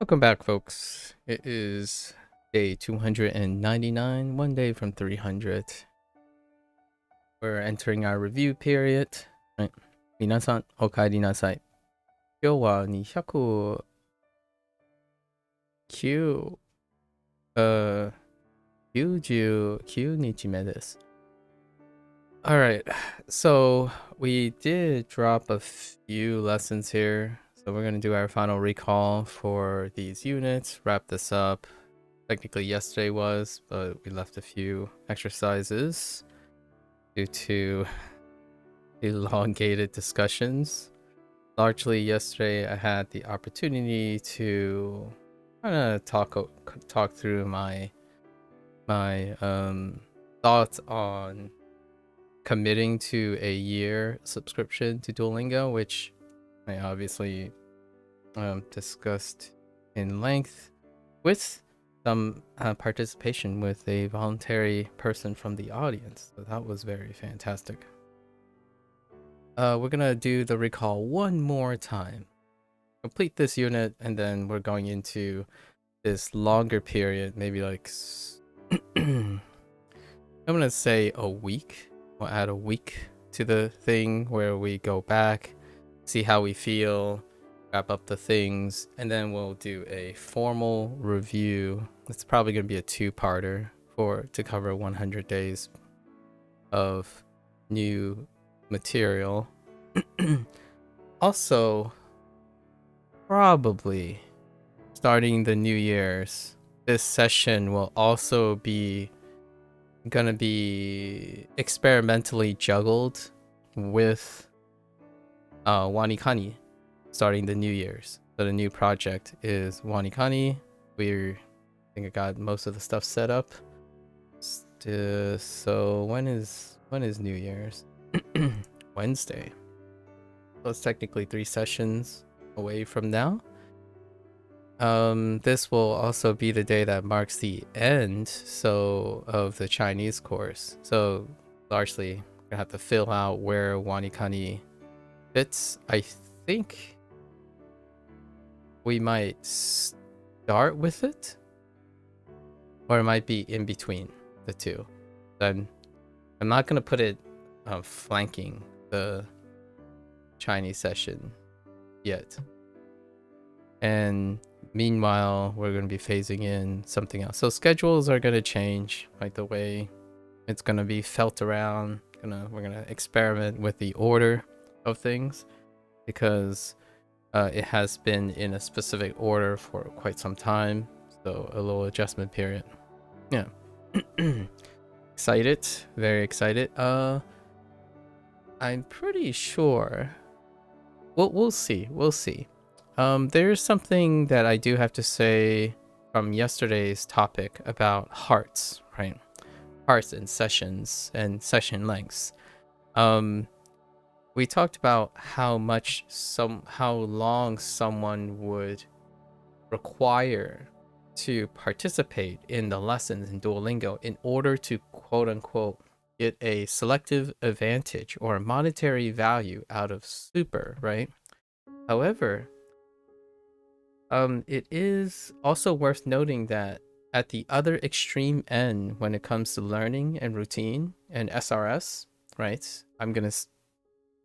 Welcome back, folks. It is day 299, one day from 300. We're entering our review period. Right. 皆さん、お帰りなさい。今日は209、99日目です。Alright, so we did drop a few lessons here. So we're going to do our final recall for these units, wrap this up. Technically yesterday was, but we left a few exercises due to elongated discussions. Largely yesterday I had the opportunity to kind of talk through my thoughts on committing to a year subscription to Duolingo, which I obviously discussed in length with some participation with a voluntary person from the audience. So that was very fantastic. We're gonna do the recall one more time. Complete this unit, and then we're going into this longer period, maybe like I'm gonna say a week. We'll add a week to the thing where we go back, see how we feel, wrap up the things, and then we'll do a formal review. It's probably going to be a two-parter to cover 100 days of new material. Also, probably starting the New Year's, this session will also be gonna be experimentally juggled with Wanikani starting the New Year's. So the new project is Wanikani. I think I got most of the stuff set up. So when is New Year's? Wednesday. So it's technically 3 sessions away from now. This will also be the day that marks the end of the Chinese course. So largely I'm gonna have to fill out where Wanikani fits. I think we might start with it, or it might be in between the two. Then I'm not gonna put it flanking the Chinese session yet. And meanwhile, we're going to be phasing in something else. So schedules are going to change, like the way it's going to be felt around. We're going to experiment with the order of things, because it has been in a specific order for quite some time. So a little adjustment period. Yeah. Excited. Very excited. I'm pretty sure. We'll see. We'll see. There's something that I do have to say from yesterday's topic about hearts, right? Hearts and sessions and session lengths. We talked about how long someone would require to participate in the lessons in Duolingo in order to quote unquote get a selective advantage or a monetary value out of super, right? However, it is also worth noting that at the other extreme end, when it comes to learning and routine and SRS, right? I'm gonna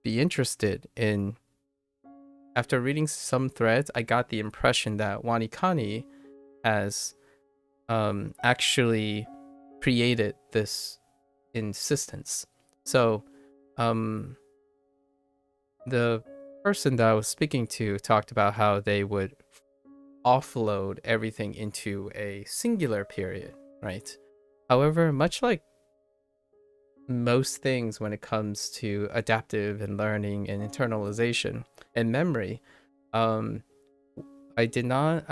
be interested in. After reading some threads, I got the impression that Wanikani has actually created this insistence. So, the person that I was speaking to talked about how they would offload everything into a singular period, right? However, much like most things when it comes to adaptive and learning and internalization and memory, I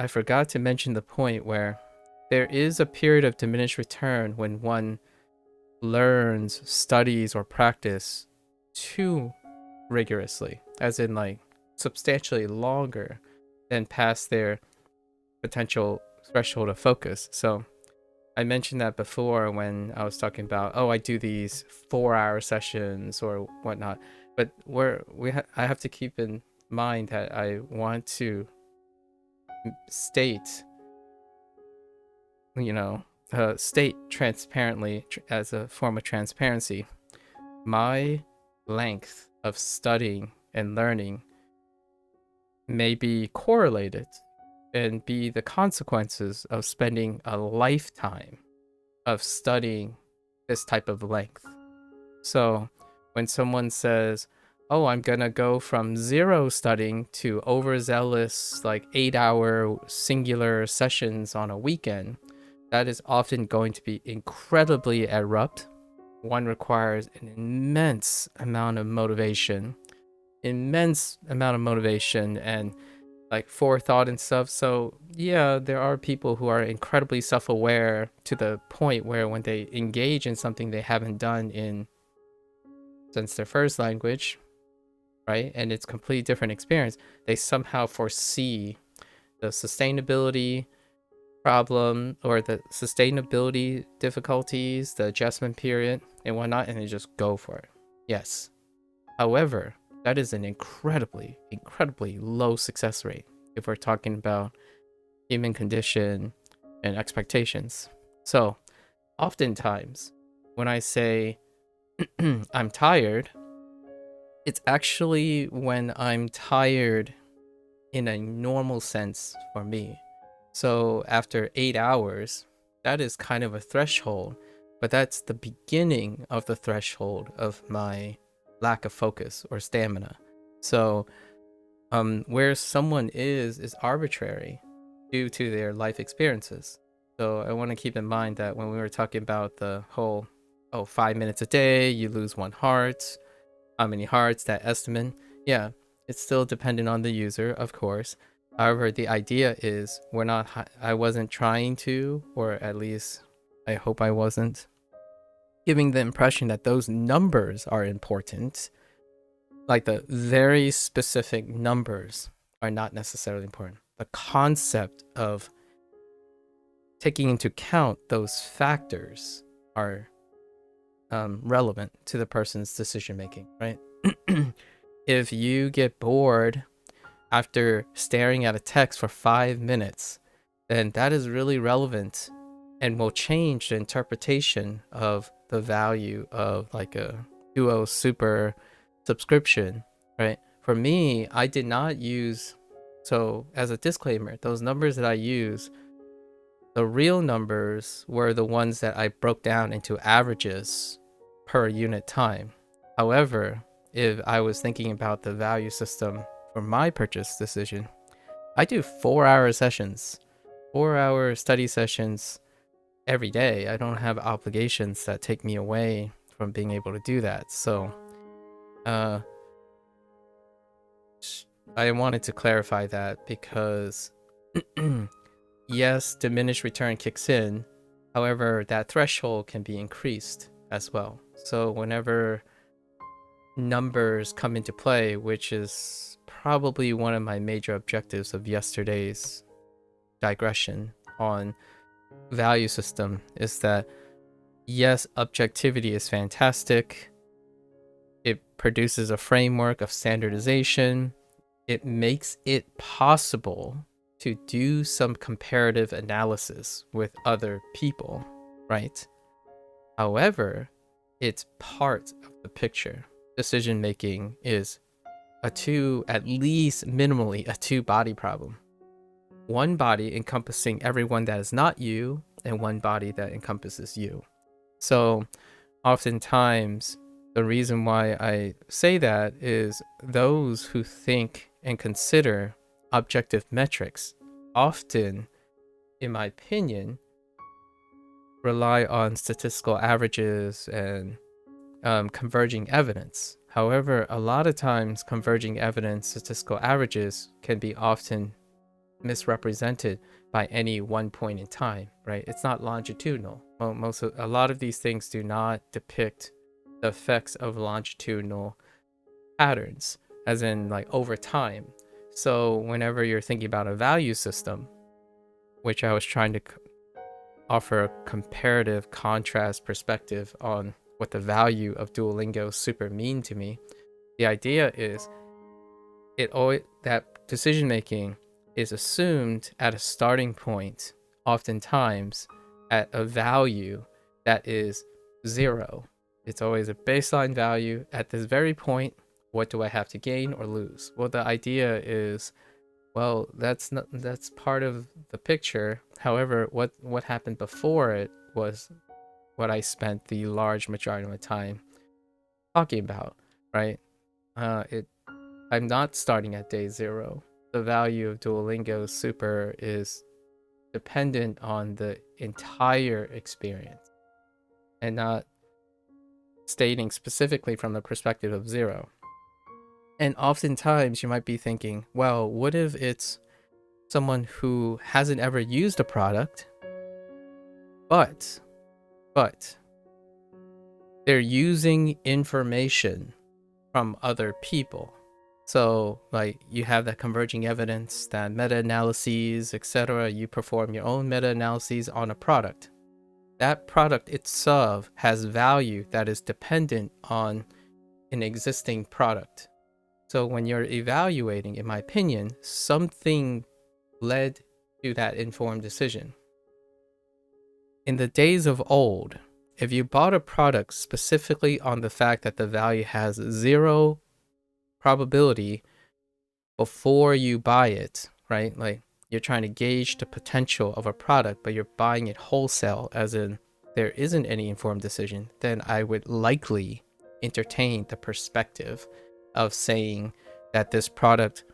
forgot to mention the point where there is a period of diminished return when one learns, studies, or practice too rigorously, as in like substantially longer than past their potential threshold of focus. So I mentioned that before when I was talking about, I do these 4-hour sessions or whatnot, but I have to keep in mind that I want to state, state transparently as a form of transparency, my length of studying and learning may be correlated and be the consequences of spending a lifetime of studying this type of length. So when someone says, oh, I'm gonna go from 0 studying to overzealous, like 8-hour singular sessions on a weekend, that is often going to be incredibly abrupt. One requires an immense amount of motivation and like forethought and stuff. So yeah, there are people who are incredibly self-aware to the point where when they engage in something they haven't done since their first language, right, and it's a completely different experience, they somehow foresee the sustainability problem or the sustainability difficulties, the adjustment period and whatnot, and they just go for it. Yes. However, that is an incredibly low success rate if we're talking about human condition and expectations. So oftentimes when I say I'm tired, it's actually when I'm tired in a normal sense for me. So after 8 hours, that is kind of a threshold, but that's the beginning of the threshold of my lack of focus or stamina. So where someone is arbitrary due to their life experiences. So I want to keep in mind that when we were talking about the whole 5 minutes a day, you lose 1 heart, how many hearts, that estimate, yeah, it's still dependent on the user, of course. However, the idea is I wasn't trying to, or at least I hope I wasn't, giving the impression that those numbers are important. Like the very specific numbers are not necessarily important. The concept of taking into account those factors are relevant to the person's decision making, right? If you get bored after staring at a text for 5 minutes, then that is really relevant and will change the interpretation of the value of like a Duo Super subscription, right? For me, I did not use, so as a disclaimer, those numbers that I use, the real numbers were the ones that I broke down into averages per unit time. However, if I was thinking about the value system for my purchase decision, I do 4-hour sessions, 4-hour study sessions every day. I don't have obligations that take me away from being able to do that. So I wanted to clarify that because yes, diminished return kicks in. However, that threshold can be increased as well. So whenever numbers come into play, which is probably one of my major objectives of yesterday's digression on value system, is that yes, objectivity is fantastic. It produces a framework of standardization. It makes it possible to do some comparative analysis with other people, right? However, it's part of the picture. Decision making is at least minimally a 2-body problem. 1 body encompassing everyone that is not you, and 1 body that encompasses you. So oftentimes the reason why I say that is those who think and consider objective metrics often, in my opinion, rely on statistical averages and converging evidence. However, a lot of times converging evidence, statistical averages can be often misrepresented by any one point in time, right? It's not longitudinal. A lot of these things do not depict the effects of longitudinal patterns, as in like over time. So whenever you're thinking about a value system, which I was trying to offer a comparative contrast perspective on what the value of Duolingo Super mean to me, the idea is that decision making is assumed at a starting point, oftentimes at a value that is 0. It's always a baseline value. At this very point, what do I have to gain or lose? Well, the idea is, well, that's part of the picture. However, what happened before it was what I spent the large majority of my time talking about, right? I'm not starting at day 0. The value of Duolingo Super is dependent on the entire experience and not stating specifically from the perspective of 0. And oftentimes you might be thinking, well, what if it's someone who hasn't ever used a product, but they're using information from other people. So like you have that converging evidence, that meta-analyses, etc. You perform your own meta-analyses on a product. That product itself has value that is dependent on an existing product. So when you're evaluating, in my opinion, something led to that informed decision. In the days of old, if you bought a product specifically on the fact that the value has 0 probability before you buy it, right? Like you're trying to gauge the potential of a product, but you're buying it wholesale, as in there isn't any informed decision, then I would likely entertain the perspective of saying that this product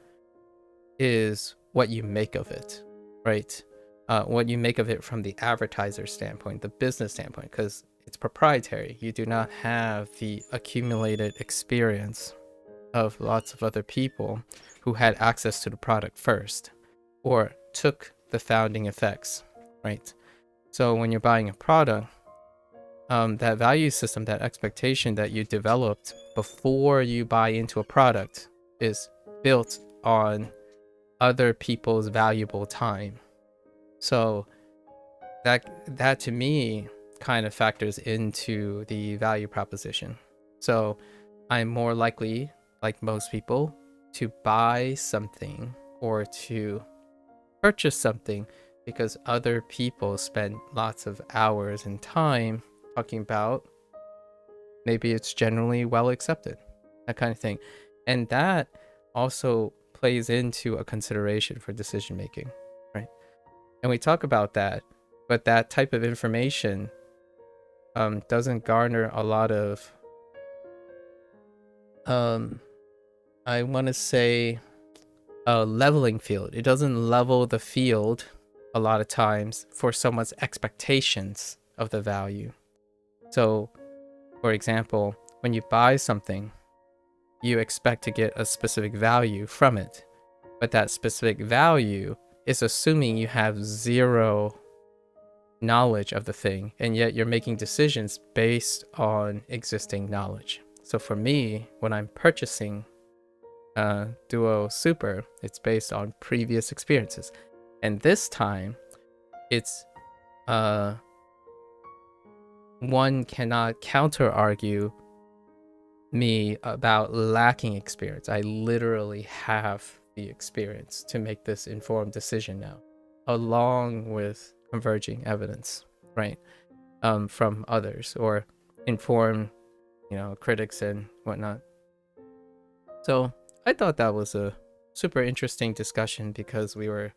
is what you make of it, right? What you make of it from the advertiser standpoint, the business standpoint, because it's proprietary. You do not have the accumulated experience of lots of other people who had access to the product first or took the founding effects, right? So when you're buying a product, that value system, that expectation that you developed before you buy into a product is built on other people's valuable time. So that to me kind of factors into the value proposition. So I'm more likely, like most people, to buy something or to purchase something because other people spend lots of hours and time talking about. Maybe it's generally well accepted, that kind of thing. And that also plays into a consideration for decision making, right? And we talk about that, but that type of information doesn't garner a lot of I want to say a leveling field. It doesn't level the field a lot of times for someone's expectations of the value. So, for example, when you buy something, you expect to get a specific value from it, but that specific value is assuming you have 0 knowledge of the thing, and yet you're making decisions based on existing knowledge. So for me, when I'm purchasing Duo Super, it's based on previous experiences, and this time it's one cannot counter argue me about lacking experience. I literally have the experience to make this informed decision now, along with converging evidence, right, from others or inform, critics and whatnot. So I thought that was a super interesting discussion because we were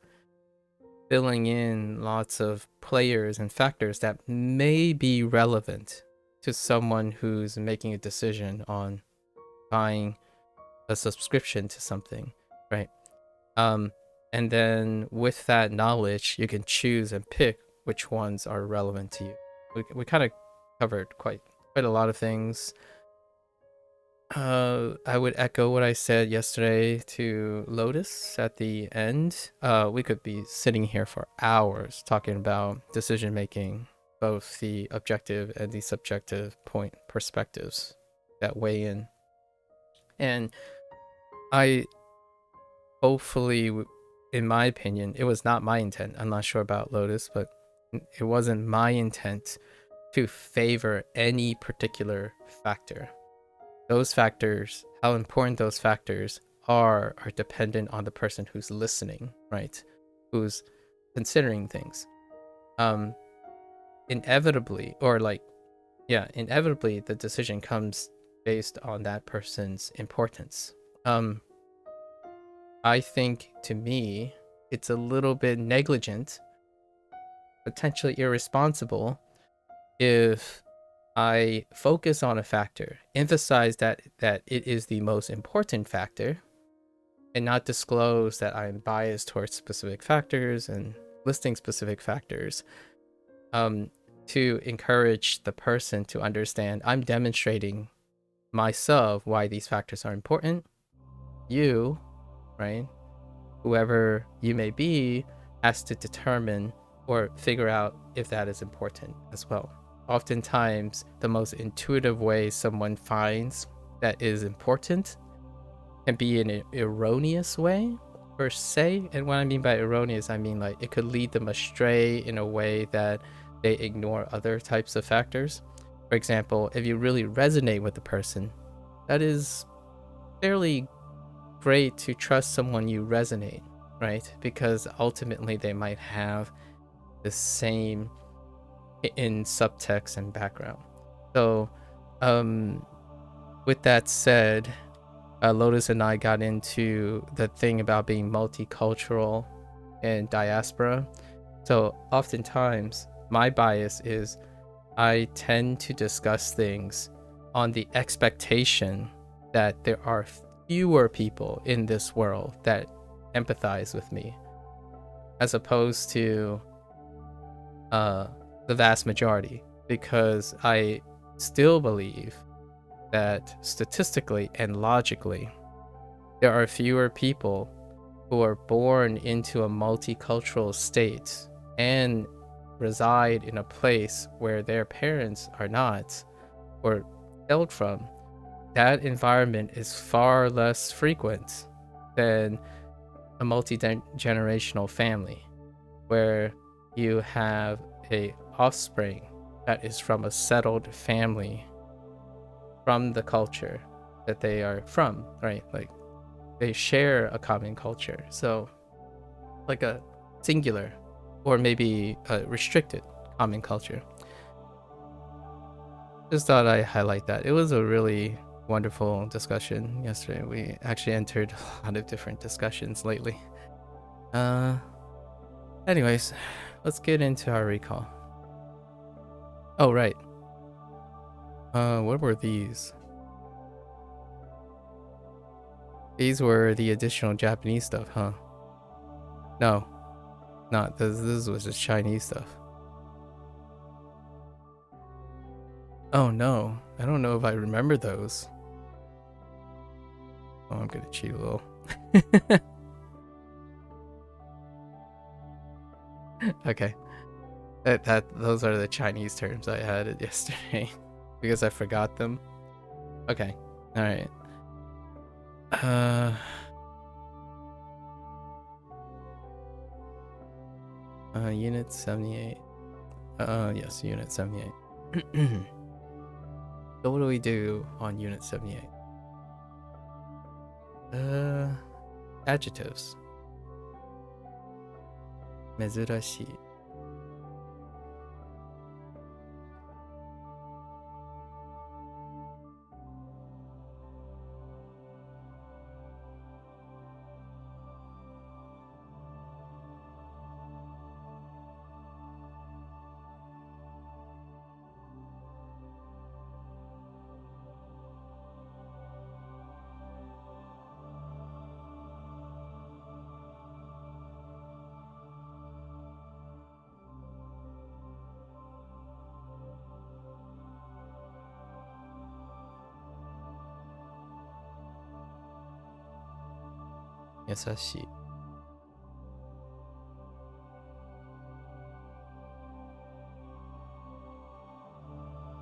filling in lots of players and factors that may be relevant to someone who's making a decision on buying a subscription to something, right? And then with that knowledge, you can choose and pick which ones are relevant to you. We kind of covered quite a lot of things. I would echo what I said yesterday to Lotus at the end. We could be sitting here for hours talking about decision making, both the objective and the subjective perspectives that weigh in. And I hopefully, in my opinion, it was not my intent. I'm not sure about Lotus, but it wasn't my intent to favor any particular factor. Those factors, how important those factors are dependent on the person who's listening, right? Who's considering things. Inevitably, inevitably the decision comes based on that person's importance. I think, to me, it's a little bit negligent, potentially irresponsible, if I focus on a factor, emphasize that it is the most important factor, and not disclose that I'm biased towards specific factors and listing specific factors, to encourage the person to understand I'm demonstrating myself why these factors are important. You, right, whoever you may be, has to determine or figure out if that is important as well. Oftentimes, the most intuitive way someone finds that is important can be in an erroneous way, per se. And what I mean by erroneous, I mean like it could lead them astray in a way that they ignore other types of factors. For example, if you really resonate with the person, that is fairly great to trust someone you resonate, right? Because ultimately they might have the same in subtext and background. So, with that said, Lotus and I got into the thing about being multicultural and diaspora. So oftentimes my bias is I tend to discuss things on the expectation that there are fewer people in this world that empathize with me, as opposed to the vast majority, because I still believe that statistically and logically, there are fewer people who are born into a multicultural state and reside in a place where their parents are not, or hailed from. That environment is far less frequent than a multi-generational family, where you have a offspring that is from a settled family, from the culture that they are from, right? Like they share a common culture. So like a singular or maybe a restricted common culture. Just thought I'd highlight that. It was a really wonderful discussion yesterday. We actually entered a lot of different discussions lately. Anyways, let's get into our recall. Oh, right. What were these? These were the additional Japanese stuff, huh? No, not this was just Chinese stuff. Oh no, I don't know if I remember those. Oh, I'm gonna cheat a little. Okay, those are the Chinese terms I had yesterday because I forgot them. Okay, all right. Unit 78. Yes, Unit 78. So what do we do on Unit 78? Adjectives. 珍しい. Yasashi.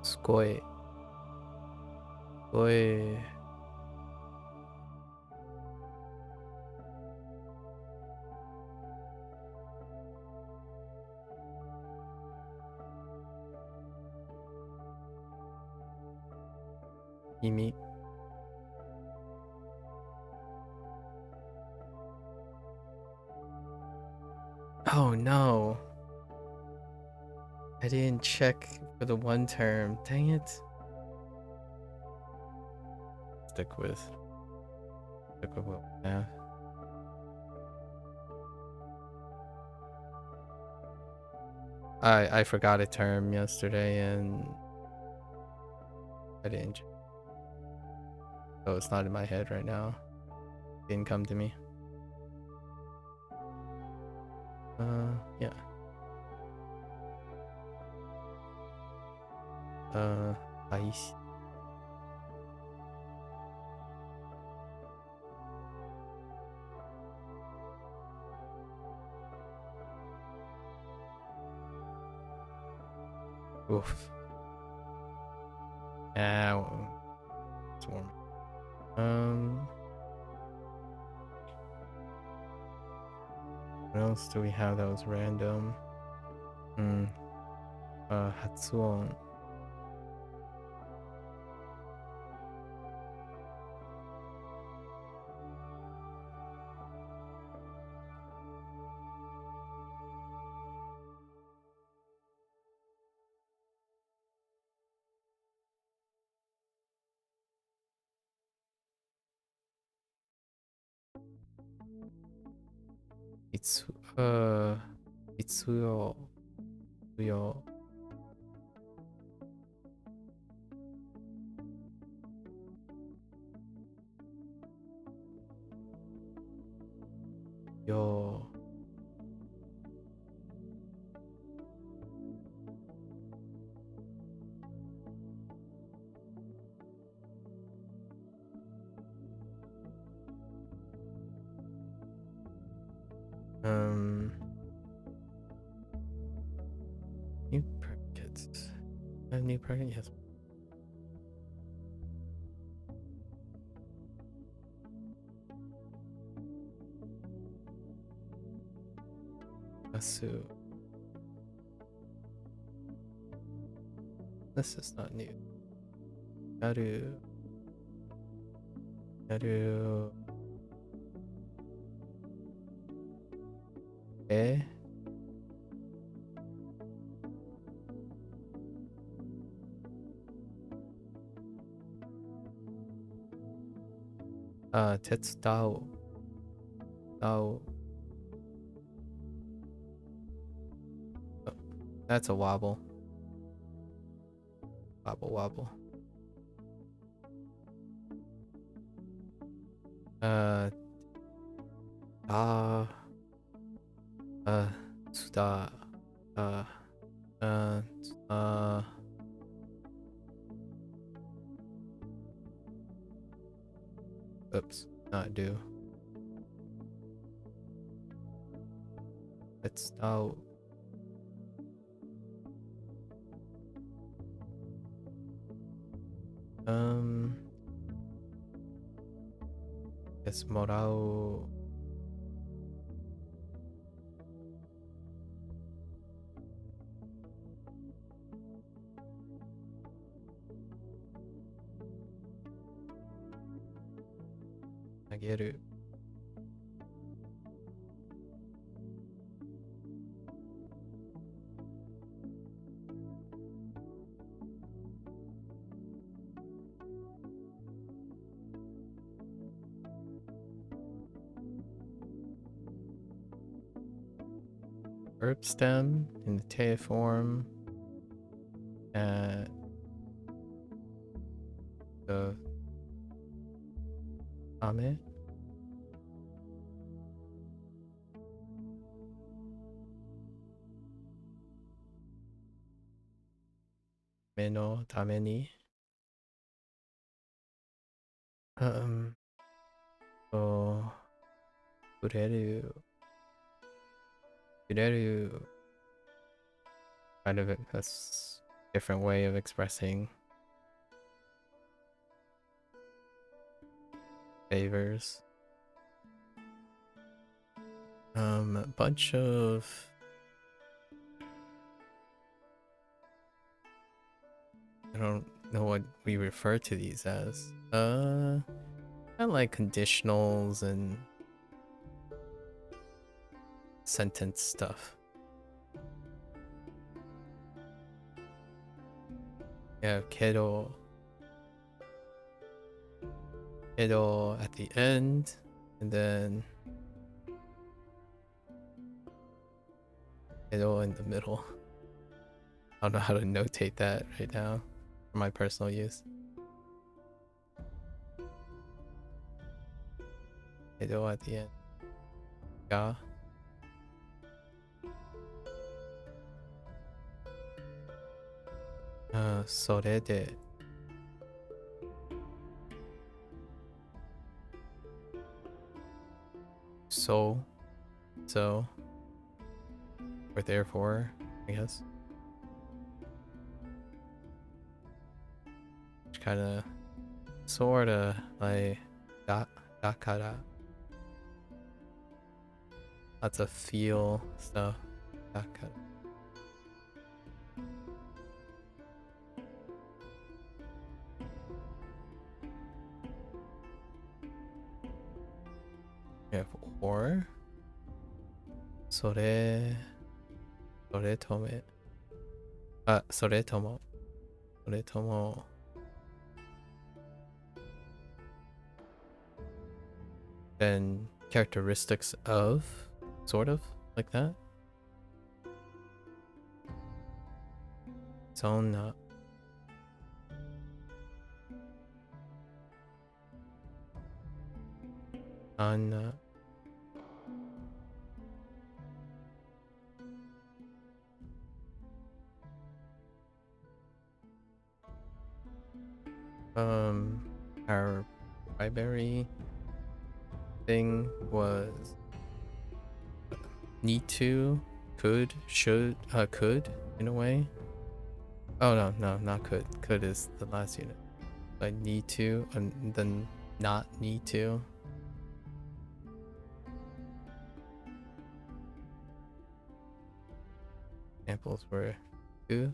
Sugoi. Sugoi. Kimi. Oh no. I didn't check for the one term. Dang it. Stick with what we have. I forgot a term yesterday and I didn't. So it's not in my head right now. It didn't come to me. Yeah. Ice. Oof. It's warm. What else do we have that was random? Hatsuon. Itsuyo. Itsuyo. Yo. New predicates. I have new predicate. Yes. Asu. This is not new. Yaru. Yaru. Eh? Tetsudao. Dao. Oh, that's a wobble. Wobble wobble. Tsuda. Oops, not do. It's out. It's morao. Nageru. Verb stem in the te form. The ame. Me no tame ni. So kureru. Kureru. Kind of a different way of expressing favors. A bunch of I don't know what we refer to these as. Kind of like conditionals and sentence stuff. Yeah, kedo at the end, and then kedo in the middle. I don't know how to notate that right now for my personal use. Kedo at the end. Ga. Sore de. So, or therefore, I guess. Which kind of, sorta, like, dakara. Lots of feel stuff. Dakara. We have or. Sore tome. Sore tomo. Sore tomo. Then characteristics of, sort of, like that. Sonna. Anna. Our primary thing was need to, could, should, could in a way. Oh no, not could. Could is the last unit. Like need to, and then not need to. Examples were to.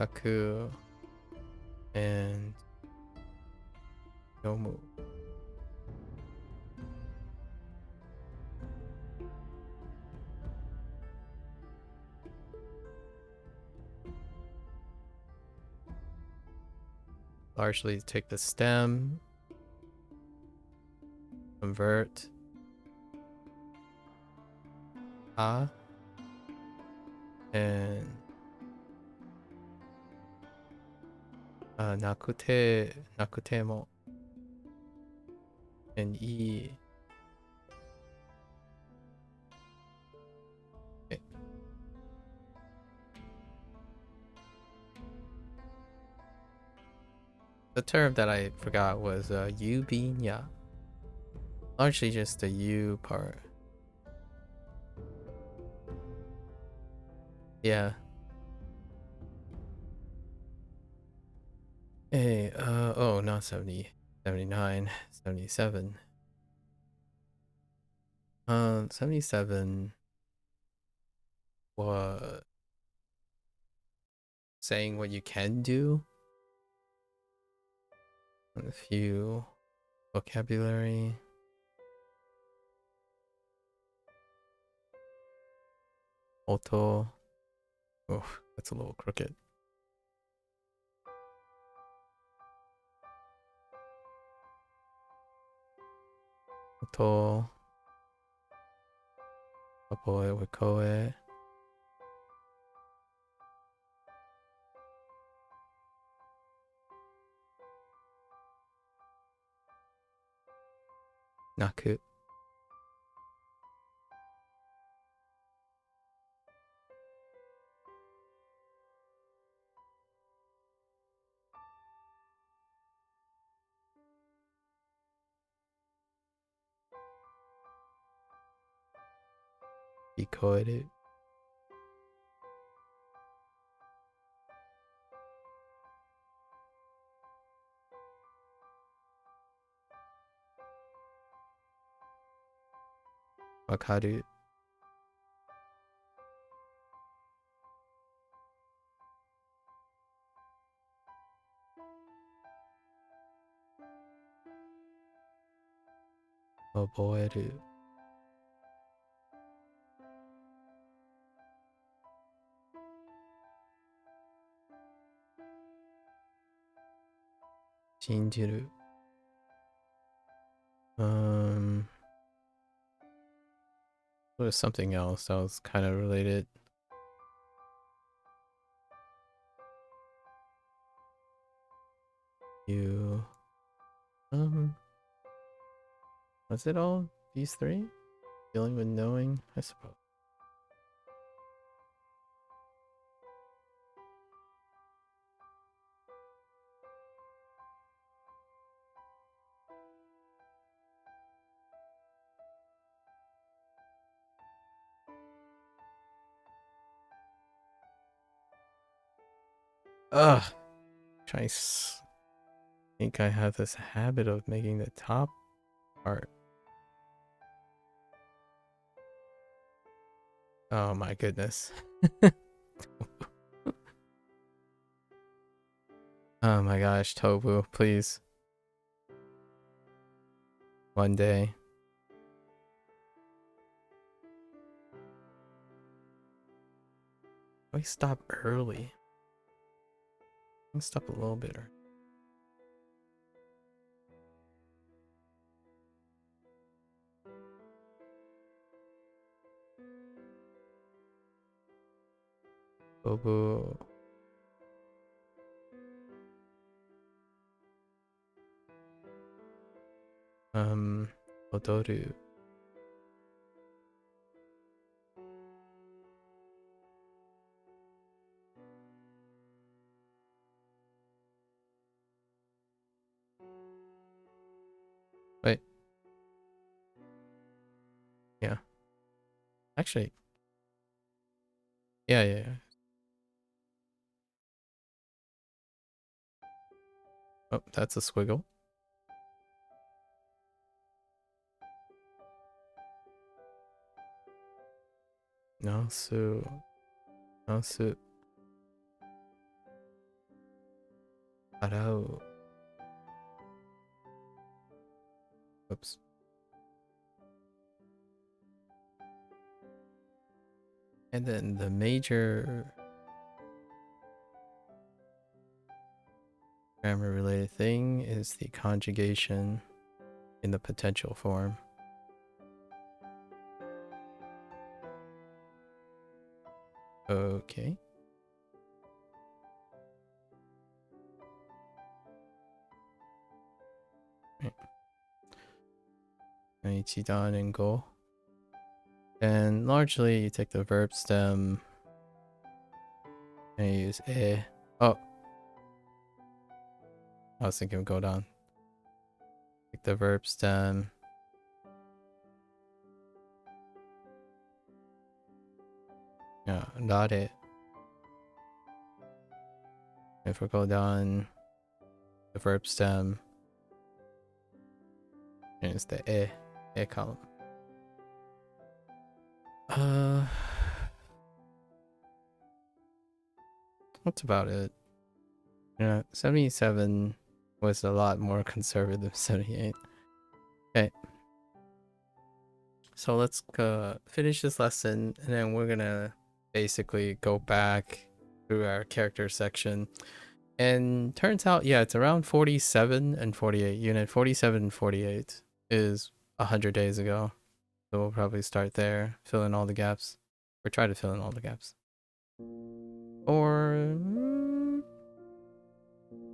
Kaku and Yomu. Largely take the stem, convert a, and nakutemo and e. Okay. The term that I forgot was yubinya. Largely just the U part. Yeah. Hey, oh, not 70, 79, 77. 77 was saying what you can do. A few vocabulary. Oto. Oh, that's a little crooked. Oto. Apoe wikoe. Naku. Ikoeru. Wakaru. 覚える。信じる。There's something else that was kind of related. You, was it all these three? Dealing with knowing, I suppose. Ugh. I think I have this habit of making the top part. Oh my goodness. Oh my gosh, Tobu, please. One day. Why stop early? Let's stop a little bit early. Tobu. Odoru. Wait. Yeah. Actually. Yeah. Oh, that's a squiggle. Nasu. Arau. Oops. And then the major grammar related thing is the conjugation in the potential form. Okay. Ichidan and go. And largely you take the verb stem and you use e. Oh. I was thinking go down. Take the verb stem. Yeah, dare. If we go down the verb stem, and it's the e column. That's about it. Yeah, 77 was a lot more conservative than 78. Okay. So let's finish this lesson, and then we're gonna basically go back through our character section. And turns out, yeah, it's around 47 and 48. Unit 47 and 48 is 100 days ago. So we'll probably start there, fill in all the gaps. Or try to fill in all the gaps. Or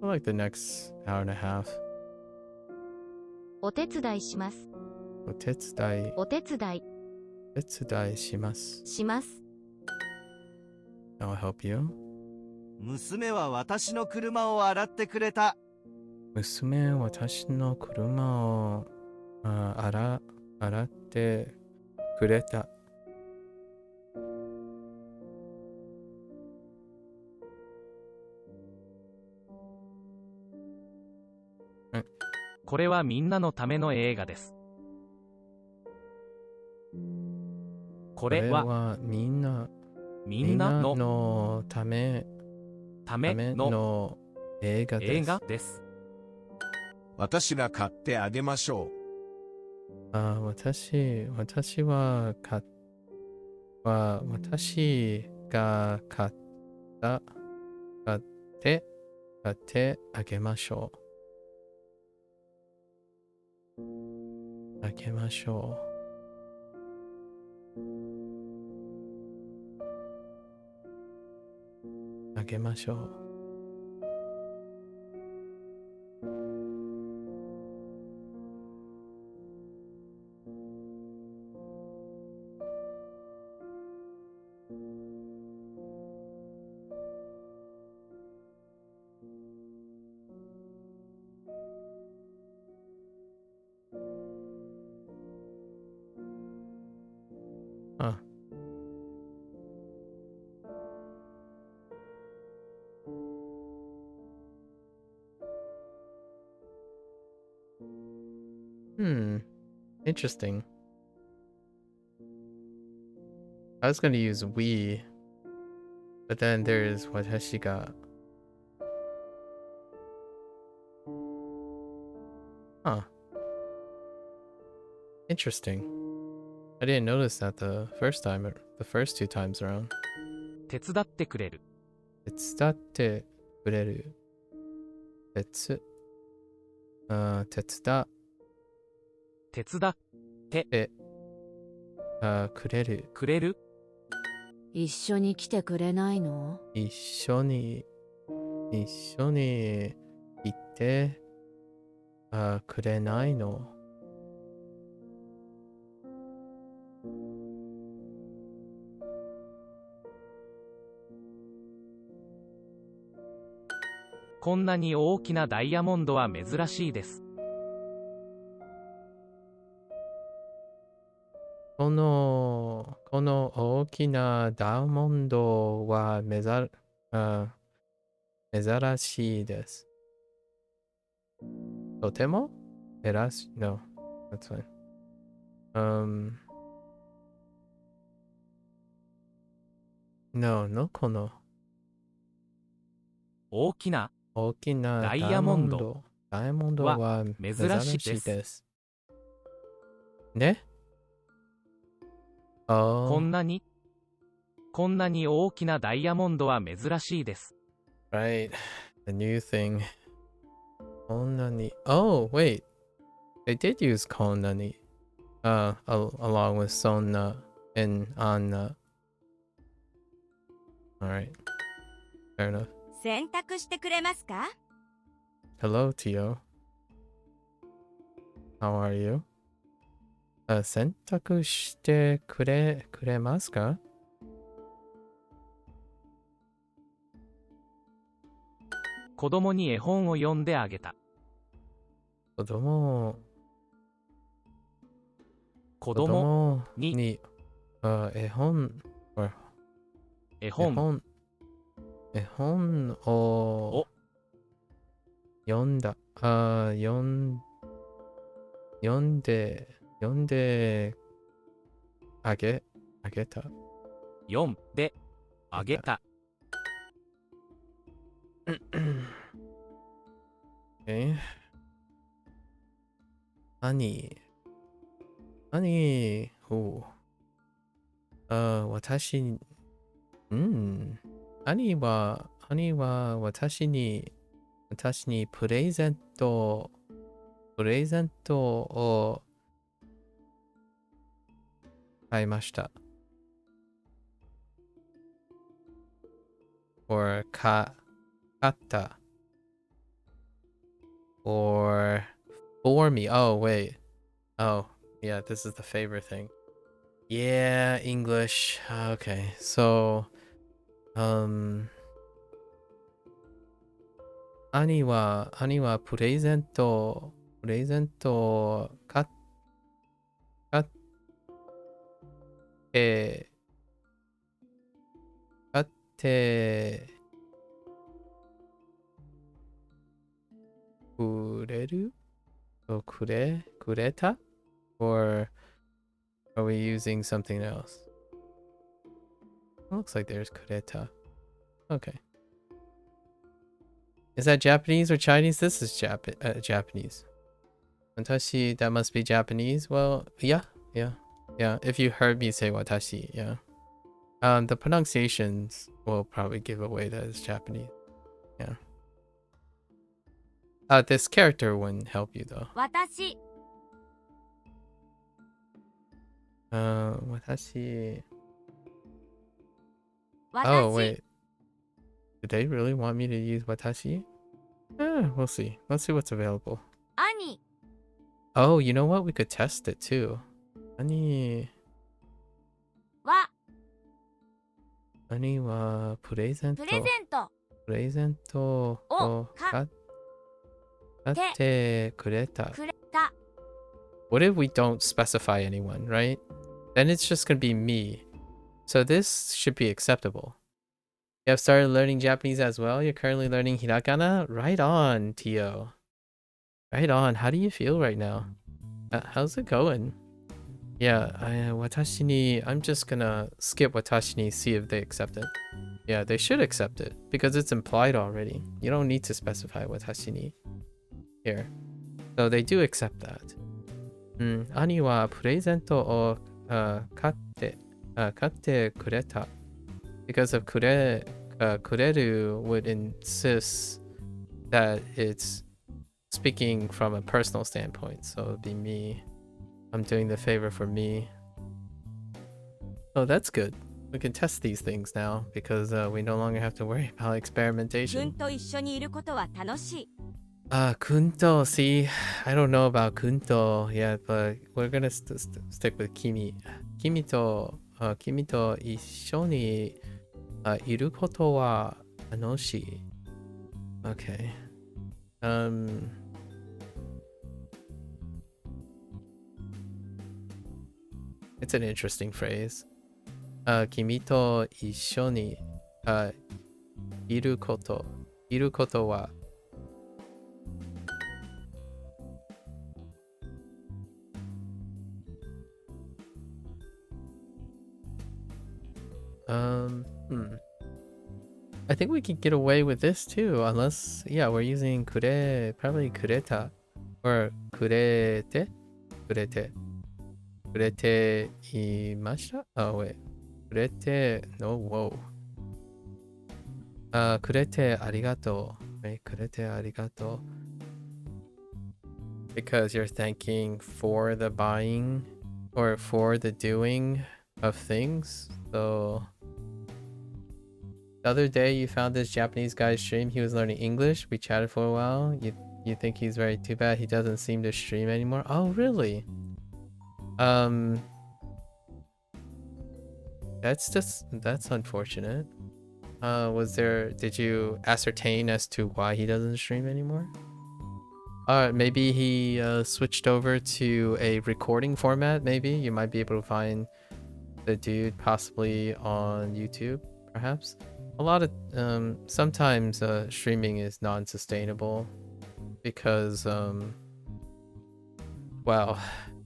like the next hour and a half. お手伝いします。お手伝い。お手伝い。お手伝いします。します。I'll help you. 娘は私の車を洗ってくれた。娘は私の車を洗ってくれた。これはみんなのための映画です。これはみんなのための映画です。私が買ってあげましょ私が買ってあげましょう。あげましょう。あげましょう。あ、interesting. I was gonna use we, but then there's watashi ga. Huh. Interesting. I didn't notice that the first two times around. 手伝ってくれる。手伝ってくれる。手伝手伝ってくれる。くれる。一緒に来てくれないの？一緒に行ってくれないの？こんなに大きなダイヤモンドは珍しいです。この大きなダイヤモンドは珍しいです。とてもNo, that's fine. No, この大きなダイヤモンドは珍しいです。珍しいです。ね？こんなに大きなダイヤモンドは珍しいです。Right. The new thing. こんなに Oh, wait. They did use こんなに along with そんな and あんな Alright. Fair enough. 洗濯してくれますか？ Hello, Tio. How are you? 洗濯してくれますか？子供に絵本を読んであげた。子供に絵本を読んだ。読んであげた。読んであげた。何私兄は私にプレゼントを買いました。or 買った。or for me. Oh, wait. Oh, yeah, this is the favorite thing. Yeah, English. Okay, so, 兄はプレゼントを買ってくれる？くれた？ Or are we using something else? It looks like there's くれた. Okay. Is that Japanese or Chinese? This is Japanese. Watashi, that must be Japanese. Well, yeah. If you heard me say watashi, yeah. The pronunciations will probably give away that it's Japanese. Yeah. This character wouldn't help you though. 私 Watashi. 私 Oh, wait. Do they really want me to use watashi? We'll see. Let's see what's available. 兄 Oh, you know what? We could test it too. Ani は wa プレゼント。プレゼントプレゼントを買ってくれた。くれた What if we don't specify anyone, right? Then it's just gonna be me. So this should be acceptable. You have started learning Japanese as well? You're currently learning hiragana? Right on, Tio. Right on. How do you feel right now? How's it going? Yeah, watashi ni... I'm just gonna skip watashi ni, see if they accept it. Yeah, they should accept it, because it's implied already. You don't need to specify watashi ni here. So they do accept that. Ani wa プレゼントを買ってくれた. Because of くれる would insist that it's speaking from a personal standpoint. So it would be me. I'm doing the favor for me. Oh, that's good. We can test these things now because we no longer have to worry about 君 experimentation. と一緒にいることは楽しい Kunto. See, I don't know about Kunto yet, but we're gonna stick with Kimi. Kimi to 一緒にいることは楽しい. Okay. It's an interesting phrase. 君と一緒にいることはI think we could get away with this too, unless, yeah, we're using probably kureta, or kurete imashita? Oh, wait. Kurete, no, whoa. Kurete arigato, right? Kurete arigato. Because you're thanking for the buying, or for the doing of things, so... The other day you found this Japanese guy's stream. He was learning English. We chatted for a while. You think he's very too bad he doesn't seem to stream anymore? Oh, really? That's unfortunate. Did you ascertain as to why he doesn't stream anymore? Maybe he switched over to a recording format. Maybe you might be able to find the dude possibly on YouTube, perhaps. A lot of sometimes streaming is non-sustainable because well,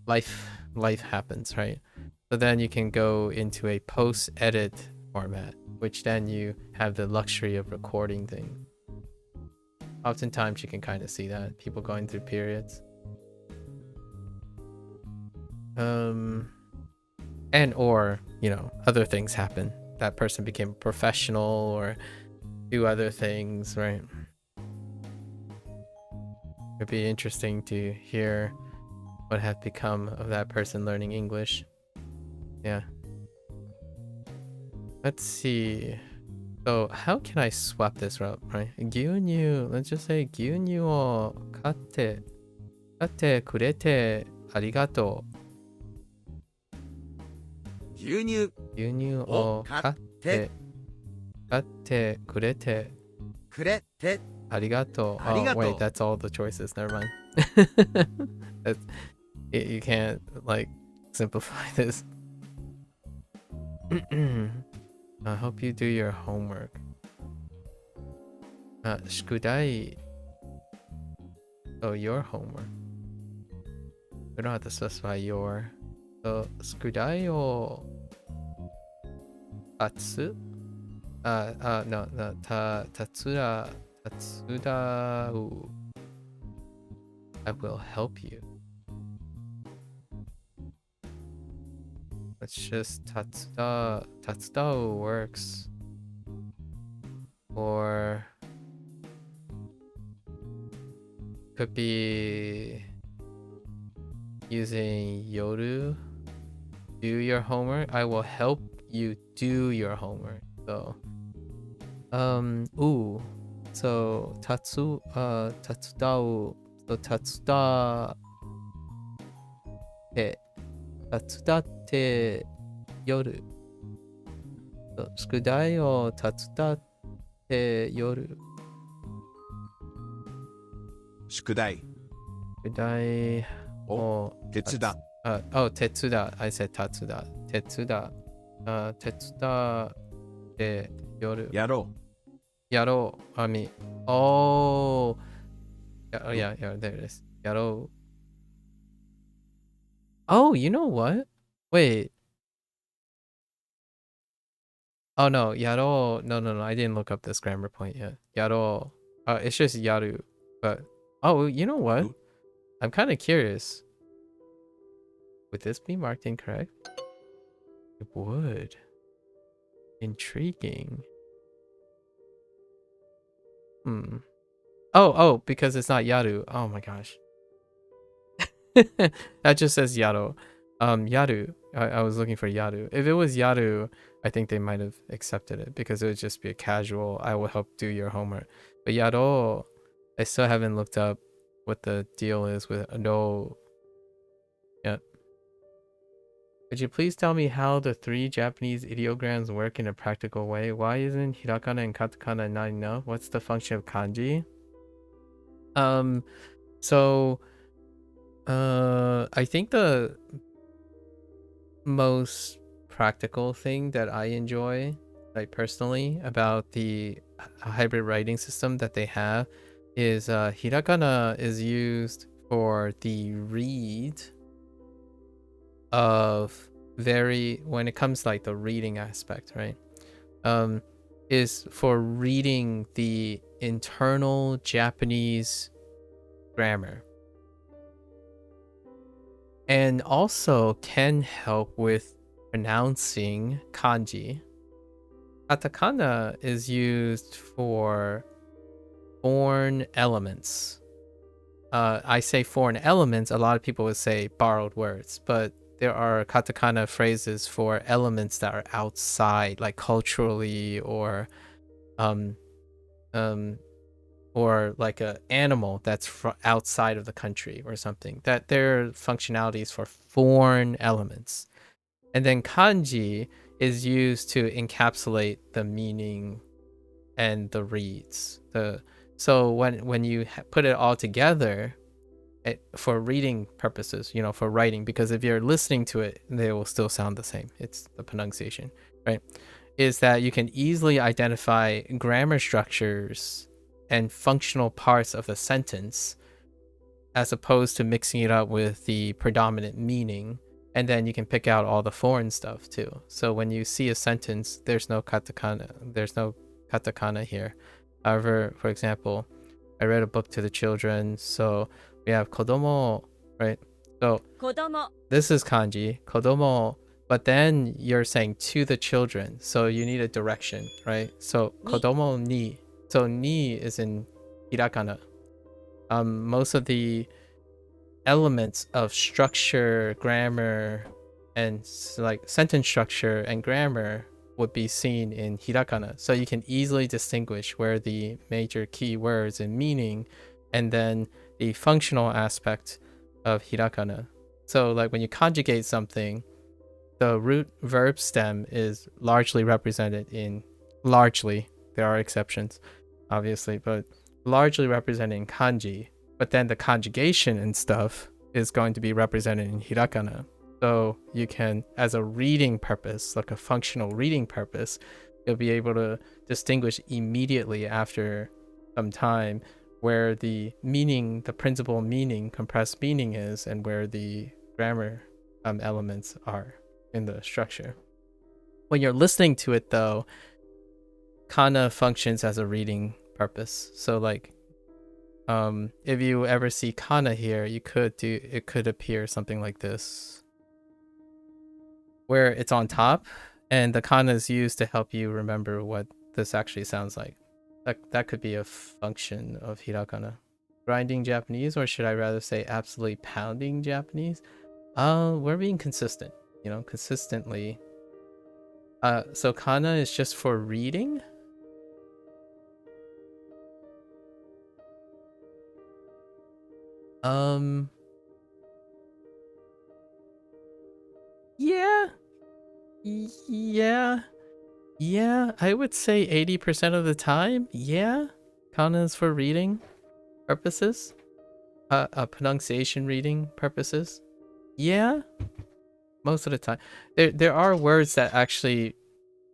life happens, right? So then you can go into a post-edit format, which then you have the luxury of recording things. Oftentimes you can kind of see that people going through periods. And or, you know, other things happen. That person became a professional or do other things, right? It'd be interesting to hear what had become of that person learning English. Yeah. Let's see. So how can I swap this up, right? 牛乳, let's just say 牛乳を買ってくれてありがとう。牛乳を買ってくれてありがとう。Oh, wait, that's all the choices. Never mind. You can't, like, simplify this. I hope you do your homework. 宿題 Oh, your homework. We don't have to specify your. So, 宿題をno, 手伝う I will help you. it's just tatsuda. Tatsuda works. Or could be using yoru. Do your homework. I will help you do your homework. So, ooh. So tatsudaを so tatsuda って夜。宿題を手伝って夜。宿題宿題を手伝手伝。I said 手伝。手伝。手伝って夜。やろやろう。Oh. Yeah, there it is. やろう。Oh, you know what? Wait. Oh no, yaro. No. I didn't look up this grammar point yet. Yaro. It's just yaru. But oh, you know what? Ooh. I'm kind of curious. Would this be marked incorrect? It would. Intriguing. Oh, because it's not yaru. Oh my gosh. That just says yaro. Yaru. I was looking for yaru. If it was yaru, I think they might have accepted it because it would just be a casual, I will help do your homework. But yaro, I still haven't looked up what the deal is with no. Yep. Could you please tell me how the 3 Japanese ideograms work in a practical way? Why isn't hiragana and katakana not enough? What's the function of kanji? I think the most practical thing that I enjoy, like personally, about the hybrid writing system that they have is hiragana is used for the read of when it comes like the reading aspect, right? Is for reading the internal Japanese grammar. And also can help with pronouncing kanji. Katakana is used for foreign elements. I say foreign elements, a lot of people would say borrowed words, but there are katakana phrases for elements that are outside, like culturally or like an animal that's outside of the country or something, that their functionalities for foreign elements. And then kanji is used to encapsulate the meaning and the reads. So when you put it all together, for reading purposes, for writing, because if you're listening to it, they will still sound the same. It's the pronunciation, right? Is that you can easily identify grammar structures and functional parts of the sentence as opposed to mixing it up with the predominant meaning. And then you can pick out all the foreign stuff too. So when you see a sentence, there's no katakana here. However, for example, I read a book to the children, so we have kodomo, right? So Kodomo. this is kanji, kodomo, but then you're saying to the children, so you need a direction, right? So kodomo ni. So ni is in hiragana. Most of the elements of structure, grammar, and like sentence structure and grammar would be seen in hiragana. So you can easily distinguish where the major key words and meaning, and then the functional aspect of hiragana. So like when you conjugate something, the root verb stem is largely represented in, there are exceptions, obviously, but largely represented in kanji. But then the conjugation and stuff is going to be represented in hiragana. So you can, as a reading purpose, like a functional reading purpose, you'll be able to distinguish immediately after some time where the meaning, the principal meaning, compressed meaning is, and where the grammar elements are in the structure. When you're listening to it though, kana functions as a reading purpose. So like, if you ever see kana here, it could appear something like this. where it's on top, and the kana is used to help you remember what this actually sounds like. That could be a function of hiragana. Grinding Japanese, or should I rather say absolutely pounding Japanese? We're being consistent, consistently. So kana is just for reading? Yeah. Yeah, I would say 80% of the time, yeah. Kana is for reading purposes. Pronunciation reading purposes. Yeah, most of the time. There are words that actually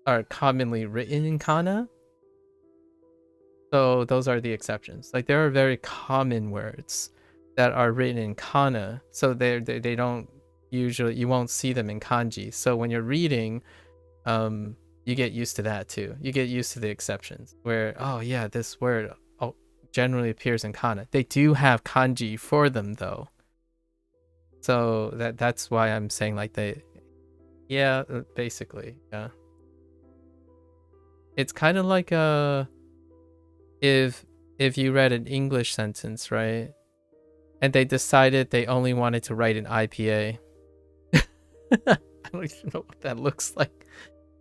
are commonly written in kana. So those are the exceptions. Like there are very common words that are written in kana. So they don't usually, you won't see them in kanji. So when you're reading, you get used to that too. You get used to the exceptions where, oh yeah, this word generally appears in kana. They do have kanji for them though. So that's why I'm saying like basically, yeah. It's kind of like if you read an English sentence, right? And they decided they only wanted to write an IPA. I don't even know what that looks like.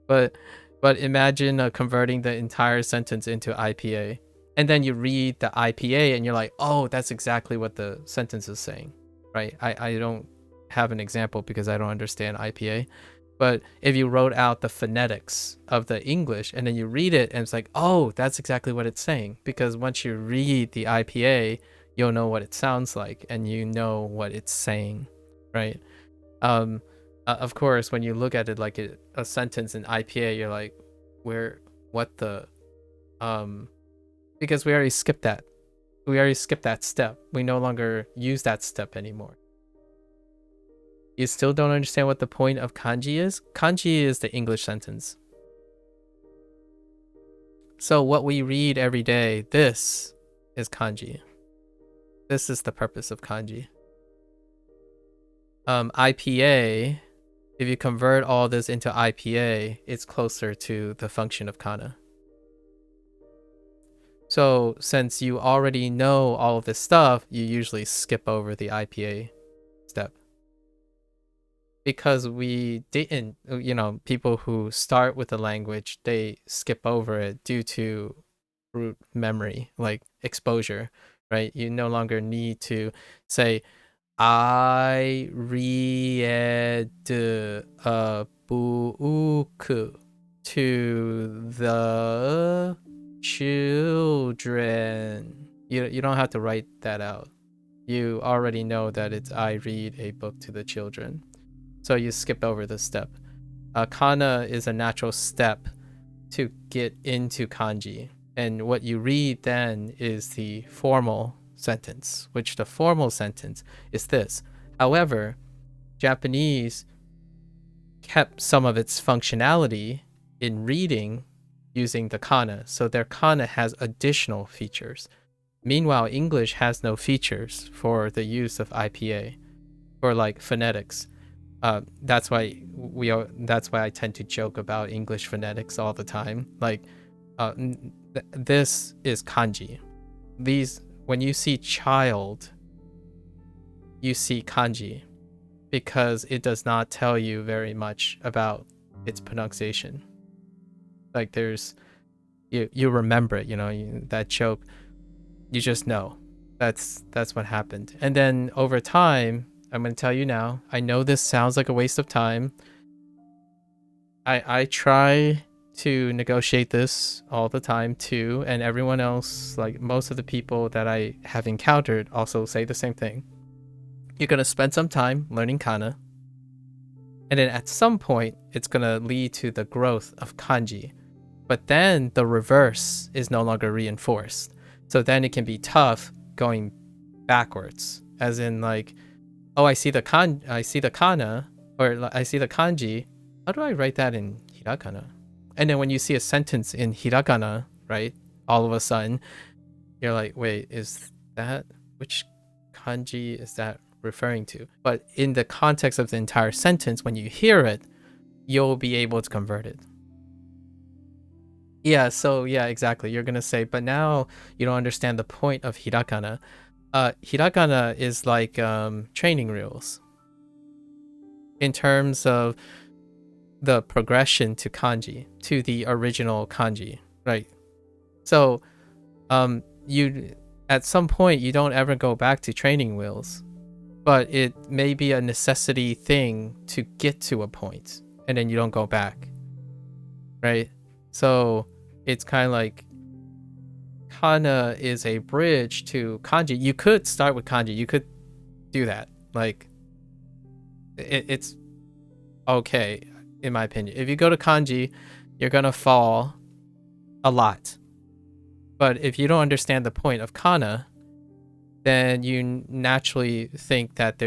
But imagine converting the entire sentence into IPA. And then you read the IPA and you're like, oh, that's exactly what the sentence is saying, right? I don't have an example because I don't understand IPA. But if you wrote out the phonetics of the English and then you read it and it's like, oh, that's exactly what it's saying. Because once you read the IPA, you'll know what it sounds like and you know what it's saying, right? Of course, when you look at it like a sentence in IPA, you're like, what the, because we already skipped that. We already skipped that step. We no longer use that step anymore. You still don't understand what the point of kanji is? Kanji is the English sentence. So what we read every day, this is kanji. This is the purpose of kanji. IPA, if you convert all this into IPA, it's closer to the function of kana. So since you already know all of this stuff, you usually skip over the IPA step. Because we didn't, people who start with a language, they skip over it due to root memory, like exposure, right? You no longer need to say, I read a book to the children. You don't have to write that out. You already know that it's I read a book to the children. So you skip over this step. Kana is a natural step to get into kanji. And what you read then is the formal sentence, which the formal sentence is this. However, Japanese kept some of its functionality in reading using the kana. So their kana has additional features. Meanwhile, English has no features for the use of IPA or like phonetics. That's why I tend to joke about English phonetics all the time. Like, this is kanji. When you see child, you see kanji because it does not tell you very much about its pronunciation. Like you remember it, that joke, you just know that's what happened. And then over time, I'm going to tell you now, I know this sounds like a waste of time. I try to negotiate this all the time too, and everyone else, like most of the people that I have encountered, also say the same thing. You're going to spend some time learning kana, and then at some point, it's going to lead to the growth of kanji. But then the reverse is no longer reinforced. So then it can be tough going backwards, as in like, oh, I see the kana, or I see the kanji. How do I write that in hiragana? And then when you see a sentence in hiragana, right, all of a sudden, you're like, wait, which kanji is that referring to? But in the context of the entire sentence, when you hear it, you'll be able to convert it. Yeah, so yeah, exactly. You're gonna say, but now you don't understand the point of hiragana. Hiragana is like training rules in terms of the progression to kanji, to the original kanji, right? So you at some point you don't ever go back to training wheels, but it may be a necessity thing to get to a point, and then you don't go back, right? So it's kind of like kana is a bridge to kanji. You could start with kanji. You could do that. Like it's okay in my opinion. If you go to kanji, you're gonna fall a lot. But if you don't understand the point of kana, then you naturally think that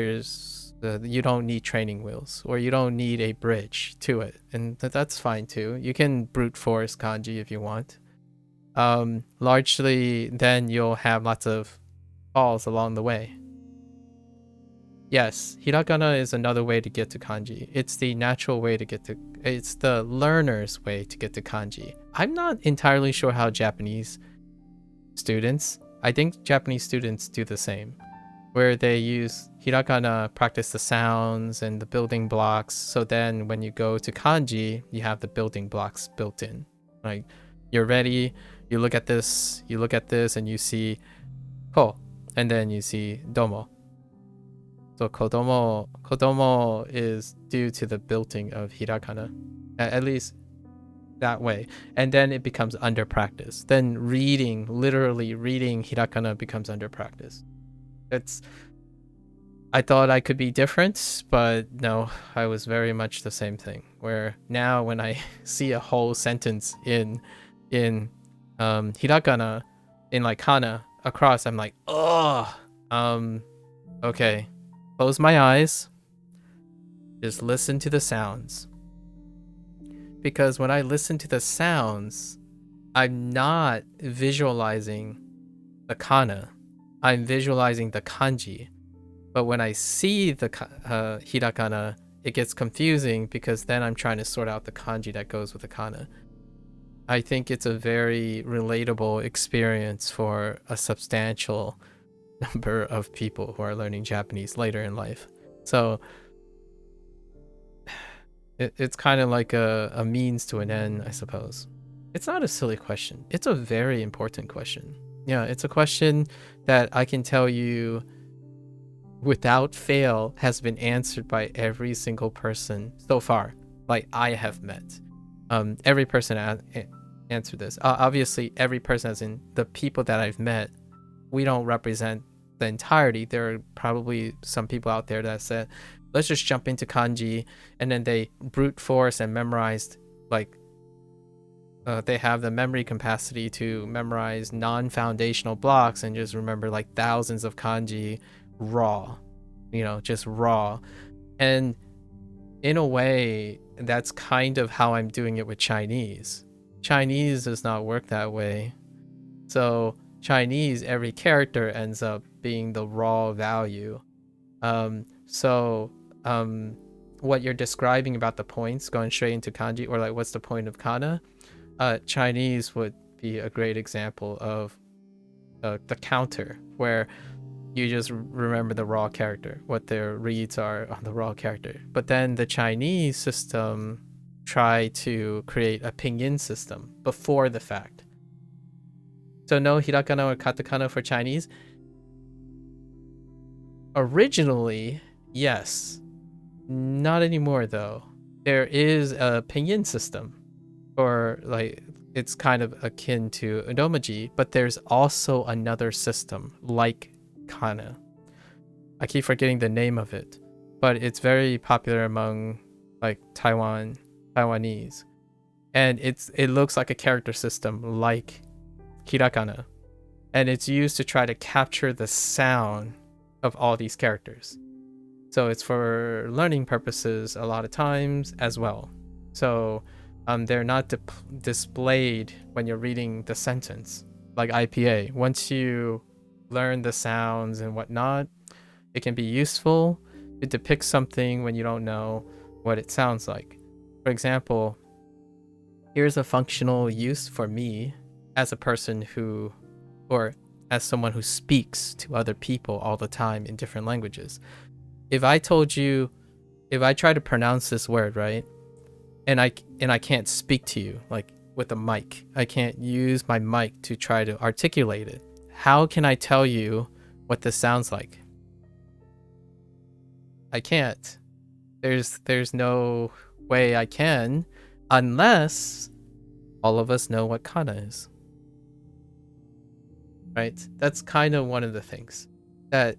you don't need training wheels, or you don't need a bridge to it, and that's fine too. You can brute force kanji if you want. Largely, then you'll have lots of falls along the way. Yes, hiragana is another way to get to kanji. It's the natural way to get to. It's the learner's way to get to kanji. I'm not entirely sure how Japanese students. I think Japanese students do the same, where they use hiragana, practice the sounds and the building blocks. So then when you go to kanji, you have the building blocks built in. Like you're ready, you look at this, and you see ko, and then you see domo. So kodomo is due to the building of hiragana, at least that way, and then it becomes under practice. Then literally reading hiragana becomes under practice. I thought I could be different, but no, I was very much the same thing, where now when I see a whole sentence in hiragana, in like kana across, I'm like, oh, okay, close my eyes, just listen to the sounds. Because when I listen to the sounds, I'm not visualizing the kana, I'm visualizing the kanji. But when I see the hiragana, it gets confusing, because then I'm trying to sort out the kanji that goes with the kana. I think it's a very relatable experience for a substantial number of people who are learning Japanese later in life. So it's kind of like a means to an end, I suppose. It's not a silly question. It's a very important question. Yeah, it's a question that I can tell you without fail has been answered by every single person so far, like I have met. Every person answered this. Obviously, every person, as in the people that I've met, we don't represent the entirety. There are probably some people out there that said, let's just jump into kanji, and then they brute force and memorized, like they have the memory capacity to memorize non-foundational blocks and just remember like thousands of kanji raw, just raw. And in a way, that's kind of how I'm doing it with Chinese. Chinese does not work that way. So Chinese, every character ends up being the raw value. What you're describing about the points going straight into kanji, or like what's the point of kana, Chinese would be a great example of the counter, where you just remember the raw character, what their reads are on the raw character. But then the Chinese system try to create a pinyin system before the fact. So no hiragana or katakana for Chinese? Originally, yes. Not anymore though. There is a pinyin system, or like it's kind of akin to Udomaji, but there's also another system like kana. I keep forgetting the name of it, but it's very popular among like Taiwanese, and it looks like a character system like hiragana, and it's used to try to capture the sound of all these characters. So it's for learning purposes a lot of times as well. So they're not displayed when you're reading the sentence like IPA. Once you learn the sounds and whatnot, it can be useful to depict something when you don't know what it sounds like. For example, here's a functional use for me as a person who, or as someone who speaks to other people all the time in different languages. If I try to pronounce this word, right? And I can't speak to you like with a mic. I can't use my mic to try to articulate it. How can I tell you what this sounds like? I can't. There's no way I can, unless all of us know what kana is. Right? That's kind of one of the things that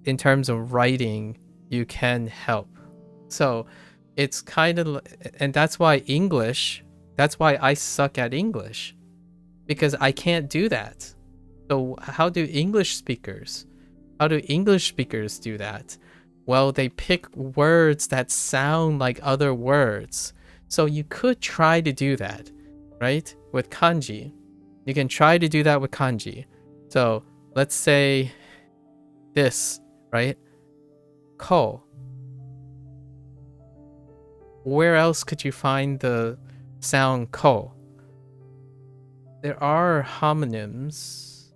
in terms of writing you can help. So it's kind of, and that's why I suck at English, because I can't do that. So how do English speakers do that? Well, they pick words that sound like other words. So you could try to do that, right? With kanji. You can try to do that with kanji. So let's say this, right? Ko. Where else could you find the sound ko? There are homonyms,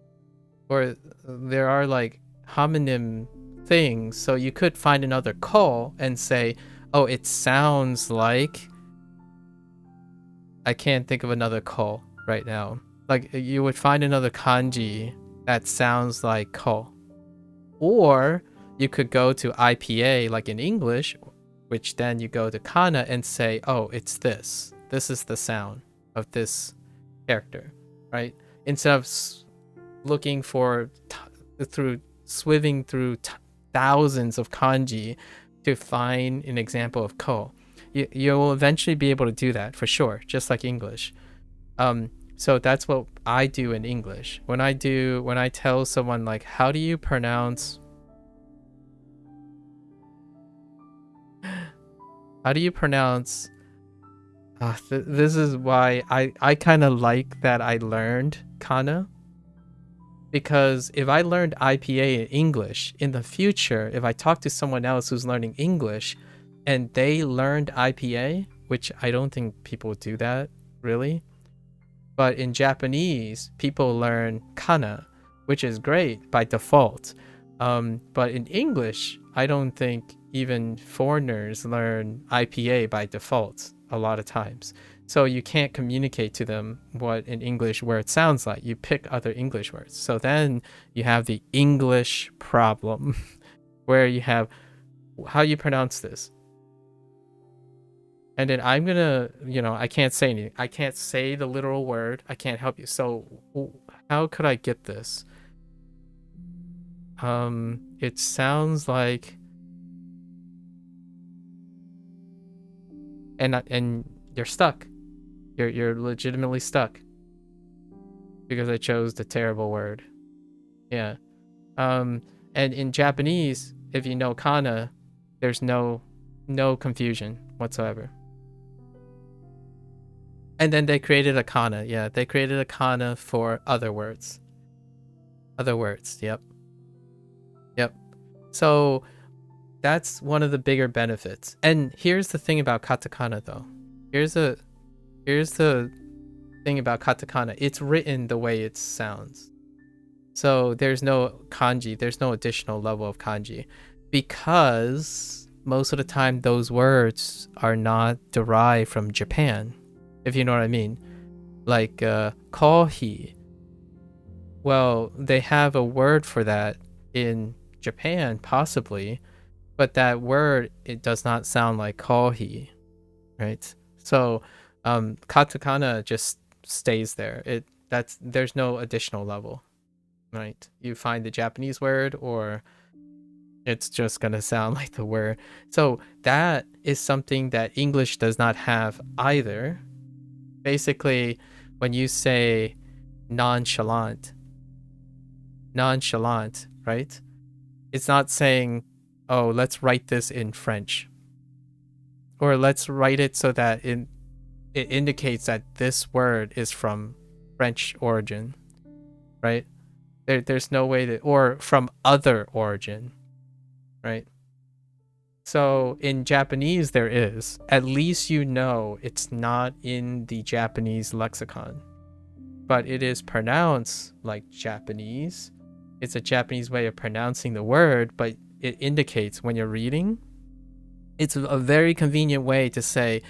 or there are like homonym things, so you could find another ko and say, oh, it sounds like, I can't think of another ko right now. Like you would find another kanji that sounds like ko. Or you could go to IPA like in English, which then you go to kana and say, oh, it's this. This is the sound of this character, right? Instead of looking for swimming through thousands of kanji to find an example of ko. You will eventually be able to do that for sure, just like English. So that's what I do in English. When I tell someone like, how do you pronounce this is why I kind of like that I learned kana, because if I learned IPA in English, in the future, if I talk to someone else who's learning English and they learned IPA, which I don't think people do that really, but in Japanese people learn kana, which is great by default. But in English, I don't think even foreigners learn IPA by default a lot of times. So you can't communicate to them what in English where it sounds like. You pick other English words. So then you have the English problem where you have, how you pronounce this? And then I'm gonna, I can't say anything. I can't say the literal word. I can't help you. So how could I get this? It sounds like, and you're stuck. You're legitimately stuck because I chose the terrible word. Yeah. And in Japanese, if you know kana, there's no confusion whatsoever. And then they created a kana. Yeah, they created a kana for other words. Yep. So that's one of the bigger benefits. And here's the thing about katakana though. Here's the thing about katakana. It's written the way it sounds. So there's no kanji, there's no additional level of kanji, because most of the time those words are not derived from Japan, if you know what I mean. Like kohi. Well, they have a word for that in Japan, possibly, but that word, it does not sound like kohi, right? So katakana just stays there. There's no additional level, right? You find the Japanese word, or it's just gonna sound like the word. So that is something that English does not have either. Basically, when you say nonchalant, right? It's not saying, oh, let's write this in French, or let's write it so that it indicates that this word is from French origin, right? There's no way that, or from other origin, right? So in Japanese, there is. At least you know it's not in the Japanese lexicon, but it is pronounced like Japanese. It's a Japanese way of pronouncing the word, but it indicates when you're reading. It's a very convenient way to say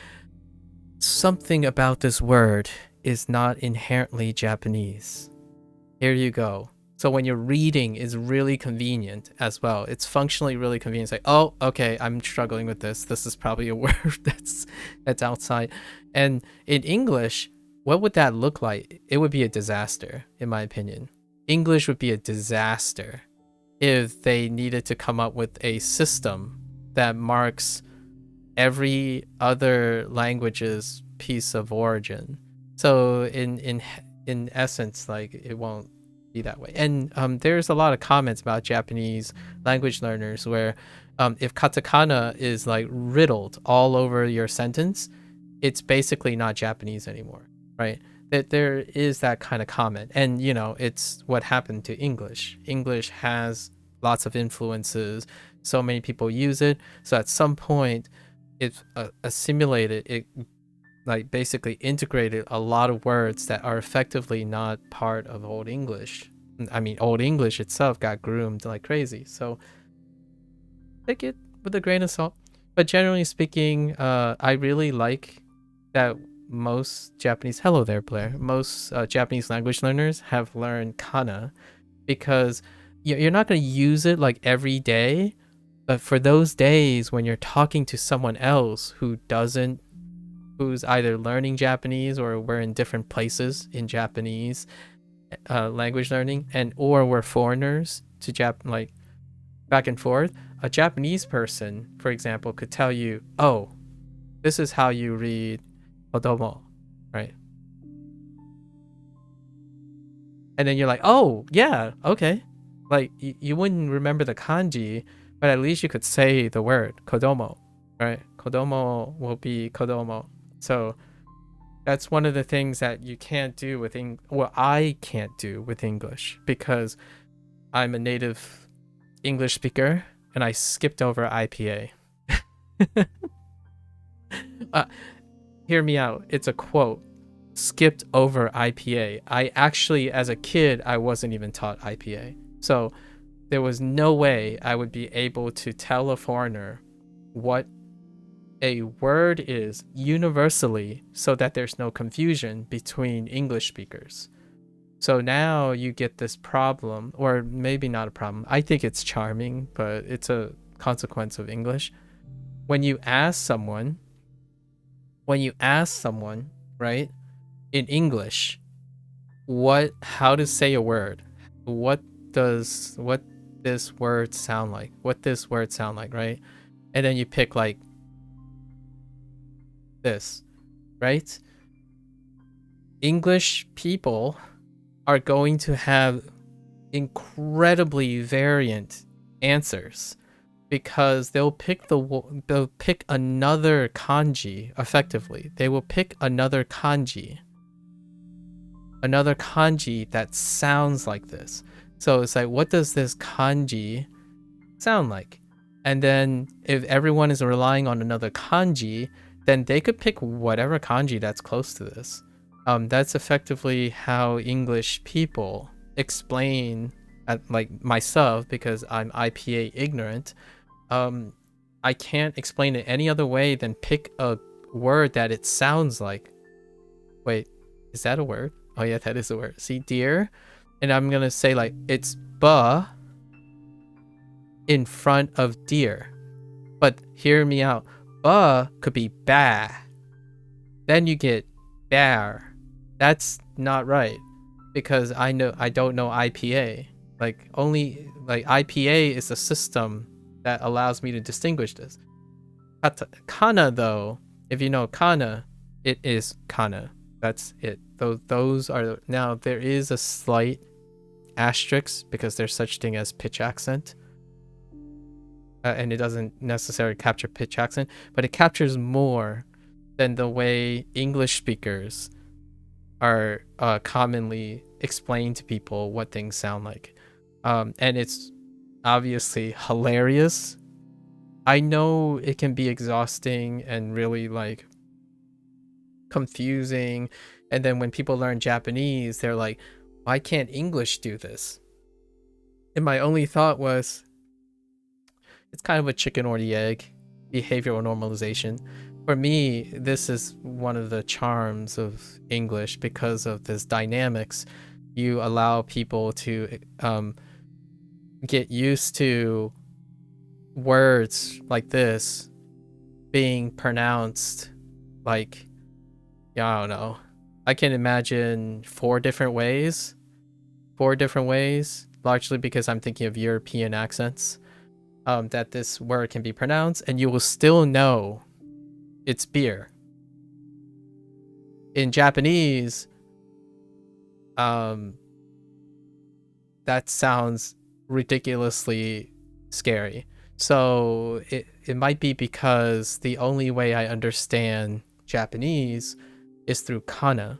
something about this word is not inherently Japanese. Here you go. So when you're reading is really convenient as well. It's functionally really convenient. It's like, oh, okay, I'm struggling with this. This is probably a word that's outside. And in English, what would that look like? It would be a disaster, in my opinion. English would be a disaster if they needed to come up with a system that marks every other language's piece of origin. So in essence, like, it won't be that way. And there's a lot of comments about Japanese language learners where if katakana is like riddled all over your sentence, it's basically not Japanese anymore, right? That there is that kind of comment. And you know, it's what happened to English. English has lots of influences, so many people use it, so at some point it assimilated it, like basically integrated a lot of words that are effectively not part of Old English. I mean, Old English itself got groomed like crazy, so take it with a grain of salt. But generally speaking, I really like that most Japanese, hello there Blair, most Japanese language learners have learned kana, because you're not going to use it like every day, but for those days when you're talking to someone else who's either learning Japanese, or we're in different places in Japanese language learning, and or we're foreigners to like back and forth, a Japanese person, for example, could tell you, oh, this is how you read kodomo, right? And then you're like, oh yeah, okay. Like you wouldn't remember the kanji, but at least you could say the word kodomo, right? Kodomo will be kodomo. So that's one of the things that you can't do with I can't do with English, because I'm a native English speaker and I skipped over IPA. Hear me out. It's a quote. Skipped over IPA. I actually, as a kid, I wasn't even taught IPA. So there was no way I would be able to tell a foreigner what a word is universally, so that there's no confusion between English speakers. So now you get this problem, or maybe not a problem. I think it's charming, but it's a consequence of English. When you ask someone, right, in English, how to say a word, what this word sound like, right? And then you pick like this, right? English people are going to have incredibly variant answers, because they'll pick another kanji. Effectively, they will pick another kanji that sounds like this. So it's like, what does this kanji sound like? And then if everyone is relying on another kanji, then they could pick whatever kanji that's close to this. That's effectively how English people explain, like myself, because I'm IPA ignorant. I can't explain it any other way than pick a word that it sounds like. Wait, is that a word? Oh yeah, that is a word. See, deer, and I'm gonna say like it's ba in front of deer. But hear me out. Ba could be ba. Then you get bear. That's not right, because I don't know IPA. Like only like IPA is a system that allows me to distinguish this. Kana though, if you know kana, it is kana. That's it. Those are, now there is a slight asterisk because there's such thing as pitch accent. And it doesn't necessarily capture pitch accent, but it captures more than the way English speakers are commonly explain to people what things sound like. And it's obviously hilarious. I know it can be exhausting and really like confusing. And then when people learn Japanese, they're like, why can't English do this? And my only thought was, it's kind of a chicken or the egg, behavioral normalization. For me, this is one of the charms of English because of this dynamics. You allow people to get used to words like this being pronounced like, yeah, I don't know. I can imagine four different ways, largely because I'm thinking of European accents, that this word can be pronounced, and you will still know it's beer. In Japanese, that sounds ridiculously scary. So it might be because the only way I understand Japanese is through kana.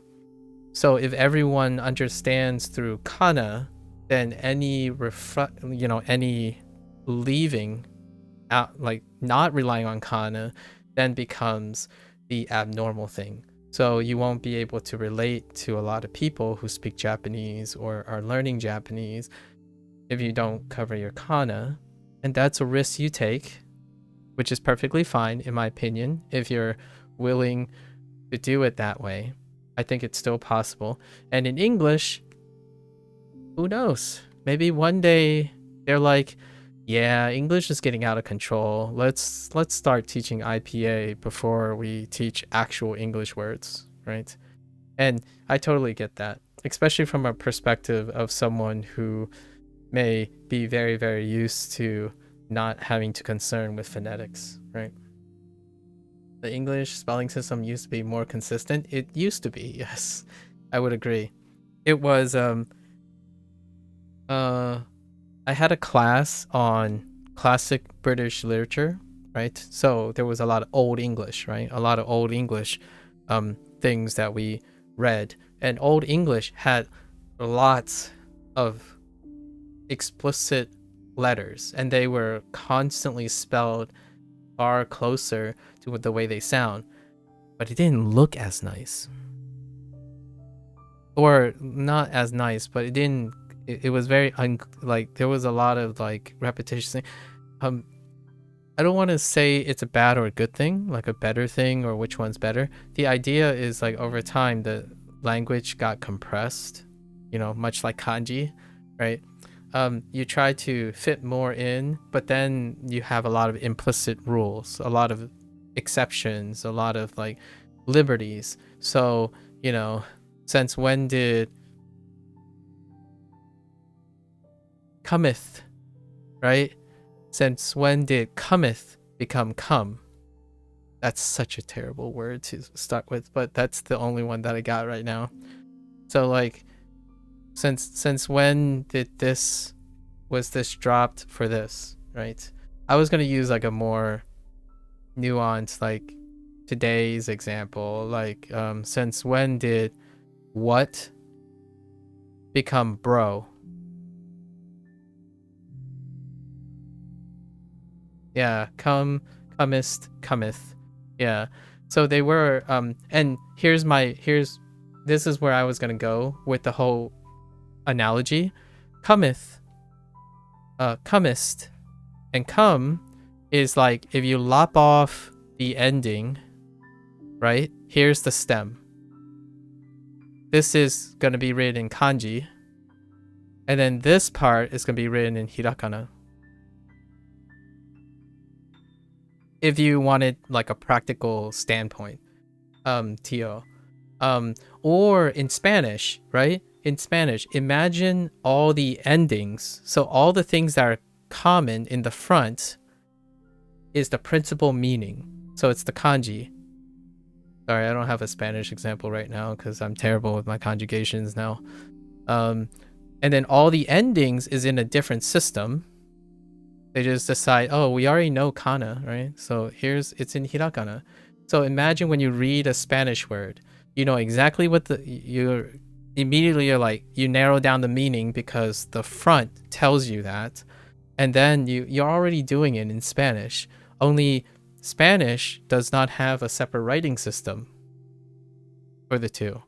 So if everyone understands through kana, then any any leaving out, like not relying on kana, then becomes the abnormal thing. So you won't be able to relate to a lot of people who speak Japanese or are learning Japanese if you don't cover your kana. And that's a risk you take, which is perfectly fine, in my opinion, if you're willing to do it that way. I think it's still possible. And in English, who knows? Maybe one day they're like, yeah, English is getting out of control. Let's start teaching IPA before we teach actual English words, right? And I totally get that, especially from a perspective of someone who may be very, very used to not having to concern with phonetics, right? The English spelling system used to be more consistent. It used to be, yes, I would agree. It was I had a class on classic British literature, right? So there was a lot of Old English, right? A lot of Old English things that we read. And Old English had lots of explicit letters, and they were constantly spelled far closer to the way they sound, but it didn't look as nice. Or not as nice, but it was very like there was a lot of like repetition. I don't want to say it's a bad or a good thing, like a better thing or which one's better. The idea is like over time the language got compressed, much like kanji, right? You try to fit more in, but then you have a lot of implicit rules, a lot of exceptions, a lot of like liberties. So, since when did cometh, right? Since when did cometh become come? That's such a terrible word to start with, but that's the only one that I got right now. So like, since when did this dropped for this, right? I was gonna use like a more nuanced, like today's example, like since when did what become bro? Yeah, comest, cometh. Yeah. So they were and this is where I was gonna go with the whole analogy. Cometh, comest, and come is like if you lop off the ending, right? Here's the stem. This is gonna be written in kanji, and then this part is gonna be written in hiragana. If you wanted like a practical standpoint, Tio. Or in Spanish, right? In Spanish, imagine all the endings. So all the things that are common in the front is the principal meaning. So it's the kanji. Sorry, I don't have a Spanish example right now because I'm terrible with my conjugations now. And then all the endings is in a different system. They just decide, oh, we already know kana, right? So it's in hiragana. So imagine when you read a Spanish word, you know exactly what you're like, you narrow down the meaning because the front tells you that. And then you're already doing it in Spanish. Only Spanish does not have a separate writing system for the two.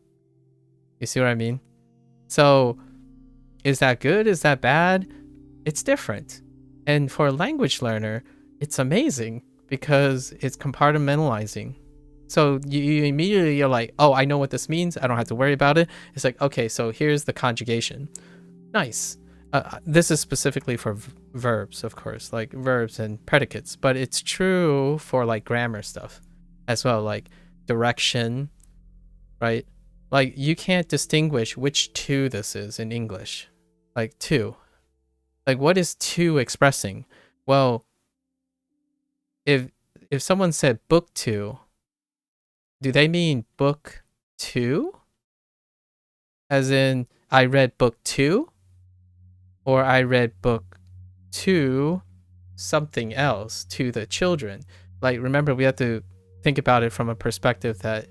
You see what I mean? So is that good? Is that bad? It's different. And for a language learner, it's amazing because it's compartmentalizing. So you immediately you're like, oh, I know what this means. I don't have to worry about it. It's like, okay, so here's the conjugation. Nice. This is specifically for verbs, of course, like verbs and predicates, but it's true for like grammar stuff as well, like direction, right? Like you can't distinguish which to this is in English. Like to. Like what is to expressing? Well, if someone said book to, do they mean book two? As in I read book two? Or I read book to something else, to the children. Like, remember, we have to think about it from a perspective that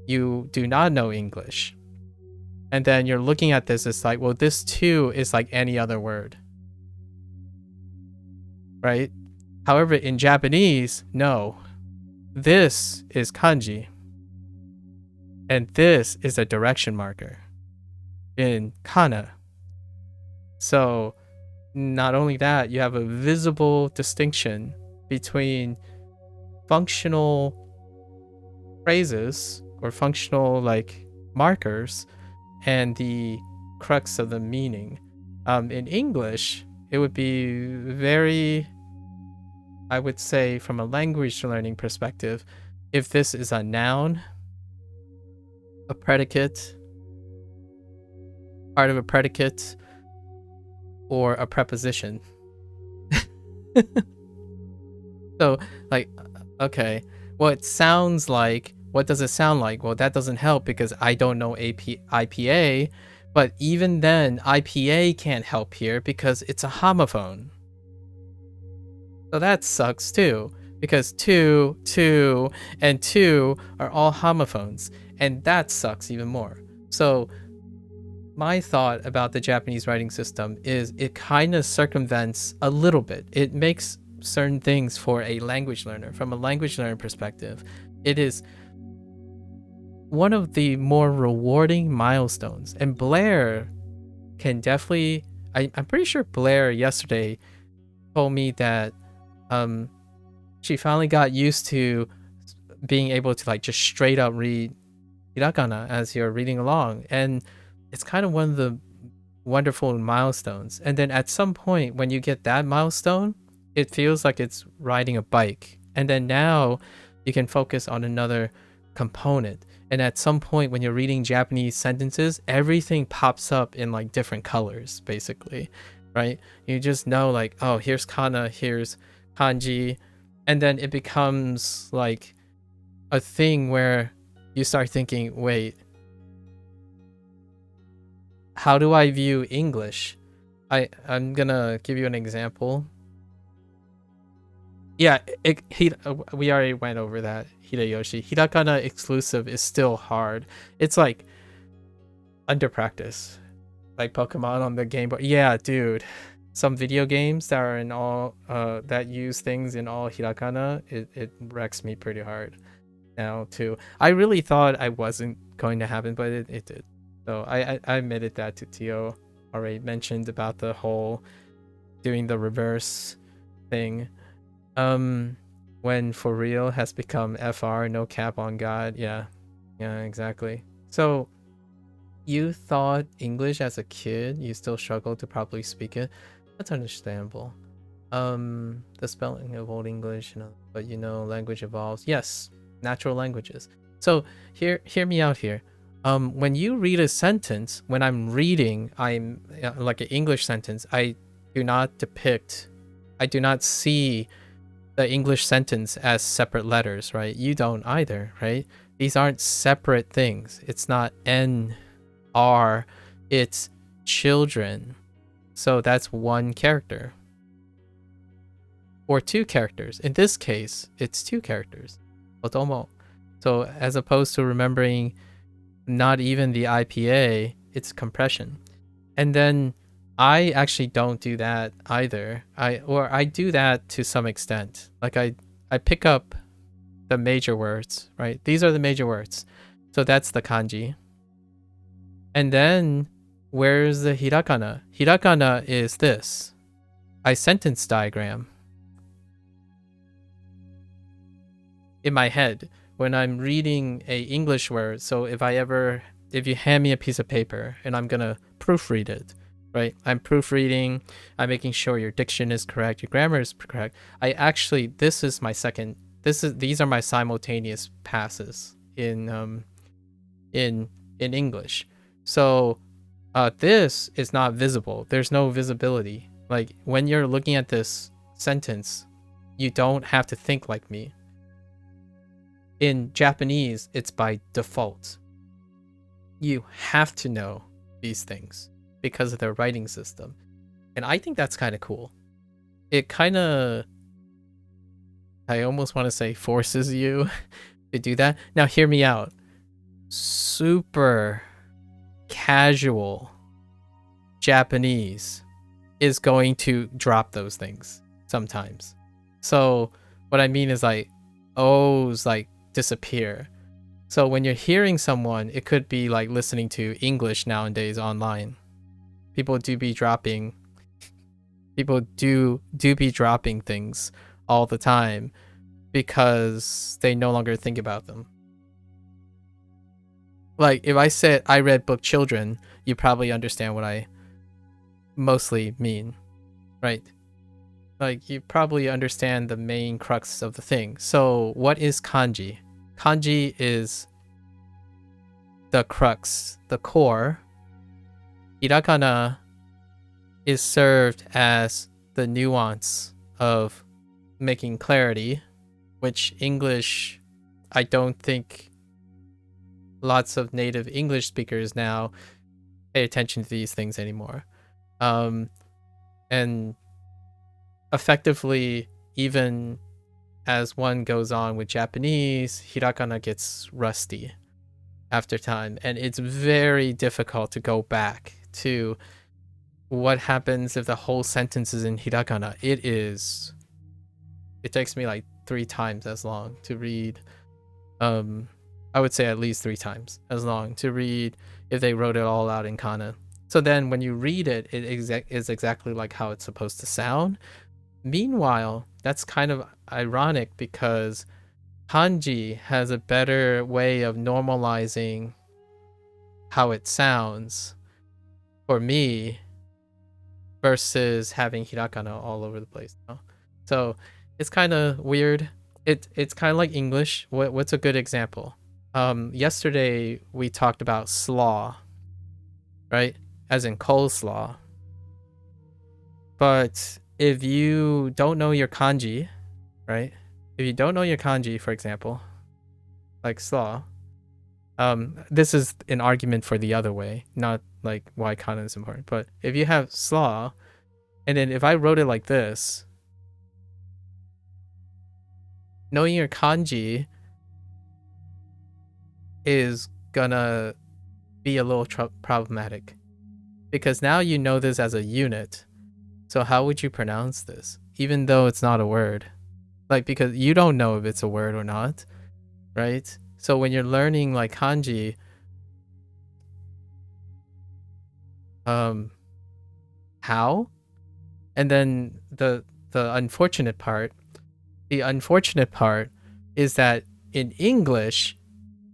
you do not know English. And then you're looking at this, it's like, well, this too is like any other word. Right? However, in Japanese, no. This is kanji. And this is a direction marker in kana. So not only that, you have a visible distinction between functional phrases or functional like markers and the crux of the meaning. In English, it would be very, I would say from a language learning perspective, if this is a noun, a predicate, part of a predicate, or a preposition. So, like, okay, well, it sounds like, what does it sound like? Well, that doesn't help because I don't know IPA, but even then, IPA can't help here because it's a homophone. So that sucks too, because to, and to are all homophones, and that sucks even more. So my thought about the Japanese writing system is it kind of circumvents a little bit. It makes certain things for a language learner. From a language learner perspective, it is one of the more rewarding milestones. And Blair can definitely, I'm pretty sure Blair yesterday told me that she finally got used to being able to like just straight up read hiragana as you're reading along. And it's kind of one of the wonderful milestones. And then at some point when you get that milestone, it feels like it's riding a bike. And then now you can focus on another component. And at some point when you're reading Japanese sentences, everything pops up in like different colors, basically, right? You just know like, oh, here's kana, here's kanji. And then it becomes like a thing where you start thinking, wait, how do I view English? I'm gonna give you an example. Yeah, we already went over that, Hideyoshi. Hiragana exclusive is still hard. It's like under practice, like Pokemon on the Game Boy. Yeah, dude. Some video games that are in all that use things in all hiragana, it wrecks me pretty hard now too. I really thought I wasn't going to happen, but it did. So I admitted that to Tio. Already mentioned about the whole doing the reverse thing. When for real has become FR, no cap on God. Yeah, exactly. So you thought English as a kid, you still struggled to properly speak it. That's understandable. The spelling of Old English, but language evolves. Yes, natural languages. So hear me out here. When you read a sentence, when I'm reading, I'm like an English sentence, I do not see the English sentence as separate letters, right? You don't either, right? These aren't separate things. It's not N, R, it's children. So that's one character. Or two characters. In this case, it's two characters. Otomo. So as opposed to remembering not even the IPA, it's compression. And then I actually don't do that either. I do that to some extent. Like I pick up the major words, right? These are the major words. So that's the kanji. And then where's the hirakana? Hirakana is this. I sentence diagram in my head when I'm reading a English word. So if you hand me a piece of paper and I'm going to proofread it, right? I'm proofreading, I'm making sure your diction is correct, your grammar is correct. These are my simultaneous passes in English. So this is not visible. There's no visibility. Like when you're looking at this sentence, you don't have to think like me. In Japanese, it's by default. You have to know these things because of their writing system. And I think that's kind of cool. It kind of, I almost want to say forces you to do that. Now hear me out. Super casual Japanese is going to drop those things sometimes. So what I mean is like O's like disappear. So when you're hearing someone, it could be like listening to English nowadays online. People do be dropping things all the time because they no longer think about them. Like if I said I read book children, you probably understand what I mostly mean, right? Like you probably understand the main crux of the thing. So what is kanji? Kanji is the crux, the core. Hirakana is served as the nuance of making clarity, which English, I don't think lots of native English speakers now pay attention to these things anymore. And effectively, even as one goes on with Japanese, Hirakana gets rusty after time. And it's very difficult to go back to what happens if the whole sentence is in Hirakana. It takes me like 3 times as long to read. I would say at least 3 times as long to read if they wrote it all out in kana. So then when you read it, it is exactly like how it's supposed to sound. Meanwhile, that's kind of ironic because kanji has a better way of normalizing how it sounds for me versus having hirakana all over the place. So it's kind of weird. It's kind of like English. What's a good example? Yesterday we talked about slaw, right? As in coleslaw. But if you don't know your kanji, right? If you don't know your kanji, for example, like slaw, this is an argument for the other way, not like why kana is important. But if you have slaw, and then if I wrote it like this, knowing your kanji is gonna be a little problematic because now you know this as a unit. So how would you pronounce this, even though it's not a word? Like, because you don't know if it's a word or not, right? So when you're learning like kanji, how? And then the unfortunate part is that in English,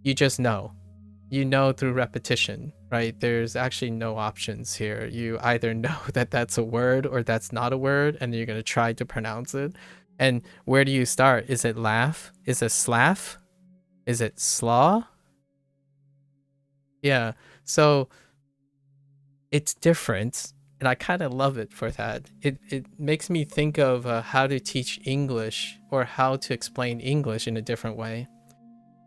you just know. You know through repetition, right? There's actually no options here. You either know that that's a word or that's not a word, and you're going to try to pronounce it. And where do you start? Is it laugh? Is it slaff? Is it slaw? Yeah. So it's different, and I kind of love it for that. It makes me think of how to teach English or how to explain English in a different way.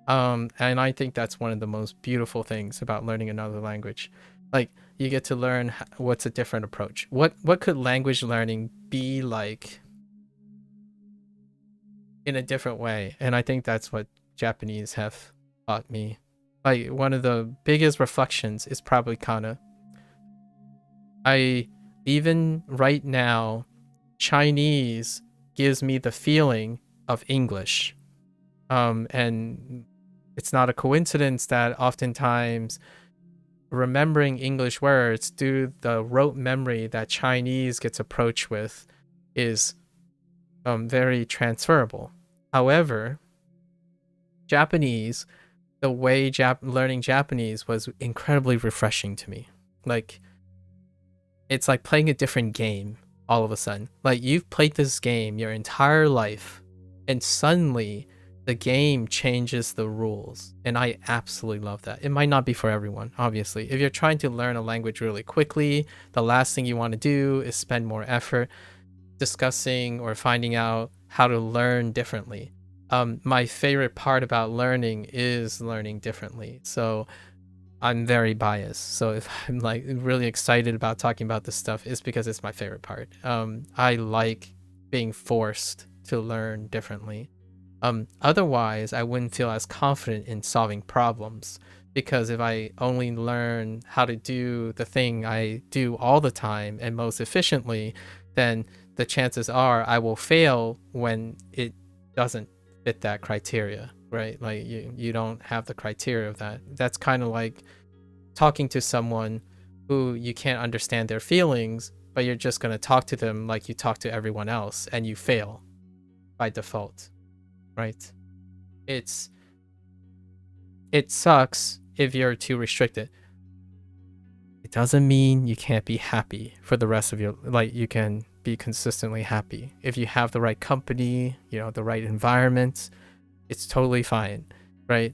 And I think that's one of the most beautiful things about learning another language. Like, you get to learn what's a different approach. What could language learning be like in a different way? And I think that's what Japanese have taught me. Like, one of the biggest reflections is probably kana. even right now, Chinese gives me the feeling of English. And it's not a coincidence that oftentimes remembering English words through the rote memory that Chinese gets approached with is very transferable. However, Japanese, the way learning Japanese was incredibly refreshing to me. Like, it's like playing a different game all of a sudden. Like, you've played this game your entire life, and suddenly the game changes the rules. And I absolutely love that. It might not be for everyone, obviously. If you're trying to learn a language really quickly, the last thing you want to do is spend more effort discussing or finding out how to learn differently. My favorite part about learning is learning differently. So I'm very biased. So if I'm like really excited about talking about this stuff, it's because it's my favorite part. I like being forced to learn differently. Otherwise, I wouldn't feel as confident in solving problems, because if I only learn how to do the thing I do all the time and most efficiently, then the chances are I will fail when it doesn't fit that criteria, right? Like you don't have the criteria of that. That's kind of like talking to someone who you can't understand their feelings, but you're just going to talk to them like you talk to everyone else, and you fail by default, right? It sucks if you're too restricted. It doesn't mean you can't be happy for the rest of your, like, you can be consistently happy if you have the right company, the right environment. It's totally fine, right?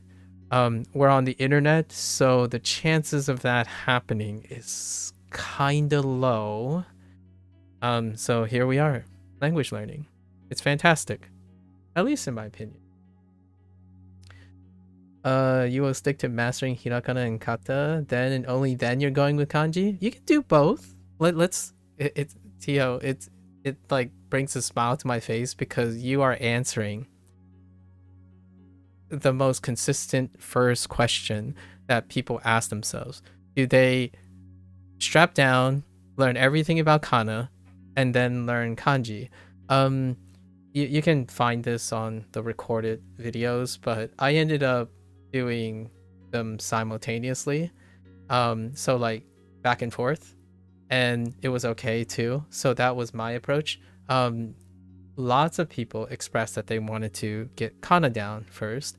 We're on the internet, so the chances of that happening is kind of low. So here we are, language learning. It's fantastic, at least in my opinion. You will stick to mastering hiragana and kata, then and only then you're going with kanji? You can do both. Tio, it like brings a smile to my face because you are answering the most consistent first question that people ask themselves. Do they strap down, learn everything about kana, and then learn kanji? You can find this on the recorded videos, but I ended up doing them simultaneously. So like back and forth, and it was okay too. So that was my approach. Lots of people expressed that they wanted to get kana down first.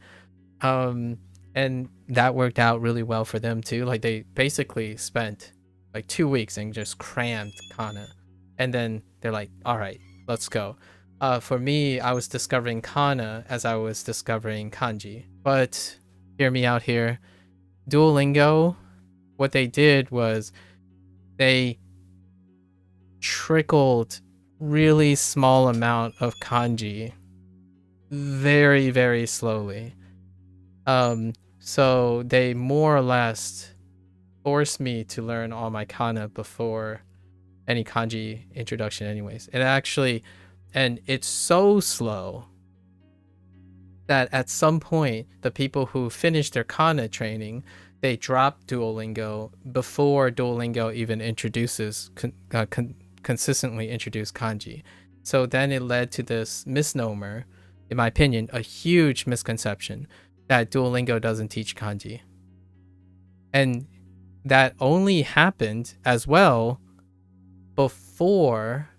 And that worked out really well for them too. Like they basically spent like 2 weeks and just crammed kana. And then they're like, all right, let's go. For me, I was discovering kana as I was discovering kanji. But hear me out here. Duolingo, what they did was they trickled really small amount of kanji very, very slowly. So they more or less forced me to learn all my kana before any kanji introduction anyways. And it's so slow that at some point, the people who finished their kana training, they dropped Duolingo before Duolingo even introduces consistently introduce kanji. So then it led to this misnomer, in my opinion, a huge misconception that Duolingo doesn't teach kanji. And that only happened as well before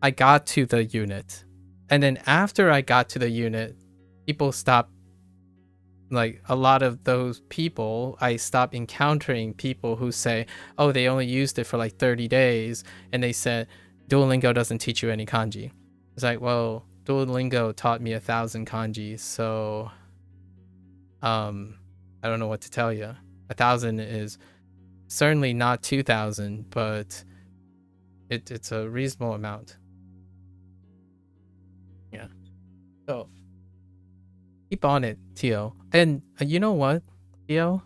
I got to the unit. And then after I got to the unit, people stopped, like a lot of those people, I stopped encountering people who say, oh, they only used it for like 30 days. And they said, Duolingo doesn't teach you any kanji. It's like, well, Duolingo taught me 1,000 kanji. So, I don't know what to tell you. 1,000 is certainly not 2,000, but it's a reasonable amount. Yeah. So keep on it, Tio. And you know what, Tio?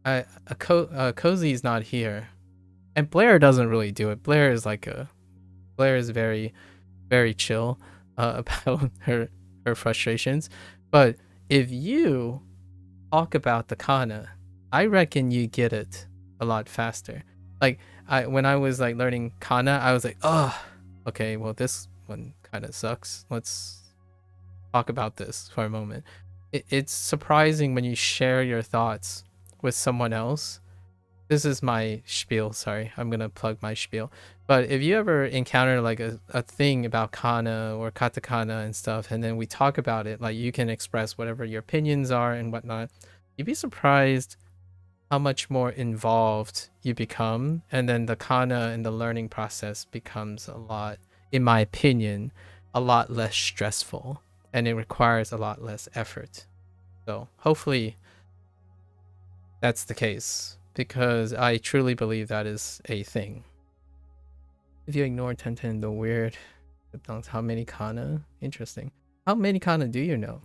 Cozy's not here, and Blair doesn't really do it. Blair is very, very chill about her frustrations. But if you talk about the kana, I reckon you get it a lot faster. Like when I was like learning kana, I was like, oh, okay, well this one kind of sucks. Let's talk about this for a moment. It's surprising when you share your thoughts with someone else. This is my spiel, sorry, I'm gonna plug my spiel. But if you ever encounter like a thing about kana or katakana and stuff, and then we talk about it, like you can express whatever your opinions are and whatnot, you'd be surprised how much more involved you become. And then the kana and the learning process becomes a lot, in my opinion, a lot less stressful, and it requires a lot less effort. So hopefully that's the case, because I truly believe that is a thing. If you ignore Tenten, the weird, how many kana? Interesting. How many kana do you know?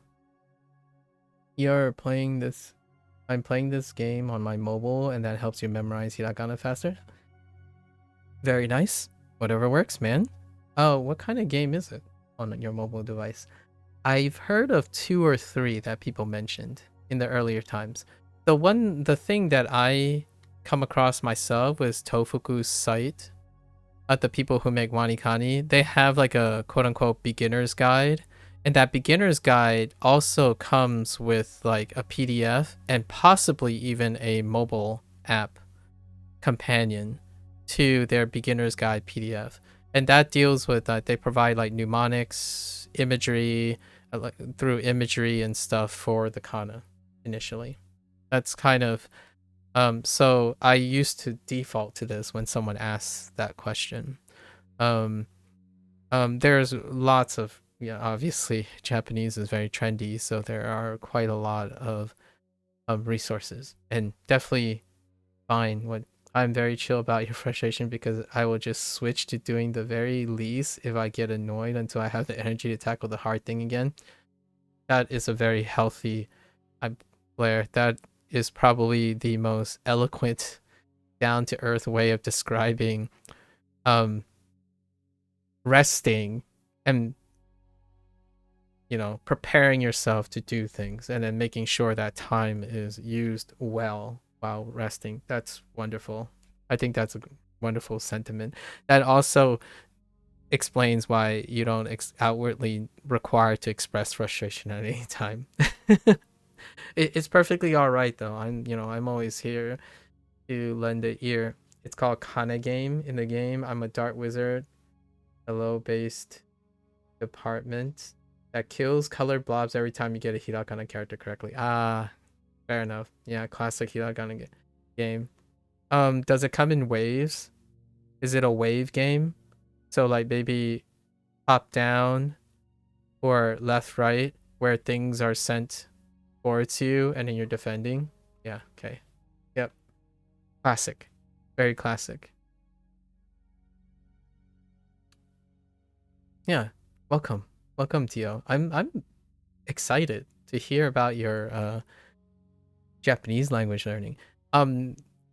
You're playing this. I'm playing this game on my mobile, and that helps you memorize hiragana faster. Very nice. Whatever works, man. Oh, what kind of game is it on your mobile device? I've heard of 2 or 3 that people mentioned in the earlier times. The thing that I come across myself was Tofuku's site. The people who make Wanikani, they have like a quote-unquote beginner's guide, and that beginner's guide also comes with like a PDF and possibly even a mobile app companion to their beginner's guide PDF. And that deals with they provide like mnemonics, imagery, through imagery and stuff for the kana initially. That's kind of so I used to default to this when someone asks that question. There's lots of, obviously Japanese is very trendy, so there are quite a lot of resources, and definitely fine. What I'm very chill about your frustration, because I will just switch to doing the very least if I get annoyed until I have the energy to tackle the hard thing again. That is a very healthy Blair. That is probably the most eloquent, down-to-earth way of describing resting and preparing yourself to do things, and then making sure that time is used well while resting. That's wonderful. I think that's a wonderful sentiment. That also explains why you don't outwardly require to express frustration at any time. It's perfectly all right though. I'm always here to lend an ear. It's called Kana Game. In the game, I'm a dart wizard, a low-based department that kills colored blobs every time you get a hiragana character correctly. Ah, fair enough. Yeah, classic hiragana game. Does it come in waves? Is it a wave game? So like maybe top down or left right, where things are sent towards you and then you're defending? Yeah, okay. Yep. Classic. Very classic. Yeah. Welcome. Welcome, Tio. I'm excited to hear about your Japanese language learning.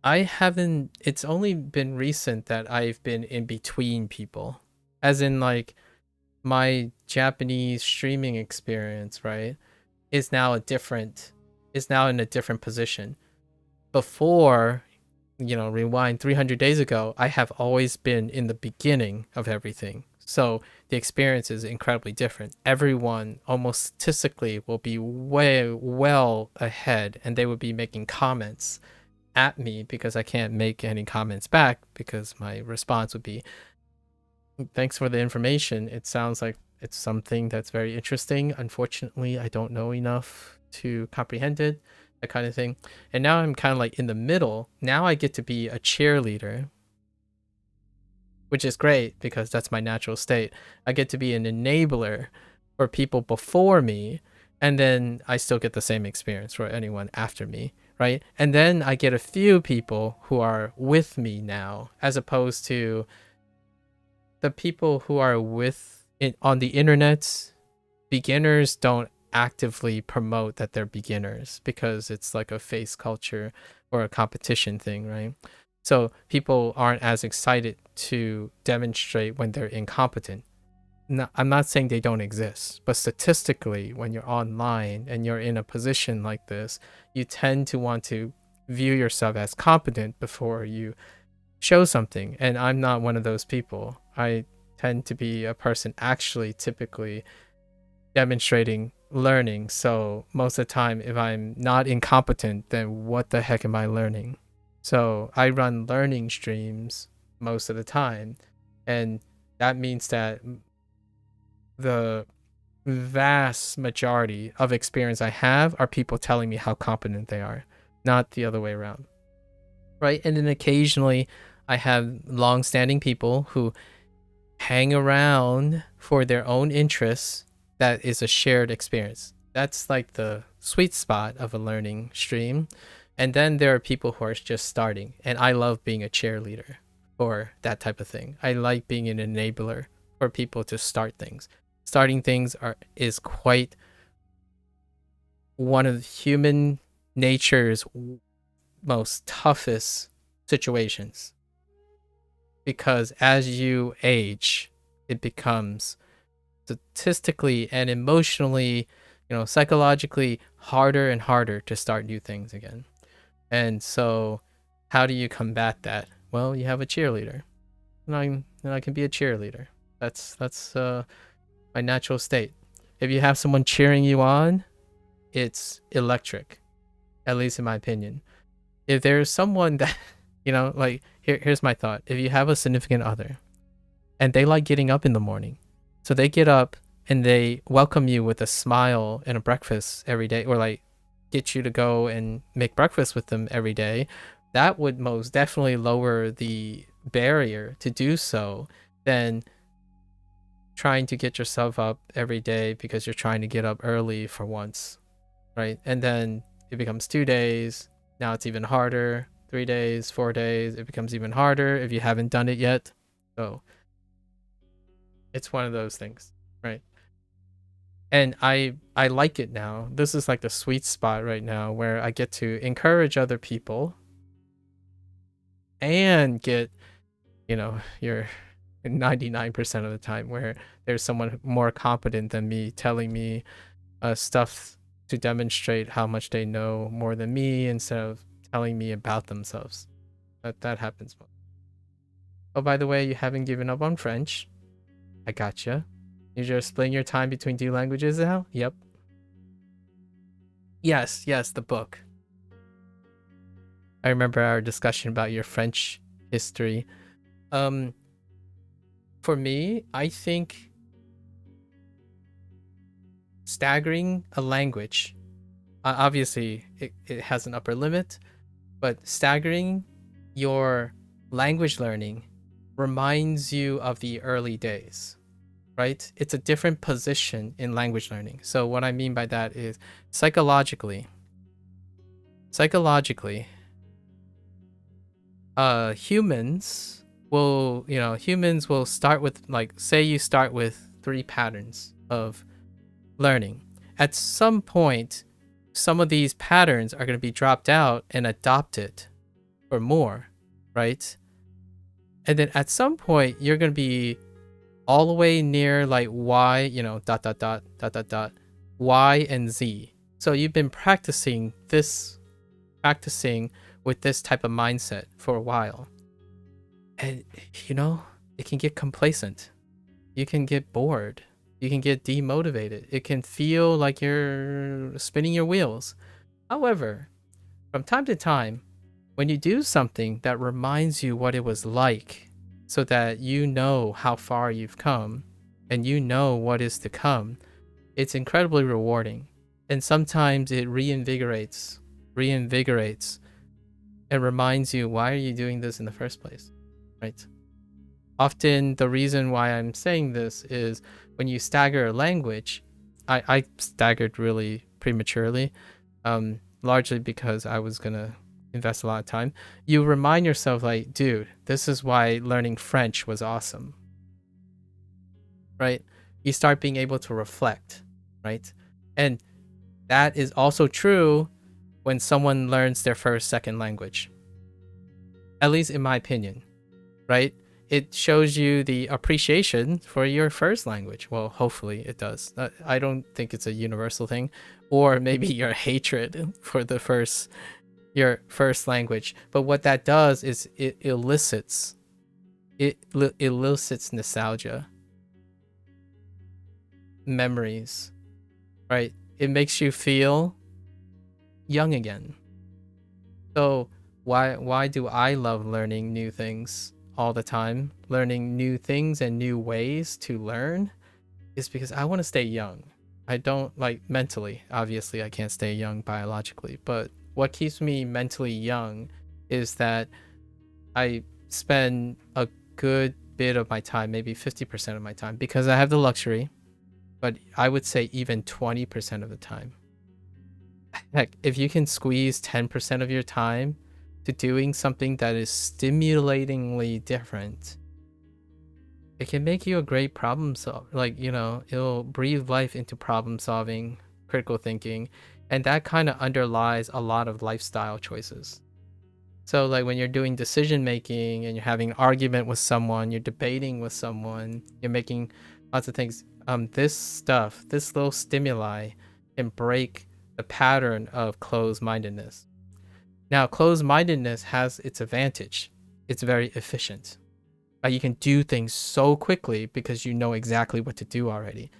It's only been recent that I've been in between people. As in like my Japanese streaming experience, right, is now in a different position. Before, rewind 300 days ago, I have always been in the beginning of everything. So the experience is incredibly different. Everyone almost statistically will be way well ahead, and they would be making comments at me because I can't make any comments back, because my response would be, thanks for the information. It sounds like it's something that's very interesting. Unfortunately, I don't know enough to comprehend it, that kind of thing. And now I'm kind of like in the middle. Now I get to be a cheerleader, which is great because that's my natural state. I get to be an enabler for people before me, and then I still get the same experience for anyone after me, right? And then I get a few people who are with me now, as opposed to the people who are on the internet. Beginners don't actively promote that they're beginners because it's like a face culture or a competition thing, right? So people aren't as excited to demonstrate when they're incompetent. No, I'm not saying they don't exist, but statistically, when you're online and you're in a position like this, you tend to want to view yourself as competent before you show something. And I'm not one of those people. I tend to be a person actually typically demonstrating learning. So most of the time, if I'm not incompetent, then what the heck am I learning? So I run learning streams most of the time. And that means that the vast majority of experience I have are people telling me how competent they are, not the other way around. Right? And then occasionally I have long-standing people who hang around for their own interests that is a shared experience. That's like the sweet spot of a learning stream. And then there are people who are just starting, and I love being a cheerleader for that type of thing. I like being an enabler for people to start things. Starting things is quite one of human nature's most toughest situations, because as you age, it becomes statistically and emotionally, psychologically harder and harder to start new things again. And so how do you combat that? Well, you have a cheerleader, and I can be a cheerleader. That's my natural state. If you have someone cheering you on, it's electric, at least in my opinion. If there's someone that, like, here's my thought. If you have a significant other and they like getting up in the morning, so they get up and they welcome you with a smile and a breakfast every day, or like get you to go and make breakfast with them every day, that would most definitely lower the barrier to do so than trying to get yourself up every day because you're trying to get up early for once, right? And then it becomes 2 days. Now it's even harder. 3 days, 4 days, it becomes even harder if you haven't done it yet. So it's one of those things, right? And I like it now. This is like the sweet spot right now where I get to encourage other people and get, your 99% of the time where there's someone more competent than me telling me stuff to demonstrate how much they know more than me instead of telling me about themselves. That happens. Oh, by the way, you haven't given up on French. I gotcha. You're just splitting your time between 2 languages now? Yep. Yes, the book. I remember our discussion about your French history. For me, I think staggering a language, obviously it has an upper limit, but staggering your language learning reminds you of the early days, right? It's a different position in language learning. So what I mean by that is psychologically, humans will start with, like, say you start with 3 patterns of learning. At some point, some of these patterns are going to be dropped out and adopted for more, right? And then at some point, you're going to be all the way near like Y, Y and Z. So you've been practicing with this type of mindset for a while. And, it can get complacent. You can get bored. You can get demotivated. It can feel like you're spinning your wheels. However, from time to time, when you do something that reminds you what it was like, so that you know how far you've come and you know what is to come, it's incredibly rewarding. And sometimes it reinvigorates and reminds you, why are you doing this in the first place, right? Often the reason why I'm saying this is when you stagger a language, I staggered really prematurely, largely because I was going to invest a lot of time. You remind yourself, like, dude, this is why learning French was awesome, right? You start being able to reflect, right? And that is also true when someone learns their first, second language, at least in my opinion, right? It shows you the appreciation for your first language. Well, hopefully it does. I don't think it's a universal thing. Or maybe your hatred for the first your first language. But what that does is it elicits nostalgia, memories, right? It makes you feel young again. So why do I love learning new things all the time? Learning new things and new ways to learn is because I want to stay young. I don't like mentally. Obviously, I can't stay young biologically, but what keeps me mentally young is that I spend a good bit of my time, maybe 50% of my time, because I have the luxury, but I would say even 20% of the time. Heck, if you can squeeze 10% of your time to doing something that is stimulatingly different, it can make you a great problem solver. Like, it'll breathe life into problem solving, critical thinking, and that kind of underlies a lot of lifestyle choices. So like when you're doing decision making and you're having an argument with someone, you're debating with someone, you're making lots of things, this little stimuli can break the pattern of closed-mindedness. Now, closed-mindedness has its advantage. It's very efficient. You can do things so quickly because you know exactly what to do already.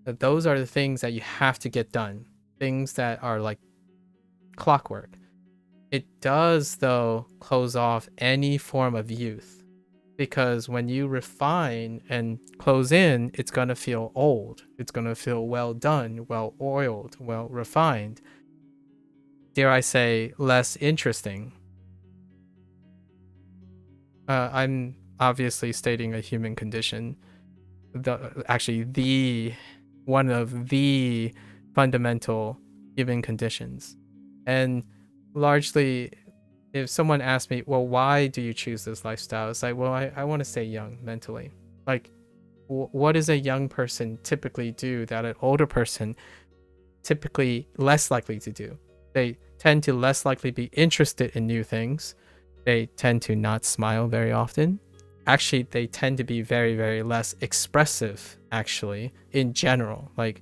But those are the things that you have to get done. Things that are like clockwork. It does, though, close off any form of youth. Because when you refine and close in, it's going to feel old. It's going to feel well done, well oiled, well refined. Dare I say, less interesting. I'm obviously stating a human condition. One of the fundamental human conditions. And largely, if someone asks me, well, why do you choose this lifestyle? It's like, well, I want to stay young mentally. Like, what does a young person typically do that an older person typically less likely to do? They tend to less likely be interested in new things. They tend to not smile very often. Actually, they tend to be very, very less expressive, actually, in general. Like,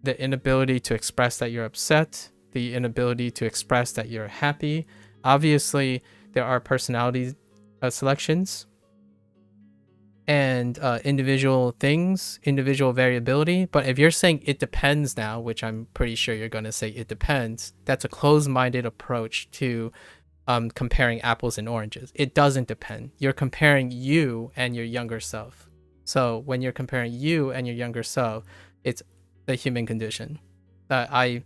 the inability to express that you're upset, the inability to express that you're happy. Obviously, there are personality selections and individual things, individual variability. But if you're saying it depends now, which I'm pretty sure you're going to say it depends, that's a closed-minded approach to comparing apples and oranges. It doesn't depend. You're comparing you and your younger self. So when you're comparing you and your younger self, it's the human condition. I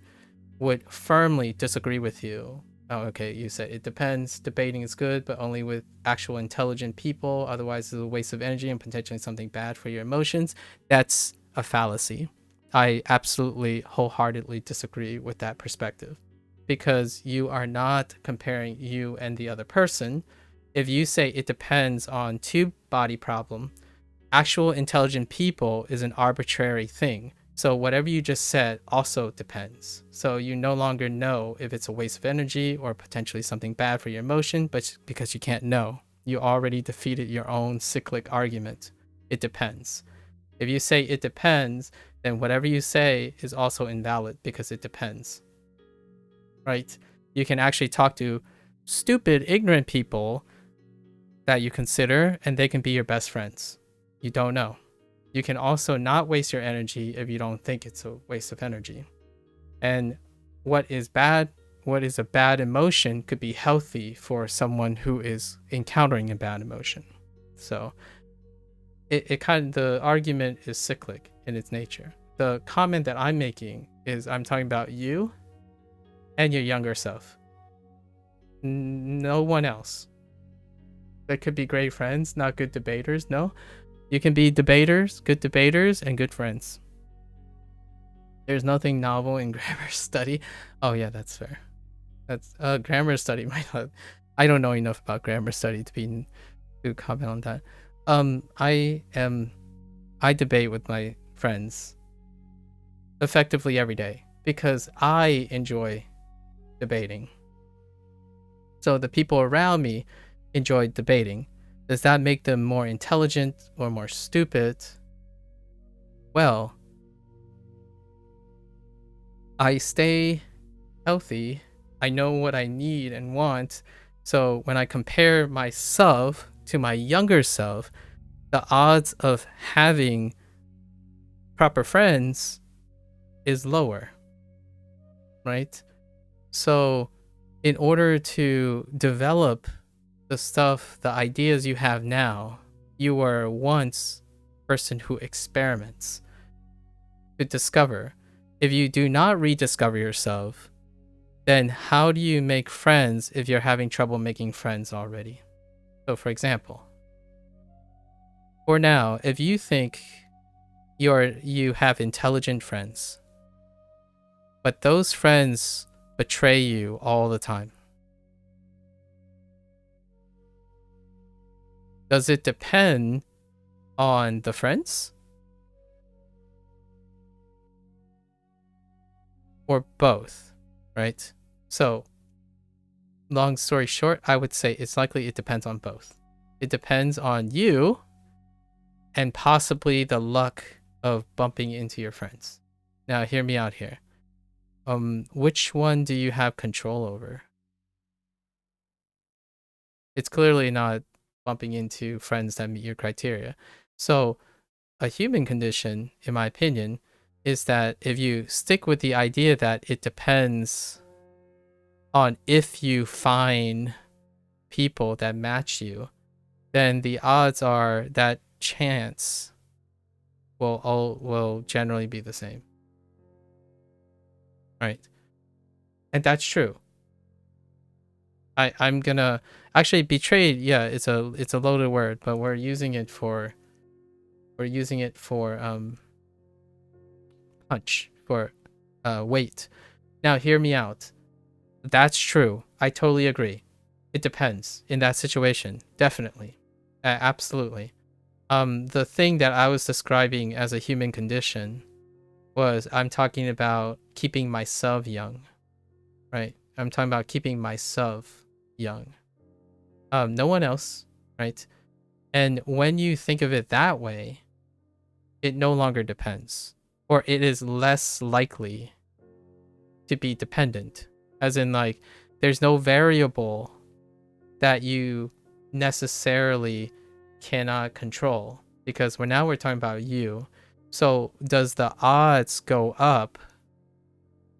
would firmly disagree with you. Oh, okay, you said it depends. Debating is good, but only with actual intelligent people. Otherwise, it's a waste of energy and potentially something bad for your emotions. That's a fallacy. I absolutely wholeheartedly disagree with that perspective, because you are not comparing you and the other person. If you say it depends on two-body problem, actual intelligent people is an arbitrary thing. So whatever you just said also depends. So you no longer know if it's a waste of energy or potentially something bad for your emotion, but because you can't know, you already defeated your own cyclic argument. It depends. If you say it depends, then whatever you say is also invalid because it depends. Right? You can actually talk to stupid, ignorant people that you consider, and they can be your best friends. You don't know. You can also not waste your energy if you don't think it's a waste of energy. And what is a bad emotion could be healthy for someone who is encountering a bad emotion. So the argument is cyclic in its nature. The comment that I'm making is I'm talking about you and your younger self. No one else. They could be great friends, not good debaters. No. You can be debaters, good debaters, and good friends. There's nothing novel in grammar study. Oh yeah, that's fair. That's grammar study. I don't know enough about grammar study to comment on that. I debate with my friends effectively every day because I enjoy debating. So the people around me enjoy debating. Does that make them more intelligent or more stupid? Well, I stay healthy I know what I need and want. So when I compare myself to my younger self, the odds of having proper friends is lower, right? So in order to develop the stuff, the ideas you have now, you were once a person who experiments to discover. If you do not rediscover yourself, then how do you make friends if you're having trouble making friends already? So for example, for now, if you think you have intelligent friends, but those friends betray you all the time, does it depend on the friends? Or both, right? So, long story short, I would say it's likely it depends on both. It depends on you and possibly the luck of bumping into your friends. Now, hear me out here. Which one do you have control over? It's clearly not bumping into friends that meet your criteria. So, a human condition, in my opinion, is that if you stick with the idea that it depends on if you find people that match you, then the odds are that chance will generally be the same, right? And that's true. I'm gonna actually betrayed. Yeah, it's a loaded word, but we're using it for punch, for weight. Now hear me out. That's true. I totally agree. It depends in that situation. Definitely. Absolutely. The thing that I was describing as a human condition was I'm talking about keeping myself young, right? I'm talking about keeping myself young. No one else, right? And when you think of it that way, it no longer depends, or it is less likely to be dependent, as in like there's no variable that you necessarily cannot control, because we're talking about you. So does the odds go up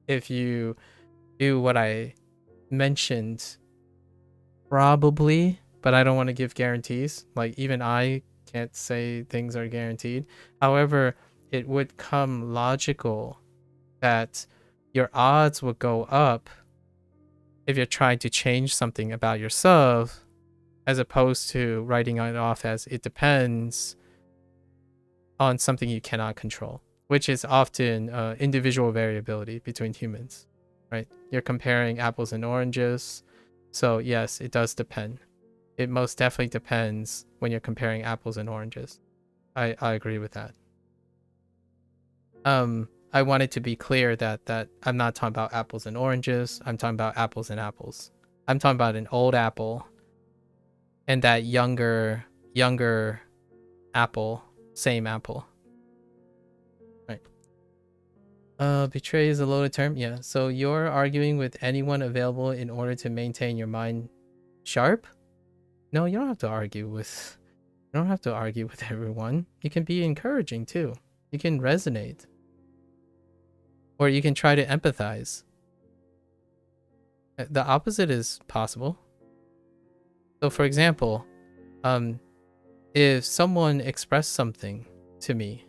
if you do what I mentioned? Probably, but I don't want to give guarantees. Like even I can't say things are guaranteed. However, it would come logical that your odds would go up if you're trying to change something about yourself, as opposed to writing it off as it depends on something you cannot control, which is often individual variability between humans, right? You're comparing apples and oranges. So yes, it does depend. It most definitely depends when you're comparing apples and oranges. I agree with that. I wanted to be clear that I'm not talking about apples and oranges. I'm talking about apples and apples. I'm talking about an old apple and that younger apple, same apple. Right. Betray is a loaded term. Yeah. So you're arguing with anyone available in order to maintain your mind sharp? No, you don't have to argue with everyone. You can be encouraging too. You can resonate. Or you can try to empathize. The opposite is possible. So for example, if someone expressed something to me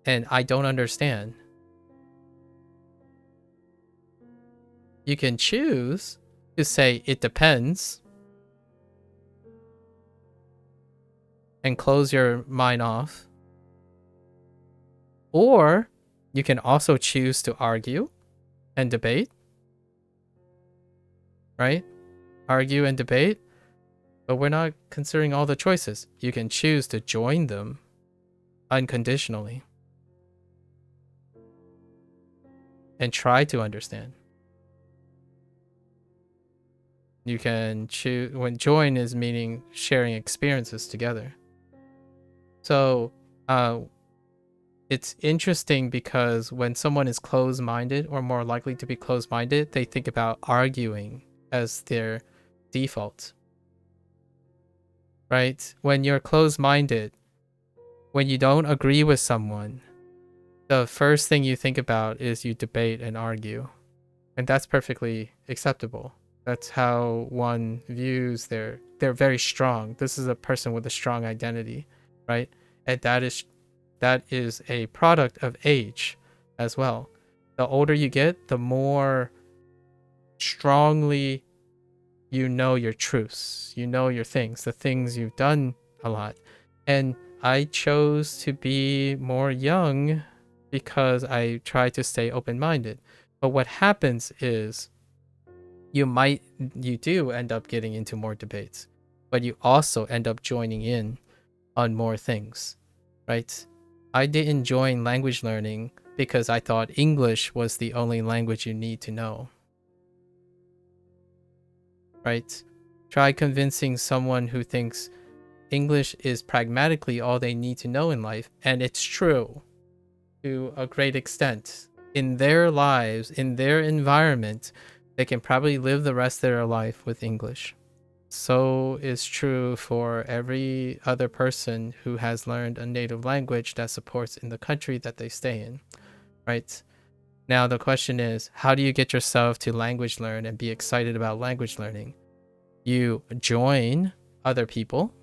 and I don't understand, you can choose to say it depends and close your mind off. Or you can also choose to argue and debate, right? Argue and debate, but we're not considering all the choices. You can choose to join them unconditionally and try to understand. You can choose, when join is meaning sharing experiences together. So it's interesting because when someone is closed-minded or more likely to be closed-minded, they think about arguing as their default. Right? When you're closed-minded, when you don't agree with someone, the first thing you think about is you debate and argue. And that's perfectly acceptable. That's how one views they're very strong. This is a person with a strong identity, right? And that is a product of age as well. The older you get, the more strongly you know your truths, you know your things, the things you've done a lot. And I chose to be more young because I try to stay open-minded. But what happens is you do end up getting into more debates, but you also end up joining in on more things, right? I didn't join language learning because I thought English was the only language you need to know, right? Try convincing someone who thinks English is pragmatically all they need to know in life, and it's true to a great extent. In their lives, in their environment, they can probably live the rest of their life with English. So is true for every other person who has learned a native language that supports in the country that they stay in, right? Now the question is, how do you get yourself to language learn and be excited about language learning? You join other people,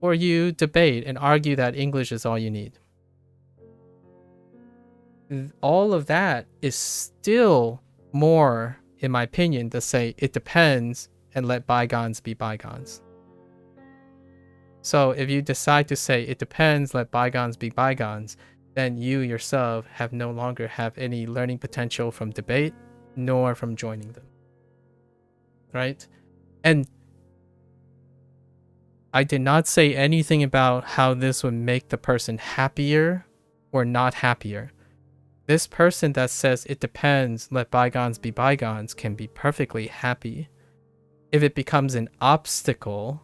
or you debate and argue that English is all you need. All of that is still more, in my opinion, to say it depends and let bygones be bygones. So if you decide to say it depends, let bygones be bygones, then you yourself have no longer have any learning potential from debate, nor from joining them. Right? And I did not say anything about how this would make the person happier or not happier. This person that says it depends, let bygones be bygones can be perfectly happy. If it becomes an obstacle,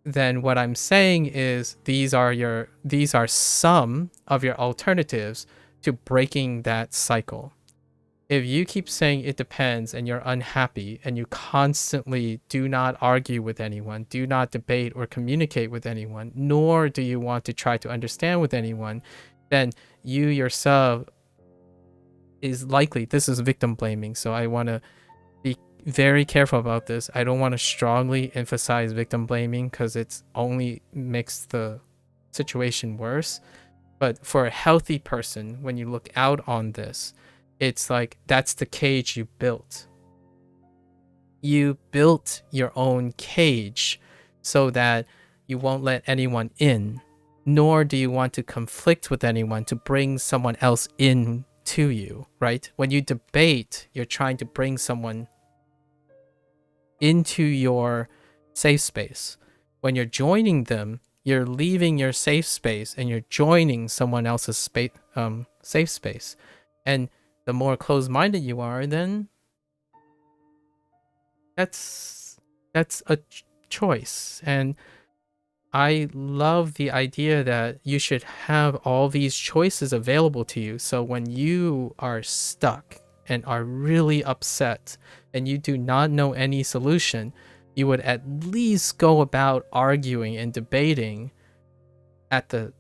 then what I'm saying is these are some of your alternatives to breaking that cycle. If you keep saying it depends and you're unhappy and you constantly do not argue with anyone, do not debate or communicate with anyone, nor do you want to try to understand with anyone, then you yourself is likely, this is victim blaming, so I want to be very careful about this. I don't want to strongly emphasize victim blaming because it's only makes the situation worse. But for a healthy person, when you look out on this, it's like that's the cage you built. You built your own cage so that you won't let anyone in, nor do you want to conflict with anyone to bring someone else in to you, right? When you debate, you're trying to bring someone into your safe space. When you're joining them, you're leaving your safe space and you're joining someone else's safe space. And the more closed-minded you are, then that's a choice. And I love the idea that you should have all these choices available to you. So when you are stuck and are really upset and you do not know any solution, you would at least go about arguing and debating at the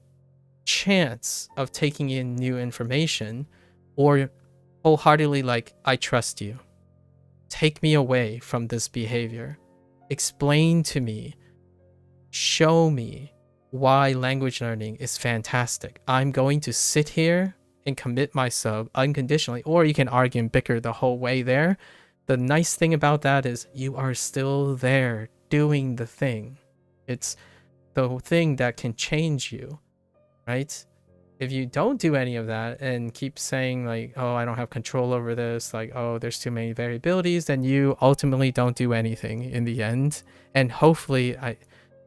chance of taking in new information, or wholeheartedly like, I trust you. Take me away from this behavior. Explain to me. Show me why language learning is fantastic. I'm going to sit here and commit myself unconditionally, or you can argue and bicker the whole way there. The nice thing about that is you are still there doing the thing. It's the thing that can change you, right? If you don't do any of that and keep saying like, oh, I don't have control over this, like, oh, there's too many variabilities, then you ultimately don't do anything in the end. And hopefully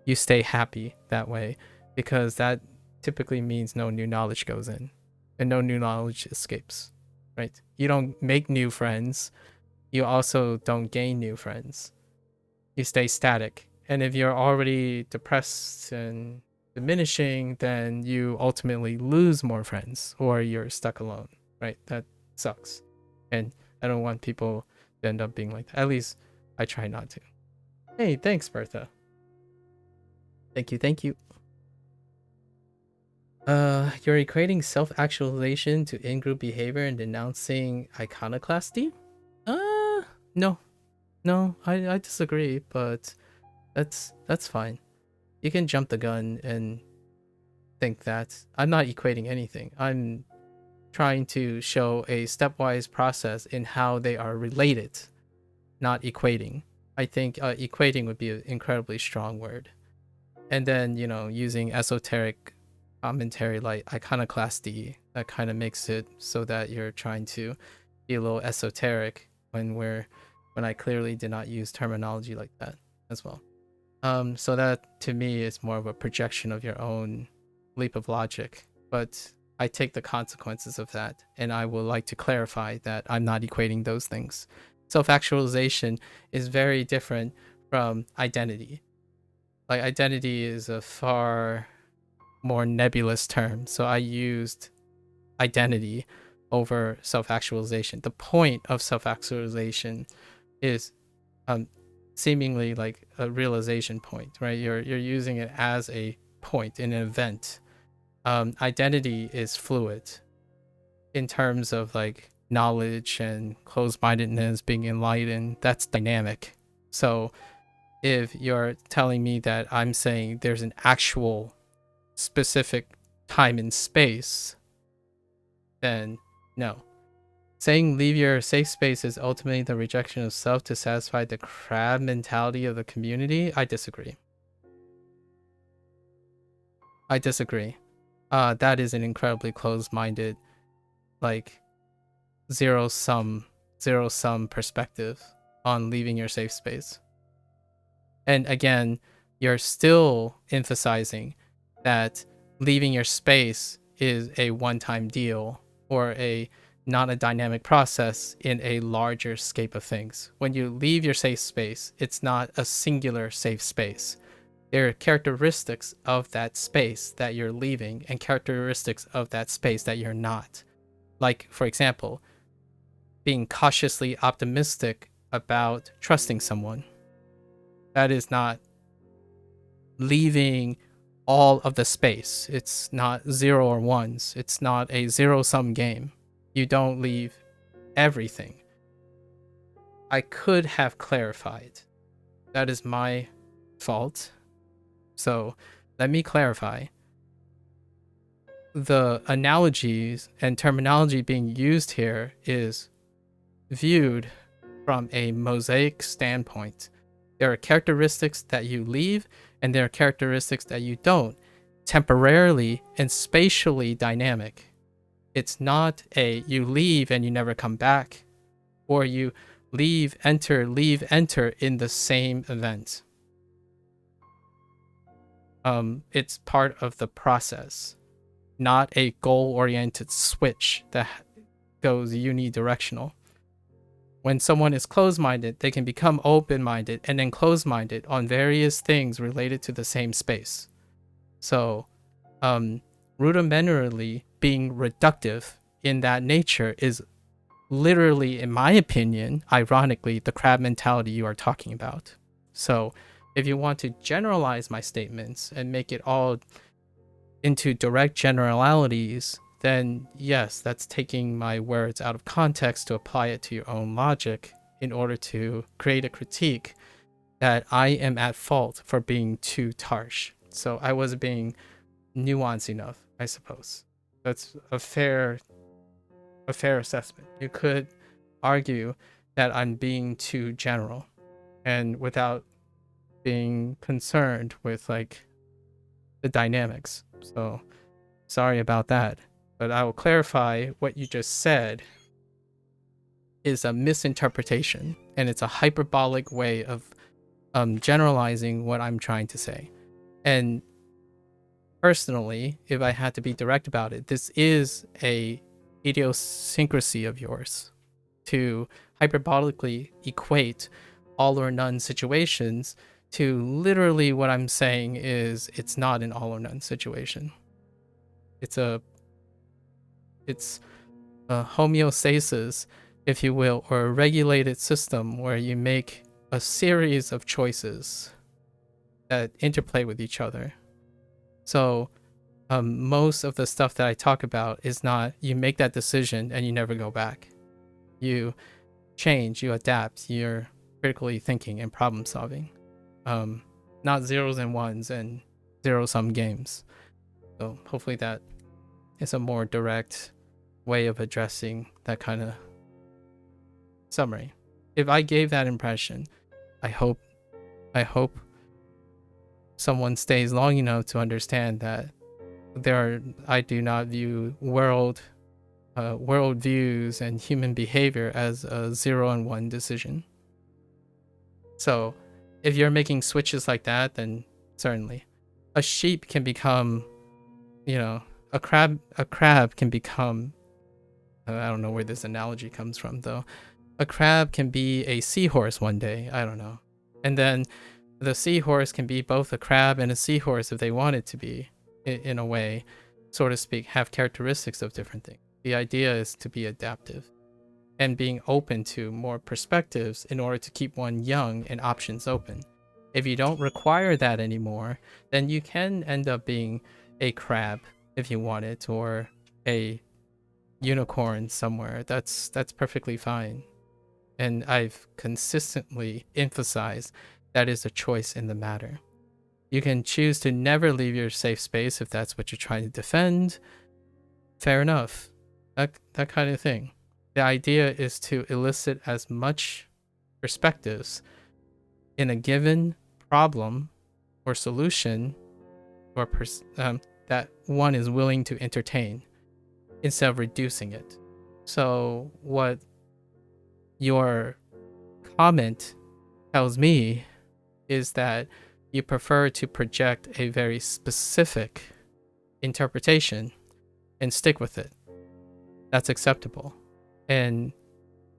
you stay happy that way, because that typically means no new knowledge goes in and no new knowledge escapes, right? You don't make new friends. You also don't gain new friends. You stay static. And if you're already depressed and diminishing, then you ultimately lose more friends or you're stuck alone, right? That sucks. And I don't want people to end up being like that. At least I try not to. Hey, thanks, Bertha. Thank you, thank you. You're equating self-actualization to in-group behavior and denouncing iconoclasty? No. No, I disagree, but that's fine. You can jump the gun and think that. I'm not equating anything. I'm trying to show a stepwise process in how they are related, not equating. I think equating would be an incredibly strong word. And then, using esoteric commentary like iconoclasty, that kind of makes it so that you're trying to be a little esoteric when I clearly did not use terminology like that as well. So that to me is more of a projection of your own leap of logic, but I take the consequences of that, and I would like to clarify that I'm not equating those things. Self-actualization is very different from identity. Like, identity is a far more nebulous term, so I used identity over self-actualization. The point of self-actualization is seemingly like a realization point, right? You're using it as a point in an event. Identity is fluid in terms of like knowledge and closed-mindedness, being enlightened. That's dynamic. So if you're telling me that I'm saying there's an actual specific time and space, then no. Saying leave your safe space is ultimately the rejection of self to satisfy the crab mentality of the community, I disagree. That is an incredibly closed-minded, like zero sum perspective on leaving your safe space. And again, you're still emphasizing that leaving your space is a one-time deal or not a dynamic process in a larger scape of things. When you leave your safe space, it's not a singular safe space. There are characteristics of that space that you're leaving and characteristics of that space that you're not. Like, for example, being cautiously optimistic about trusting someone. That is not leaving all of the space. It's not zero or ones. It's not a zero-sum game. You don't leave everything. I could have clarified. That is my fault. So let me clarify. The analogies and terminology being used here is viewed from a mosaic standpoint. There are characteristics that you leave, and there are characteristics that you don't, temporarily and spatially dynamic. It's not a you leave and you never come back, or you leave, enter in the same event. It's part of the process, not a goal-oriented switch that goes unidirectional. When someone is closed-minded, they can become open-minded and then closed-minded on various things related to the same space. So, rudimentarily being reductive in that nature is literally, in my opinion, ironically, the crab mentality you are talking about. So, if you want to generalize my statements and make it all into direct generalities, then yes, that's taking my words out of context to apply it to your own logic in order to create a critique that I am at fault for being too harsh. So I was being nuanced enough, I suppose. That's a fair assessment. You could argue that I'm being too general and without being concerned with like the dynamics. So sorry about that. But I will clarify what you just said is a misinterpretation, and it's a hyperbolic way of generalizing what I'm trying to say. And personally, if I had to be direct about it, this is a idiosyncrasy of yours to hyperbolically equate all or none situations to literally what I'm saying is it's not an all or none situation. It's a homeostasis, if you will, or a regulated system where you make a series of choices that interplay with each other. So most of the stuff that I talk about is not you make that decision and you never go back. You change, you adapt, you're critically thinking and problem solving. Not zeros and ones and zero-sum games. So hopefully that is a more direct way of addressing that kind of summary. If I gave that impression, I hope someone stays long enough to understand that I do not view world views and human behavior as a 0 and 1 decision. So if you're making switches like that, then certainly a sheep can become, a crab can become, I don't know where this analogy comes from though. A crab can be a seahorse one day, I don't know. And then the seahorse can be both a crab and a seahorse if they want it to be, in a way, so to speak, have characteristics of different things. The idea is to be adaptive and being open to more perspectives in order to keep one young and options open. If you don't require that anymore, then you can end up being a crab if you want it, or a unicorn somewhere. That's perfectly fine. And I've consistently emphasized that is a choice in the matter. You can choose to never leave your safe space if that's what you're trying to defend. Fair enough. That kind of thing. The idea is to elicit as much perspectives in a given problem or solution or that one is willing to entertain instead of reducing it. So what your comment tells me is that you prefer to project a very specific interpretation and stick with it. That's acceptable. And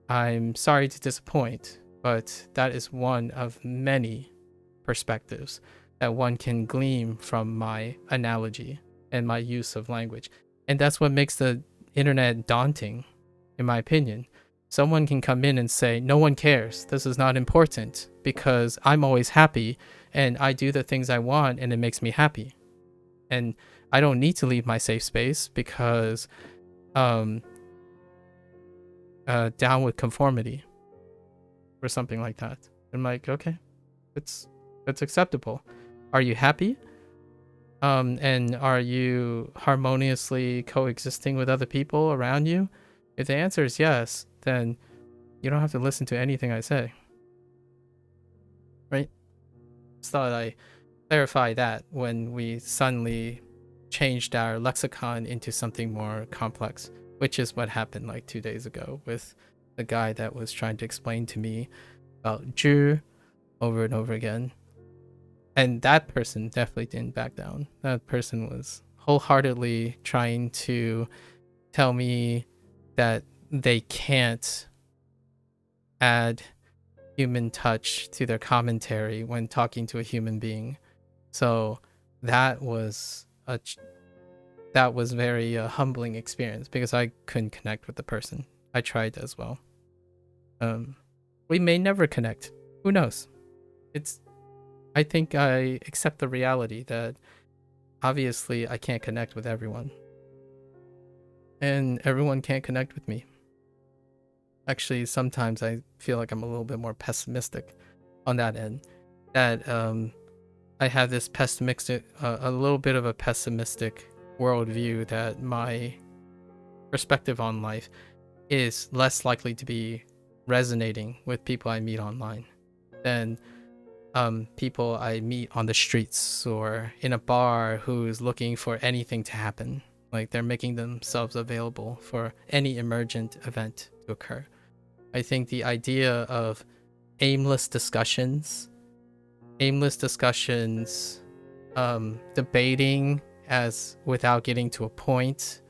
I'm sorry to disappoint, but that is one of many perspectives that one can glean from my analogy and my use of language. And that's what makes the internet daunting, in my opinion. Someone can come in and say, no one cares, this is not important, because I'm always happy and I do the things I want and it makes me happy. And I don't need to leave my safe space because down with conformity or something like that. I'm like, okay, that's acceptable. Are you happy? And are you harmoniously coexisting with other people around you? If the answer is yes, then you don't have to listen to anything I say. Right? Just thought I clarify that when we suddenly changed our lexicon into something more complex, which is what happened like 2 days ago with the guy that was trying to explain to me about 知 over and over again. And that person definitely didn't back down. That person was wholeheartedly trying to tell me that they can't add human touch to their commentary when talking to a human being. So that was very humbling experience because I couldn't connect with the person. I tried as well. We may never connect. Who knows? I think I accept the reality that obviously I can't connect with everyone. And everyone can't connect with me. Actually, sometimes I feel like I'm a little bit more pessimistic on that end. That I have this pessimistic, a little bit of a pessimistic worldview that my perspective on life is less likely to be resonating with people I meet online than people I meet on the streets or in a bar who's looking for anything to happen. Like they're making themselves available for any emergent event to occur. I think the idea of aimless discussions, debating as without getting to a point,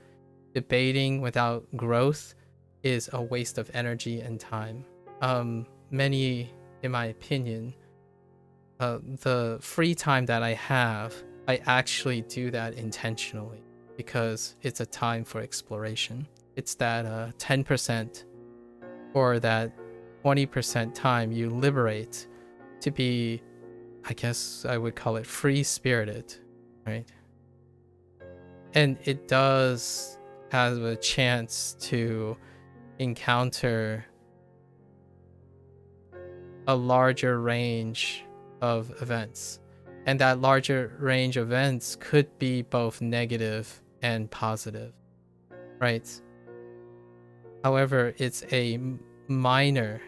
debating without growth is a waste of energy and time. Many, in my opinion, the free time that I have, I actually do that intentionally because it's a time for exploration. It's that 10% or that 20% time you liberate to be, I guess I would call it free-spirited, right? And it does have a chance to encounter a larger range of events. And that larger range of events could be both negative and positive, right? However, it's a minor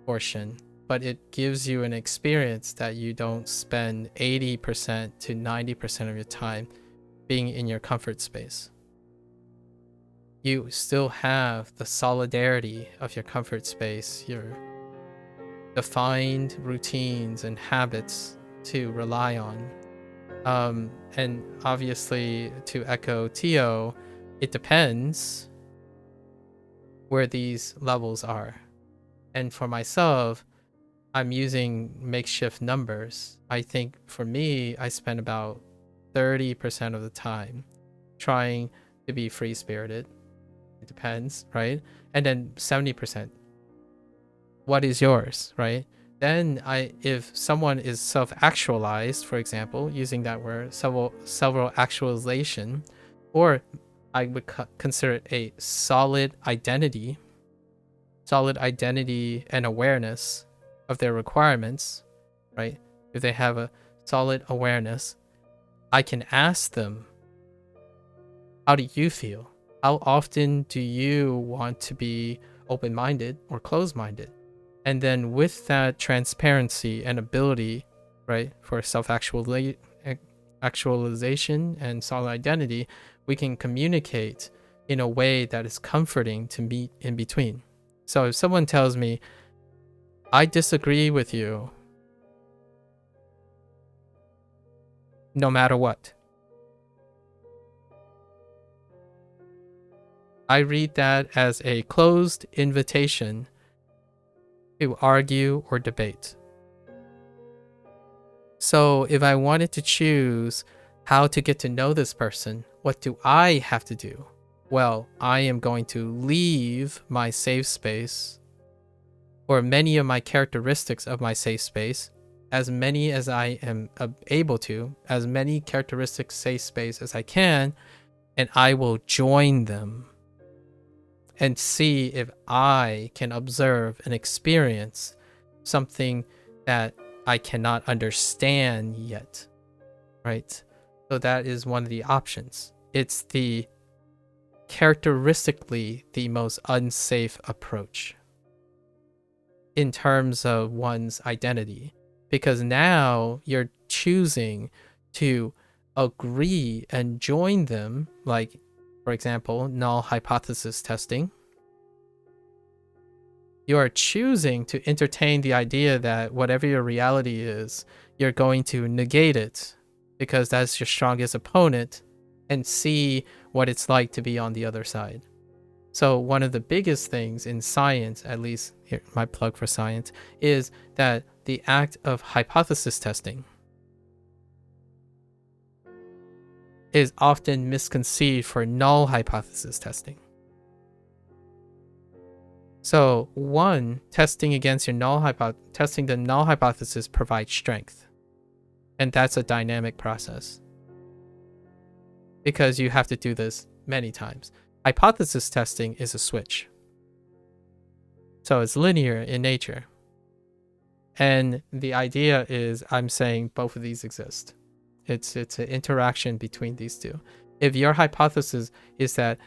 portion, but it gives you an experience that you don't spend 80% to 90% of your time being in your comfort space. You still have the solidarity of your comfort space, your defined routines and habits to rely on. And obviously, to echo Tio, it depends where these levels are. And for myself, I'm using makeshift numbers. I think for me, I spend about 30% of the time trying to be free-spirited. It depends, right? And then 70%. What is yours, right? Then if someone is self-actualized, for example, using that word, several actualization, or I would consider it a solid identity and awareness of their requirements, right? If they have a solid awareness, I can ask them, how do you feel? How often do you want to be open-minded or closed-minded? And then with that transparency and ability, right, for self-actualization and solid identity, we can communicate in a way that is comforting to meet in between. So if someone tells me, I disagree with you, no matter what, I read that as a closed invitation to argue or debate. So if I wanted to choose how to get to know this person, what do I have to do? Well, I am going to leave my safe space, or many of my characteristics of my safe space, as many as I am able to, as many characteristics safe space as I can, and I will join them and see if I can observe and experience something that I cannot understand yet, right? So that is one of the options. It's the characteristically the most unsafe approach in terms of one's identity, because now you're choosing to agree and join them, like, for example, null hypothesis testing. You are choosing to entertain the idea that whatever your reality is, you're going to negate it because that's your strongest opponent and see what it's like to be on the other side. So one of the biggest things in science, at least here, my plug for science, is that the act of hypothesis testing is often misconceived for null hypothesis testing. So one, testing against your testing the null hypothesis provides strength. And that's a dynamic process, because you have to do this many times. Hypothesis testing is a switch. So it's linear in nature. And the idea is, I'm saying both of these exist. It's an interaction between these two. If your hypothesis is that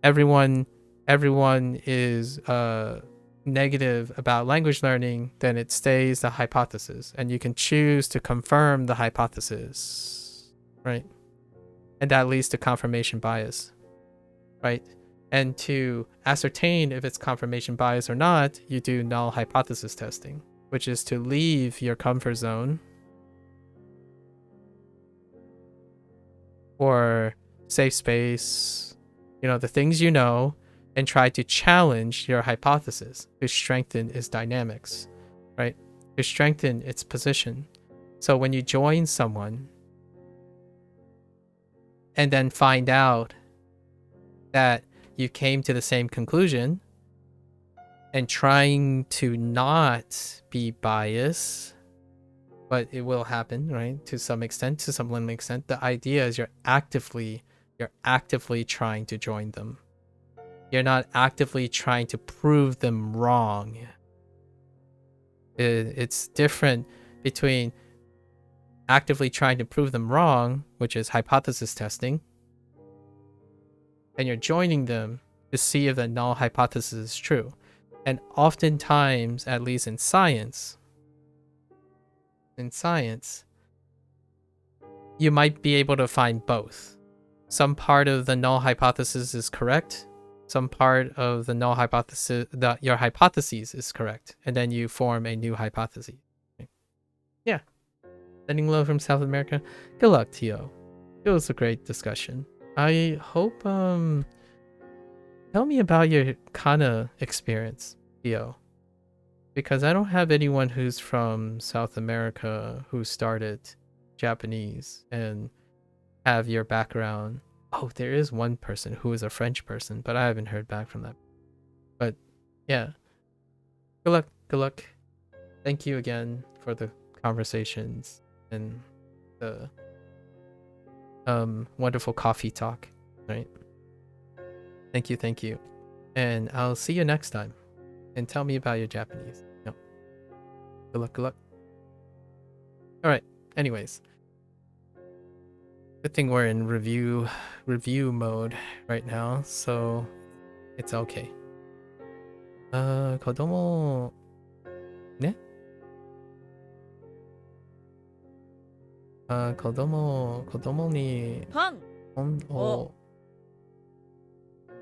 everyone is negative about language learning, then it stays the hypothesis, and you can choose to confirm the hypothesis, right? And that leads to confirmation bias, right? And to ascertain if it's confirmation bias or not, you do null hypothesis testing, which is to leave your comfort zone or safe space, the things you know, and try to challenge your hypothesis to strengthen its dynamics, right? To strengthen its position. So when you join someone and then find out that you came to the same conclusion and trying to not be biased, but it will happen, right? To some extent, to some limited extent. The idea is you're actively trying to join them. You're not actively trying to prove them wrong. It's different between actively trying to prove them wrong, which is hypothesis testing, and you're joining them to see if the null hypothesis is true. And oftentimes, at least in science, you might be able to find both. Some part of the null hypothesis is correct. Some part of the null hypothesis, your hypothesis is correct. And then you form a new hypothesis. Yeah. Sending love from South America. Good luck, Tio. It was a great discussion. I hope, tell me about your Kana experience, Tio. Because I don't have anyone who's from South America who started Japanese and have your background. Oh, there is one person who is a French person, but I haven't heard back from them. But yeah, good luck. Thank you again for the conversations and the wonderful coffee talk, right? Thank you. And I'll see you next time. And tell me about your Japanese. No. Good luck. Alright, anyways. Good thing we're in review mode right now, so it's okay. 子供ね。子供に本本を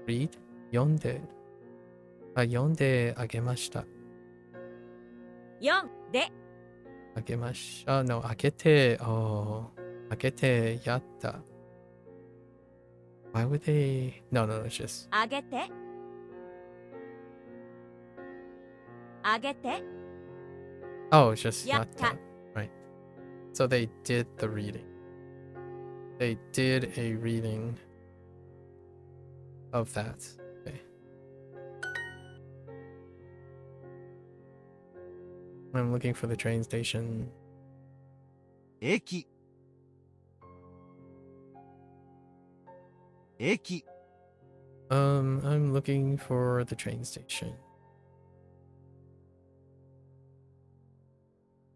read 読んであげました。読んであげました。No, 開けてやった。Why would they? No, it's just. あげてあげて Oh, it's just やった yatta. Right. So they did the reading. They did a reading of that. Okay. I'm looking for the train station. 駅 I'm looking for the train station.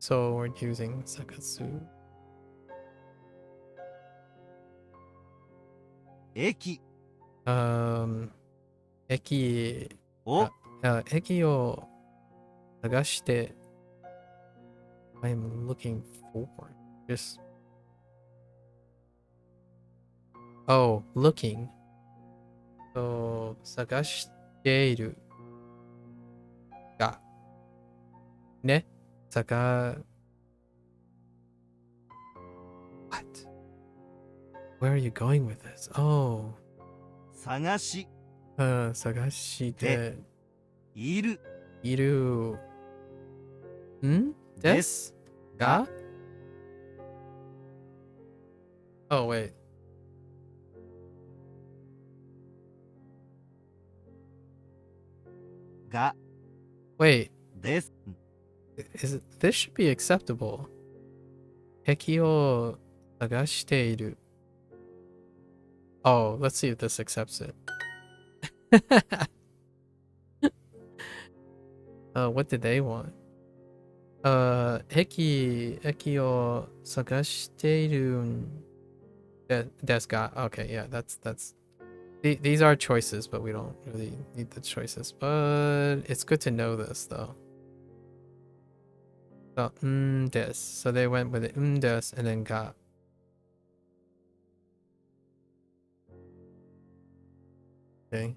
So we're using Sakatsu. 駅駅を駅を探して I'm looking for just looking. So 探しているがねWhat? Where are you going with this? Oh. 探し探しているいるですが Oh, wait. Wait. です This should be acceptable. 敵を探している Oh, let's see if this accepts it. What did they want? 駅を探しているですが Okay, yeah, that's these are choices, but we don't really need the choices. But it's good to know this though. So, des. So they went with it, des, and then ga. Okay.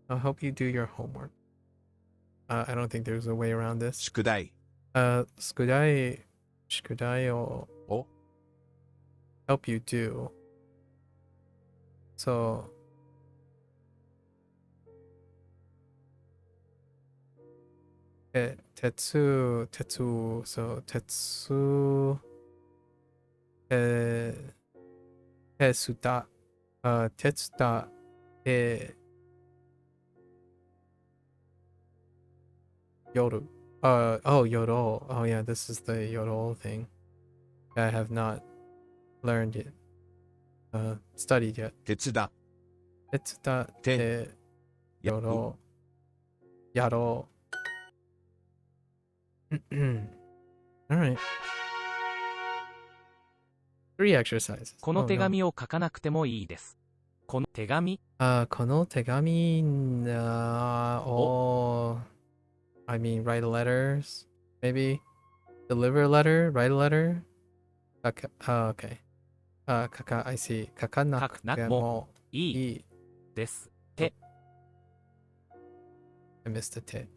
I'll help you do your homework. I don't think there's a way around this. 宿題 Skudai will を help you do. So Tetsu, so Tetsu, Tetsuda, Tetsuda, Yoru. Oh, Yorol. Oh yeah, this is the Yorol thing. I have not learned it, studied yet. 鉄だ Tetsuda, て Yorol, Yaro. All right. 3 exercises. この Oh, 手 no. 紙を書かなくてもいいです。この手紙、この手紙 I mean, write letters, maybe deliver a letter, write a letter. Okay. I see. 書かなくてもいいいいです。て、 I missed a T.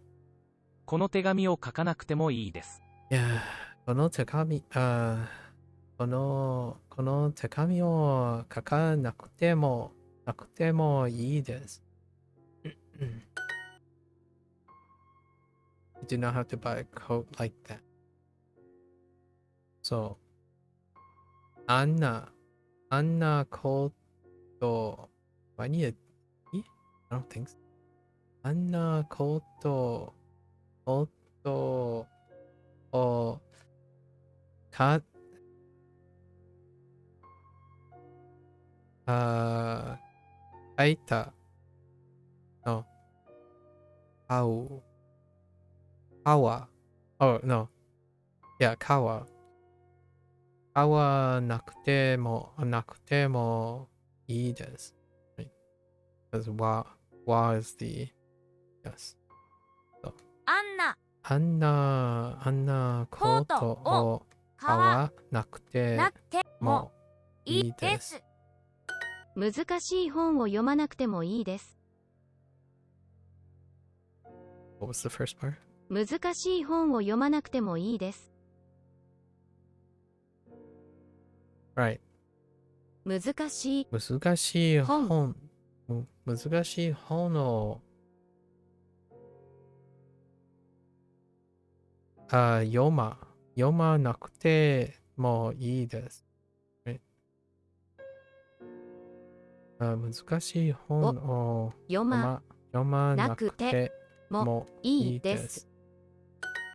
この手紙を書かなくてもいいです。いや、この手紙、この手紙を書かなくてもいいです。You do not have to buy a coat like that. So, あんなコート、do I need a T? I don't think so. あんなコートをか、書いたの、買う。Oh, no. Yeah, 買わなくてもいいです。Right? Because wa is the yes. So, アンナ、あんなコートを買わなくてなくてももいいいいでです。す。難しい本を読まなくてもいいです。What was the first part? 難しい本を読まなくてもいいです。Right. 難しい難しい本を読まなくてもいいです。Right? 難しい本を読ま読まなくてもいいです。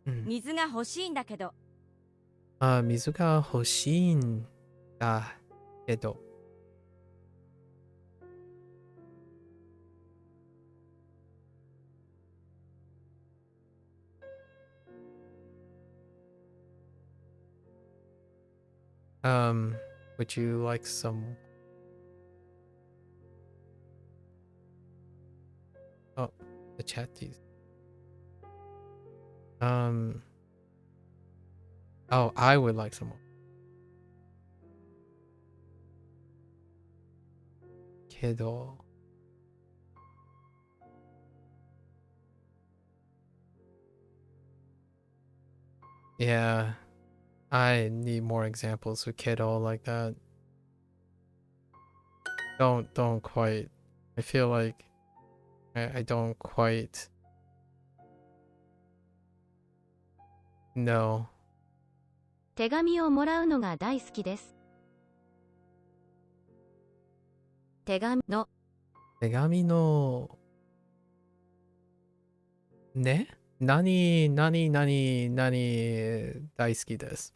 水が欲しいんだけど。水が欲しいんだけど。Would you like some? Oh, the chatties. Oh, I would like some more. けど。Yeah, I need more examples of kiddo like that. Don't quite. I feel like I don't quite know. 手紙をもらうのが大好きです。手紙のね何大好きです。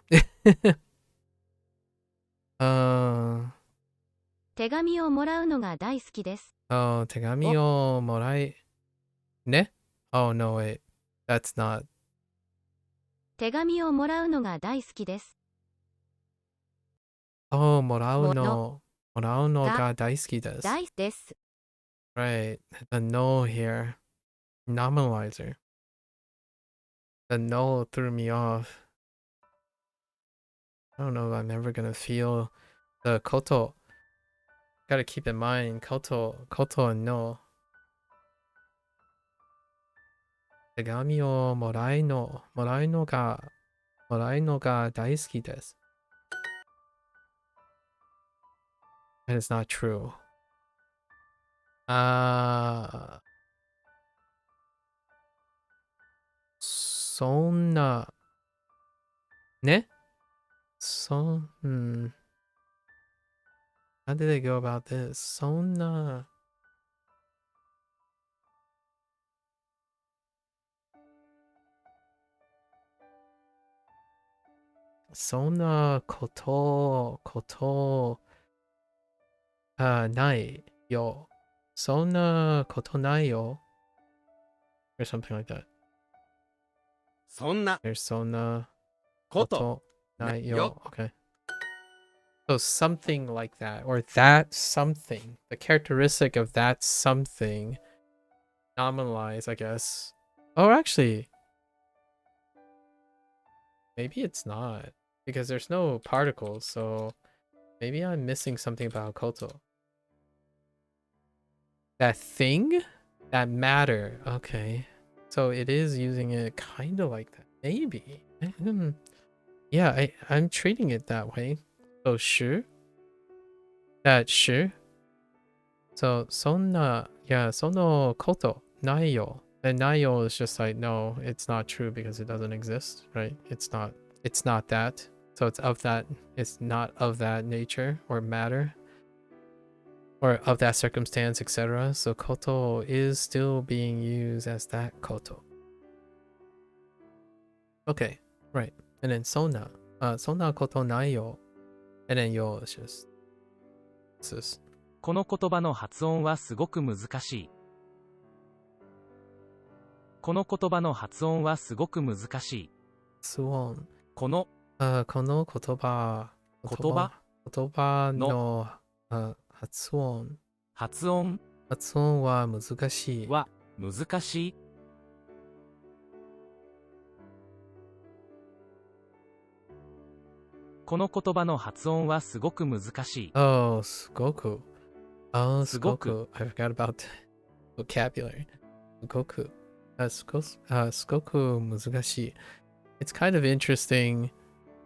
手紙をもらうのが大好きです。手紙をもらいね Oh no wait. That's not. 手紙をもらうのが大好きです。もらうのが大好きです。大です。Right. The no here. Nominalizer. The no threw me off. I don't know if I'm ever gonna feel the koto. Gotta keep in mind koto and no. 手紙をもらうのが大好きです。That is not true. そんな、ね? How did they go about this? そんなことないよ。そんなことないよ。Or something like that. そんな There's そんなここととないよ。よ Okay. So something like that, or that something. The characteristic of that something. Nominalize, I guess. Oh, actually, maybe it's not. Because there's no particles, so maybe I'm missing something about koto. That thing? That matter. Okay. So it is using it kind of like that. Maybe. Yeah, I'm treating it that way. So sure. That sure. So sonna, yeah, sono koto naiyo. And naiyo is just like, no, it's not true because it doesn't exist, right? It's not that. So it's not of that nature or matter. Or of that circumstance, etc. So koto is still being used as that koto. Okay, right. And then sonna. Sonna koto nai yo. And then yo is just this. この言葉の発音はすごく難しい。この言葉の発音はすごく難しい。Suon. このこの言葉の発音は難しい。は難しい。この言葉の発音はすごく難しい。Oh, すごく。Oh, すごく。すごく。I forgot about vocabulary. すごく。すごく難しい。It's kind of interesting.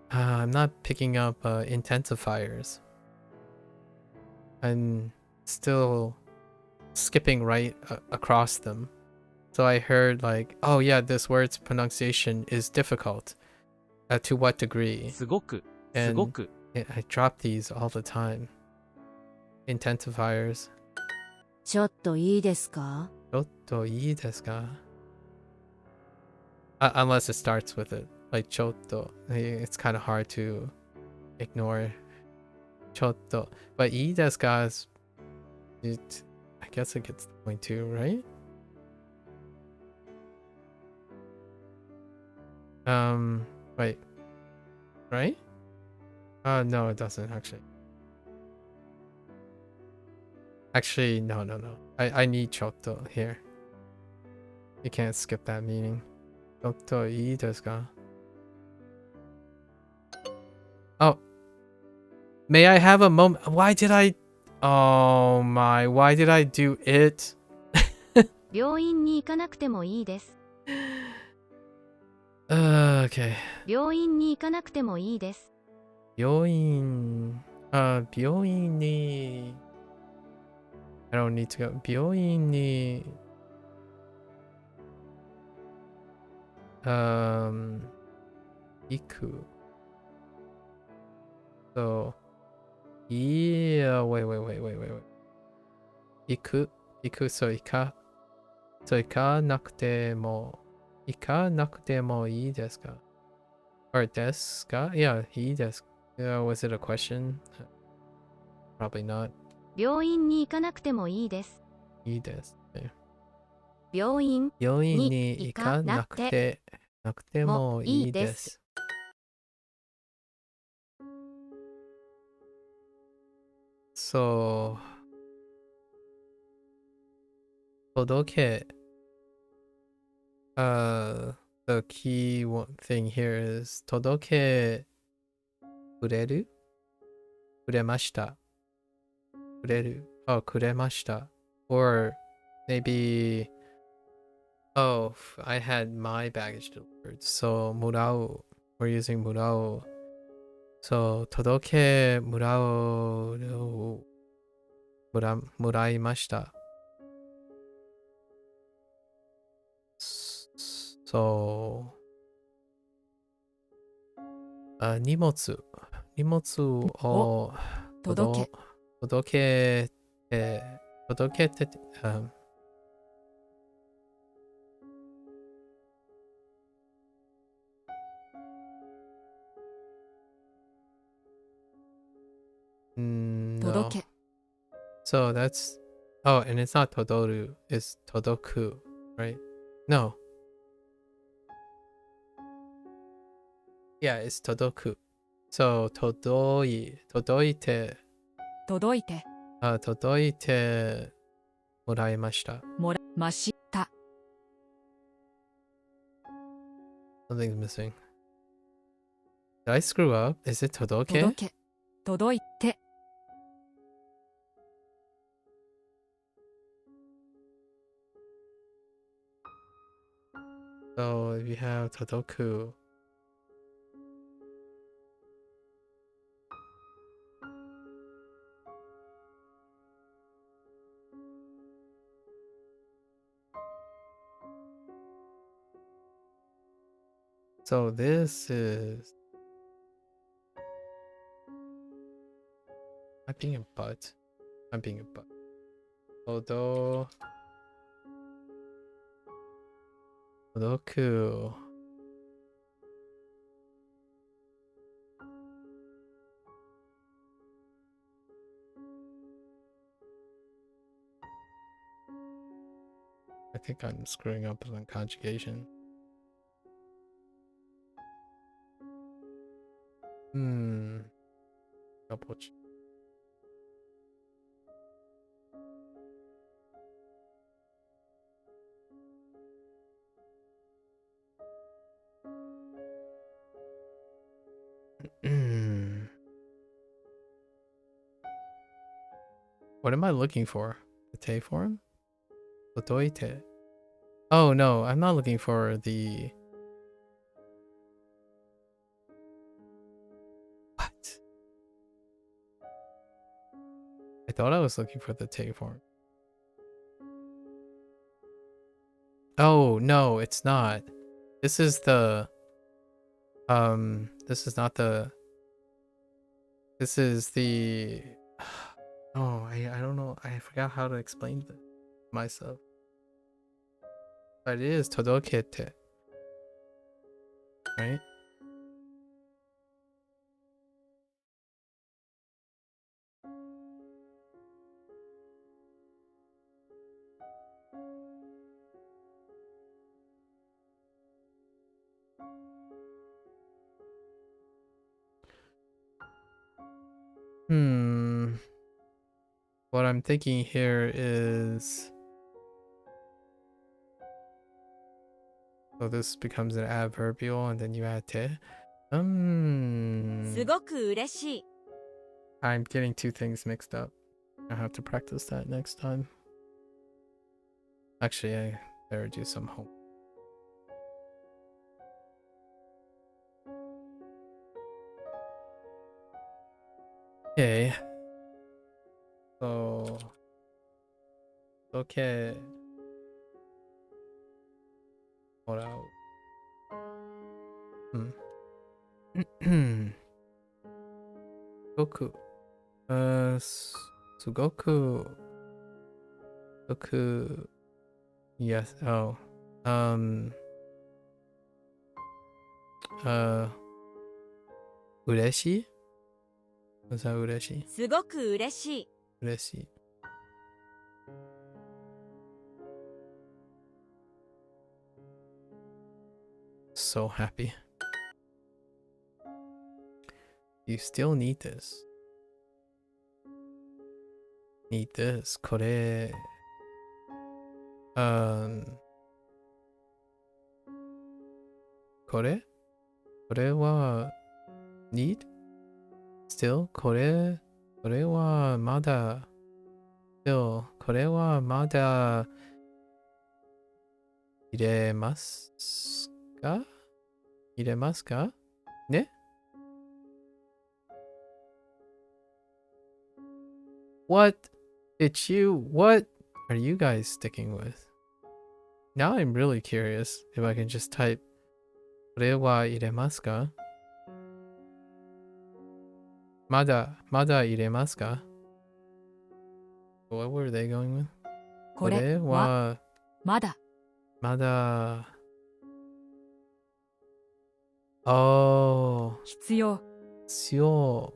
I'm not picking up intensifiers. I'm still skipping right across them. So I heard like, oh yeah, this word's pronunciation is difficult. To what degree? すごく。すごく。I drop these all the time. Intensifiers. ちょっといいですか? ちょっといいですか? Unless it starts with it. Like ちょっと. It's kind of hard to ignore. ちょっと. But いいですか is... I guess it gets the point too, right? Wait. Right? No, it doesn't actually. Actually, no. I need ちょっと here. You can't skip that meaning. ちょっといいですか? Oh. May I have a moment? Why did I... Oh my, why did I do it? 病院に行かなくてもいいです。Okay. 病院に行かなくてもいいです。病院に... I don't need to go. 病院に...行く. So... Yeah, wait. 行く so 行かなくてもいいですか? Or ですか? Yeah, いいです。Was it a question? Probably not. 病院に行かなくてもいいです。いいです。病院に行かなくてもいいです。So, 届け the key thing here is 届けくれる? くれました。くれる。Oh, くれました。Or maybe, oh, I had my baggage delivered. So, もらう. We're using もらう. So, 届けもらう。もらいました。So, 荷物を届け。届けて、no. 届け。 So that's, oh, and it's not todoru, it's todoku, right? No. Yeah, it's todoku. So todoite 届いて。届いてもらいました。もらました。 Something's missing. Did I screw up? Is it 届け？届け。届いて。 So if you have todoku, so this is, I'm being a butt. I'm being a butt. Todoku. I think I'm screwing up on conjugation. Double check. What am I looking for? The te form? Todoite. Oh no, I'm not looking for the... What? I thought I was looking for the te form. Oh no, it's not. This is the... This is not the... This is the... Oh, I don't know. I forgot how to explain this myself. But it is todokete. Right? What I'm thinking here is... So this becomes an adverbial and then you add te. すごく嬉しい。 I'm getting two things mixed up. I have to practice that next time. Actually, I better do some homework. Okay. So... Okay. Hold out. Goku. Sugoku. Goku. Yes. Oh. Ureshi? Was that ureshi? すごく嬉しい。 Ureshi. So happy. You still need this. Need this. これ。これは need? Still? これはまだ still これはまだ入れますかね What are you guys sticking with? Now I'm really curious if I can just type これは入れますか mada iremasu ka? What were they going with? これは wa まだ mada. Oh, 必要 syo.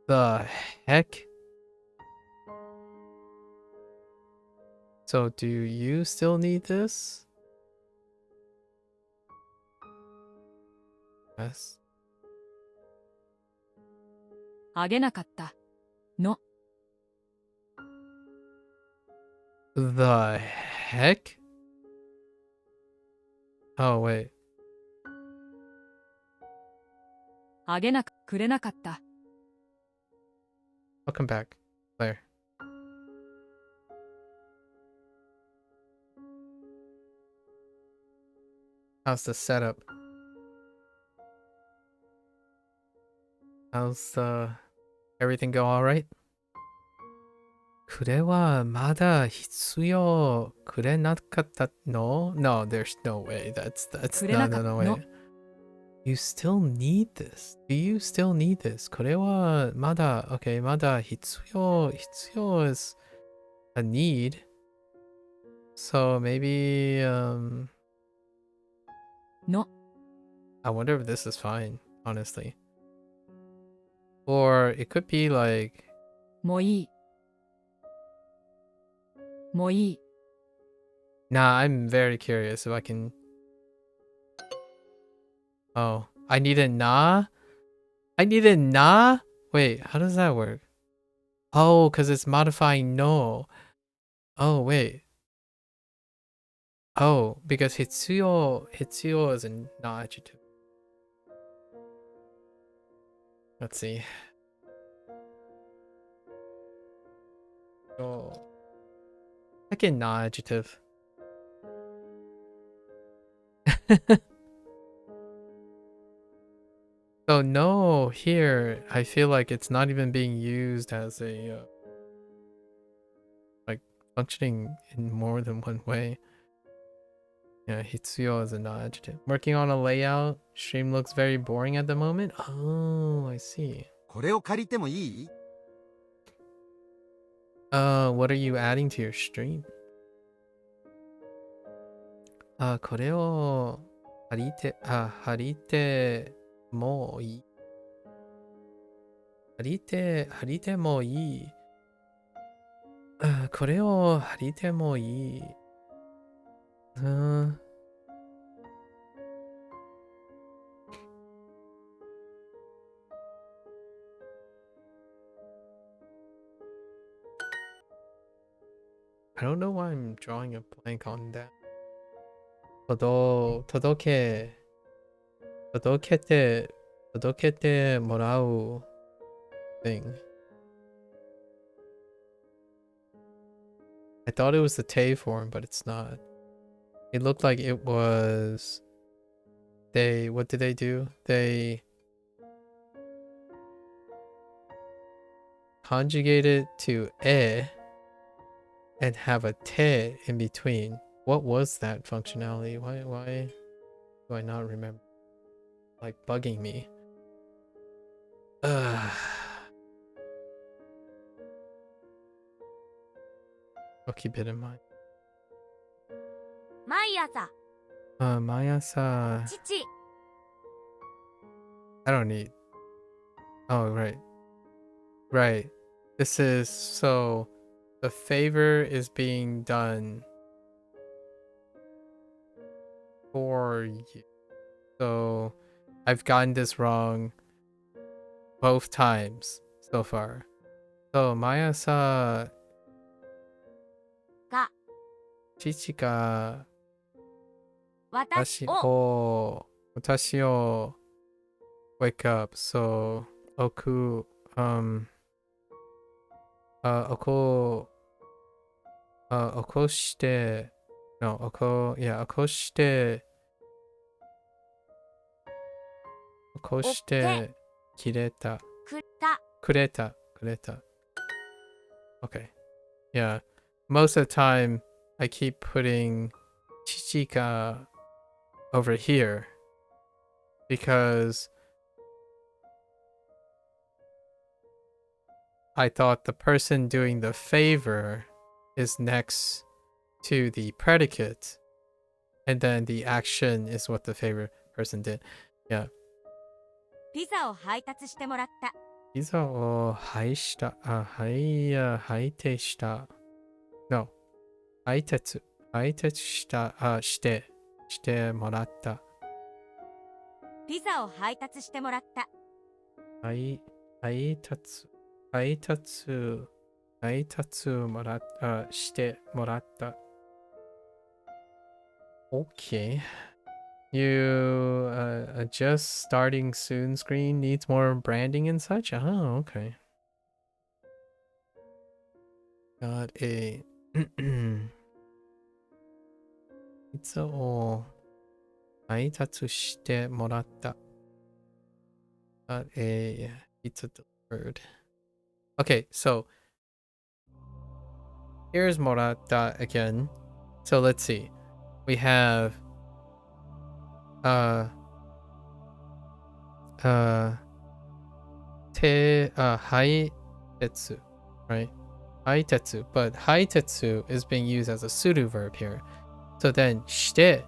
The heck? So do you still need this? Yes. あげなかったの The heck? Oh, wait. あげなくれなかった I'll come back later. How's the setup? How's everything go all right? これはまだ必要くれなかったの? No, there's no way. That's くれなか no った way. の You still need this. Do you still need this? これはまだ okay, まだ必要 is a need. So maybe No. I wonder if this is fine, honestly. Or it could be like もういいもういい nah, I'm very curious if I can. Oh, I need a na? I need a na? Wait, how does that work? Oh, because it's modifying no. Oh, wait. Oh, because hitsuyo is a na adjective. Let's see. Oh, second na adjective. So no, here I feel like it's not even being used as a like functioning in more than one way. Yeah, hitsuyo is an adjective. Working on a layout. Stream looks very boring at the moment. Oh, I see. これを借りてもいい？ What are you adding to your stream? これを借りてもいい。借りてもいい。これを借りてもいい。I don't know why I'm drawing a blank on that. 届けてもらう thing. I thought it was the te form, but it's not. It looked like it was. What did they do? They conjugated to e and have a te in between. What was that functionality? Why do I not remember? Like bugging me. I'll keep it in mind. 毎朝、毎朝. 父、 I don't need. Oh, right. Right. This is so the favor is being done for you. So I've gotten this wrong both times so far. So 毎朝が、父が私を、私を wake up. So 起こしてno 起こしてくれた Okay. Yeah. Most of the time I keep putting chichika over here because I thought the person doing the favor is next to the predicate, and then the action is what the favor person did. Yeah. ピザを配達してもらった。ピザを配達した。No. 配達した、してもらった。ピザを配達してもらった。配達もらった、してもらった。Okay. You just starting soon screen needs more branding and such? Oh, okay. Got a ピザを配達してもらった。Got a pizza delivered. Okay, so here's morata again. So let's see. We have haitetsu, right? Haitetsu, but haitetsu is being used as a pseudo verb here. So then shite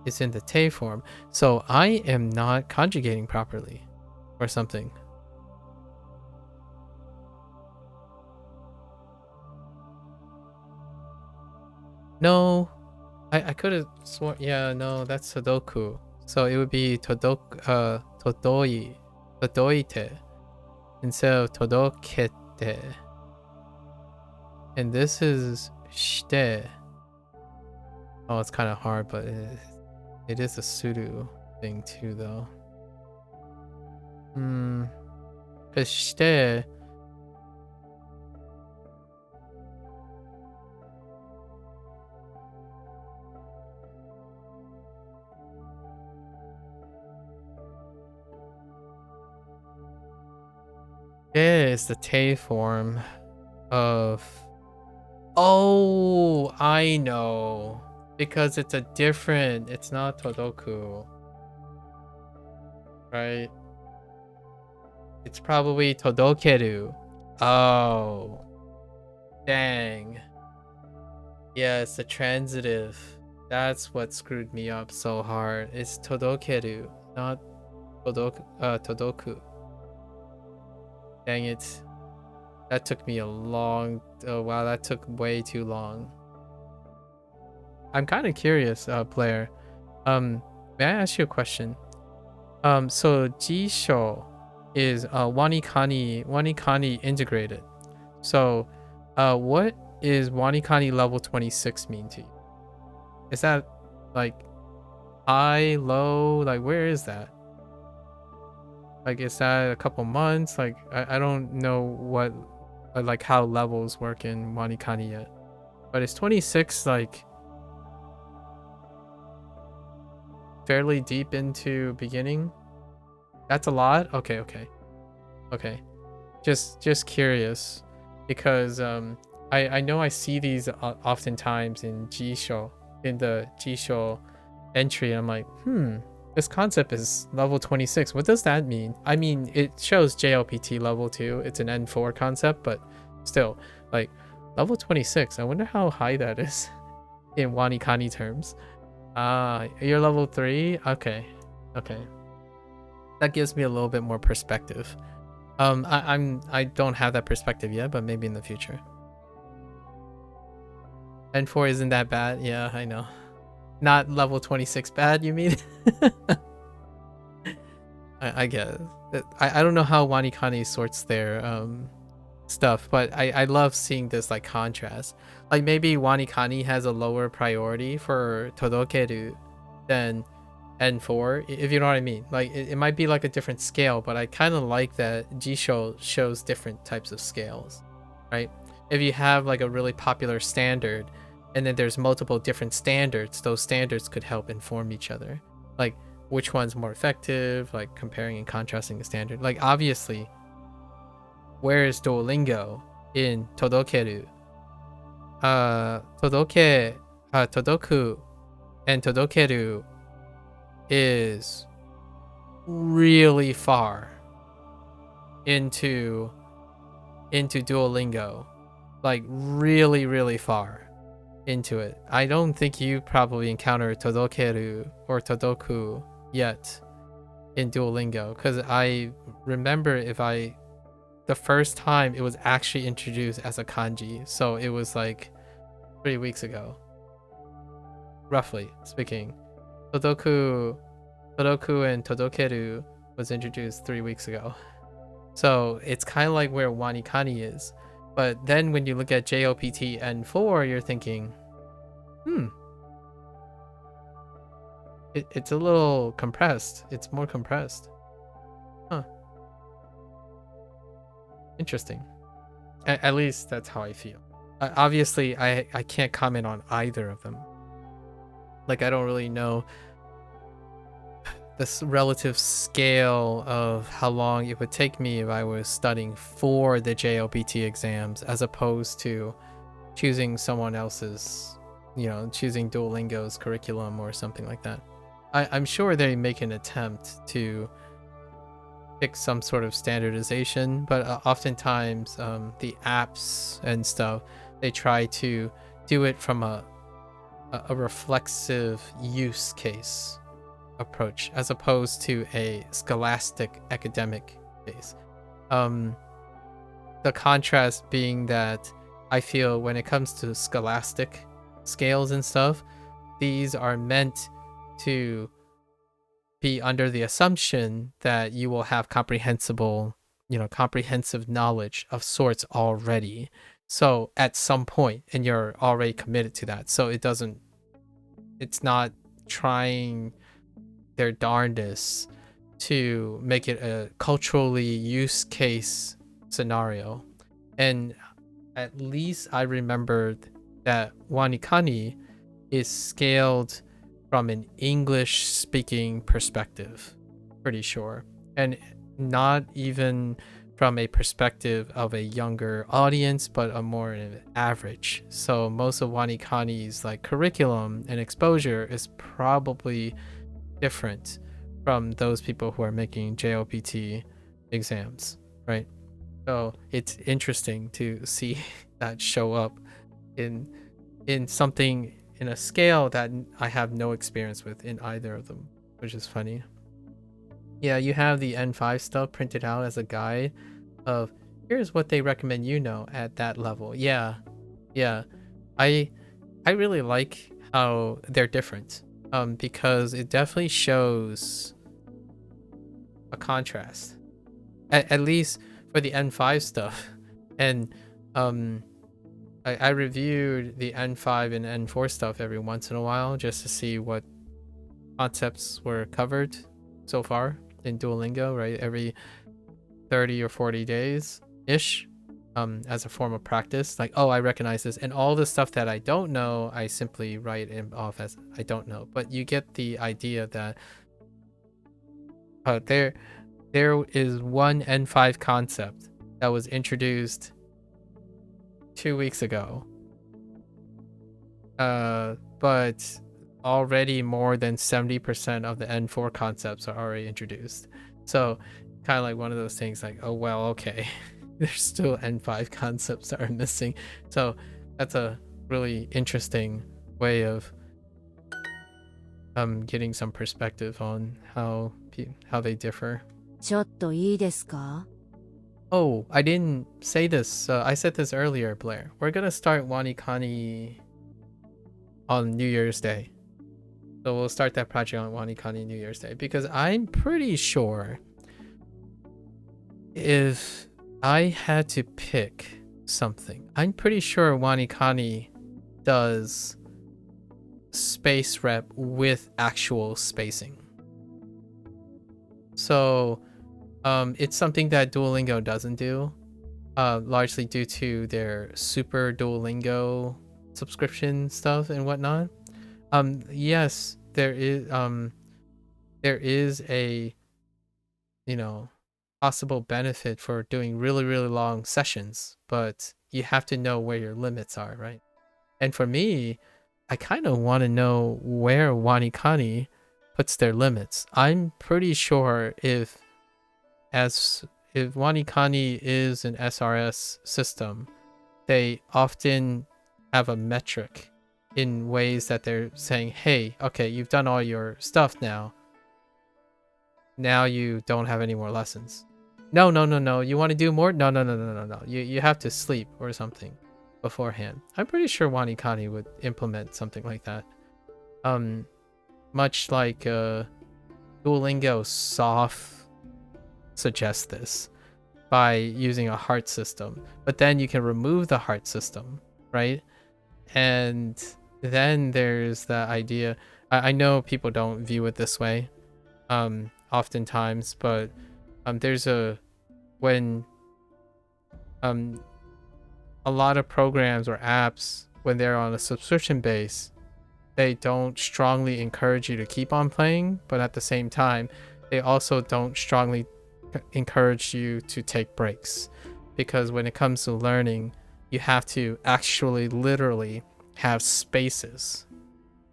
is in the te form. So I am not conjugating properly or something. No, I could have sworn. Yeah, no, that's Sudoku. So it would be todoite instead of todokete. And this is shite. Oh, it's kind of hard, but it is a pseudo thing too, though. Because shite. Is the te form of... Oh, I know. Because it's a different... It's not todoku. Right? It's probably todokeru. Oh. Dang. Yeah, it's the transitive. That's what screwed me up so hard. It's todokeru, not todoku. Dang it. That took me a long... Oh, wow, that took way too long. I'm kind of curious, Blair. May I ask you a question? So Jisho is Wanikani integrated. So, what is Wanikani level 26 mean to you? Is that like high, low? Like, where is that? Like, is that a couple months? Like, I don't know what, like, how levels work in Wanikani yet. But is 26, like, fairly deep into beginning? That's a lot? Okay. Just curious. Because, I know I see these oftentimes in Jisho, in the Jisho entry. I'm like, this concept is level 26. What does that mean? I mean, it shows JLPT level 2. It's an N4 concept, but still, like, level 26. I wonder how high that is in Wanikani terms. You're level 3? Okay. That gives me a little bit more perspective. I don't have that perspective yet, but maybe in the future. N4 isn't that bad? Yeah, I know. Not level 26 bad, you mean? I guess. I don't know how Wanikani sorts their stuff, but I love seeing this like contrast. Like maybe Wanikani has a lower priority for Todokeru than N4, if you know what I mean. Like it might be like a different scale, but I kind of like that Jisho shows different types of scales, right? If you have like a really popular standard and then there's multiple different standards, those standards could help inform each other. Like which one's more effective, like comparing and contrasting the standard. Like obviously, where is Duolingo in Todokeru? Todoke Todoku and Todokeru is really far into Duolingo, like really far into it. I don't think you probably encountered Todokeru or Todoku yet in Duolingo, because I remember the first time it was actually introduced as a kanji, so it was like 3 weeks ago, roughly speaking. Todoku and Todokeru was introduced 3 weeks ago. So it's kind of like where Wanikani is. But then when you look at JOPT N4, you're thinking, it's a little compressed. It's more compressed. Huh. Interesting. At least that's how I feel. Obviously, I can't comment on either of them. Like, I don't really know this relative scale of how long it would take me if I was studying for the JLPT exams, as opposed to choosing someone else's, choosing Duolingo's curriculum or something like that. I'm sure they make an attempt to pick some sort of standardization, but oftentimes the apps and stuff, they try to do it from a reflexive use case approach, as opposed to a scholastic academic base. The contrast being that I feel when it comes to scholastic scales and stuff, these are meant to be under the assumption that you will have comprehensive knowledge of sorts already. So at some point, and you're already committed to that. So it's not trying their darndest to make it a culturally use case scenario. And at least I remembered that Wanikani is scaled from an English speaking perspective, pretty sure, and not even from a perspective of a younger audience, but a more average. So most of Wanikani's like curriculum and exposure is probably different from those people who are making JLPT exams, right? So it's interesting to see that show up in something in a scale that I have no experience with in either of them, which is funny. Yeah, you have the N5 stuff printed out as a guide of here's what they recommend at that level. Yeah. I really like how they're different. Because it definitely shows a contrast, at least for the N5 stuff. And I reviewed the N5 and N4 stuff every once in a while just to see what concepts were covered so far in Duolingo, right? Every 30 or 40 days ish. As a form of practice, like, oh, I recognize this, and all the stuff that I don't know, I simply write it off as I don't know. But you get the idea that there is one N5 concept that was introduced 2 weeks ago, but already more than 70% of the N4 concepts are already introduced. So kind of like one of those things, like, oh well, okay. There's still N5 concepts that are missing. So that's a really interesting way of getting some perspective on how they differ. ちょっといいですか? Oh, I didn't say this. I said this earlier, Blair. We're gonna start Wanikani on New Year's Day. So we'll start that project on Wanikani New Year's Day, because I'm pretty sure if I had to pick something, I'm pretty sure Wanikani does space rep with actual spacing. So it's something that Duolingo doesn't do, largely due to their super Duolingo subscription stuff and whatnot. Yes, there is a possible benefit for doing really long sessions, but you have to know where your limits are, right? And for me, I kind of want to know where Wanikani puts their limits. I'm pretty sure if Wanikani is an SRS system, they often have a metric in ways that they're saying, hey, okay, you've done all your stuff now. Now you don't have any more lessons. No, no, no, no. You want to do more? No, no, no, no, no, no. You have to sleep or something beforehand. I'm pretty sure Wanikani would implement something like that. Much like Duolingo soft suggests this by using a heart system, but then you can remove the heart system, right? And then there's the idea. I know people don't view it this way, oftentimes, but there's when a lot of programs or apps, when they're on a subscription base, they don't strongly encourage you to keep on playing, but at the same time, they also don't strongly encourage you to take breaks, because when it comes to learning, you have to actually literally have spaces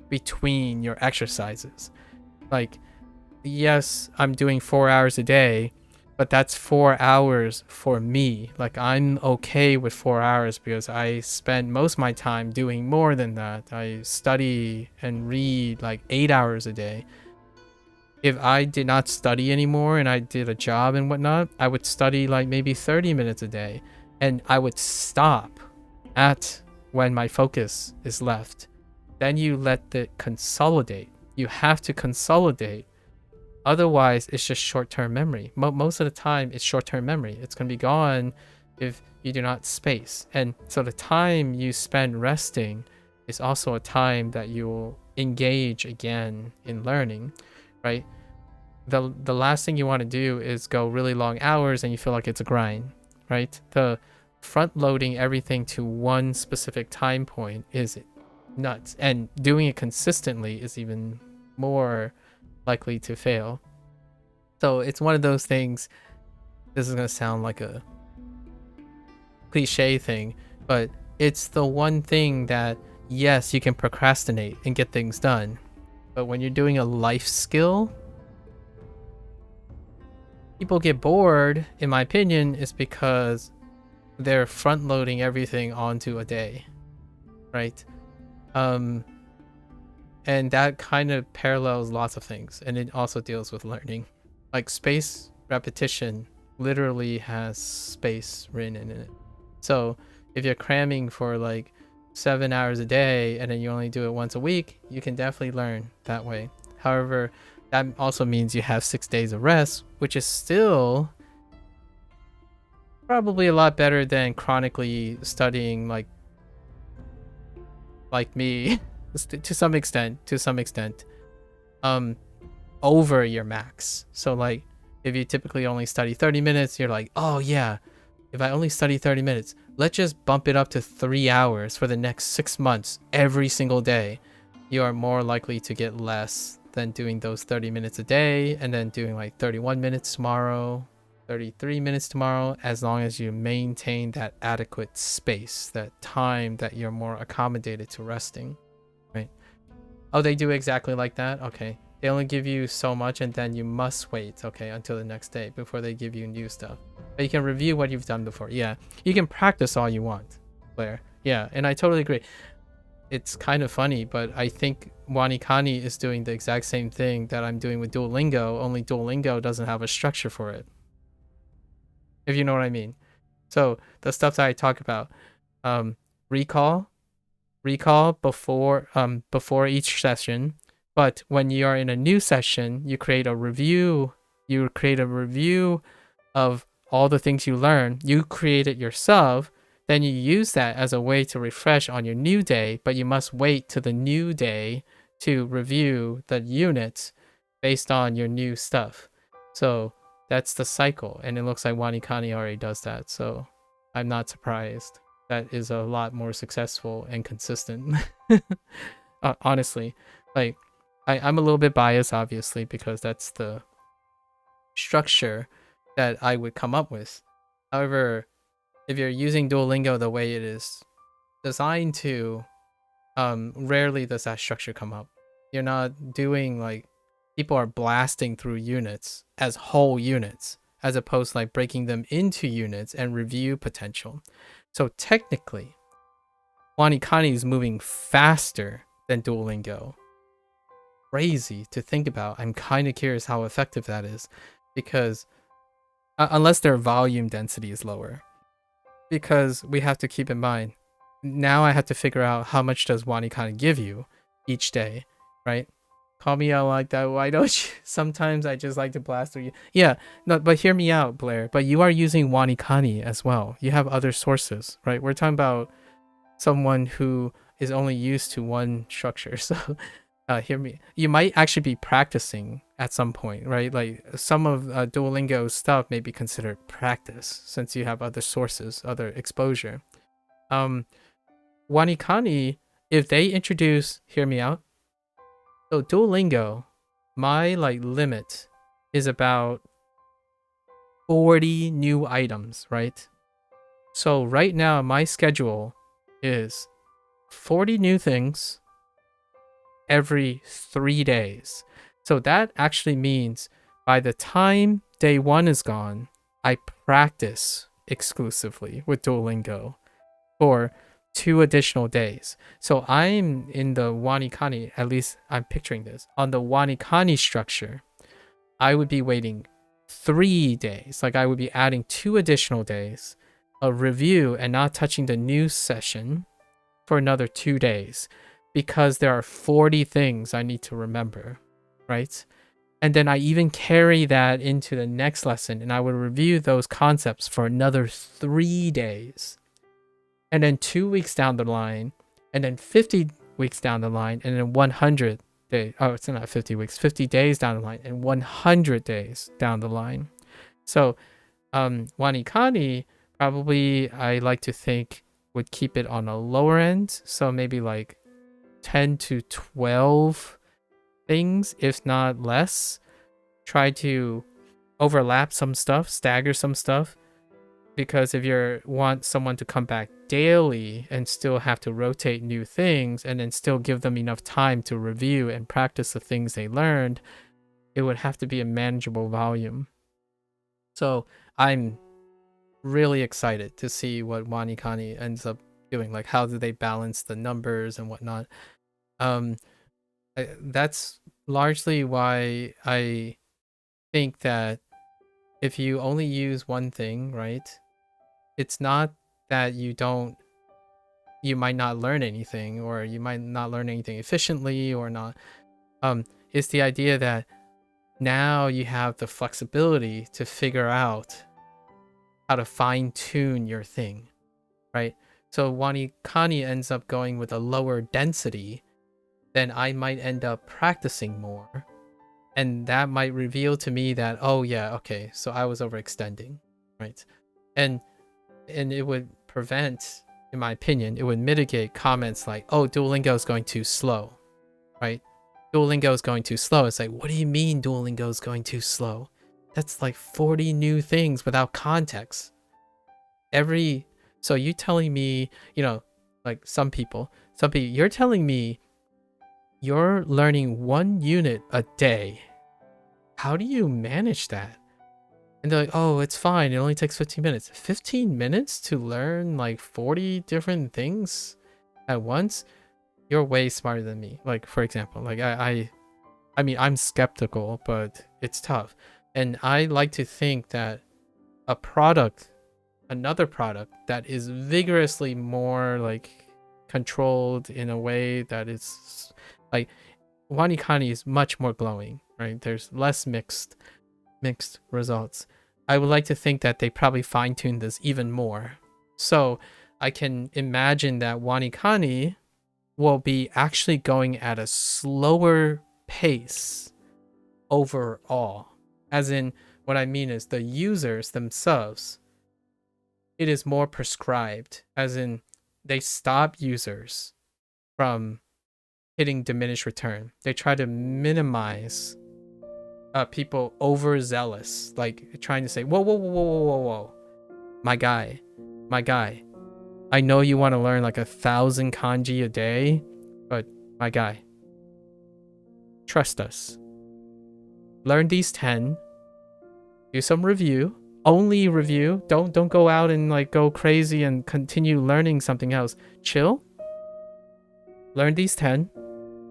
between your exercises. Like, yes, I'm doing 4 hours a day, but that's 4 hours for me. Like, I'm okay with 4 hours because I spend most of my time doing more than that. I study and read like 8 hours a day. If I did not study anymore and I did a job and whatnot, I would study like maybe 30 minutes a day, and I would stop at when my focus is left. Then you let it consolidate. You have to consolidate. Otherwise, it's just short-term memory. Most of the time, it's short-term memory. It's going to be gone if you do not space. And so the time you spend resting is also a time that you will engage again in learning, right? The last thing you want to do is go really long hours and you feel like it's a grind, right? The front-loading everything to one specific time point is nuts. And doing it consistently is even more likely to fail. So it's one of those things. This is going to sound like a cliche thing, but it's the one thing that, yes, you can procrastinate and get things done, but when you're doing a life skill, people get bored, in my opinion, is because they're front loading everything onto a day, right? And that kind of parallels lots of things, and it also deals with learning. Like, space repetition literally has space written in it. So if you're cramming for like 7 hours a day and then you only do it once a week, you can definitely learn that way. However, that also means you have 6 days of rest, which is still probably a lot better than chronically studying like me. to some extent, over your max. So like, if you typically only study 30 minutes, you're like, oh yeah, if I only study 30 minutes, let's just bump it up to 3 hours for the next 6 months every single day. You are more likely to get less than doing those 30 minutes a day and then doing like 31 minutes tomorrow, 33 minutes tomorrow, as long as you maintain that adequate space, that time that you're more accommodated to resting. Oh, they do exactly like that? Okay. They only give you so much and then you must wait, okay, until the next day before they give you new stuff. But you can review what you've done before. Yeah. You can practice all you want, Claire. Yeah, and I totally agree. It's kind of funny, but I think Wanikani is doing the exact same thing that I'm doing with Duolingo, only Duolingo doesn't have a structure for it. If you know what I mean. So the stuff that I talk about, recall before each session, but when you are in a new session, you create a review of all the things you learn. You create it yourself, then you use that as a way to refresh on your new day, but you must wait to the new day to review the units based on your new stuff. So that's the cycle, and it looks like Wanikani already does that, so I'm not surprised. That is a lot more successful and consistent. Honestly, like, I'm a little bit biased, obviously, because that's the structure that I would come up with. However, if you're using Duolingo the way it is designed to, rarely does that structure come up. You're not doing like people are blasting through units as whole units as opposed to like breaking them into units and review potential. So technically, Wanikani is moving faster than Duolingo. Crazy to think about. I'm kind of curious how effective that is, because unless their volume density is lower, because we have to keep in mind, now I have to figure out how much does Wanikani give you each day, right? Call me out like that, why don't you? Sometimes I just like to blast through you. Yeah, no, but hear me out, Blair. But you are using Wanikani as well. You have other sources, right? We're talking about someone who is only used to one structure. So hear me. You might actually be practicing at some point, right? Like some of Duolingo stuff may be considered practice since you have other sources, other exposure. Wanikani, if they introduce, hear me out. So Duolingo, my like limit is about 40 new items, right? So right now my schedule is 40 new things every 3 days. So that actually means by the time day 1 is gone, I practice exclusively with Duolingo for 2 additional days. So I'm in the Wanikani, at least I'm picturing this, on the Wanikani structure, I would be waiting 3 days. Like I would be adding 2 additional days of review and not touching the news session for another 2 days, because there are 40 things I need to remember, right? And then I even carry that into the next lesson and I would review those concepts for another 3 days. And then 2 weeks down the line, and then 50 weeks down the line, and then 100 days. Oh, it's not 50 weeks, 50 days down the line, and 100 days down the line. So, Wanikani probably, I like to think, would keep it on a lower end. So maybe like 10 to 12 things, if not less. Try to overlap some stuff, stagger some stuff. Because if you want someone to come back daily and still have to rotate new things and then still give them enough time to review and practice the things they learned, it would have to be a manageable volume. So I'm really excited to see what Wanikani ends up doing. Like how do they balance the numbers and whatnot. That's largely why I think that if you only use one thing, right? It's not that you might not learn anything, or you might not learn anything efficiently or not. It's the idea that now you have the flexibility to figure out how to fine tune your thing, right? So Wanikani ends up going with a lower density, then I might end up practicing more. And that might reveal to me that, oh yeah, okay, so I was overextending, right? And it would prevent, in my opinion, it would mitigate comments like, oh, Duolingo is going too slow, right? Duolingo is going too slow. It's like, what do you mean Duolingo is going too slow? That's like 40 new things without context. So you telling me, like some people, you're telling me you're learning 1 unit a day. How do you manage that? And they're like, oh, it's fine. It only takes 15 minutes. 15 minutes to learn like 40 different things at once? You're way smarter than me. Like, for example, like I mean, I'm skeptical, but it's tough. And I like to think that another product that is vigorously more like controlled in a way that is like, Wanikani is much more glowing, right? There's less mixed results. I would like to think that they probably fine-tuned this even more. So I can imagine that Wanikani will be actually going at a slower pace overall. As in, what I mean is the users themselves, it is more prescribed. As in, they stop users from hitting diminished return. They try to minimize people overzealous, like trying to say, whoa, my guy, I know you want to learn like 1,000 kanji a day, But my guy, trust us. Learn these 10. Do some review. Only review. Don't go out and like go crazy and continue learning something else. Chill. Learn these 10.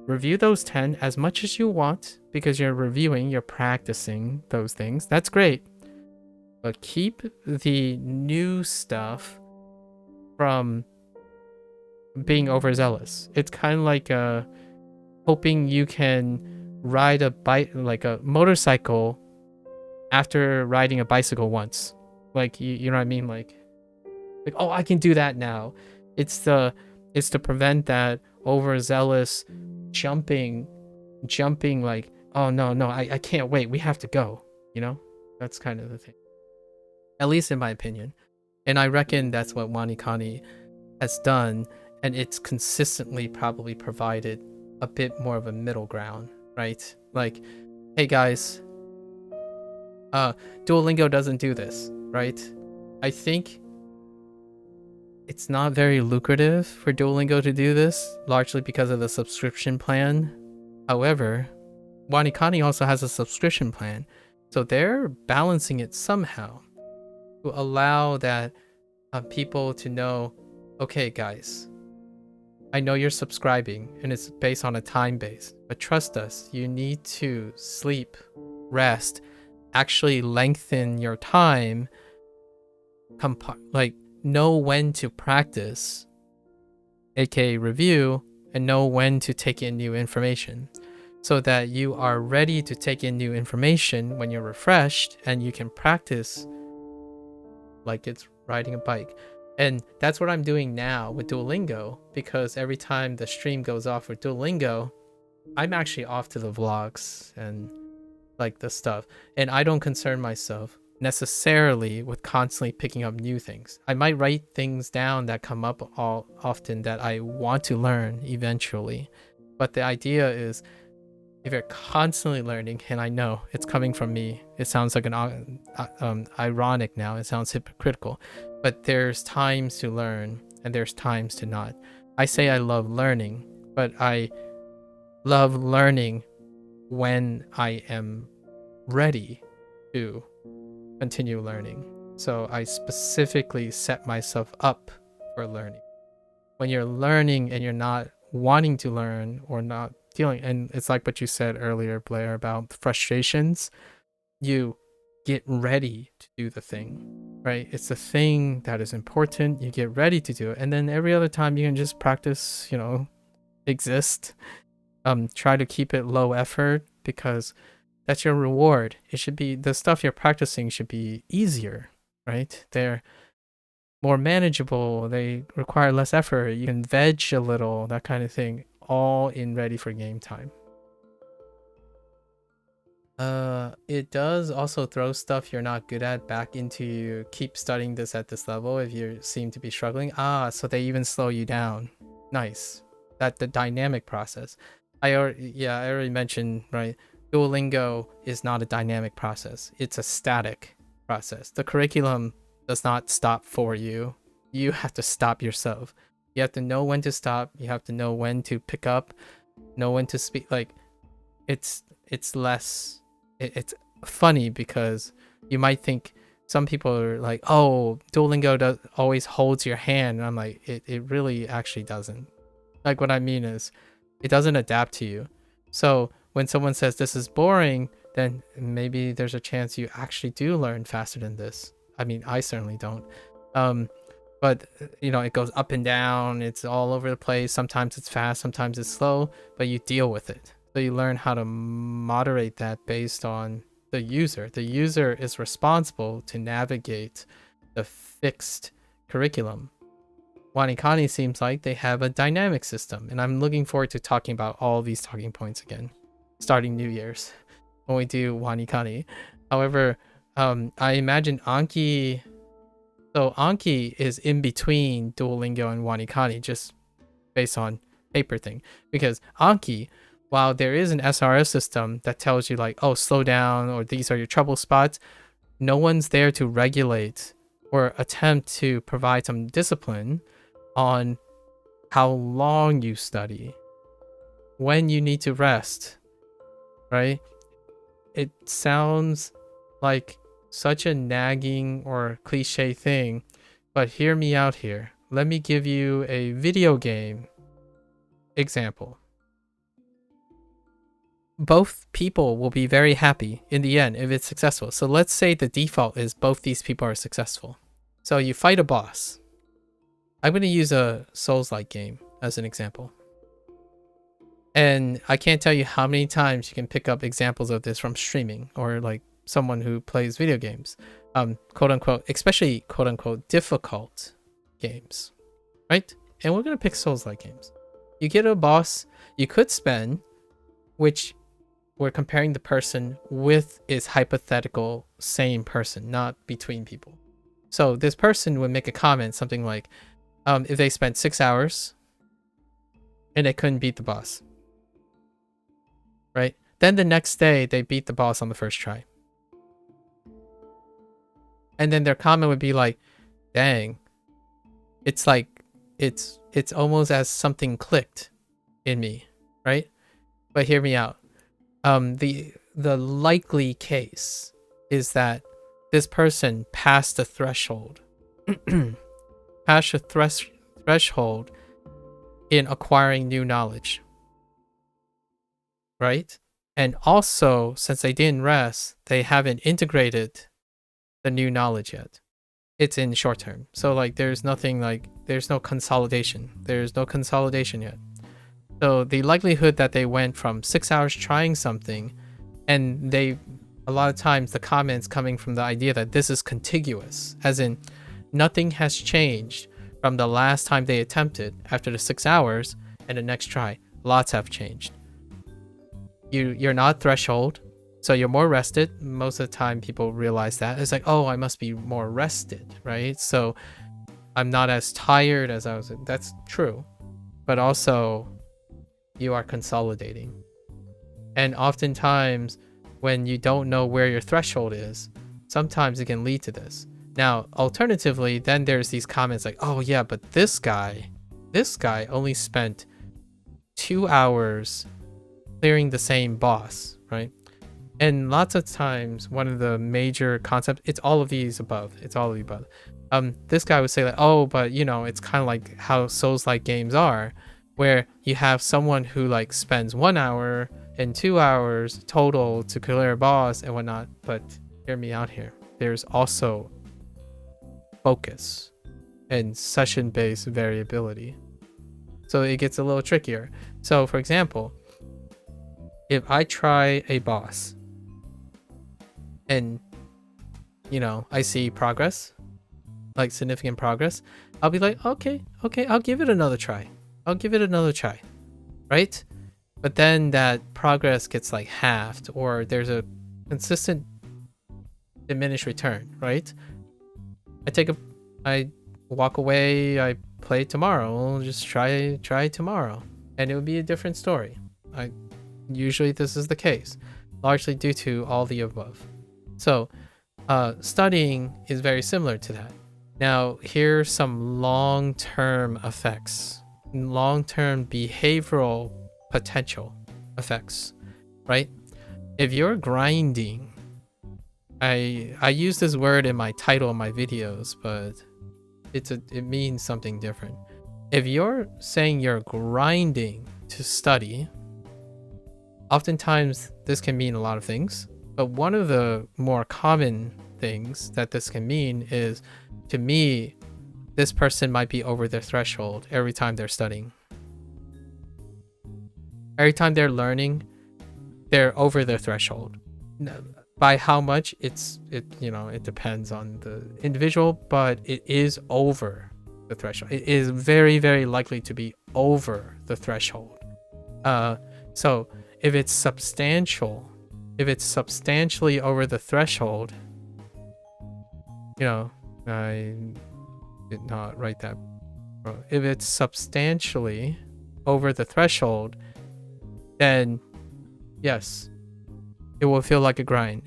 Review those 10 as much as you want because you're reviewing, you're practicing those things. That's great. But keep the new stuff from being overzealous. It's kind of like hoping you can ride a bike, like a motorcycle, after riding a bicycle once. Like you know what I mean? Like oh, I can do that now. It's to prevent that overzealous jumping like, oh no, I can't wait. We have to go. You know, that's kind of the thing. At least in my opinion. And I reckon that's what Wanikani has done, and it's consistently probably provided a bit more of a middle ground, right? Like, hey guys, Duolingo doesn't do this, right? I think it's not very lucrative for Duolingo to do this, largely because of the subscription plan. However, Wanikani also has a subscription plan, so they're balancing it somehow to allow that people to know, okay guys, I know you're subscribing and it's based on a time base, but trust us, you need to sleep, rest, actually lengthen your time, like know when to practice, aka review, and know when to take in new information so that you are ready to take in new information when you're refreshed and you can practice like it's riding a bike. And that's what I'm doing now with Duolingo, because every time the stream goes off with Duolingo, I'm actually off to the vlogs and like the stuff. And I don't concern myself necessarily with constantly picking up new things. I might write things down that come up often that I want to learn eventually. But the idea is, if you're constantly learning, and I know it's coming from me, it sounds like an ironic now, it sounds hypocritical, but there's times to learn and there's times to not. I say I love learning, but I love learning when I am ready to continue learning. So I specifically set myself up for learning. When you're learning and you're not wanting to learn or not dealing, and it's like what you said earlier, Blair, about frustrations, you get ready to do the thing, right? It's the thing that is important. You get ready to do it, and then every other time you can just practice, you know, exist. Try to keep it low effort, because that's your reward. It should be, the stuff you're practicing should be easier, right? They're more manageable, they require less effort, you can veg a little, that kind of thing, all in ready for game time. It does also throw stuff you're not good at back into keep studying this at this level if you seem to be struggling. So they even slow you down. Nice. That the dynamic process. I already mentioned, right? Duolingo is not a dynamic process. It's a static process. The curriculum does not stop for you. You have to stop yourself. You have to know when to stop. You have to know when to pick up, know when to speak. Like, it's less, it's funny because you might think, some people are like, oh, Duolingo always holds your hand. And I'm like, it really actually doesn't. Like, what I mean is, it doesn't adapt to you. So when someone says this is boring, then maybe there's a chance you actually do learn faster than this. I mean, I certainly don't. But you know, it goes up and down. It's all over the place. Sometimes it's fast, sometimes it's slow, but you deal with it. So you learn how to moderate that based on the user. The user is responsible to navigate the fixed curriculum. Wanikani seems like they have a dynamic system, and I'm looking forward to talking about all these talking points again, starting New Year's when we do Wanikani. However, I imagine Anki. So Anki is in between Duolingo and Wanikani, just based on paper thing, because Anki, while there is an SRS system that tells you like, oh, slow down, or these are your trouble spots, no one's there to regulate or attempt to provide some discipline on how long you study. when you need to rest, right? It sounds like such a nagging or cliche thing, but hear me out here. Let me give you a video game example. Both people will be very happy in the end if it's successful. So let's say the default is both these people are successful. So you fight a boss. I'm going to use a Souls-like game as an example. And I can't tell you how many times you can pick up examples of this from streaming or like someone who plays video games, quote unquote, especially quote unquote difficult games, right? And we're going to pick Souls-like games. You get a boss you could spend, which we're comparing the person with is hypothetical same person, not between people. So this person would make a comment, something like, if they spent 6 hours and they couldn't beat the boss, right? Then the next day they beat the boss on the first try. And then their comment would be like, dang, it's like, it's almost as something clicked in me, right? But hear me out. The likely case is that this person passed the threshold, passed the threshold in acquiring new knowledge, right? And also, since they didn't rest, they haven't integrated the new knowledge yet. It's in short term. So like there's nothing like, there's no consolidation. There's no consolidation yet. So the likelihood that they went from 6 hours trying something and they, a lot of times the comments coming from the idea that this is contiguous, as in nothing has changed from the last time they attempted after the 6 hours and the next try. Lots have changed. You're not threshold, so you're more rested. Most of the time people realize that. It's like, oh, I must be more rested, right? So I'm not as tired as I was. That's true. But also you are consolidating. And oftentimes when you don't know where your threshold is, sometimes it can lead to this. Now, alternatively, then there's these comments like, oh yeah, but this guy only spent 2 hours clearing the same boss, right? And lots of times, one of the major concepts, it's all of these above. It's all of the above. This guy would say like, oh, but you know, it's kind of like how Souls-like games are, where you have someone who like spends 1 hour and 2 hours total to clear a boss and whatnot. But hear me out here. There's also focus and session-based variability. So it gets a little trickier. So for example, if I try a boss and, you know, I see progress, like significant progress, I'll be like, okay, I'll give it another try. Right? But then that progress gets like halved, or there's a consistent diminished return, right? I walk away, I play tomorrow, I'll just try tomorrow, and it would be a different story. Usually this is the case, largely due to all the above. So studying is very similar to that. Now, here's some long-term effects, long-term behavioral potential effects, right? If you're grinding, I use this word in my title of my videos, but it means something different. If you're saying you're grinding to study, oftentimes this can mean a lot of things, but one of the more common things that this can mean is, to me, this person might be over their threshold every time they're studying. Every time they're learning, they're over their threshold. By how much, it depends on the individual, but it is over the threshold. It is very, very likely to be over the threshold. So if it's substantially over the threshold, I did not write that. If it's substantially over the threshold, then yes, it will feel like a grind.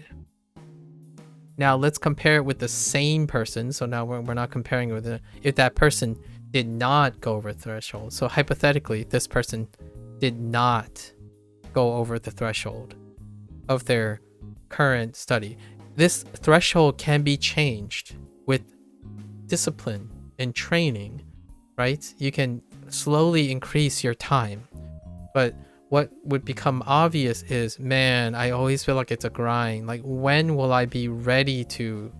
Now let's compare it with the same person. So now we're not comparing it with if that person did not go over the threshold. So hypothetically, this person did not go over the threshold of their current study. This threshold can be changed with discipline and training, right? You can slowly increase your time. But what would become obvious is, man, I always feel like it's a grind. Like, when will I be ready to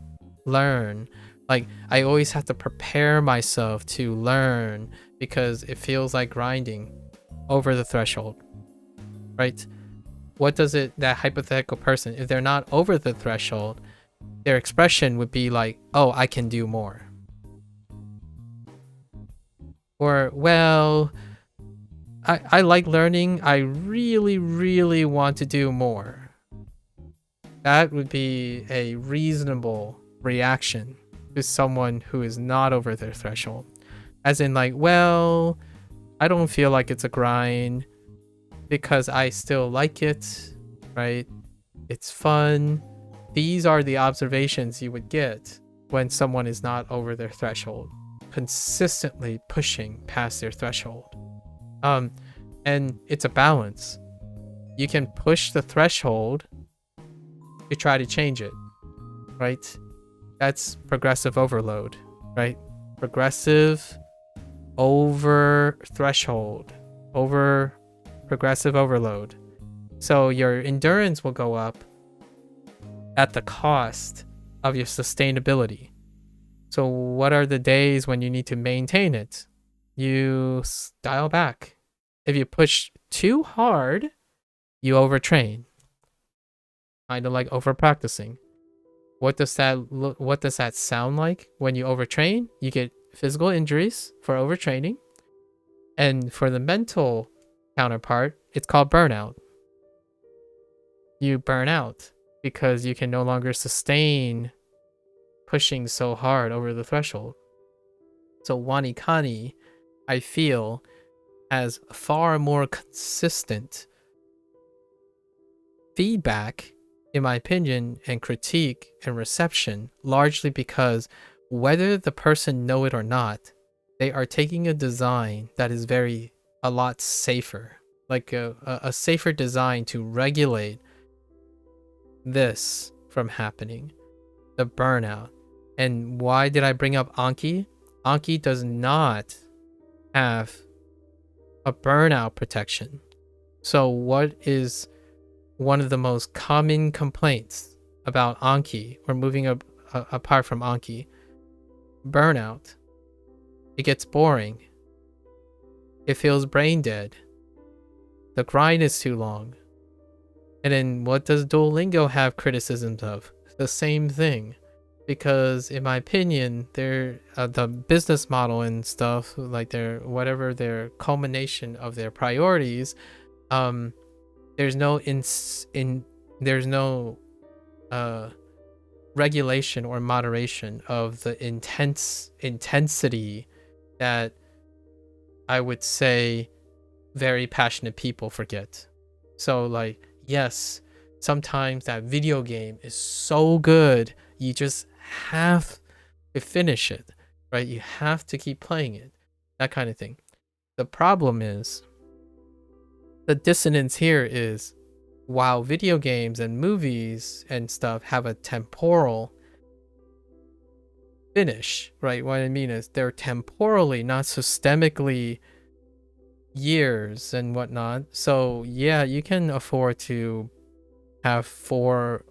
learn? Like, I always have to prepare myself to learn because it feels like grinding over the threshold, right? What does it, that hypothetical person, if they're not over the threshold, their expression would be like, oh, I can do more. Or, well, I like learning. I really, really want to do more. That would be a reasonable reaction to someone who is not over their threshold. As in, like, well, I don't feel like it's a grind because I still like it, right? It's fun. These are the observations you would get when someone is not over their threshold, consistently pushing past their threshold. And it's a balance. You can push the threshold to try to change it, right? That's progressive overload, right? Progressive over threshold, over progressive overload. So your endurance will go up at the cost of your sustainability. So what are the days when you need to maintain it? You dial back. If you push too hard, you overtrain. Kind of like over practicing. What does that sound like when you overtrain? You get physical injuries for overtraining. And for the mental counterpart, it's called burnout. You burn out because you can no longer sustain pushing so hard over the threshold. So Wanikani, I feel, has far more consistent feedback, in my opinion, and critique and reception, largely because whether the person know it or not, they are taking a design that is a lot safer, like a safer design to regulate this from happening, the burnout. And why did I bring up Anki? Anki does not have a burnout protection. So what is one of the most common complaints about Anki, or moving apart from Anki? Burnout. It gets boring. It feels brain dead. The grind is too long. And then what does Duolingo have criticisms of? The same thing. Because in my opinion, the business model and stuff, like their culmination of their priorities, there's no regulation or moderation of the intensity that I would say very passionate people forget. So like, yes, sometimes that video game is so good, you just have to finish it, right? You have to keep playing it, that kind of thing. The problem is, the dissonance here is, while video games and movies and stuff have a temporal finish, right? What I mean is they're temporally, not systemically, years and whatnot. So yeah, you can afford to have 4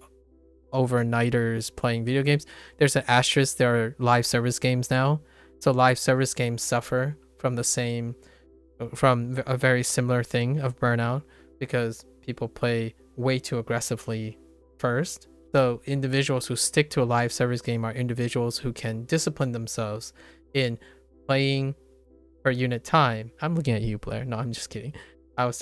overnighters playing video games. There's an asterisk, there are live service games now. So live service games suffer from a very similar thing of burnout, because people play way too aggressively first. So individuals who stick to a live service game are individuals who can discipline themselves in playing per unit time. I'm looking at you, Blair. No, I'm just kidding. I was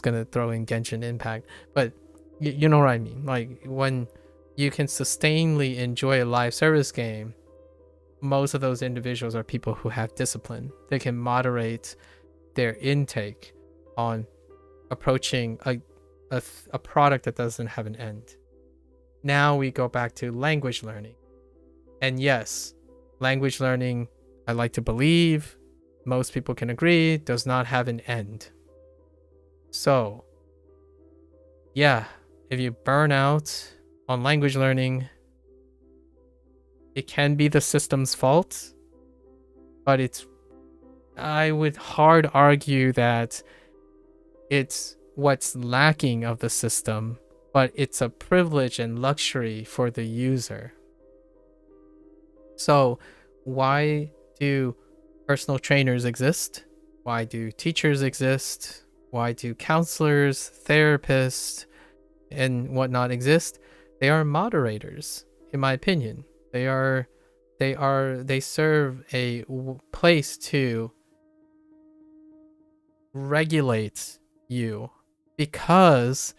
gonna throw in Genshin Impact, but you know what I mean. Like, when you can sustainably enjoy a live service game, most of those individuals are people who have discipline. They can moderate their intake on approaching a product that doesn't have an end. Now we go back to language learning. And yes, language learning, I like to believe, most people can agree, does not have an end. So, yeah, if you burn out on language learning, it can be the system's fault, but I would hard argue that it's what's lacking of the system, but it's a privilege and luxury for the user. So, why do personal trainers exist? Why do teachers exist? Why do counselors, therapists, and whatnot exist? They are moderators, in my opinion. They serve a place to regulate you, because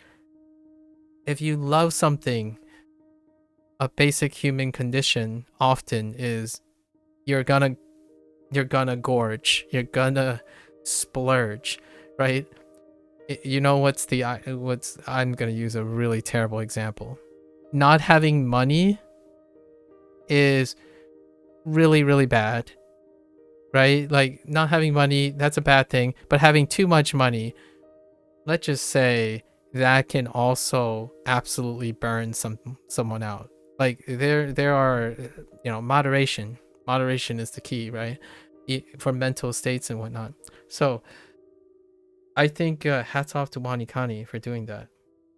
if you love something, a basic human condition often is you're gonna gorge, you're gonna splurge, right? You know what's I'm gonna use a really terrible example. Not having money is really, really bad, right? Like, not having money, that's a bad thing, but having too much money, let's just say, that can also absolutely burn someone out. Like, there are, moderation is the key, right? For mental states and whatnot. So I think hats off to Wanikani for doing that.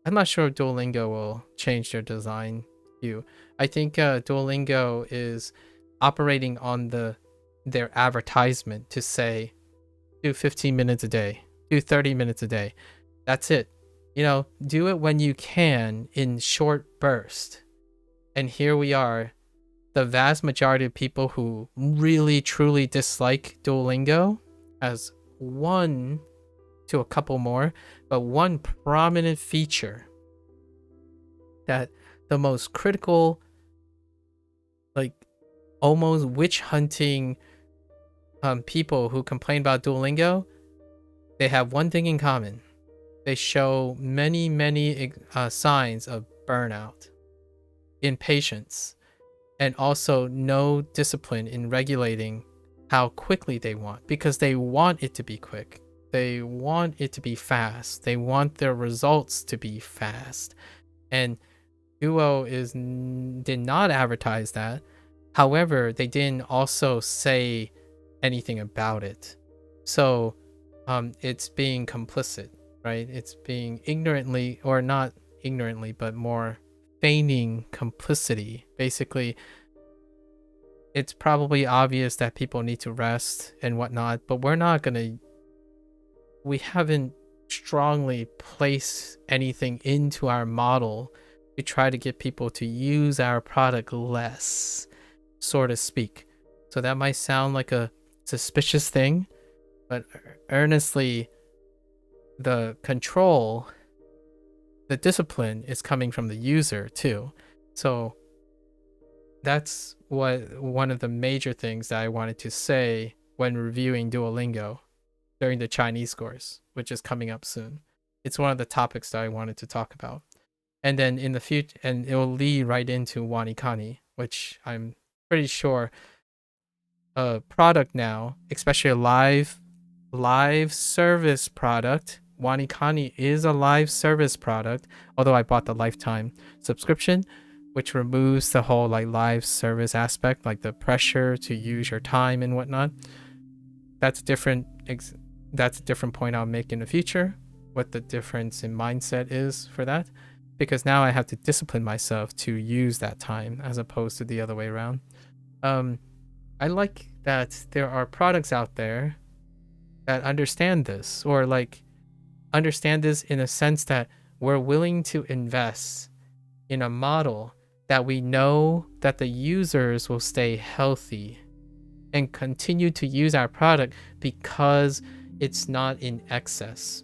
I'm not sure if Duolingo will change their design view. I think Duolingo is operating on their advertisement to say, do 15 minutes a day, do 30 minutes a day. That's it. Do it when you can in short bursts. And here we are, the vast majority of people who really truly dislike Duolingo, as one to a couple more, but one prominent feature that the most critical, like almost witch hunting people who complain about Duolingo, they have one thing in common. They show many signs of burnout, impatience, and also no discipline in regulating how quickly they want, because they want it to be quick. They want it to be fast. They want their results to be fast. And Duo did not advertise that. However, they didn't also say anything about it. So it's being complicit, right? It's being ignorantly, or not ignorantly, but more feigning complicity. Basically, it's probably obvious that people need to rest and whatnot, but we haven't strongly placed anything into our model to try to get people to use our product less, so to speak. So that might sound like a suspicious thing, but earnestly, the control, the discipline is coming from the user too. So that's one of the major things that I wanted to say when reviewing Duolingo during the Chinese course, which is coming up soon. It's one of the topics that I wanted to talk about. And then in the future, and it will lead right into Wanikani, which I'm pretty sure a product now, especially a live service product. Wanikani is a live service product, although I bought the lifetime subscription, which removes the whole live service aspect, like the pressure to use your time and whatnot. That's a different point I'll make in the future, what the difference in mindset is for that, because now I have to discipline myself to use that time as opposed to the other way around. I like that there are products out there that understand this, or understand this in a sense that we're willing to invest in a model that we know that the users will stay healthy and continue to use our product because it's not in excess.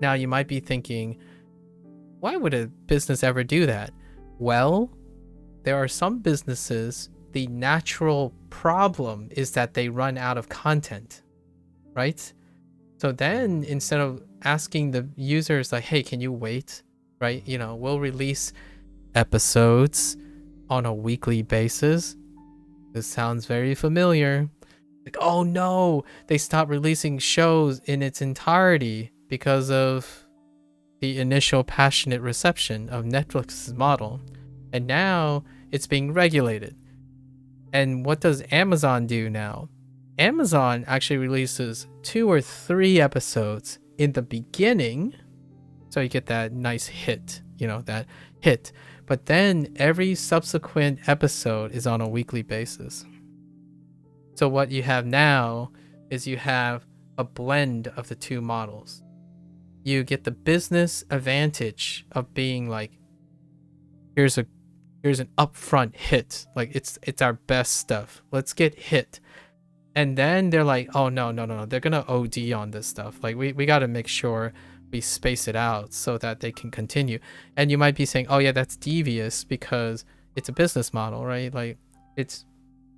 Now you might be thinking, why would a business ever do that? Well, there are some businesses, the natural problem is that they run out of content, right? So then instead of asking the users hey, can you wait, right? We'll release episodes on a weekly basis. This sounds very familiar. Oh no, they stopped releasing shows in its entirety. because of the initial passionate reception of Netflix's model. And now it's being regulated. And what does Amazon do now? Amazon actually releases 2 or 3 episodes in the beginning, so you get that nice hit, that hit. But then every subsequent episode is on a weekly basis. So what you have now is you have a blend of the 2 models. You get the business advantage of being like, here's an upfront hit. Like it's our best stuff. Let's get hit. And then they're like, oh no. They're gonna OD on this stuff. Like we gotta make sure we space it out so that they can continue. And you might be saying, oh yeah, that's devious because it's a business model, right? Like it's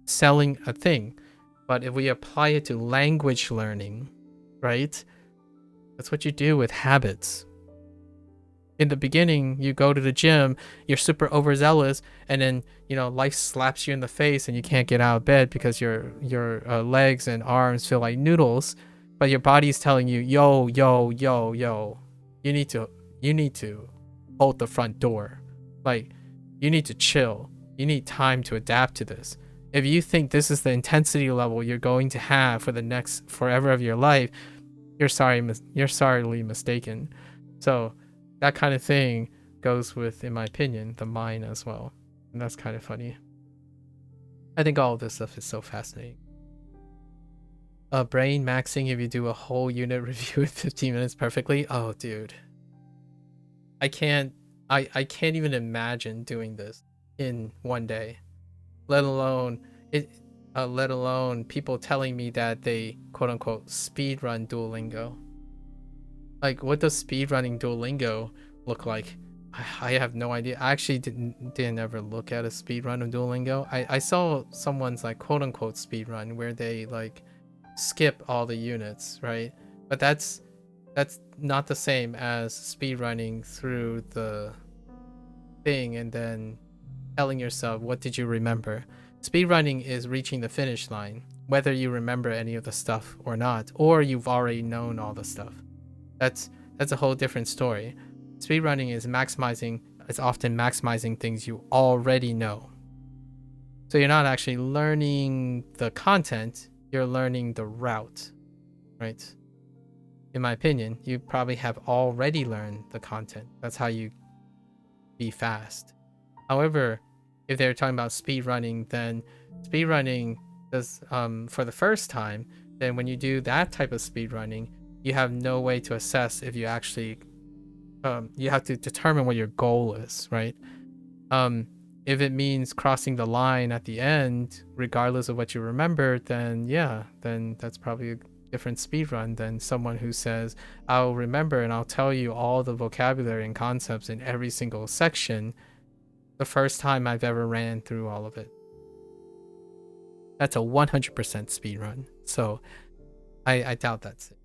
selling a thing. But if we apply it to language learning, right? That's what you do with habits. In the beginning, you go to the gym, you're super overzealous, and then life slaps you in the face and you can't get out of bed because your legs and arms feel like noodles, but your body's telling you, yo, you need to hold the front door. Like, you need to chill. You need time to adapt to this. If you think this is the intensity level you're going to have for the next forever of your life, you're sorely mistaken. So that kind of thing goes with, in my opinion, the mind as well. And that's kind of funny. I think all of this stuff is so fascinating. Brain maxing if you do a whole unit review in 15 minutes perfectly. Oh, dude. I can't even imagine doing this in one day. Let alone people telling me that they quote unquote speedrun Duolingo. Like, what does speedrunning Duolingo look like? I have no idea. I actually didn't ever look at a speedrun of Duolingo. I saw someone's like quote unquote speedrun where they like skip all the units, right? But that's not the same as speedrunning through the thing and then telling yourself, what did you remember? Speedrunning is reaching the finish line, whether you remember any of the stuff or not, or you've already known all the stuff. That's a whole different story. Speedrunning is often maximizing things you already know. So you're not actually learning the content, you're learning the route, right? In my opinion, you probably have already learned the content. That's how you be fast. However, if they're talking about speedrunning, then speedrunning does for the first time, then when you do that type of speedrunning, you have no way to assess if you actually you have to determine what your goal is, right? If it means crossing the line at the end, regardless of what you remember, then yeah, then that's probably a different speedrun than someone who says, I'll remember and I'll tell you all the vocabulary and concepts in every single section the first time I've ever ran through all of it. That's a 100% speedrun. So I doubt that's it.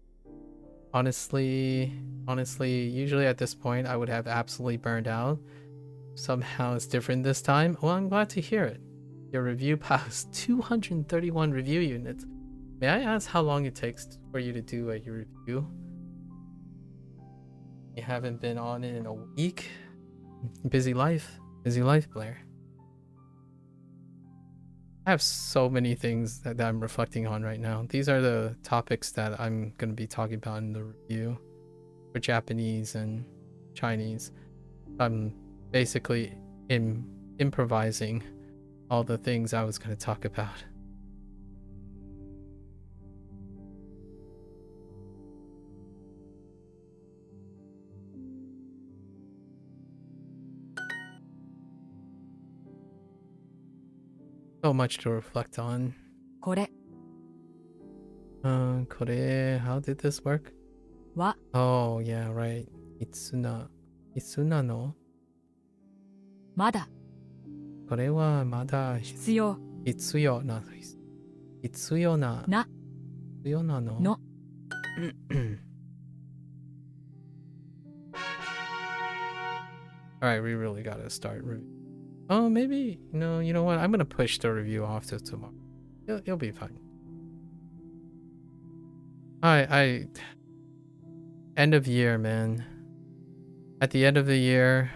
Honestly, usually at this point, I would have absolutely burned out. Somehow it's different this time. Well, I'm glad to hear it. Your review passed 231 review units. May I ask how long it takes for you to do a review? You haven't been on it in a week? Busy life, Blair. I have so many things that I'm reflecting on right now. These are the topics that I'm going to be talking about in the review for Japanese and Chinese. I'm basically improvising all the things I was going to talk about. So much to reflect on. これ Kore, how did this work? は Oh, yeah, right. Itsuna no? まだこれはまだ必要必要なの の Alright, we really gotta start Oh, maybe, you know what? I'm gonna push the review off till tomorrow. You'll be fine. I End of year, man. At the end of the year,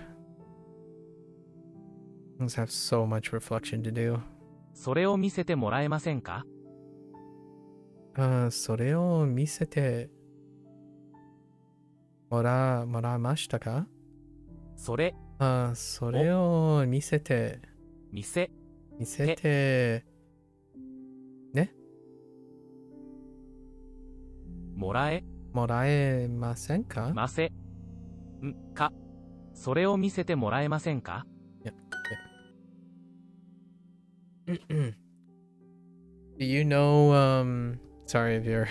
things have so much reflection to do. それを見せてもらえませんか？それを見せてもらいましたか？それそれを見せてね、もらえませんか？ませんか。それを見せてもらえませんか？ Do you know, sorry if you're,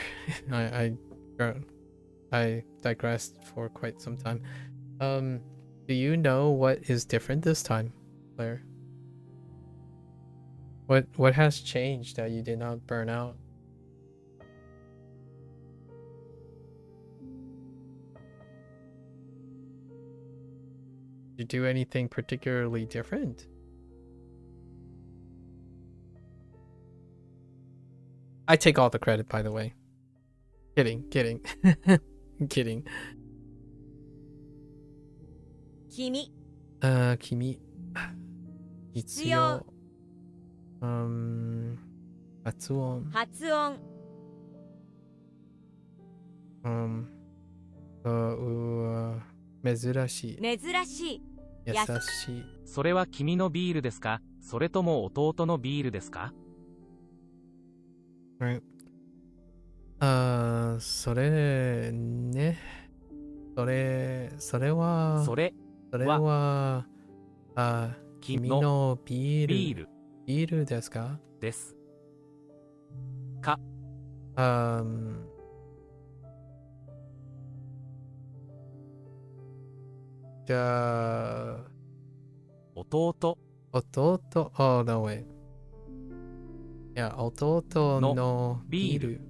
I digressed for quite some time. Do you know what is different this time, Claire? What has changed that you did not burn out? Did you do anything particularly different? I take all the credit, by the way. Kidding. Kidding. 君 君必要発音発音珍しい珍しい優しいそれは君のビールですか？それとも弟のビールですか？ Right. それねそれは君のビールですか？ですか。じゃあ弟 Oh no wait. いや弟のビール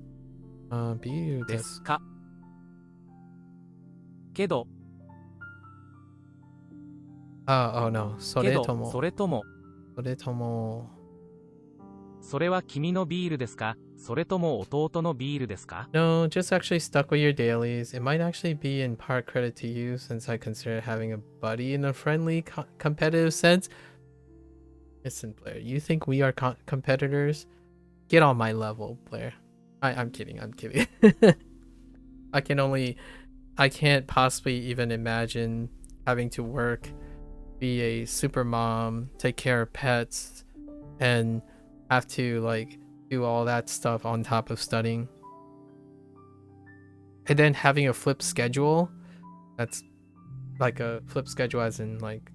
ビールですか。けどOh no. それともそれは君のビールですか？それとも弟のビールですか？ No, just actually stuck with your dailies. It might actually be in part credit to you since I consider having a buddy in a friendly competitive sense. Listen, Blair, you think we are competitors? Get on my level, Blair. I'm kidding. I can't possibly even imagine having to work, be a super mom, take care of pets, and have to like do all that stuff on top of studying. And then having a flip schedule, that's like a flip schedule as in like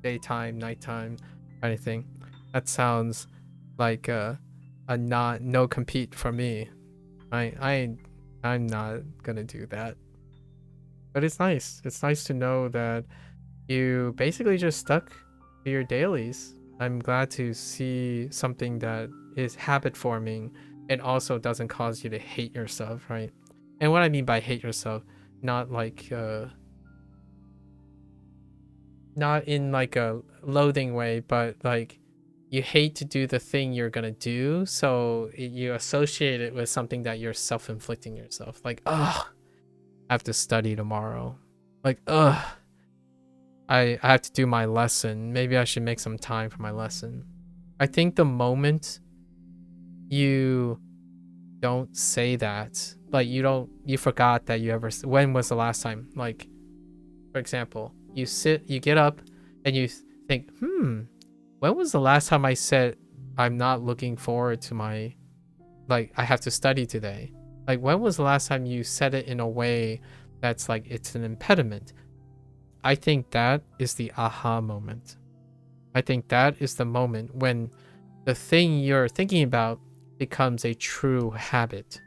daytime, nighttime kind of thing. That sounds like a no compete for me. I'm not gonna do that. But it's nice. It's nice to know that you basically just stuck to your dailies. I'm glad to see something that is habit forming and also doesn't cause you to hate yourself, right? And what I mean by hate yourself, not like not in like a loathing way, but like you hate to do the thing you're gonna do, so you associate it with something that you're self-inflicting yourself. Like, ugh, I have to study tomorrow. Like, ugh, I have to do my lesson. Maybe I should make some time for my lesson. I think the moment you don't say that, like you forgot that you ever, when was the last time? Like, for example, you get up and you think, when was the last time I said I'm not looking forward to my, like, I have to study today? Like, when was the last time you said it in a way that's like it's an impediment? I think that is the aha moment. I think that is the moment when the thing you're thinking about becomes a true habit.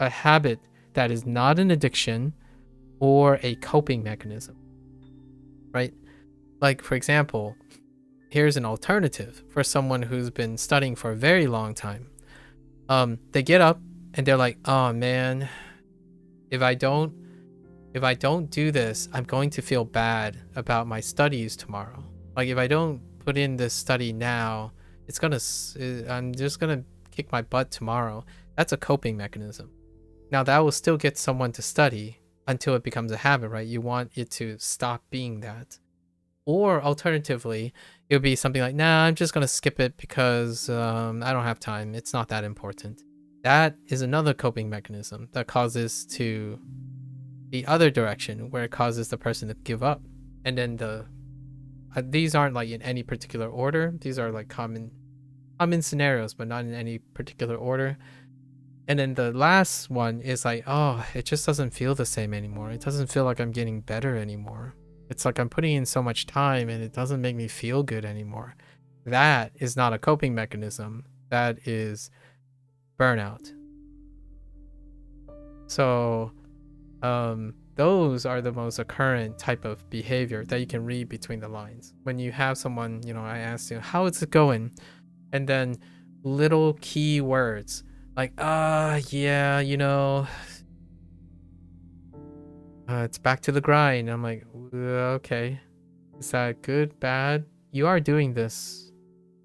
A habit that is not an addiction or a coping mechanism. Right? Like, for example, here's an alternative for someone who's been studying for a very long time. They get up and they're like, oh man, if I don't do this, I'm going to feel bad about my studies tomorrow. Like, if I don't put in this study now, I'm just gonna kick my butt tomorrow. That's a coping mechanism. Now that will still get someone to study, until it becomes a habit, right? You want it to stop being that. Or alternatively, it would be something like, nah, I'm just going to skip it because I don't have time. It's not that important. That is another coping mechanism that causes to the other direction, where it causes the person to give up. And then these aren't like in any particular order. These are like common scenarios, but not in any particular order. And then the last one is like, oh, it just doesn't feel the same anymore. It doesn't feel like I'm getting better anymore. It's like I'm putting in so much time and it doesn't make me feel good anymore. That is not a coping mechanism. That is burnout. So those are the most occurrent type of behavior that you can read between the lines. When you have someone, I ask you, how is it going? And then little key words like, yeah, it's back to the grind. I'm like, okay, is that good, bad? You are doing this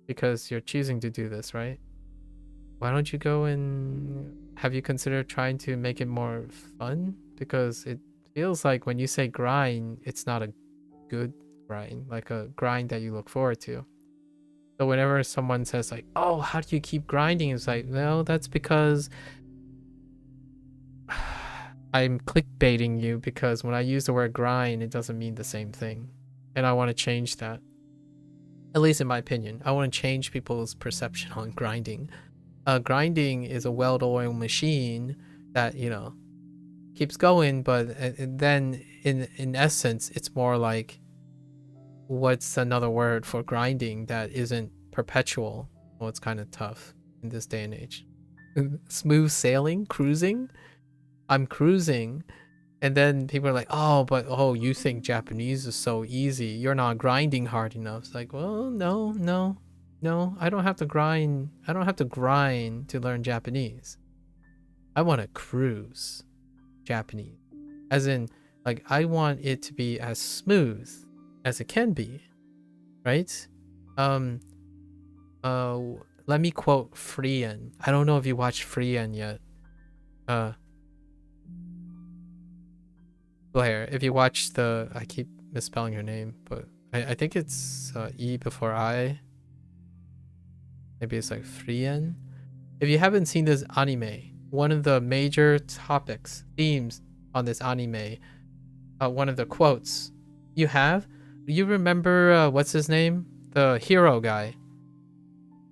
because you're choosing to do this, right? Why don't you go and have you considered trying to make it more fun? Because it feels like when you say grind, it's not a good grind, like a grind that you look forward to. So whenever someone says like, oh, how do you keep grinding? It's like, well, that's because I'm clickbaiting you, because when I use the word grind, it doesn't mean the same thing. And I want to change that. At least in my opinion. I want to change people's perception on grinding. Grinding is a well-oiled machine that, keeps going, but then in essence, it's more like, what's another word for grinding that isn't perpetual? Well, it's kind of tough in this day and age. Smooth sailing, cruising. I'm cruising, and then people are like, oh, you think Japanese is so easy, you're not grinding hard enough. It's like, well, no, I don't have to grind to learn Japanese. I want to cruise Japanese, as in, like, I want it to be as smooth as it can be, right? Let me quote Frien. I don't know if you watched Frien yet. Blair, if you watch I keep misspelling her name, but I think it's E before I. Maybe it's like Frien. If you haven't seen this anime, one of the major themes on this anime, one of the quotes you remember what's his name? The hero guy.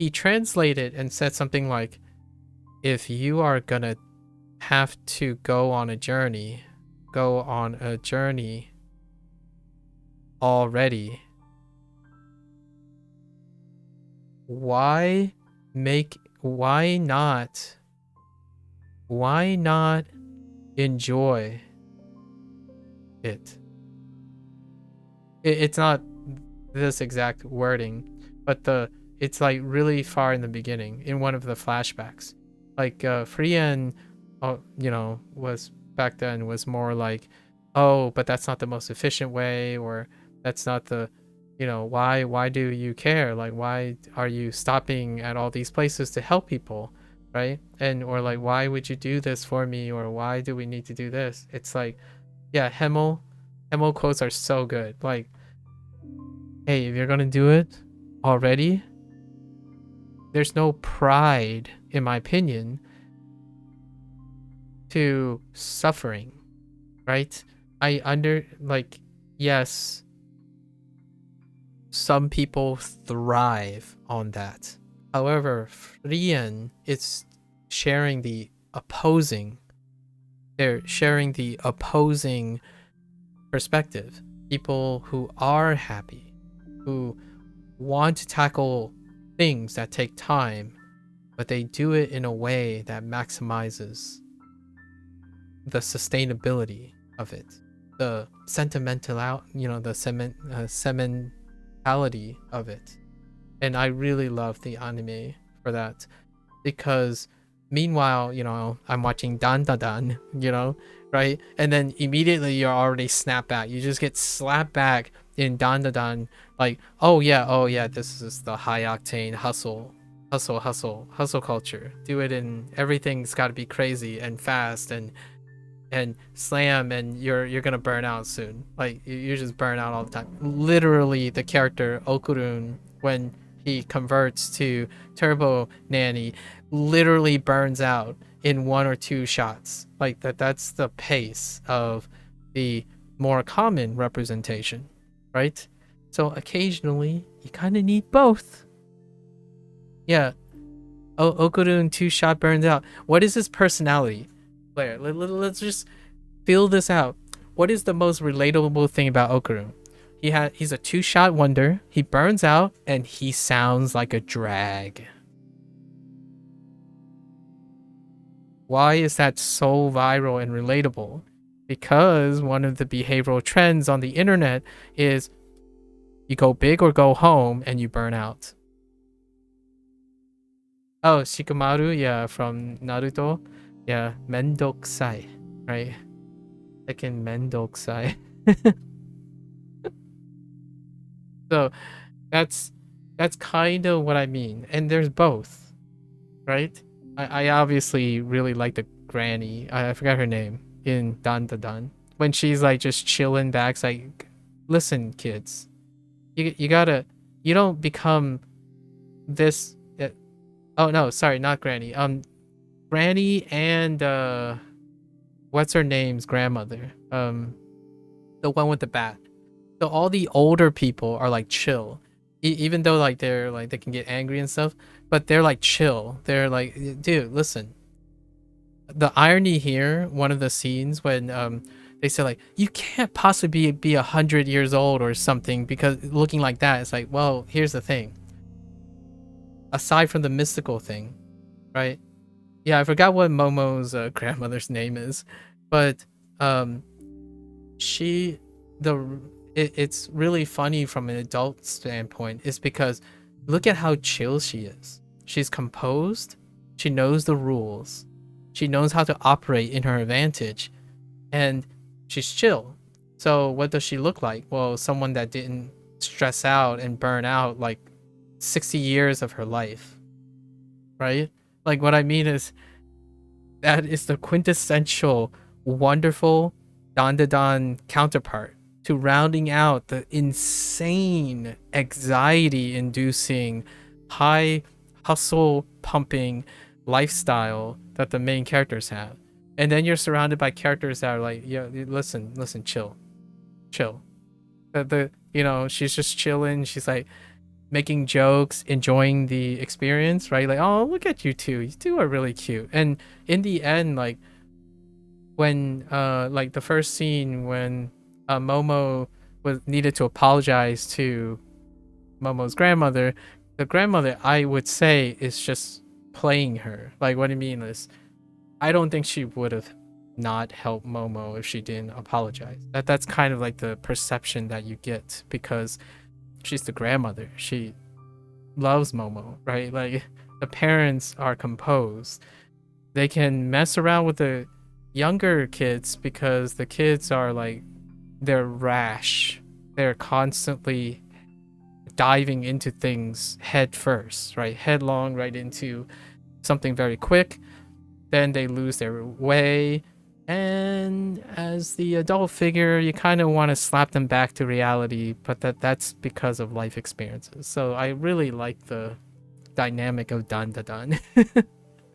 He translated and said something like, if you are gonna have to go on a journey already, why not enjoy it? It's not this exact wording, but it's like really far in the beginning in one of the flashbacks. Like Frien, was back then was more like, oh, but that's not the most efficient way, or that's not the, why do you care? Like, why are you stopping at all these places to help people, right? And or like, why would you do this for me, or why do we need to do this? It's like, yeah, Hemel quotes are so good. Like, hey, if you're gonna do it already, there's no pride, in my opinion, to suffering, right? Yes, some people thrive on that. However, Frien is sharing the opposing. They're sharing the opposing perspective. People who are happy, who want to tackle things that take time, but they do it in a way that maximizes the sustainability of it, the sentimentality of it. And I really love the anime for that, because meanwhile, I'm watching Dan Da Dan, right? And then immediately you're already snapped back. You just get slapped back in Dan Da Dan, like, oh yeah, this is the high octane hustle culture. Do it, and everything's got to be crazy and fast, and and slam, and you're gonna burn out soon. Like you just burn out all the time. Literally, the character Okurun, when he converts to Turbo Nanny, literally burns out in 1 or 2 shots. Like that's the pace of the more common representation, right? So occasionally you kind of need both. Yeah. Okurun 2-shot burns out. What is his personality? Blair, let's just feel this out. What is the most relatable thing about Okurun? He's a 2-shot wonder. He burns out and he sounds like a drag. Why is that so viral and relatable? Because one of the behavioral trends on the internet is you go big or go home and you burn out. Oh, Shikamaru, yeah, from Naruto. Yeah, mendokusai, right? Second mendokusai. So that's kind of what I mean. And there's both, right? I obviously really like the granny. I forgot her name in Dan Da Dan. When she's like just chilling back, it's like, listen, kids, you gotta, you don't become this. Oh no, sorry, not granny. Granny and what's her name's grandmother? The one with the bat. So all the older people are like chill, even though like they're like they can get angry and stuff, but they're like chill. They're like, dude, listen. The irony here, one of the scenes when they say like you can't possibly be 100 years old or something because looking like that, it's like, well, here's the thing. Aside from the mystical thing, right? Yeah, I forgot what Momo's grandmother's name is, but it's really funny from an adult standpoint is because look at how chill she is. She's composed, she knows the rules, she knows how to operate in her advantage, and she's chill. So what does she look like? Well, someone that didn't stress out and burn out like 60 years of her life, right? Like what I mean is that is the quintessential wonderful Dandadan counterpart to rounding out the insane anxiety inducing high hustle pumping lifestyle that the main characters have. And then you're surrounded by characters that are like, yeah, listen, chill. She's just chilling. She's like making jokes, enjoying the experience, right? Like, oh, look at you two. You two are really cute. And in the end, like when like the first scene when Momo was needed to apologize to Momo's grandmother, the grandmother, I would say, is just playing her. Like, what I mean is, I don't think she would have not helped Momo if she didn't apologize. That's kind of like the perception that you get because she's the grandmother. She loves Momo, right? Like the parents are composed. They can mess around with the younger kids because the kids are like, they're rash. They're constantly diving into things head first, right? Headlong right into something very quick. Then they lose their way. And as the adult figure, you kind of want to slap them back to reality, but that's because of life experiences. So I really like the dynamic of Dan Da Dan.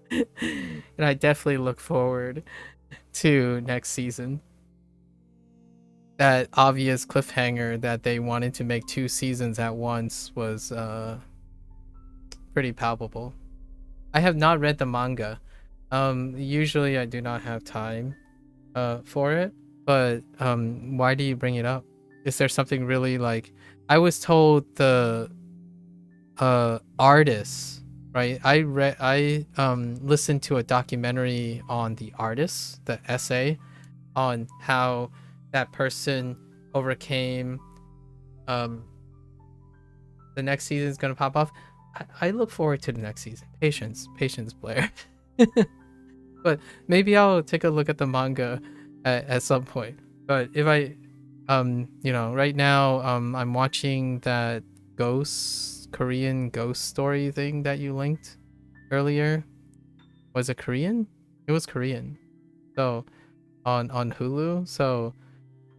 And I definitely look forward to next season. That obvious cliffhanger that they wanted to make 2 seasons at once was pretty palpable. I have not read the manga. Usually I do not have time for it, but why do you bring it up? Is there something really like I was told the artists, right? I listened to a documentary on the artists, the essay on how that person overcame the next season is gonna pop off. I look forward to the next season. Patience, Blair. But maybe I'll take a look at the manga at some point. But if I right now I'm watching that Korean ghost story thing that you linked earlier. Was it Korean? It was Korean. So on Hulu. So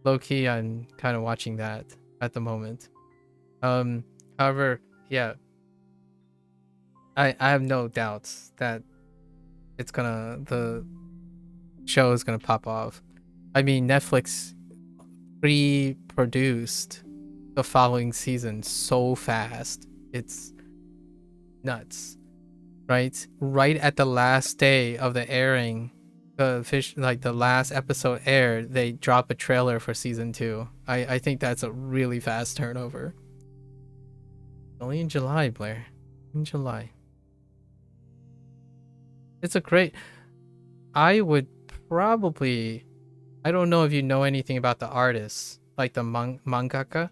low key, I'm kind of watching that at the moment. However, yeah, I have no doubts that the show is gonna pop off. I mean, Netflix pre-produced the following season so fast. It's nuts, right? Right at the last day of the airing, the last episode aired, they drop a trailer for season 2. I think that's a really fast turnover. Only in July, Blair. In July. It's a great. I would probably. I don't know if you know anything about the artist, like the mangaka.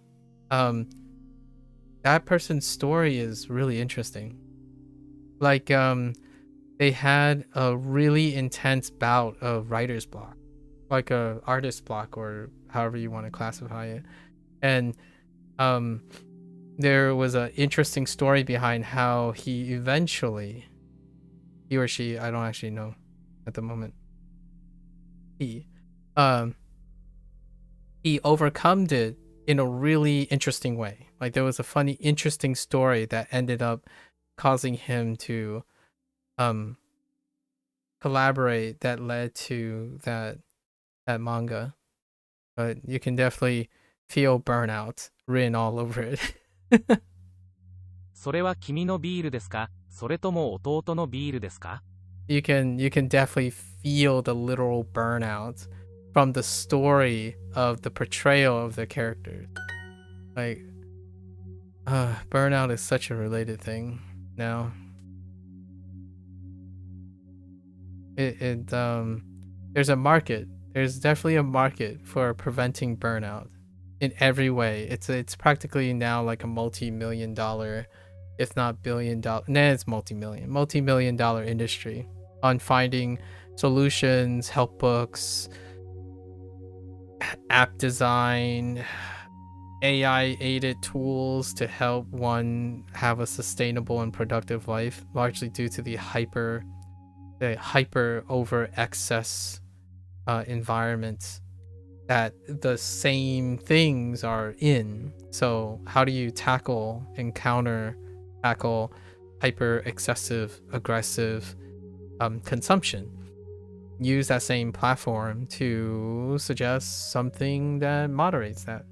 That person's story is really interesting. Like, they had a really intense bout of writer's block, like a artist block, or however you want to classify it. And there was an interesting story behind how he or she, I don't actually know at the moment. He overcome it in a really interesting way. Like, there was a funny, interesting story that ended up causing him to collaborate, that led to that manga. But you can definitely feel burnout written all over it. それは君のビールですか？それとも弟のビールですか？ you can definitely feel the literal burnout from the story of the portrayal of the characters. Like, burnout is such a related thing now. There's a market. There's definitely a market for preventing burnout in every way. It's practically now like a multi-million dollar, if not billion dollar. Nah, it's multi-million dollar industry on finding solutions, help books, app design, AI aided tools to help one have a sustainable and productive life, largely due to the hyper over excess environments that the same things are in. So how do you tackle hyper excessive aggressive consumption? Use that same platform to suggest something that moderates that.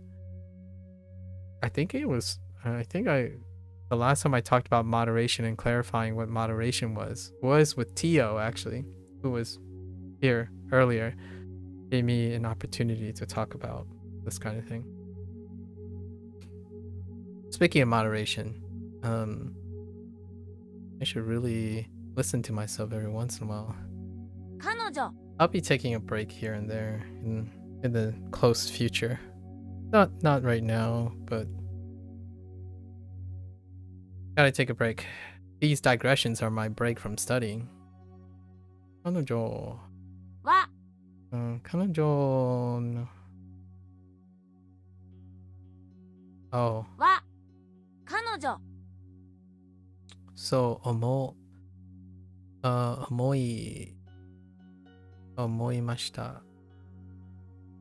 The last time I talked about moderation and clarifying what moderation was with Tio, actually, who was here earlier. Gave me an opportunity to talk about this kind of thing. Speaking of moderation, I should really listen to myself every once in a while. 彼女 I'll be taking a break here and there in the close future. Not right now, but gotta take a break. These digressions are my break from studying. 彼女は彼女の Oh, は彼女 so 思いました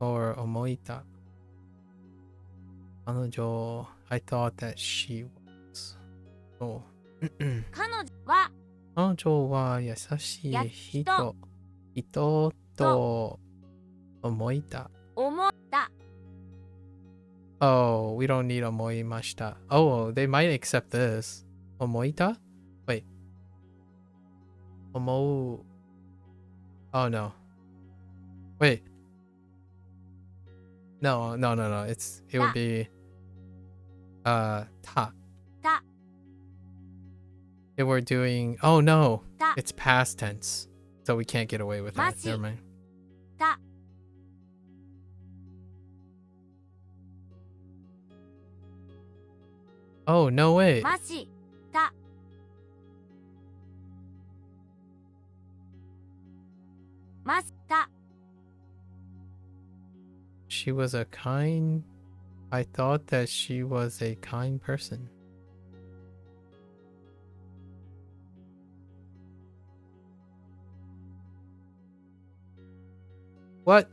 or 思いた彼女 I thought that she was そう彼女は彼女は優しい人と思いた思った Oh, we don't need 思いました Oh, they might accept this 思いた Wait 思う Oh no Wait No It would be た た If we're doing Oh no た It's past tense So we can't get away with that Mashi. Never mind た Oh no way ましたました She was a kind I thought that she was a kind person What?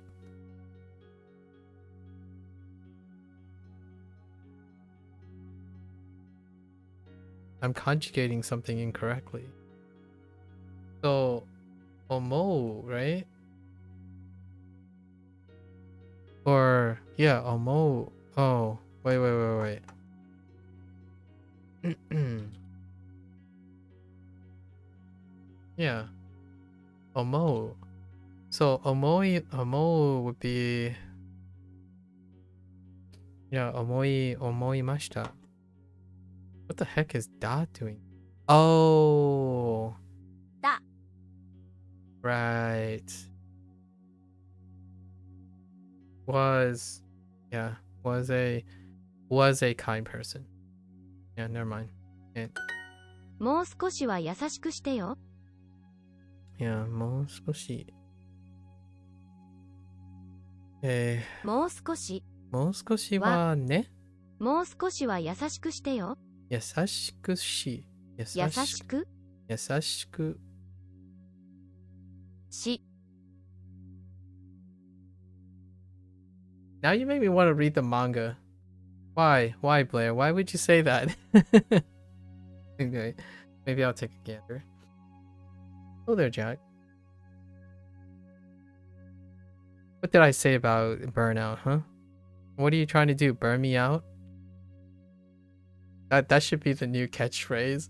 I'm conjugating something incorrectly. So, omo, right? Or, yeah, omo. Oh, wait. Yeah, omo. So, omo would be, yeah, omoimashita. What the heck is da doing? Oh, Da. right. Was a kind person. Yeah, never mind. And もう少しは優しくしてよ。 yeah, もう少しもう少しはね、もう少しは優しくしてよ。優しくし優しくし Now you make me want to read the manga. Why, Blair? Why would you say that? Okay, maybe I'll take a gander. Oh there, Jack. What did I say about burnout, huh? What are you trying to do? Burn me out? That should be the new catchphrase.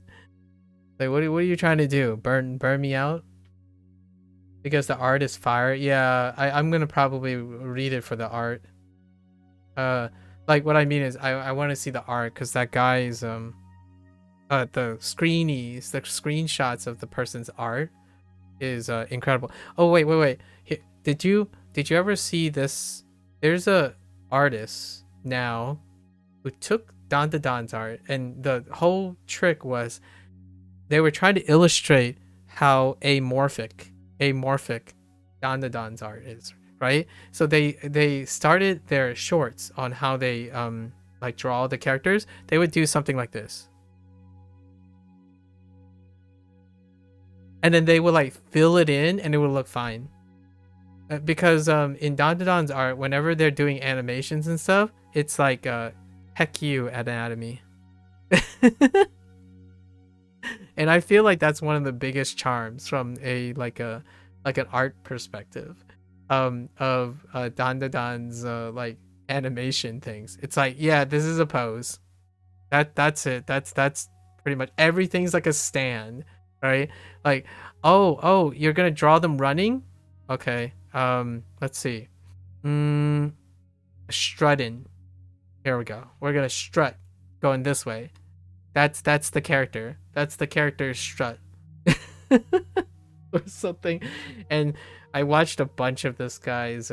Like, what are you trying to do? Burn me out? Because the art is fire? Yeah, I'm gonna probably read it for the art. Like, what I mean is, I want to see the art, because that guy's, the screenshots of the person's art is, incredible. Oh, wait. Did you ever see this? There's a artist now who took Dan's art, and the whole trick was they were trying to illustrate how amorphic Dan's art is, right? So they started their shorts on how they like draw the characters. They would do something like this, and then they would like fill it in, and it would look fine. Because in Dan's art, whenever they're doing animations and stuff, it's like heck you at anatomy. And I feel like that's one of the biggest charms from an art perspective of Dan's like animation things. It's like, yeah, this is a pose. That's it. That's pretty much everything's like a stand, right? Like, oh, you're gonna draw them running? Okay. Let's see. Strutting. Here we go. We're gonna strut going this way. That's the character. That's the character's strut. Or something. And I watched a bunch of this guy's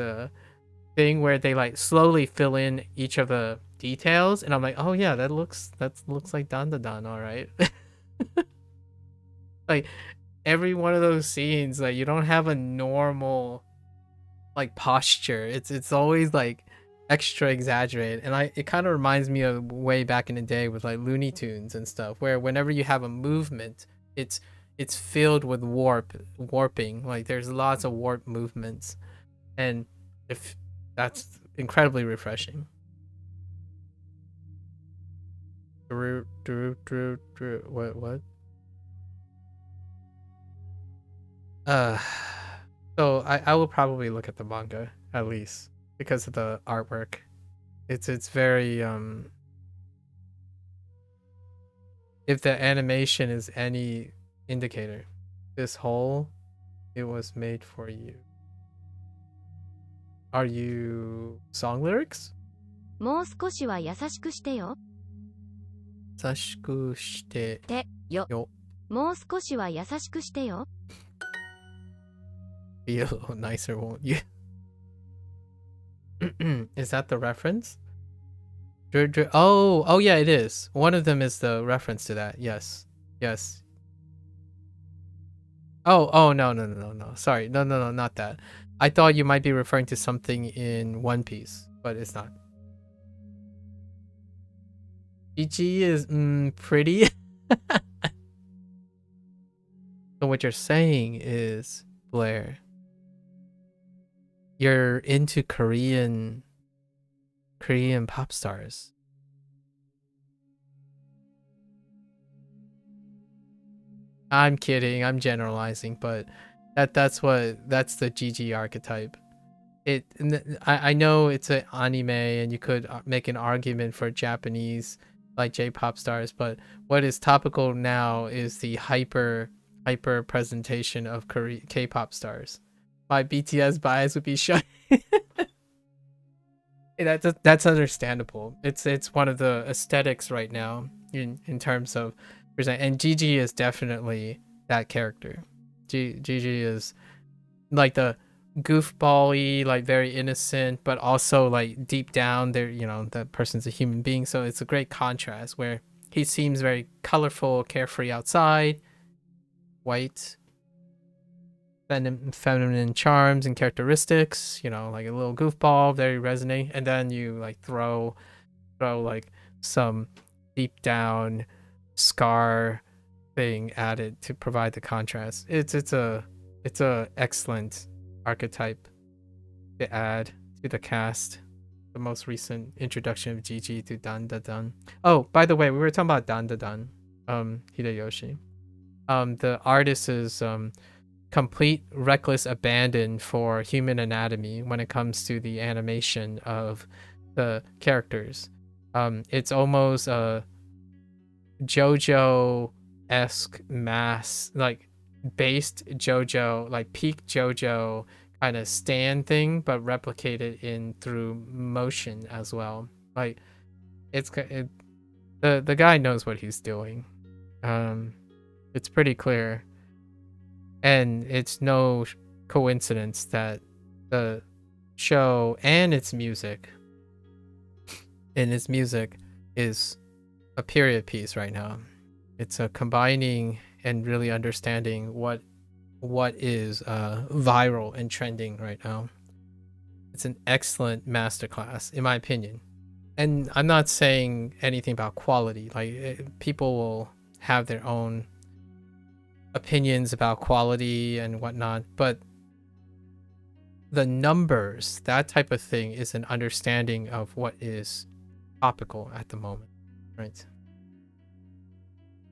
thing where they like slowly fill in each of the details, and I'm like, oh yeah, that looks like Dan, all right. Like every one of those scenes, like you don't have a normal like posture. It's always like extra exaggerated, and it kind of reminds me of way back in the day with like Looney Tunes and stuff, where whenever you have a movement, it's filled with warping. Like there's lots of warp movements, and if that's incredibly refreshing. Drew, what? So I will probably look at the manga at least because of the artwork. It's very if the animation is any indicator, this whole it was made for you. Are you song lyrics? もう少しは優しくしてよ。優しくしてよ。よ。もう少しは優しくしてよ。 Be a little nicer, won't you? Is that the reference? Oh yeah, it is. One of them is the reference to that. Yes. Oh no. Sorry, no, not that. I thought you might be referring to something in One Piece, but it's not. GG is pretty. So what you're saying is, Blair, you're into Korean pop stars. I'm kidding, I'm generalizing, but that's the GG archetype. I know it's an anime and you could make an argument for Japanese like J-pop stars, but what is topical now is the hyper presentation of K-pop stars. My BTS bias would be shut. That's understandable. It's one of the aesthetics right now in terms of present, and Gigi is definitely that character. Gigi is like the goofball-y, like very innocent, but also like deep down there, that person's a human being. So it's a great contrast where he seems very colorful, carefree outside, white, feminine charms and characteristics, like a little goofball, very resonating, and then you like throw like some deep down scar thing added to provide the contrast. It's a excellent archetype to add to the cast. The most recent introduction of Gigi to Dan Da Dan. Oh, by the way, we were talking about Dan Da Dan, Hideyoshi. The artist is complete reckless abandon for human anatomy when it comes to the animation of the characters. It's almost a JoJo-esque mass, like based JoJo, like peak JoJo kind of stand thing, but replicated in through motion as well. Like the guy knows what he's doing. It's pretty clear. And it's no coincidence that the show and its music is a period piece right now. It's a combining and really understanding what is viral and trending right now. It's an excellent masterclass, in my opinion. And I'm not saying anything about quality. Like people will have their own opinions about quality and whatnot, but the numbers, that type of thing, is an understanding of what is topical at the moment, right?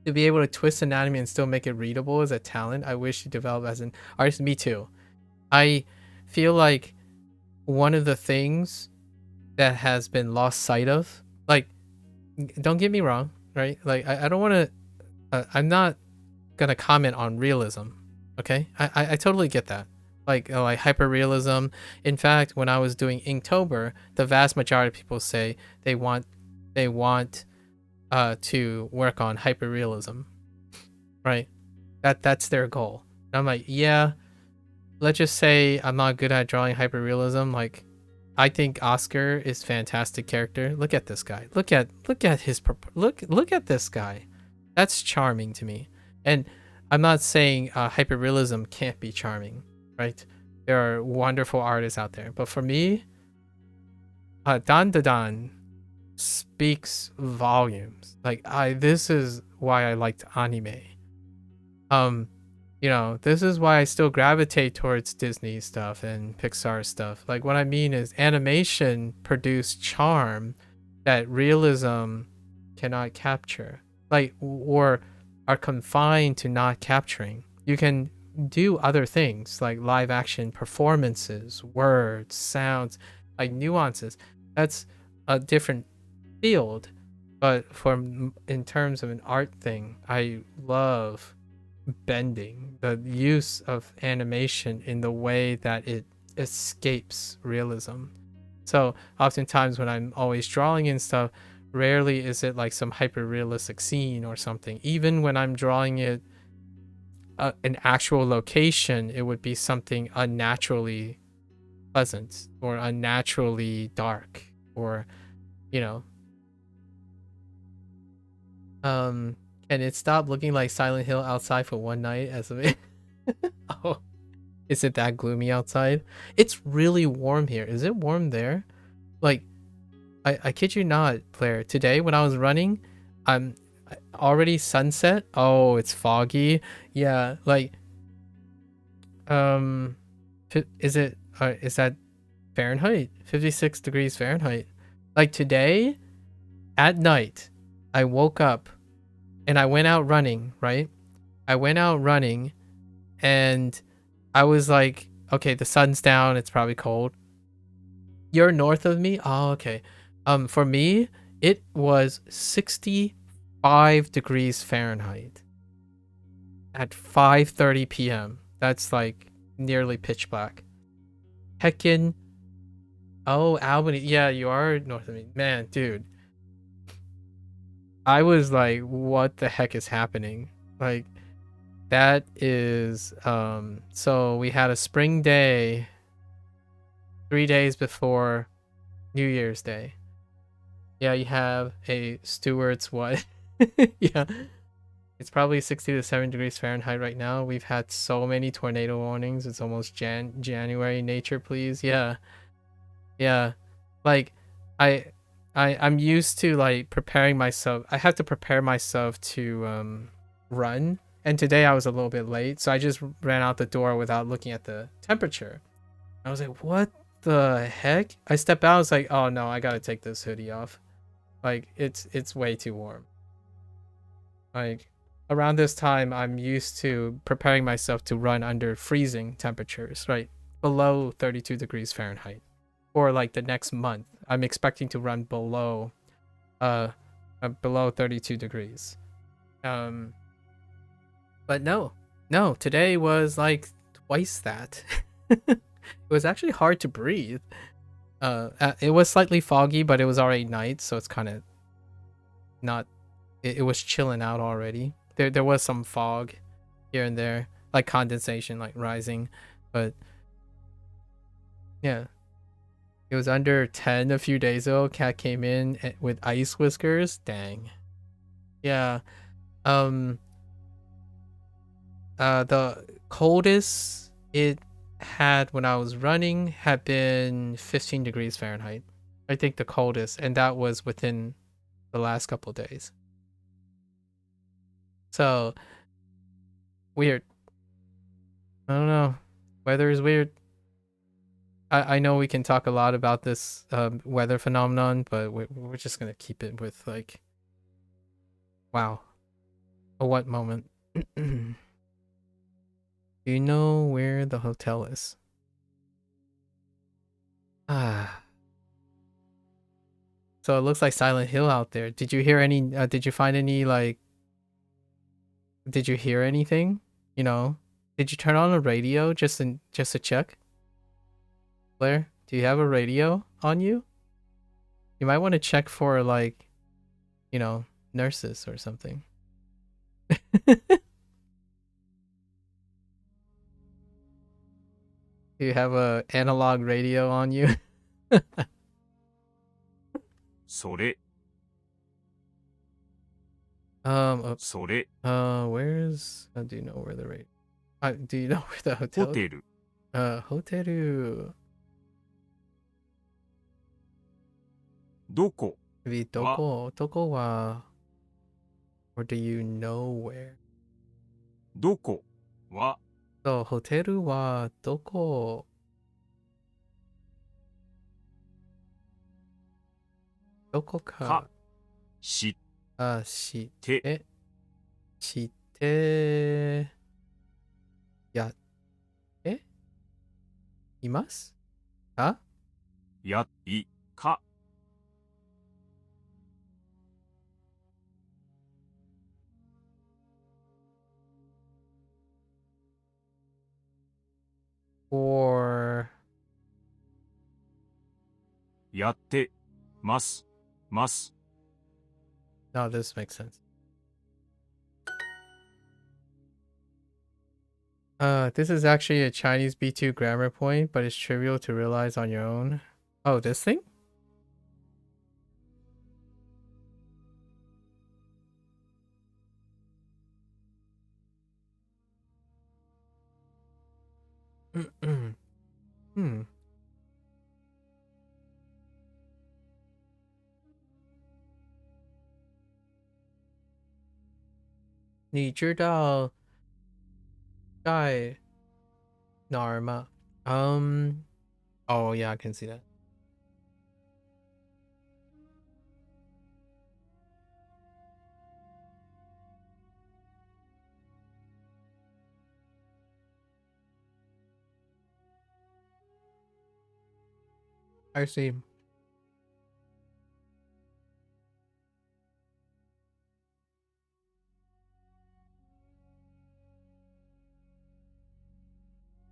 To be able to twist anatomy and still make it readable is a talent I wish you develop as an artist. Me too. I feel like one of the things that has been lost sight of, like, don't get me wrong, right? Like I don't want to I'm not gonna comment on realism, okay? I totally get that, like hyper realism. In fact, when I was doing Inktober, the vast majority of people say they want to work on hyper realism, right? That's their goal. And I'm like, yeah, let's just say I'm not good at drawing hyper realism. Like, I think Oscar is fantastic character. Look at this guy. Look at his look at this guy. That's charming to me. And I'm not saying hyperrealism can't be charming, right? There are wonderful artists out there, but for me, Dan Da Dan speaks volumes. Like this is why I liked anime. This is why I still gravitate towards Disney stuff and Pixar stuff. Like what I mean is animation produced charm that realism cannot capture. Like or are confined to not capturing. You can do other things like live action performances, words, sounds, like nuances. That's a different field, but in terms of an art thing, I love bending, the use of animation in the way that it escapes realism. So oftentimes when I'm always drawing and stuff, rarely is it like some hyper realistic scene or something. Even when I'm drawing it an actual location, it would be something unnaturally pleasant or unnaturally dark, or can it stop looking like Silent Hill outside for one night as a oh, is it that gloomy outside? It's really warm here. Is it warm there? Like I kid you not, Claire. Today when I was running, I'm already sunset. Oh, it's foggy. Yeah, like is that Fahrenheit. 56 degrees Fahrenheit. Like today, at night, I woke up and I went out running, right? I went out running and I was like, okay, the sun's down, it's probably cold. You're north of me? Oh, okay. For me, it was 65 degrees Fahrenheit at 5:30 p.m. That's like nearly pitch black. Heckin'. Oh, Albany. Yeah, you are north of me. Man, dude. I was like, what the heck is happening? Like, that is, so we had a spring day 3 days before New Year's Day. Yeah, you have a Stewart's what? Yeah. It's probably 60 to 7 degrees Fahrenheit right now. We've had so many tornado warnings. It's almost January. Nature, please. Yeah. Yeah. Like, I'm used to like preparing myself. I have to prepare myself to run. And today I was a little bit late, so I just ran out the door without looking at the temperature. I was like, what the heck? I stepped out, I was like, oh no, I gotta take this hoodie off. Like, it's way too warm. Like, around this time, I'm used to preparing myself to run under freezing temperatures, right? Below 32 degrees Fahrenheit. For like the next month, I'm expecting to run below 32 degrees. But no, today was like twice that. It was actually hard to breathe. It was slightly foggy, but it was already night, so it's kind of not. It was chilling out already. There was some fog here and there, like condensation, like rising, but yeah, it was under 10 a few days ago. Cat came in with ice whiskers. Dang. Yeah. The coldest it had when I was running had been 15 degrees Fahrenheit. I think the coldest, and that was within the last couple of days. So weird. I don't know. Weather is weird. I know we can talk a lot about this weather phenomenon, but we're just gonna keep it with like, wow, a what moment. Do you know where the hotel is? Ah. So it looks like Silent Hill out there. Did you hear any? Did you find any like? Did you hear anything? You know, did you turn on a radio just to check? Blair, do you have a radio on you? You might want to check for like, you know, nurses or something. Do you have a analog radio on you? それ Oops. それ Where's? Do you know where the radio? Do you know where the ホ hotel? テル Hoteru. どこ Doko wa. Or do you know where? どこは So, hoteru wa doko? Doko ka? か知 Shite. て Shite. Ya. Imasu? Ka? やいか Or やってますます no, this makes sense. This is actually a Chinese B2 grammar point, but it's trivial to realize on your own. Oh, this thing? Hmm. 你知道在哪儿吗？ Oh yeah, I can see that. I see.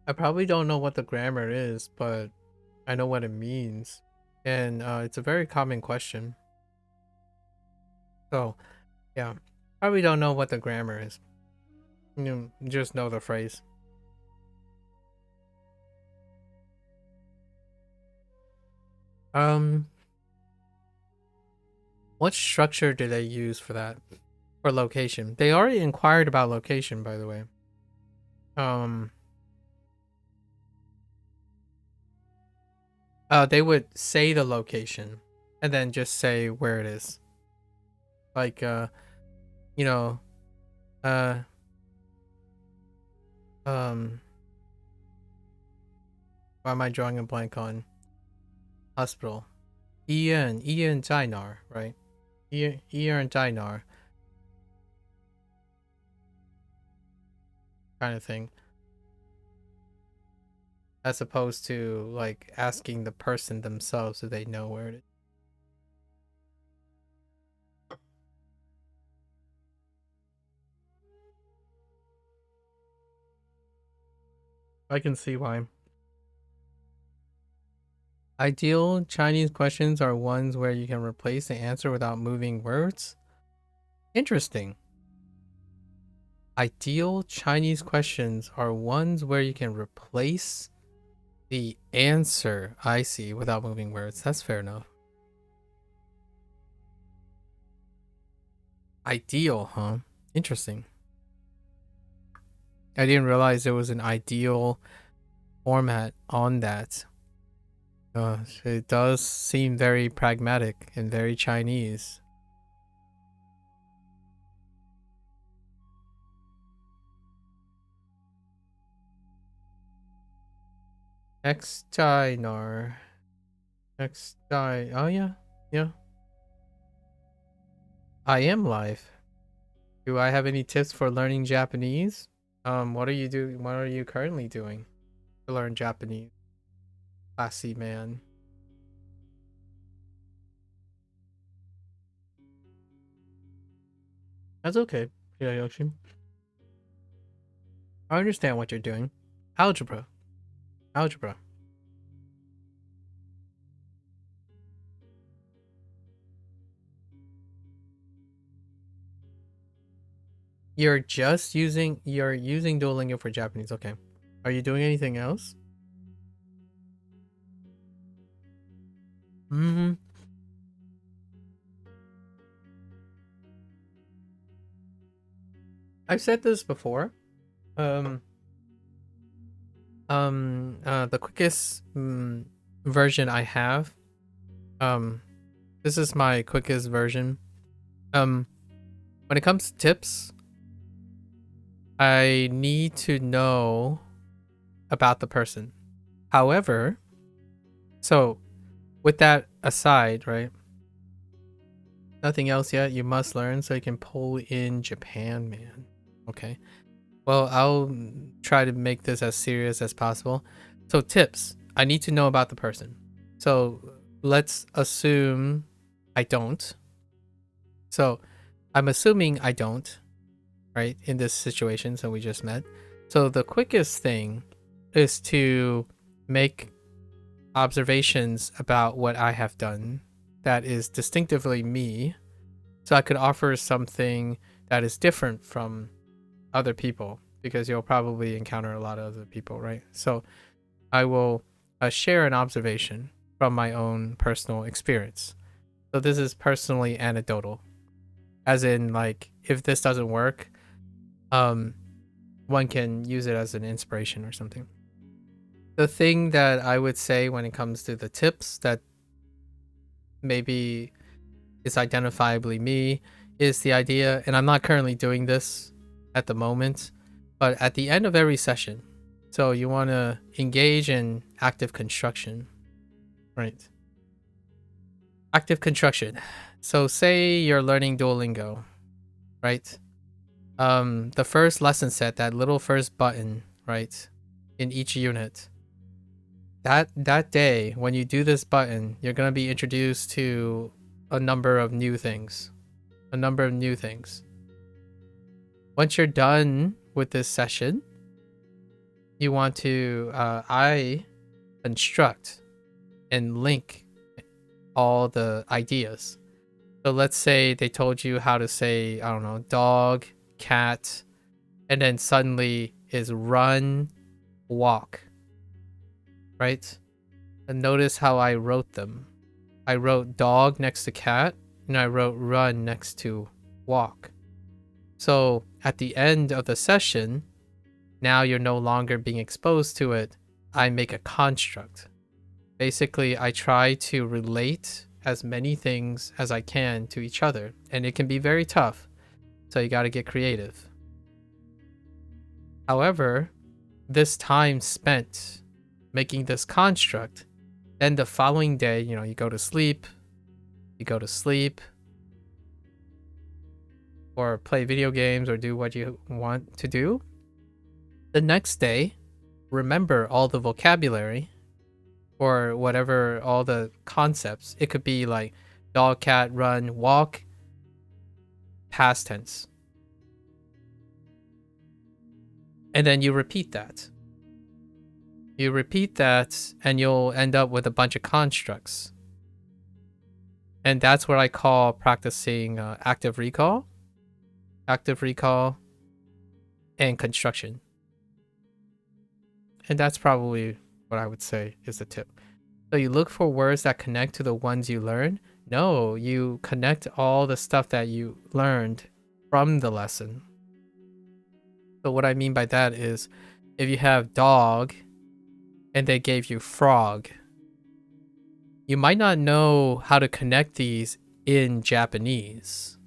I probably don't know what the grammar is, but I know what it means. And it's a very common question. So, yeah. Probably don't know what the grammar is. You just know the phrase. What structure do they use for that? For location? They already inquired about location, by the way. They would say the location and then just say where it is. Like, you know, uh, why am I drawing a blank on hospital? Ian 在哪儿, right? Ian 在哪儿 kind of thing. As opposed to like asking the person themselves so they know where it is. I can see why. Ideal Chinese questions are ones where you can replace the answer without moving words. Interesting. Ideal Chinese questions are ones where you can replace the answer, I see, without moving words. That's fair enough. Ideal, huh? Interesting. I didn't realize there was an ideal format on that. It does seem very pragmatic and very Chinese. Extinar. Oh yeah. Yeah. I am live. Do I have any tips for learning Japanese? What are you currently doing to learn Japanese? Classy man. That's okay, Hiroyoshi. I understand what you're doing. Algebra. Algebra. You're using Duolingo for Japanese. Okay. Are you doing anything else? Mm-hmm. I've said this before. The quickest version I have. This is my quickest version. When it comes to tips, I need to know about the person. However, so with that aside, right? Nothing else yet. You must learn so you can pull in Japan, man. Okay. Well, I'll try to make this as serious as possible. So tips. I need to know about the person. So let's assume I don't. So I'm assuming I don't, right? In this situation, so we just met. So the quickest thing is to make observations about what I have done that is distinctively me, so I could offer something that is different from other people, because you'll probably encounter a lot of other people, right? So I will share an observation from my own personal experience. So this is personally anecdotal, as in, like, if this doesn't work, one can use it as an inspiration or something. The thing that I would say when it comes to the tips that maybe is identifiably me is the idea, and I'm not currently doing this at the moment, but at the end of every session, So you want to engage in active construction, right? Active construction. So say you're learning Duolingo, right? The first lesson set, that little first button, right, in each unit. That day, when you do this button, you're gonna be introduced to a number of new things. Once you're done with this session, you want to I construct and link all the ideas. So let's say they told you how to say, I don't know, dog, cat, and then suddenly is run, walk, right? And notice how I wrote them. I wrote dog next to cat, and I wrote run next to walk. So at the end of the session, now you're no longer being exposed to it. I make a construct. Basically, I try to relate as many things as I can to each other, and it can be very tough. So you got to get creative. However, this time spent making this construct, then the following day, you go to sleep, or play video games or do what you want to do. The next day, remember all the vocabulary or whatever, all the concepts. It could be like dog, cat, run, walk, past tense. And then you repeat that. And you'll end up with a bunch of constructs. And that's what I call practicing active recall, and construction. And that's probably what I would say is the tip. So you look for words that connect to the ones you learn. No, you connect all the stuff that you learned from the lesson. So what I mean by that is, if you have dog and they gave you frog, you might not know how to connect these in Japanese,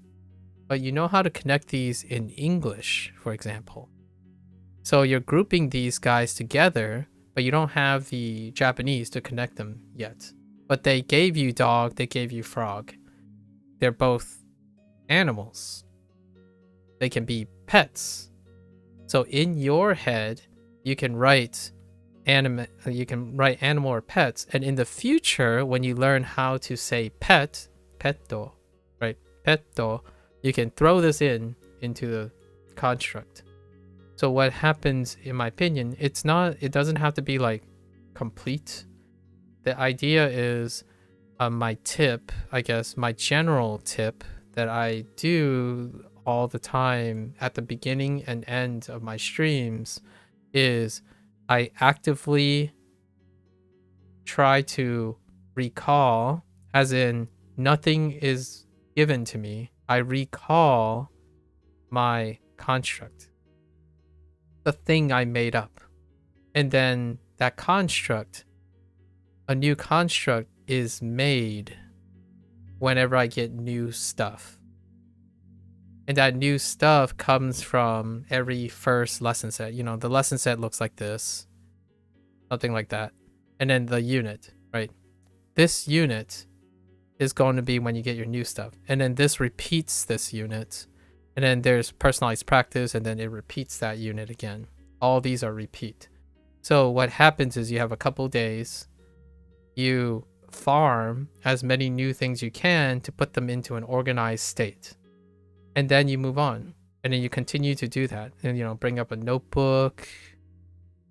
but you know how to connect these in English, for example. So you're grouping these guys together, but you don't have the Japanese to connect them yet. But they gave you dog, they gave you frog. They're both animals. They can be pets. So in your head, you can write animal or pets, and in the future, when you learn how to say pet, petto, right? Petto, you can throw this into the construct. So what happens, in my opinion, it doesn't have to be like complete. The idea is my tip, I guess, my general tip that I do all the time at the beginning and end of my streams is I actively try to recall, as in nothing is given to me. I recall my construct, the thing I made up. And then that construct, a new construct is made whenever I get new stuff. And that new stuff comes from every first lesson set. The lesson set looks like this, something like that. And then the unit, right? This unit is going to be when you get your new stuff. And then this repeats this unit. And then there's personalized practice, and then it repeats that unit again. All these are repeat. So what happens is you have a couple days, you farm as many new things you can to put them into an organized state. And then you move on. And then you continue to do that. And, bring up a notebook,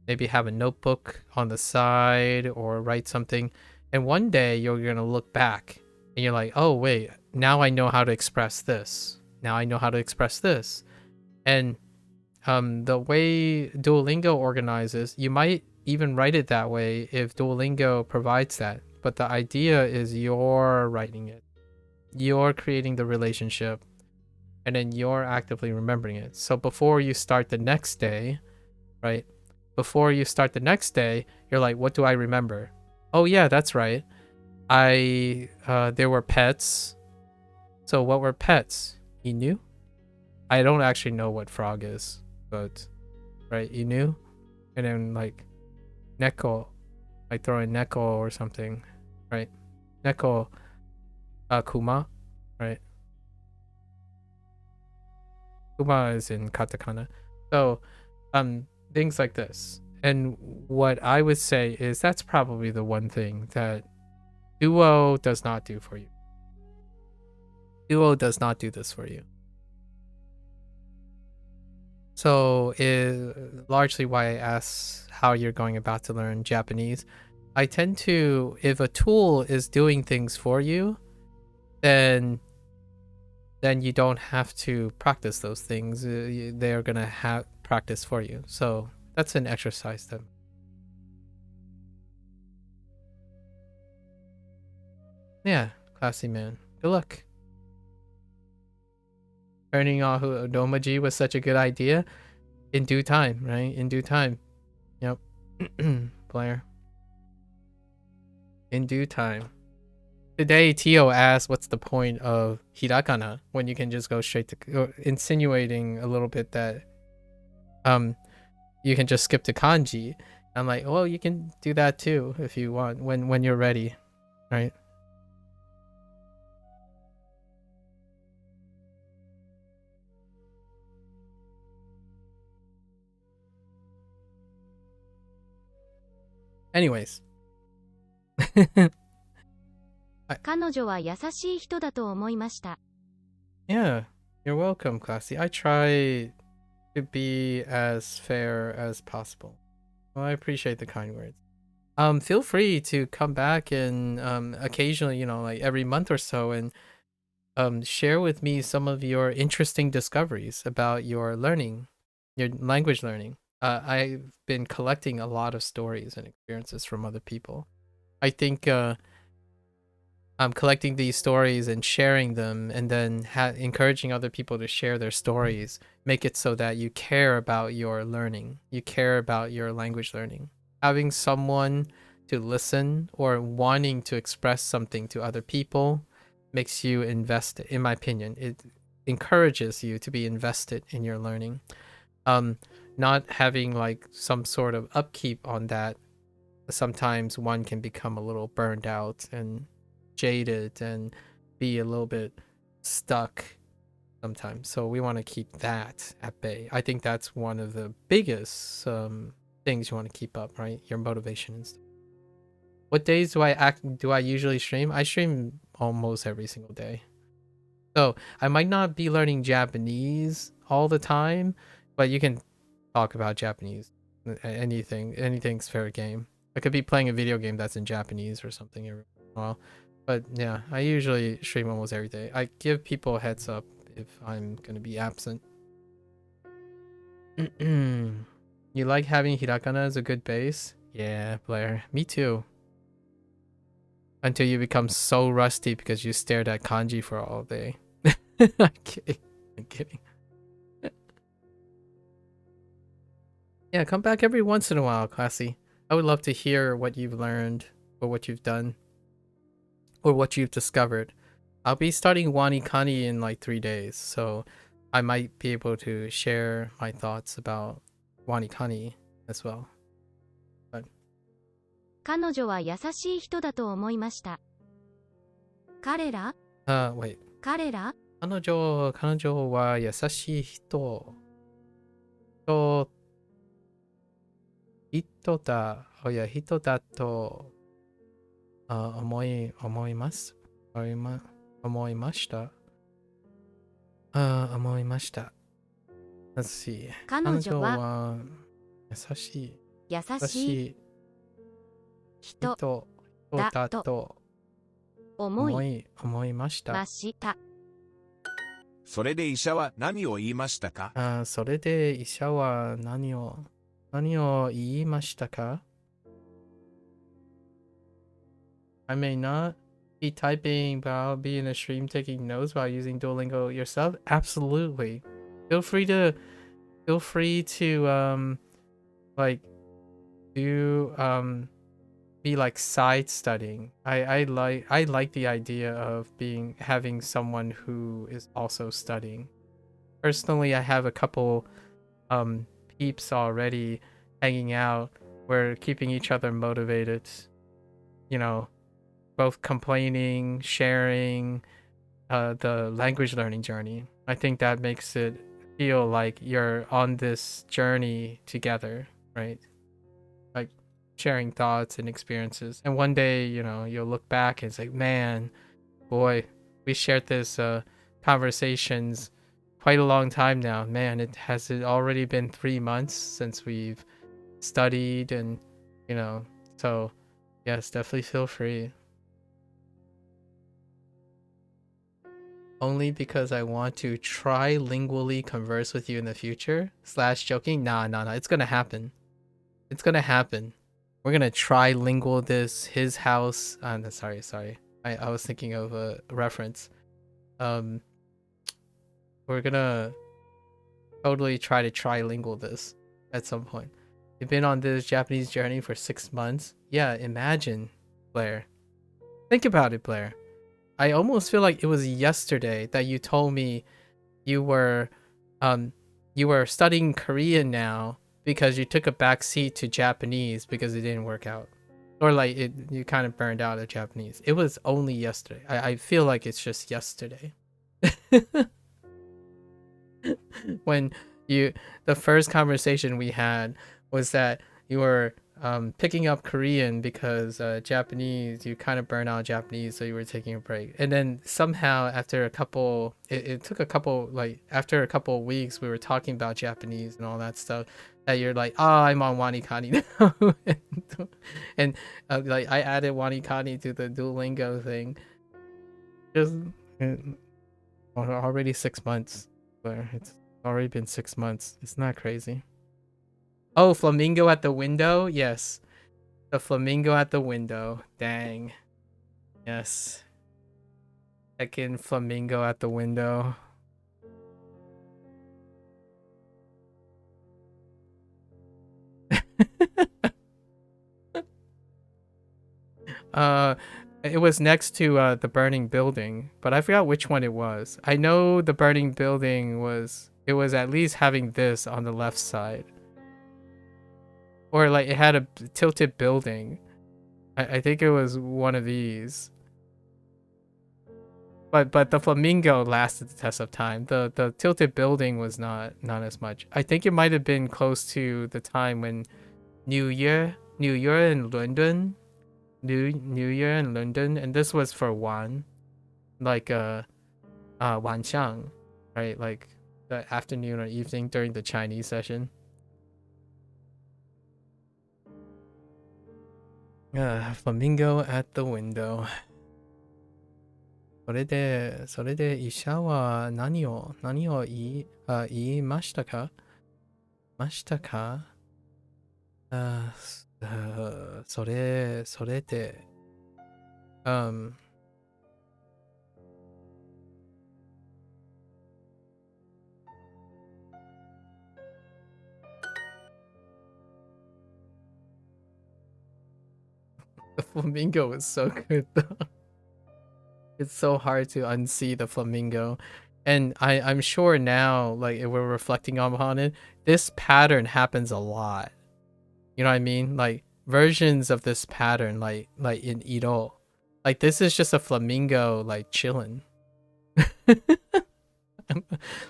maybe have a notebook on the side or write something. And one day you're going to look back and you're like, oh, wait, now I know how to express this. And the way Duolingo organizes, you might even write it that way if Duolingo provides that. But the idea is you're writing it. You're creating the relationship. And then you're actively remembering it. So before you start the next day, right? You're like, what do I remember? Oh yeah, that's right. There were pets. So what were pets? Inu? I don't actually know what frog is, but right, Inu? and then like neko, I throw in neko or something, right? Neko, kuma, right? Kuma is in katakana. So, things like this. And what I would say is that's probably the one thing that Duo does not do for you. Duo does not do this for you. So, largely why I ask how you're going about to learn Japanese. I tend to, if a tool is doing things for you, then you don't have to practice those things. They're gonna have practice for you. So that's an exercise then. Yeah, classy man. Good luck. Turning off Domaji was such a good idea. In due time, right? In due time. Yep. Blair. In due time. Today, Tio asked, what's the point of hiragana when you can just go straight to, insinuating a little bit that you can just skip to kanji. I'm like, well, you can do that too if you want when you're ready, right? Anyways. 彼女は優しい人だと思いました。 Yeah, you're welcome, Classy. I try to be as fair as possible. Well, I appreciate the kind words. Feel free to come back and occasionally, you know, like every month or so, and share with me some of your interesting discoveries about your learning, your language learning. I've been collecting a lot of stories and experiences from other people. I think I'm collecting these stories and sharing them, and then encouraging other people to share their stories, make it so that you care about your learning, you care about your language learning. Having someone to listen or wanting to express something to other people makes you invested. In my opinion, it encourages you to be invested in your learning. Not having like some sort of upkeep on that, sometimes one can become a little burned out and jaded and be a little bit stuck sometimes. So we want to keep that at bay. I think that's one of the biggest things you want to keep up, right? Your motivation and stuff. What days do I usually stream? I stream almost every single day. So I might not be learning Japanese all the time, but you can talk about Japanese. Anything's fair game. I could be playing a video game that's in Japanese or something every while. But yeah, I usually stream almost every day. I give people a heads up if I'm going to be absent. You like having hiragana as a good base? Yeah, Blair. Me too. Until you become so rusty because you stared at kanji for all day. I'm kidding. I'm kidding. Yeah, come back every once in a while, Classy. I would love to hear what you've learned or what you've done or what you've discovered. I'll be starting Wanikani in like 3 days, so I might be able to share my thoughts about Wanikani as well. But 彼女は優しい人だと思いました。彼ら wait. 彼ら彼女は優しい人だ。人だと思いました。思いました。Let's see. 彼女は優しい人だと思いました。ました。それで医者は何を言いましたか？それで医者は何を言いましたか？ I may not be typing, but I'll be in a stream taking notes while using Duolingo yourself. Absolutely. Feel free to like do be like side studying. I like the idea of having someone who is also studying. Personally, I have a couple peeps already hanging out. We're keeping each other motivated. You know, both complaining, sharing the language learning journey. I think that makes it feel like you're on this journey together, right? Like sharing thoughts and experiences. And one day, you know, you'll look back and it's like, man, boy, we shared this conversations quite a long time now. Man, it already been 3 months since we've studied, and you know, so yes, definitely feel free. Only because I want to trilingually converse with you in the future. Slash joking. Nah. It's gonna happen. It's gonna happen. We're gonna trilingual this. His house. Sorry. I was thinking of a reference. We're gonna totally try to trilingual this at some point. You've been on this Japanese journey for 6 months. Yeah, imagine, Blair. Think about it, Blair. I almost feel like it was yesterday that you told me you were studying Korean now because you took a back seat to Japanese because it didn't work out. Or like you kind of burned out at Japanese. It was only yesterday. I feel like it's just yesterday. When the first conversation we had was that you were picking up Korean because Japanese, you kind of burned out Japanese, so you were taking a break. And then somehow after it took a couple, like after a couple of weeks, we were talking about Japanese and all that stuff, that you're like, oh, I'm on Wanikani now. And like I added Wanikani to the Duolingo thing. Just already 6 months. It's already been 6 months. It's not crazy. Oh, flamingo at the window? Yes. The flamingo at the window. Dang. Yes. Heckin' flamingo at the window. It was next to the burning building, but I forgot which one it was. I know the burning building was at least having this on the left side. Or like it had a tilted building. I think it was one of these. But the flamingo lasted the test of time. The tilted building was not as much. I think it might have been close to the time when New Year in London. New Year in London, and this was for Wan. Like Wanxiang, right? Like the afternoon or evening during the Chinese session. Flamingo at the window. それで医者は何を言いましたかそれでThe flamingo was so good though. It's so hard to unsee the flamingo. And I'm sure now, like if we're reflecting upon it, this pattern happens a lot. You know what I mean? Like versions of this pattern, like in Iro. Like this is just a flamingo like chilling.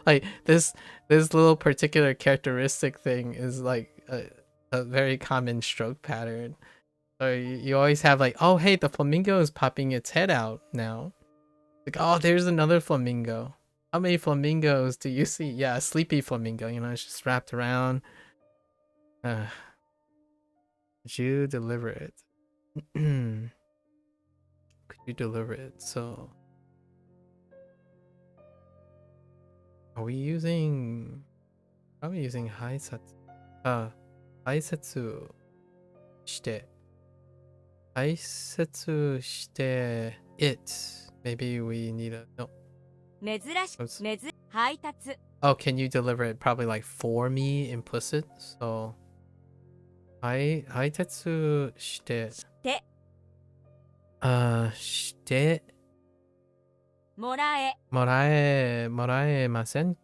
Like this little particular characteristic thing is like a very common stroke pattern. So you always have like, oh hey, the flamingo is popping its head out now. Like, oh, there's another flamingo. How many flamingos do you see? Yeah, a sleepy flamingo, you know, it's just wrapped around. Could you deliver it? Could you deliver it? So are we using haisetsu? Haisetsu shite it. Maybe we need a no. 配達 Oh, can you deliver it probably like for me implicit? So 配達しててしてもらえもらえません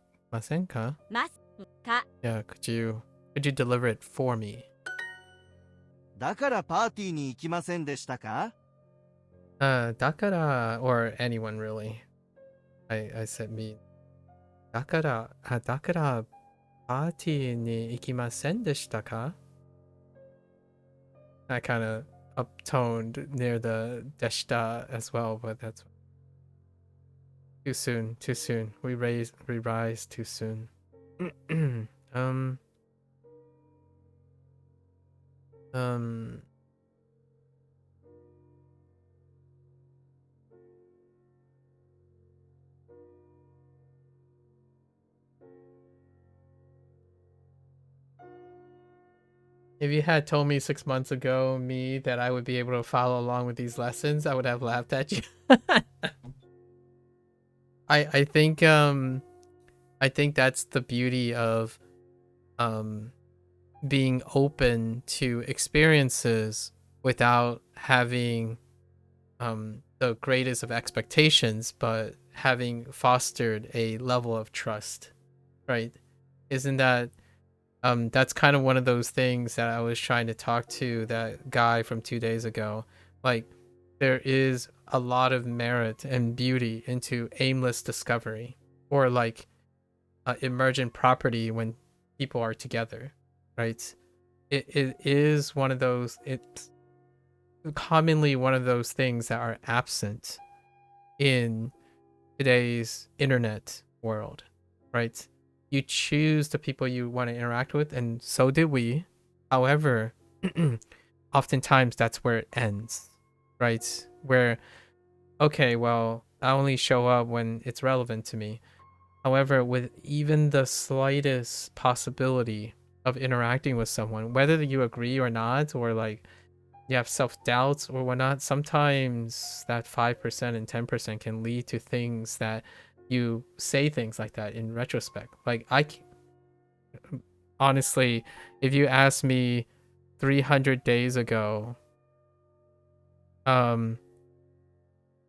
か? ますか Yeah, could you deliver it for me? だからパーティーに行きませんでしたか？ Dakara, or anyone really. I said me. Dakara, Dakara party ni ikimasen deshita ka? I kind of uptoned near the deshita as well, but that's too soon, too soon. We rise too soon. um, If you had told me 6 months ago, me, that I would be able to follow along with these lessons, I would have laughed at you. I think that's the beauty of being open to experiences without having the greatest of expectations, but having fostered a level of trust, right? Isn't that that's kind of one of those things that I was trying to talk to that guy from 2 days ago. Like, there is a lot of merit and beauty into aimless discovery, or like emergent property when people are together, right? It is one of those, it's commonly one of those things that are absent in today's internet world, right? You choose the people you want to interact with, and so did we. However, oftentimes that's where it ends, right? Where, okay, well, I only show up when it's relevant to me. However, with even the slightest possibility of interacting with someone, whether you agree or not, or like you have self-doubts or whatnot, sometimes that 5% and 10% can lead to things that you say things like that in retrospect. Like, honestly, if you asked me 300 days ago,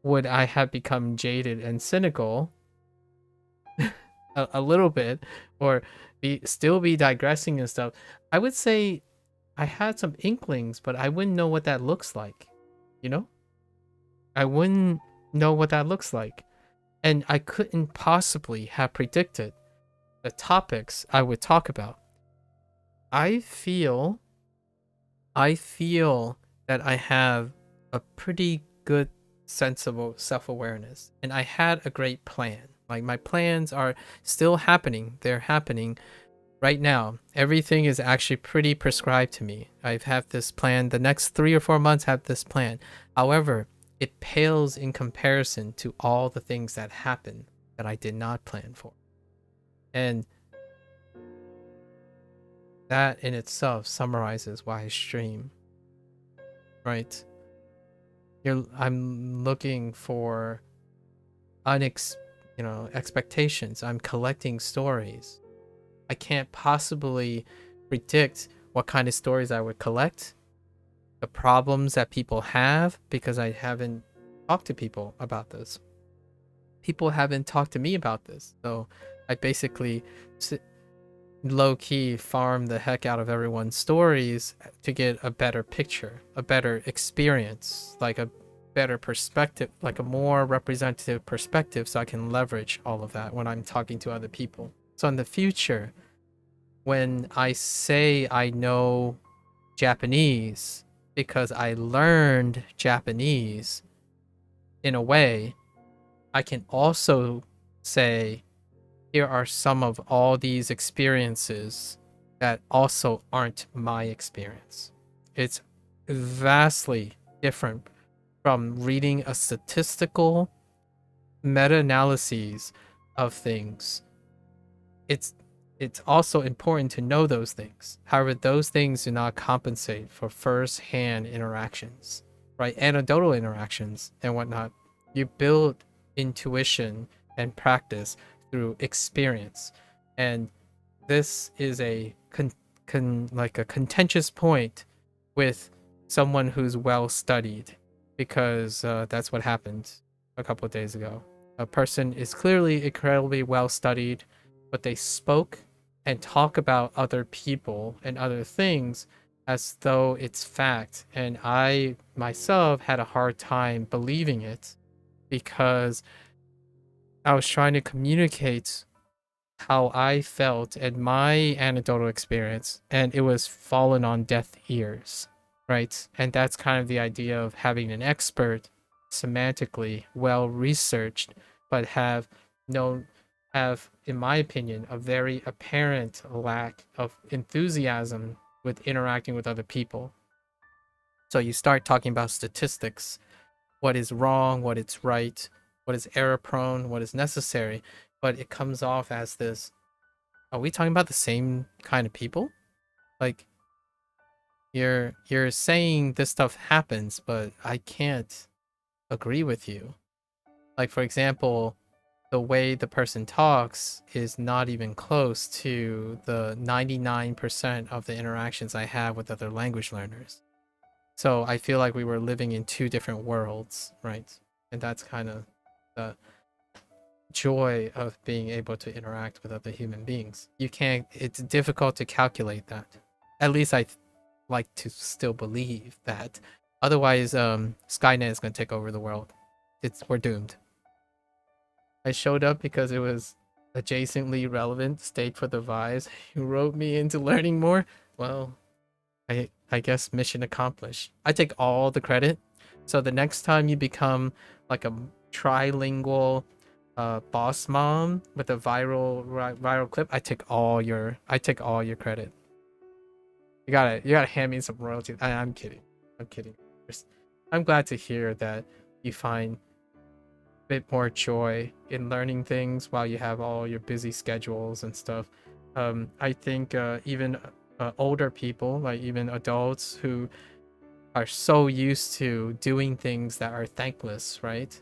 would I have become jaded and cynical a little bit, or still be digressing and stuff? I would say I had some inklings, but I wouldn't know what that looks like, you know? I wouldn't know what that looks like. And I couldn't possibly have predicted the topics I would talk about. I feel that I have a pretty good sense of self-awareness, and I had a great plan. Like, my plans are still happening. They're happening right now. Everything is actually pretty prescribed to me. I have this plan. The next 3 or 4 months have this plan. However, it pales in comparison to all the things that happen that I did not plan for. And that in itself summarizes why I stream, right? I'm looking for expectations. I'm collecting stories. I can't possibly predict what kind of stories I would collect, the problems that people have, because I haven't talked to people about this. People haven't talked to me about this. So I basically low-key farm the heck out of everyone's stories to get a better picture, a better experience, like a better perspective, like a more representative perspective, so I can leverage all of that when I'm talking to other people. So in the future, when I say I know Japanese because I learned Japanese in a way, I can also say, here are some of all these experiences that also aren't my experience. It's vastly different from reading a statistical meta-analyses of things. It's also important to know those things. However, those things do not compensate for first-hand interactions, right? Anecdotal interactions and whatnot. You build intuition and practice through experience, and this is a contentious point with someone who's well studied, because that's what happened a couple of days ago. A person is clearly incredibly well studied, but they spoke and talk about other people and other things as though it's fact. And I myself had a hard time believing it because I was trying to communicate how I felt and my anecdotal experience, and it was fallen on deaf ears, right? And that's kind of the idea of having an expert, semantically well researched, but have, in my opinion, a very apparent lack of enthusiasm with interacting with other people. So you start talking about statistics, what is wrong, what is right, what is error prone, what is necessary, but it comes off as this, are we talking about the same kind of people? Like, you're saying this stuff happens, but I can't agree with you. Like, for example, the way the person talks is not even close to the 99% of the interactions I have with other language learners. So I feel like we were living in two different worlds, right? And that's kind of the joy of being able to interact with other human beings. It's difficult to calculate that. At least like to still believe that. Otherwise, Skynet is going to take over the world. We're doomed. I showed up because it was adjacently relevant, stayed for the vibes. You wrote me into learning more. Well, I guess mission accomplished. I take all the credit. So the next time you become like a trilingual boss mom with a viral clip, I take all your credit. You gotta hand me some royalties. I'm kidding. I'm kidding. I'm glad to hear that you find a bit more joy in learning things while you have all your busy schedules and stuff. I think even older people, like even adults who are so used to doing things that are thankless, right?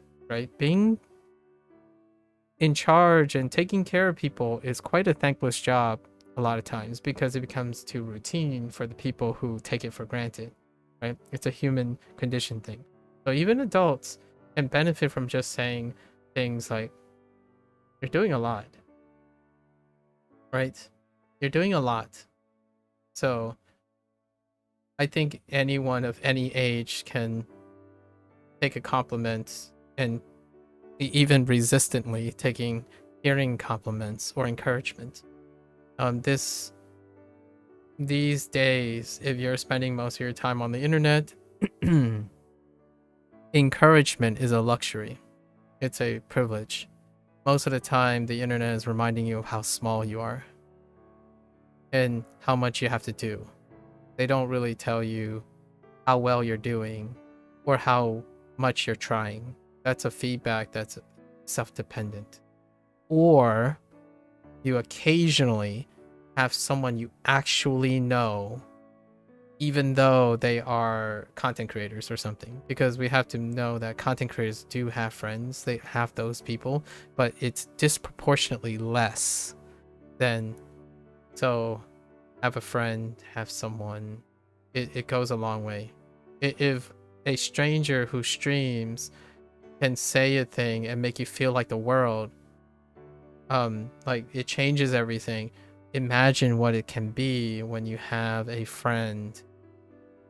Being in charge and taking care of people is quite a thankless job a lot of times because it becomes too routine for the people who take it for granted, right? It's a human condition thing. So even adults can benefit from just saying things like, you're doing a lot, right? You're doing a lot. So I think anyone of any age can take a compliment, and even resistantly hearing compliments or encouragement. These days, if you're spending most of your time on the internet, encouragement is a luxury. It's a privilege. Most of the time, the internet is reminding you of how small you are and how much you have to do. They don't really tell you how well you're doing or how much you're trying. That's a feedback that's self-dependent. Or you occasionally have someone you actually know, even though they are content creators or something, because we have to know that content creators do have friends. They have those people, but it's disproportionately less than. So have a friend, have someone, it goes a long way. If a stranger who streams can say a thing and make you feel like the world, like it changes everything. Imagine what it can be when you have a friend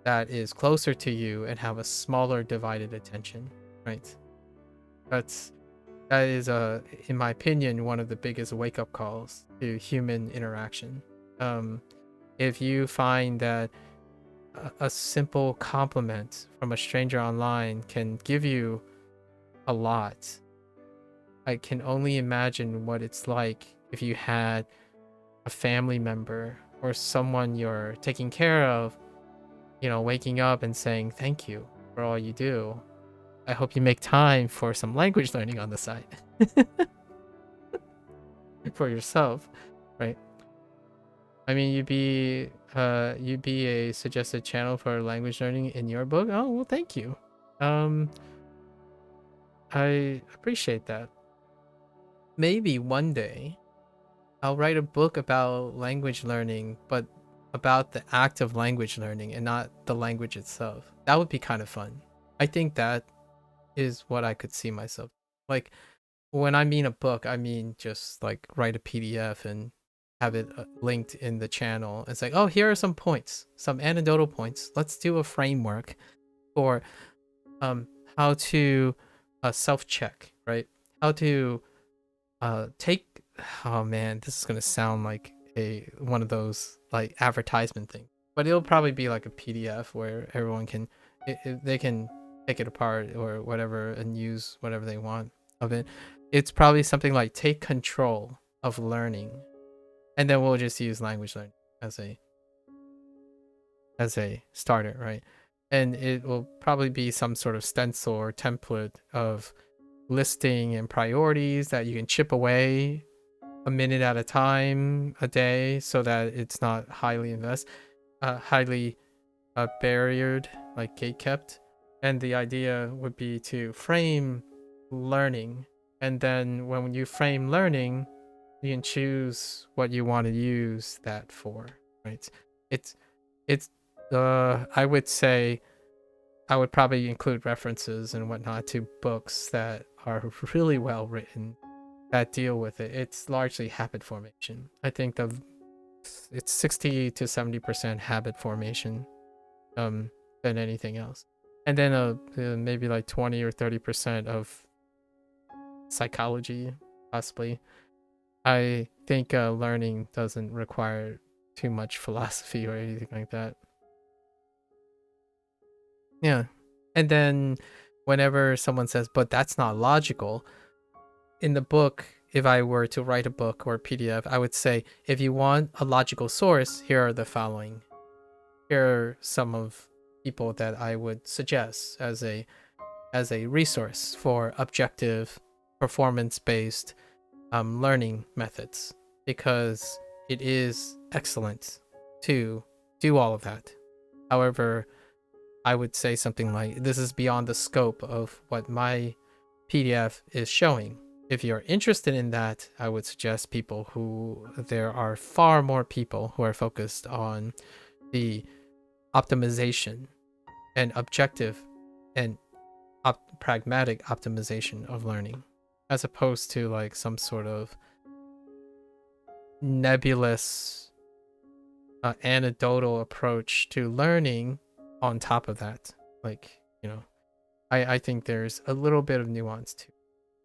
that is closer to you and have a smaller divided attention, right? That is in my opinion, one of the biggest wake-up calls to human interaction. If you find that a simple compliment from a stranger online can give you a lot, I can only imagine what it's like if you had a family member or someone you're taking care of, waking up and saying thank you for all you do. I hope you make time for some language learning on the side for yourself, right? I mean, you'd be a suggested channel for language learning in your book. Oh, well, thank you. I appreciate that. Maybe one day I'll write a book about language learning, but about the act of language learning and not the language itself. That would be kind of fun. I think that is what I could see myself. Like, when I mean a book, I mean just like write a PDF and have it linked in the channel. It's like, oh, here are some points, some anecdotal points. Let's do a framework for how to self-check, right? How to take. Oh man, this is gonna sound like one of those like advertisement things, but it'll probably be like a PDF where everyone can they can take it apart or whatever and use whatever they want of it. It's probably something like take control of learning, and then we'll just use language learning as a starter, right? And it will probably be some sort of stencil or template of listing and priorities that you can chip away a minute at a time a day, so that it's not highly barriered, like gate kept. And the idea would be to frame learning, and then when you frame learning, you can choose what you want to use that for, right? It's I would say I would probably include references and whatnot to books that are really well written that deal with it. It's largely habit formation. I think it's 60 to 70% habit formation than anything else, and then maybe like 20 or 30% of psychology, possibly. I think learning doesn't require too much philosophy or anything like that. Yeah. And then whenever someone says, but that's not logical, in the book, if I were to write a book or a PDF, I would say, if you want a logical source, here are the following. Here are some of people that I would suggest as a resource for objective, performance-based learning methods, because it is excellent to do all of that. However, I would say something like, this is beyond the scope of what my PDF is showing. If you're interested in that, I would suggest there are far more people who are focused on the optimization and objective and pragmatic optimization of learning, as opposed to like some sort of nebulous anecdotal approach to learning on top of that. Like, I think there's a little bit of nuance to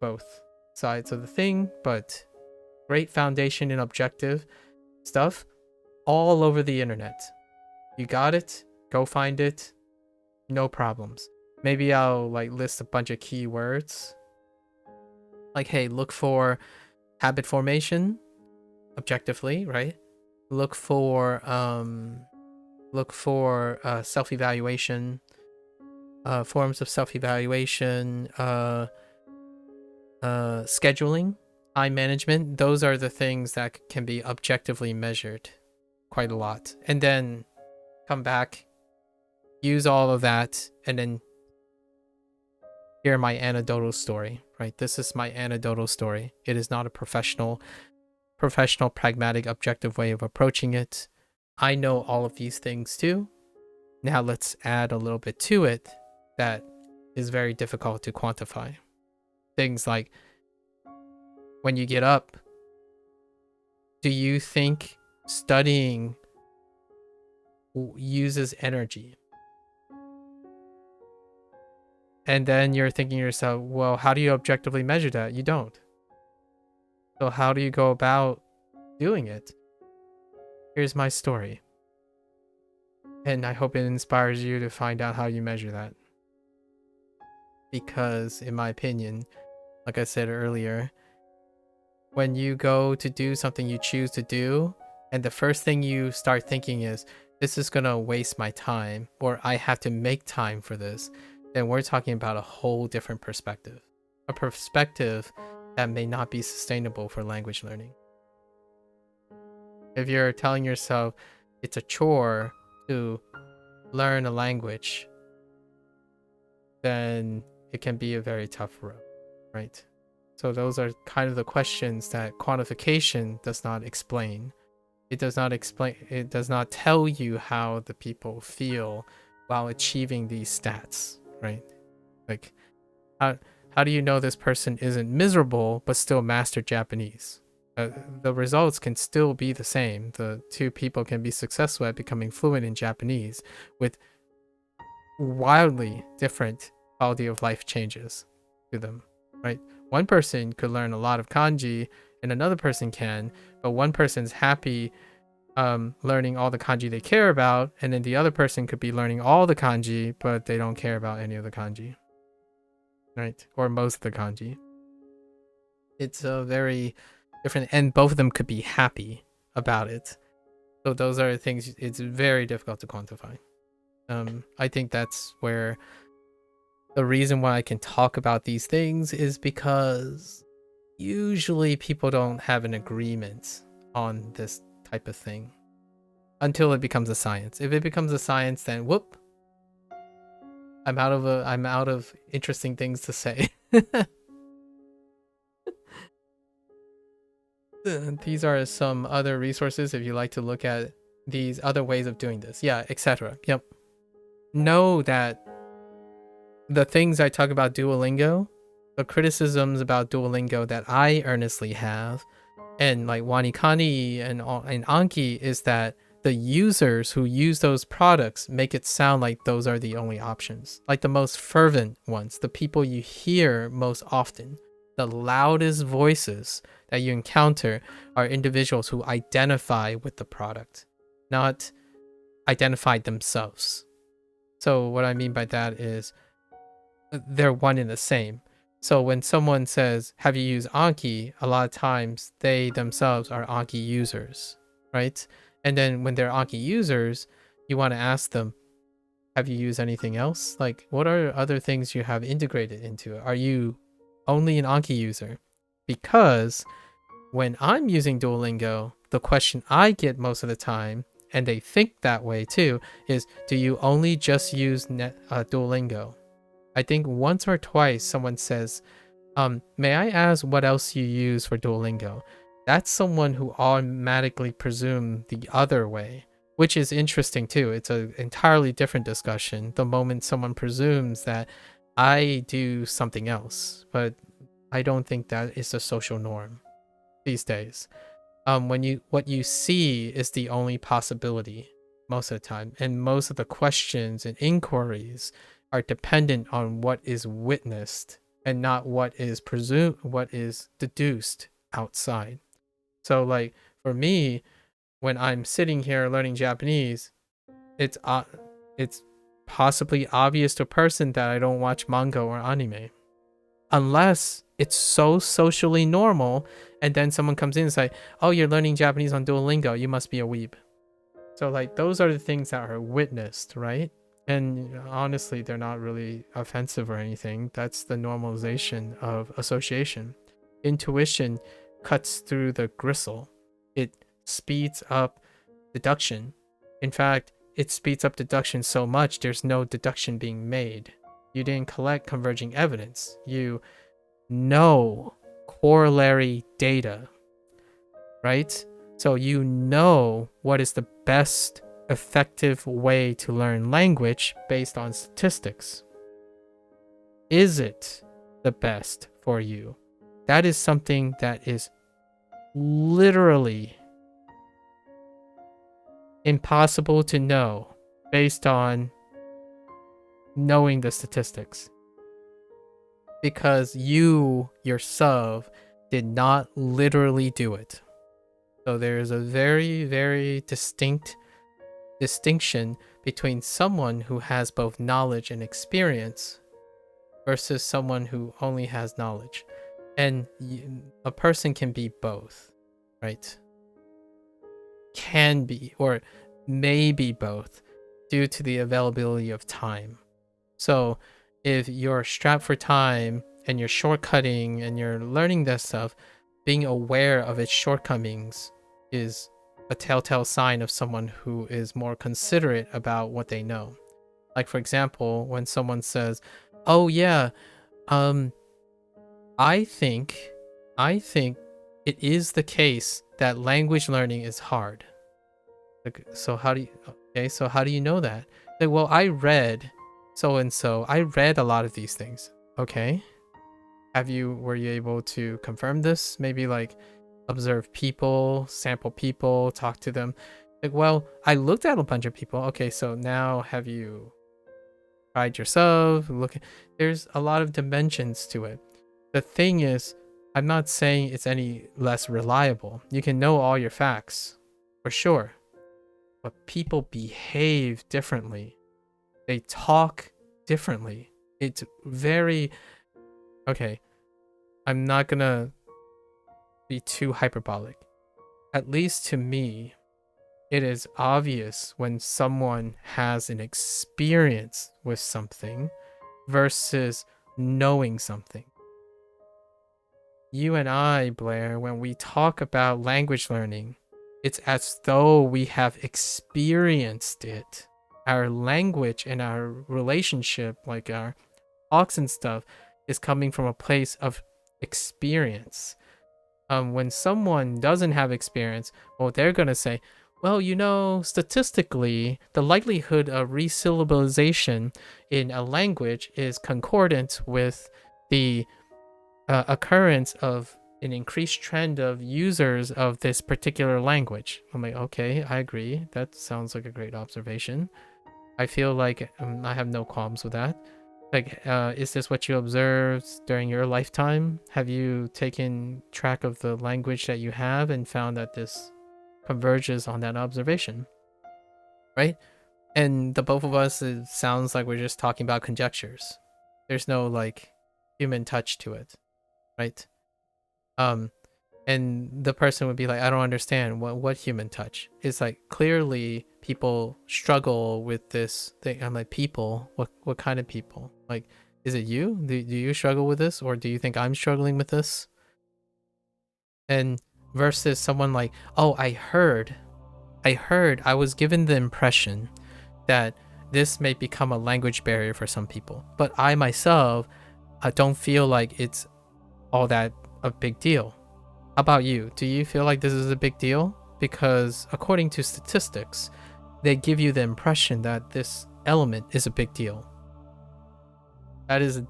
both sides of the thing, but great foundation in objective stuff all over the internet. You got it, go find it, no problems. Maybe I'll like list a bunch of keywords, like, hey, look for habit formation objectively, right? Look for self-evaluation, forms of self-evaluation, scheduling, time management. Those are the things that can be objectively measured quite a lot. And then come back, use all of that, and then hear my anecdotal story, right? This is my anecdotal story. It is not a professional, pragmatic, objective way of approaching it. I know all of these things too. Now let's add a little bit to it that is very difficult to quantify. Things like, when you get up, do you think studying uses energy? And then you're thinking to yourself, well, how do you objectively measure that? You don't. So how do you go about doing it? Here's my story. And I hope it inspires you to find out how you measure that. Because, in my opinion, like I said earlier, when you go to do something you choose to do, and the first thing you start thinking is, this is going to waste my time, or I have to make time for this, then we're talking about a whole different perspective. A perspective that may not be sustainable for language learning. If you're telling yourself it's a chore to learn a language, then it can be a very tough road, right? So those are kind of the questions that quantification does not explain. It does not tell you how the people feel while achieving these stats, right? Like, how do you know this person isn't miserable but still mastered Japanese? the results can still be the same. The two people can be successful at becoming fluent in Japanese with wildly different quality of life changes to them, right? One person could learn a lot of kanji and another person can, but one person's happy learning all the kanji they care about, and then the other person could be learning all the kanji, but they don't care about any of the kanji, right? Or most of the kanji. It's a very different, and both of them could be happy about it. So those are things it's very difficult to quantify. I think that's where the reason why I can talk about these things is because usually people don't have an agreement on this type of thing until it becomes a science. If it becomes a science, then whoop, I'm out of interesting things to say. These are some other resources if you like to look at these other ways of doing this. Yeah, etc. Yep. Know that the things I talk about Duolingo, the criticisms about Duolingo that I earnestly have, and like Wanikani and Anki, is that the users who use those products make it sound like those are the only options. Like the most fervent ones, the people you hear most often, the loudest voices that you encounter are individuals who identify with the product, not identify themselves. So what I mean by that is they're one and the same. So when someone says, have you used Anki? A lot of times they themselves are Anki users, right? And then when they're Anki users, you want to ask them, have you used anything else? Like, what are other things you have integrated into it? Are you only an Anki user? Because when I'm using Duolingo, the question I get most of the time, and they think that way too, is, do you only just use Duolingo? I think once or twice someone says, may I ask what else you use for Duolingo? That's someone who automatically presumes the other way, which is interesting too. It's an entirely different discussion the moment someone presumes that I do something else, but I don't think that is the social norm these days. What you see is the only possibility most of the time, and most of the questions and inquiries are dependent on what is witnessed and not what is deduced outside. So like for me, when I'm sitting here learning Japanese, it's possibly obvious to a person that I don't watch manga or anime, unless it's so socially normal, and then someone comes in and say, oh, you're learning Japanese on Duolingo, you must be a weeb. So like those are the things that are witnessed, right? And honestly, they're not really offensive or anything. That's the normalization of association. Intuition cuts through the gristle. It speeds up deduction. In fact, it speeds up deduction so much there's no deduction being made. You didn't collect converging evidence. You know corollary data, right? So you know what is the best effective way to learn language based on statistics. Is it the best for you? That is something that is literally impossible to know based on knowing the statistics, because you yourself did not literally do it. So there is a very, very distinct distinction between someone who has both knowledge and experience versus someone who only has knowledge. And a person can be both, right? Can be, or may be both, due to the availability of time. So if you're strapped for time and you're shortcutting and you're learning that stuff, being aware of its shortcomings is a telltale sign of someone who is more considerate about what they know. Like for example, when someone says, oh yeah, I think it is the case that language learning is hard. Like, so how do you know that? Like, well, I read so and so. I read a lot of these things. Okay. Were you able to confirm this? Maybe like observe people, sample people, talk to them. Like, well, I looked at a bunch of people. Okay, so now have you tried yourself? There's a lot of dimensions to it. The thing is, I'm not saying it's any less reliable. You can know all your facts, for sure. But people behave differently. They talk differently. It's very... Okay, I'm not gonna be too hyperbolic. At least to me, it is obvious when someone has an experience with something versus knowing something. You and I, Blair, when we talk about language learning, it's as though we have experienced it. Our language and our relationship, like our talks and stuff, is coming from a place of experience. When someone doesn't have experience, well, they're going to say, well, you know, statistically, the likelihood of resyllabalization in a language is concordant with the occurrence of an increased trend of users of this particular language. I'm like, okay, I agree. That sounds like a great observation. I feel like I have no qualms with that. Like, is this what you observed during your lifetime? Have you taken track of the language that you have and found that this converges on that observation? Right? And the both of us, it sounds like we're just talking about conjectures. There's no, like, human touch to it. Right? And the person would be like, I don't understand. What human touch? It's like, clearly people struggle with this thing. I'm like, people? What kind of people? Like, is it you? Do you struggle with this? Or do you think I'm struggling with this? And versus someone like, oh, I heard I was given the impression that this may become a language barrier for some people. But I myself, I don't feel like it's all that a big deal. How about you? Do you feel like this is a big deal? Because according to statistics, they give you the impression that this element is a big deal. That is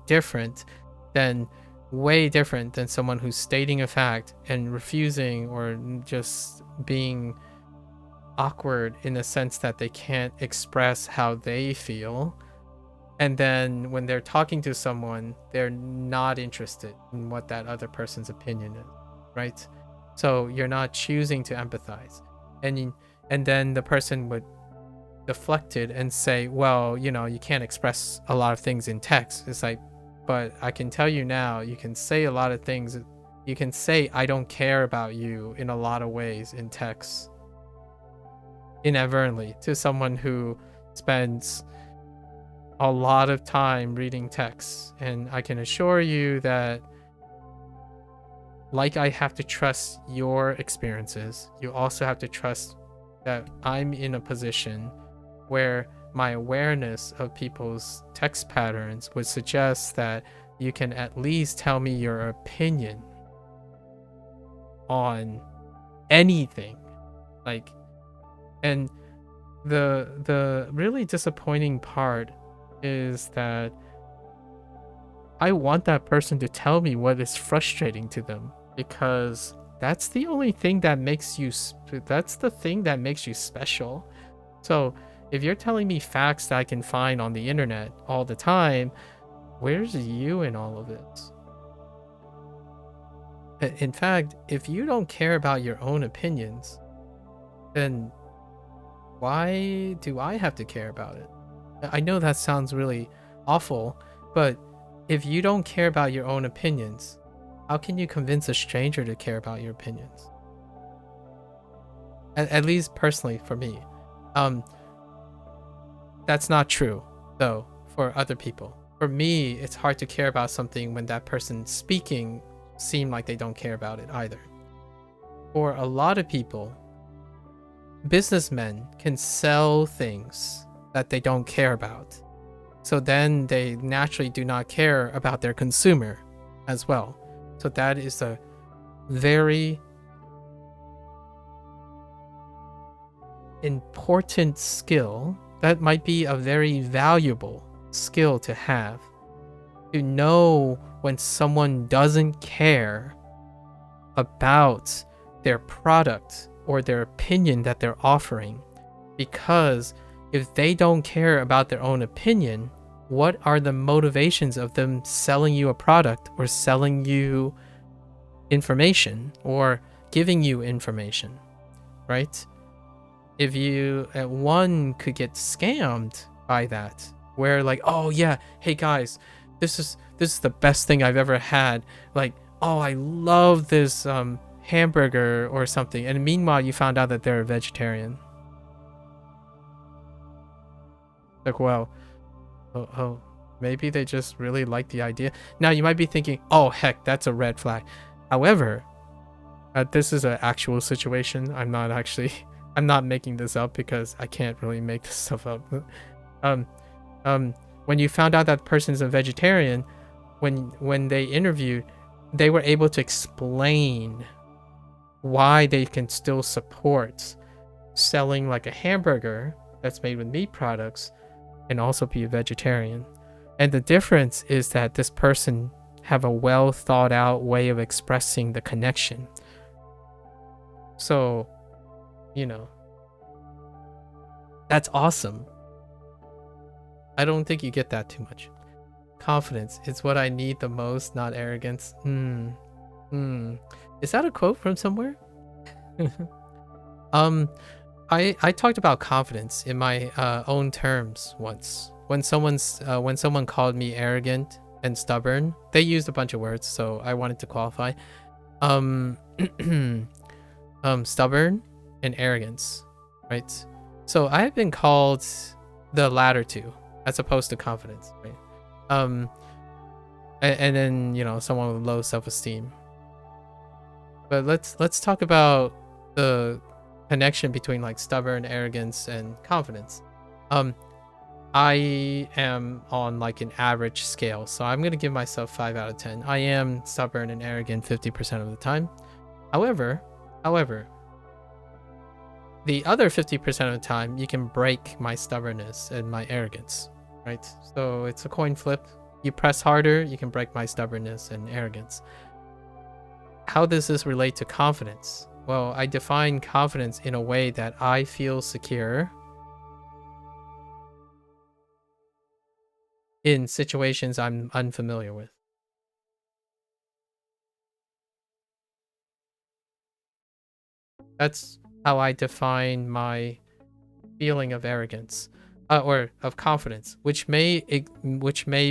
way different than someone who's stating a fact and refusing or just being awkward in the sense that they can't express how they feel. And then when they're talking to someone, they're not interested in what that other person's opinion is, right? So you're not choosing to empathize. And then the person would deflect it and say, well, you know, you can't express a lot of things in text. It's like, but I can tell you now, you can say a lot of things. You can say, I don't care about you in a lot of ways in text. Inadvertently, to someone who spends a lot of time reading texts. And I can assure you that, like I have to trust your experiences, you also have to trust that I'm in a position where my awareness of people's text patterns would suggest that you can at least tell me your opinion on anything. Like, and the really disappointing part is that I want that person to tell me what is frustrating to them, because that's the only thing that makes you special. So if you're telling me facts that I can find on the internet all the time, where's you in all of this? In fact, if you don't care about your own opinions, then why do I have to care about it? I know that sounds really awful, but if you don't care about your own opinions, how can you convince a stranger to care about your opinions? At least personally for me. That's not true, though, for other people. For me, it's hard to care about something when that person speaking seem like they don't care about it either. For a lot of people, businessmen can sell things that they don't care about. So then they naturally do not care about their consumer as well. So that is a very important skill. That might be a very valuable skill to have, to know when someone doesn't care about their product or their opinion that they're offering. Because if they don't care about their own opinion, what are the motivations of them selling you a product or selling you information or giving you information, right? If you one could get scammed by that, where like, oh yeah, hey guys, this is the best thing I've ever had, like, oh, I love this hamburger or something, and meanwhile you found out that they're a vegetarian. Like, well, oh, maybe they just really like the idea. Now you might be thinking, oh heck, that's a red flag. However, this is an actual situation. I'm not making this up because I can't really make this stuff up. When you found out that person's a vegetarian, when they interviewed, they were able to explain why they can still support selling like a hamburger that's made with meat products and also be a vegetarian. And the difference is that this person have a well thought out way of expressing the connection. So, you know, that's awesome. I don't think you get that too much. Confidence is what I need the most, not arrogance. Is that a quote from somewhere? I talked about confidence in my own terms once. When someone called me arrogant and stubborn, they used a bunch of words, so I wanted to qualify. Stubborn and arrogance, right? So I have been called the latter two as opposed to confidence, right? And then, you know, someone with low self-esteem. But let's talk about the connection between like stubborn, arrogance, and confidence. I am on like an average scale, so I'm gonna give myself 5 out of 10. I am stubborn and arrogant 50% of the time. However, the other 50% of the time, you can break my stubbornness and my arrogance, right? So it's a coin flip. You press harder, you can break my stubbornness and arrogance. How does this relate to confidence? Well, I define confidence in a way that I feel secure in situations I'm unfamiliar with. That's how I define my feeling of arrogance, or of confidence, which may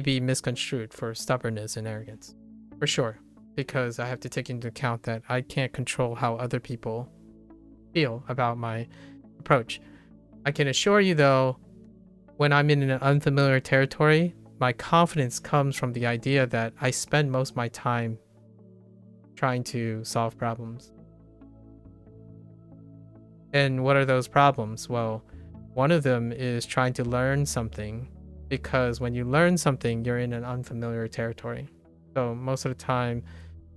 be misconstrued for stubbornness and arrogance, for sure, because I have to take into account that I can't control how other people feel about my approach. I can assure you though, when I'm in an unfamiliar territory, my confidence comes from the idea that I spend most of my time trying to solve problems. And what are those problems? Well, one of them is trying to learn something, because when you learn something, you're in an unfamiliar territory. So most of the time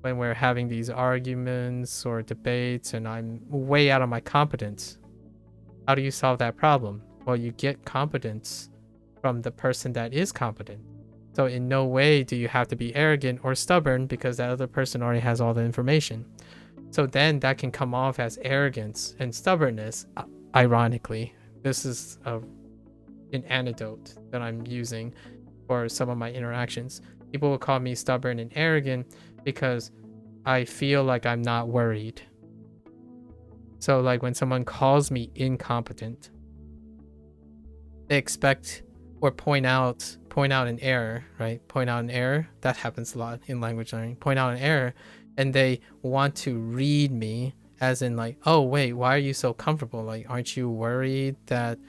when we're having these arguments or debates and I'm way out of my competence, how do you solve that problem? Well, you get competence from the person that is competent. So in no way do you have to be arrogant or stubborn because that other person already has all the information. So then that can come off as arrogance and stubbornness. Ironically, this is an anecdote that I'm using for some of my interactions. People will call me stubborn and arrogant because I feel like I'm not worried. So like when someone calls me incompetent, they expect or point out an error, right? Point out an error. That happens a lot in language learning. Point out an error, and they want to read me as in like, oh wait, why are you so comfortable? Like, aren't you worried that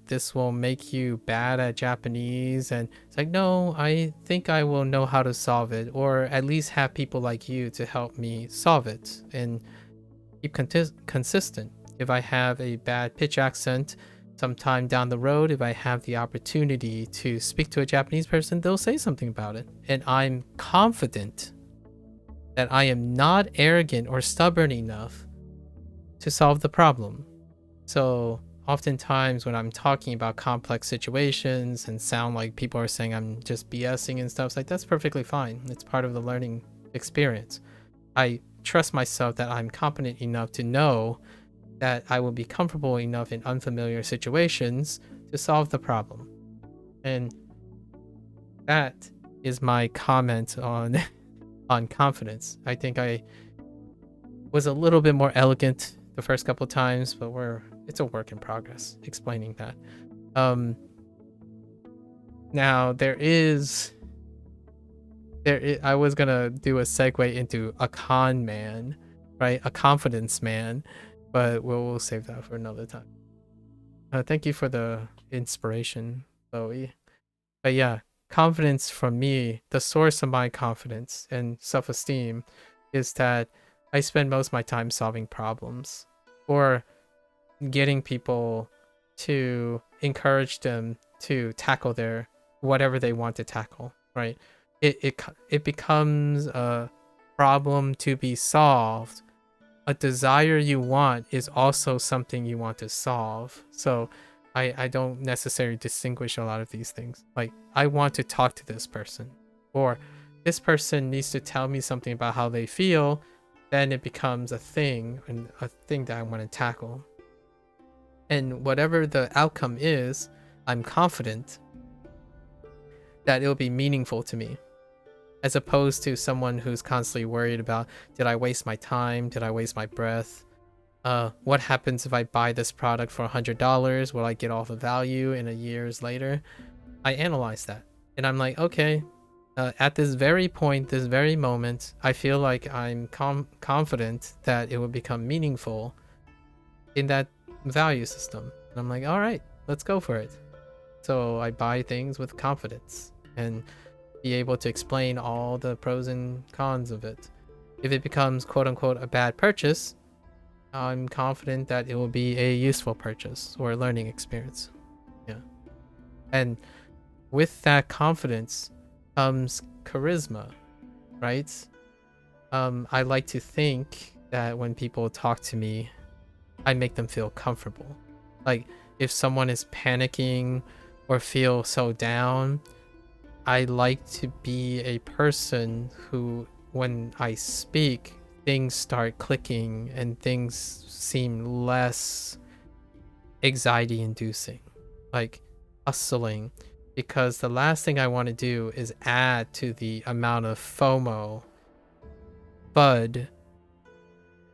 this will make you bad at Japanese? And it's like, no, I think I will know how to solve it, or at least have people like you to help me solve it and keep consistent. If I have a bad pitch accent, sometime down the road, if I have the opportunity to speak to a Japanese person, they'll say something about it. And I'm confident that I am not arrogant or stubborn enough to solve the problem. So oftentimes when I'm talking about complex situations and sound like people are saying I'm just BSing and stuff, it's like, that's perfectly fine. It's part of the learning experience. I trust myself that I'm competent enough to know that I will be comfortable enough in unfamiliar situations to solve the problem. And that is my comment on on confidence. I think I was a little bit more elegant the first couple times, but it's a work in progress explaining that. Now I was gonna do a segue into a con man, right? A confidence man, but we'll save that for another time. Thank you for the inspiration, Chloe. But yeah, confidence from me, the source of my confidence and self-esteem is that I spend most of my time solving problems or getting people to encourage them to tackle their whatever they want to tackle, right? It becomes a problem to be solved. A desire you want is also something you want to solve. So I don't necessarily distinguish a lot of these things. Like, I want to talk to this person, or this person needs to tell me something about how they feel. Then it becomes a thing, and a thing that I want to tackle. And whatever the outcome is, I'm confident that it'll be meaningful to me, as opposed to someone who's constantly worried about, did I waste my time? Did I waste my breath? What happens if I buy this product for $100? Will I get all the value in a years later? I analyze that, and I'm like, okay, at this very point, this very moment, I feel like I'm confident that it will become meaningful in that value system. And I'm like, all right, let's go for it. So I buy things with confidence and be able to explain all the pros and cons of it. If it becomes quote unquote a bad purchase, I'm confident that it will be a useful purchase or a learning experience. Yeah. And with that confidence comes charisma, right? I like to think that when people talk to me, I make them feel comfortable. Like, if someone is panicking or feel so down, I like to be a person who, when I speak, things start clicking and things seem less anxiety inducing, like hustling, because the last thing I want to do is add to the amount of FOMO, FUD,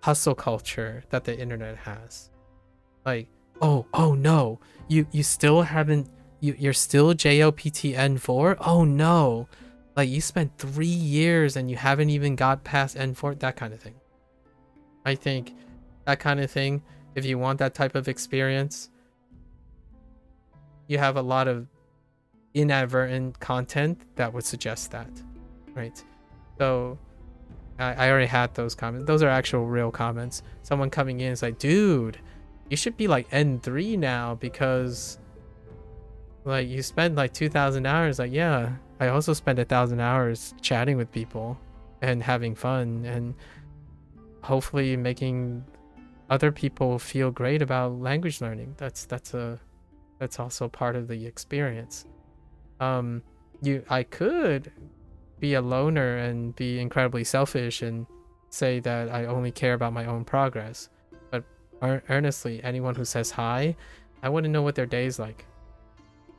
hustle culture that the internet has. Like, oh no, you still haven't, you're still JOPT N4? Oh no, like, you spent 3 years and you haven't even got past N4, that kind of thing. I think that kind of thing, if you want that type of experience, you have a lot of inadvertent content that would suggest that, right? So I already had those comments. Those are actual real comments. Someone coming in is like, dude, you should be like N3 now because like you spend like 2,000 hours. Like, yeah, I also spend 1,000 hours chatting with people and having fun and hopefully making other people feel great about language learning. That's also part of the experience. I could be a loner and be incredibly selfish and say that I only care about my own progress. But earnestly, anyone who says hi, I want to know what their day is like.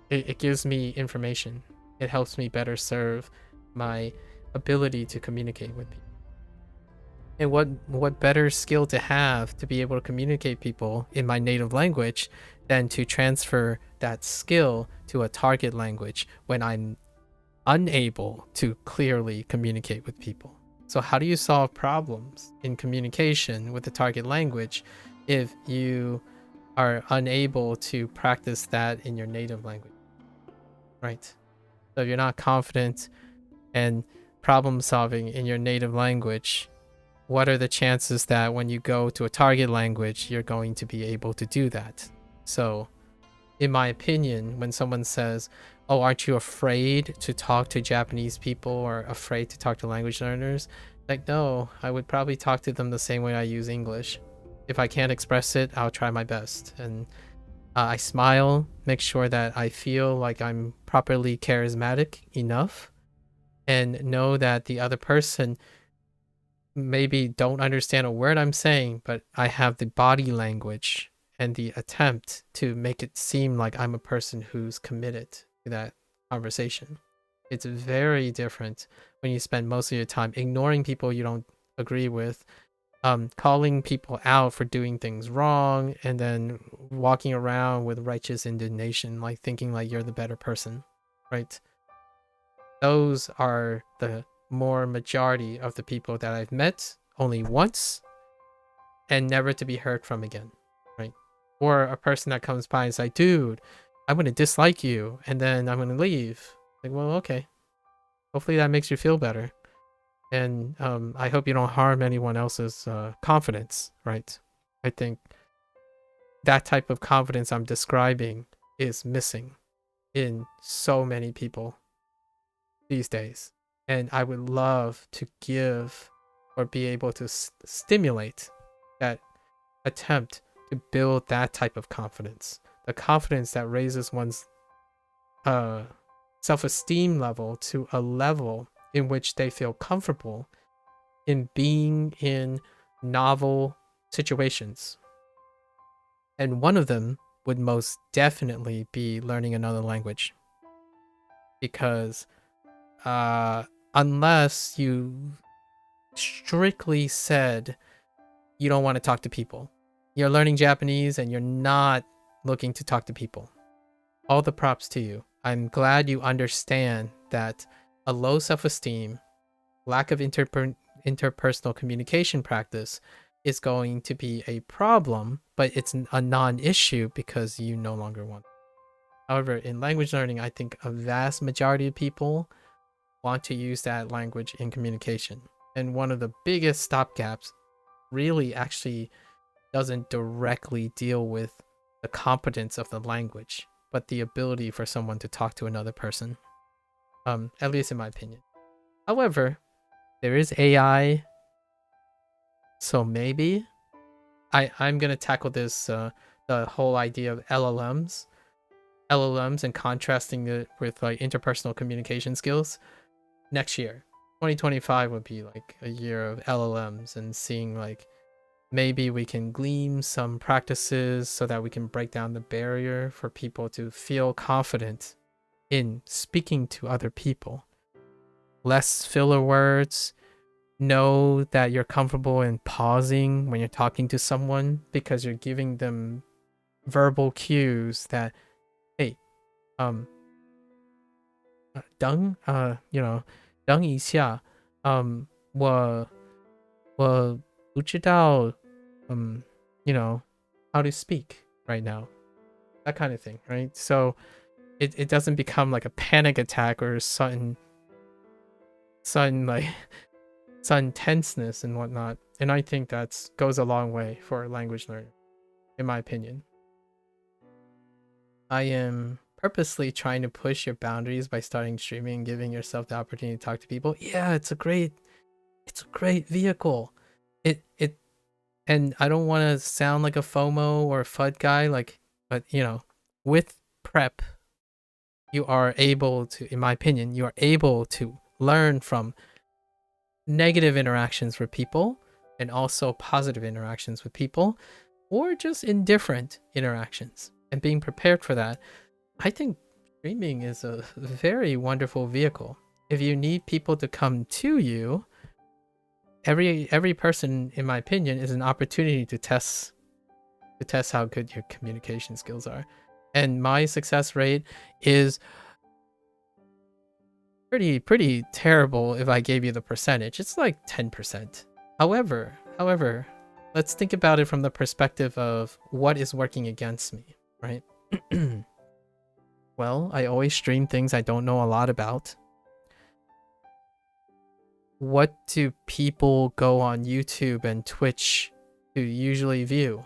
It gives me information. It helps me better serve my ability to communicate with people. And what better skill to have to be able to communicate people in my native language than to transfer that skill to a target language when I'm unable to clearly communicate with people. So how do you solve problems in communication with the target language if you are unable to practice that in your native language, right? So if you're not confident and problem solving in your native language, what are the chances that when you go to a target language, you're going to be able to do that? So in my opinion, when someone says, oh, aren't you afraid to talk to Japanese people or afraid to talk to language learners? Like, no, I would probably talk to them the same way I use English. If I can't express it, I'll try my best. And I smile, make sure that I feel like I'm properly charismatic enough, and know that the other person maybe don't understand a word I'm saying, but I have the body language and the attempt to make it seem like I'm a person who's committed to that conversation. It's very different when you spend most of your time ignoring people you don't agree with, calling people out for doing things wrong, and then walking around with righteous indignation, like thinking like you're the better person, right? Those are the more majority of the people that I've met only once and never to be heard from again, right? Or a person that comes by and is like, dude, I'm going to dislike you and then I'm going to leave. Like, well, okay. Hopefully that makes you feel better. And I hope you don't harm anyone else's confidence, right? I think that type of confidence I'm describing is missing in so many people these days. And I would love to give or be able to stimulate that attempt to build that type of confidence. The confidence that raises one's self-esteem level to a level in which they feel comfortable in being in novel situations. And one of them would most definitely be learning another language. Because unless you strictly said you don't want to talk to people, you're learning Japanese and you're not looking to talk to people, all the props to you. I'm glad you understand that a low self-esteem, lack of interpersonal communication practice is going to be a problem, but it's a non-issue because you no longer want it. However, in language learning, I think a vast majority of people want to use that language in communication. And one of the biggest stopgaps really actually doesn't directly deal with the competence of the language, but the ability for someone to talk to another person. At least in my opinion. However, there is AI, so maybe I'm gonna tackle this the whole idea of LLMs and contrasting it with like interpersonal communication skills next year. 2025 would be like a year of LLMs and seeing like maybe we can glean some practices so that we can break down the barrier for people to feel confident in speaking to other people. Less filler words. Know that you're comfortable in pausing when you're talking to someone because you're giving them verbal cues that, hey, 等一下，我不知道how to speak right now, that kind of thing, right? So it doesn't become like a panic attack or sudden like sudden tenseness and whatnot. And I think that goes a long way for language learning, in my opinion. I am purposely trying to push your boundaries by starting streaming and giving yourself the opportunity to talk to people. Yeah, it's a great vehicle. And I don't want to sound like a FOMO or a FUD guy, but with prep, you are able to, in my opinion, you are able to learn from negative interactions with people and also positive interactions with people, or just indifferent interactions. And being prepared for that, I think streaming is a very wonderful vehicle. If you need people to come to you, every person, in my opinion, is an opportunity to test how good your communication skills are. And my success rate is pretty terrible if I gave you the percentage. It's like 10%. However, let's think about it from the perspective of what is working against me, right? Well, I always stream things I don't know a lot about. What do people go on YouTube and Twitch to usually view?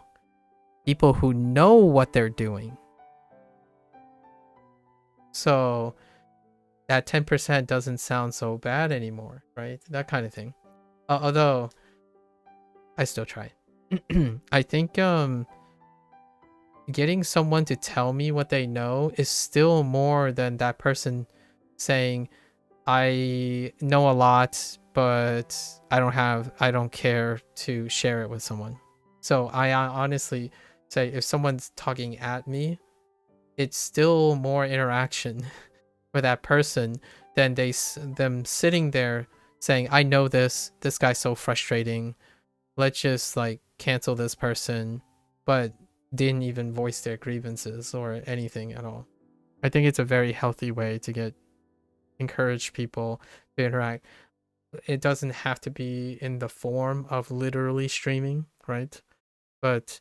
People who know what they're doing. So that 10% doesn't sound so bad anymore, right? That kind of thing. Although I still try. I think getting someone to tell me what they know is still more than that person saying, I know a lot, but I don't care to share it with someone. So I honestly say if someone's talking at me, it's still more interaction for that person than them sitting there saying, I know this guy's so frustrating, let's just like cancel this person, but didn't even voice their grievances or anything at all. I think it's a very healthy way to encourage people to interact. It doesn't have to be in the form of literally streaming, right? But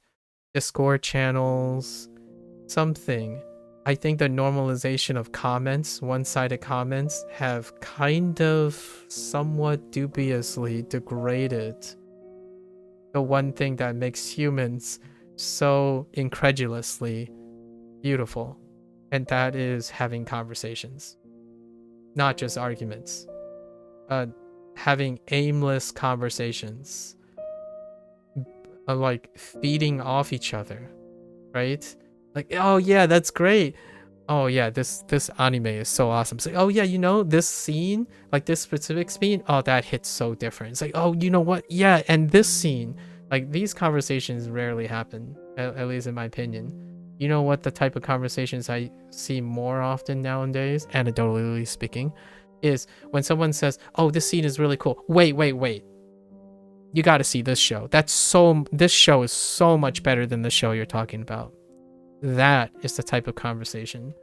Discord channels, something. I think the normalization of comments, one-sided comments, have kind of somewhat dubiously degraded the one thing that makes humans so incredulously beautiful, and that is having conversations, not just arguments. Having aimless conversations, like feeding off each other, right? Like, oh yeah, that's great. Oh yeah, this anime is so awesome. It's like, oh yeah, you know, this scene, like this specific scene, oh that hits so different. It's like, oh, you know what? Yeah, and this scene, like these conversations rarely happen, at least in my opinion. You know what the type of conversations I see more often nowadays, anecdotally speaking, is when someone says, oh, this scene is really cool. Wait. You got to see this show. This show is so much better than the show you're talking about. That is the type of conversation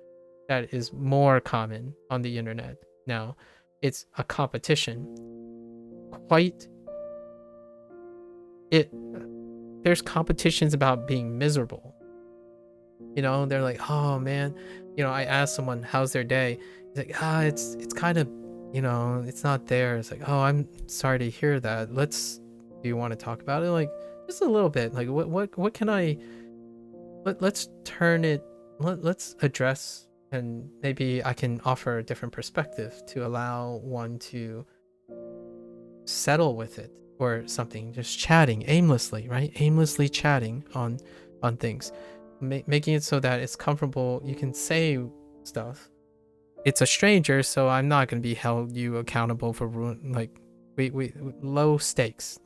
that is more common on the internet now. It's a competition. There's competitions about being miserable. You know, they're like, oh man, you know, I asked someone, how's their day? He's like, it's kind of, you know, it's not there. It's like, oh, I'm sorry to hear that. Do you want to talk about it? Like, just a little bit. Like, what can let's turn it, let's address, and maybe I can offer a different perspective to allow one to settle with it or something. Just chatting aimlessly, right? Aimlessly chatting on things, making it so that it's comfortable. You can say stuff. It's a stranger, so I'm not going to be held you accountable for like we low stakes.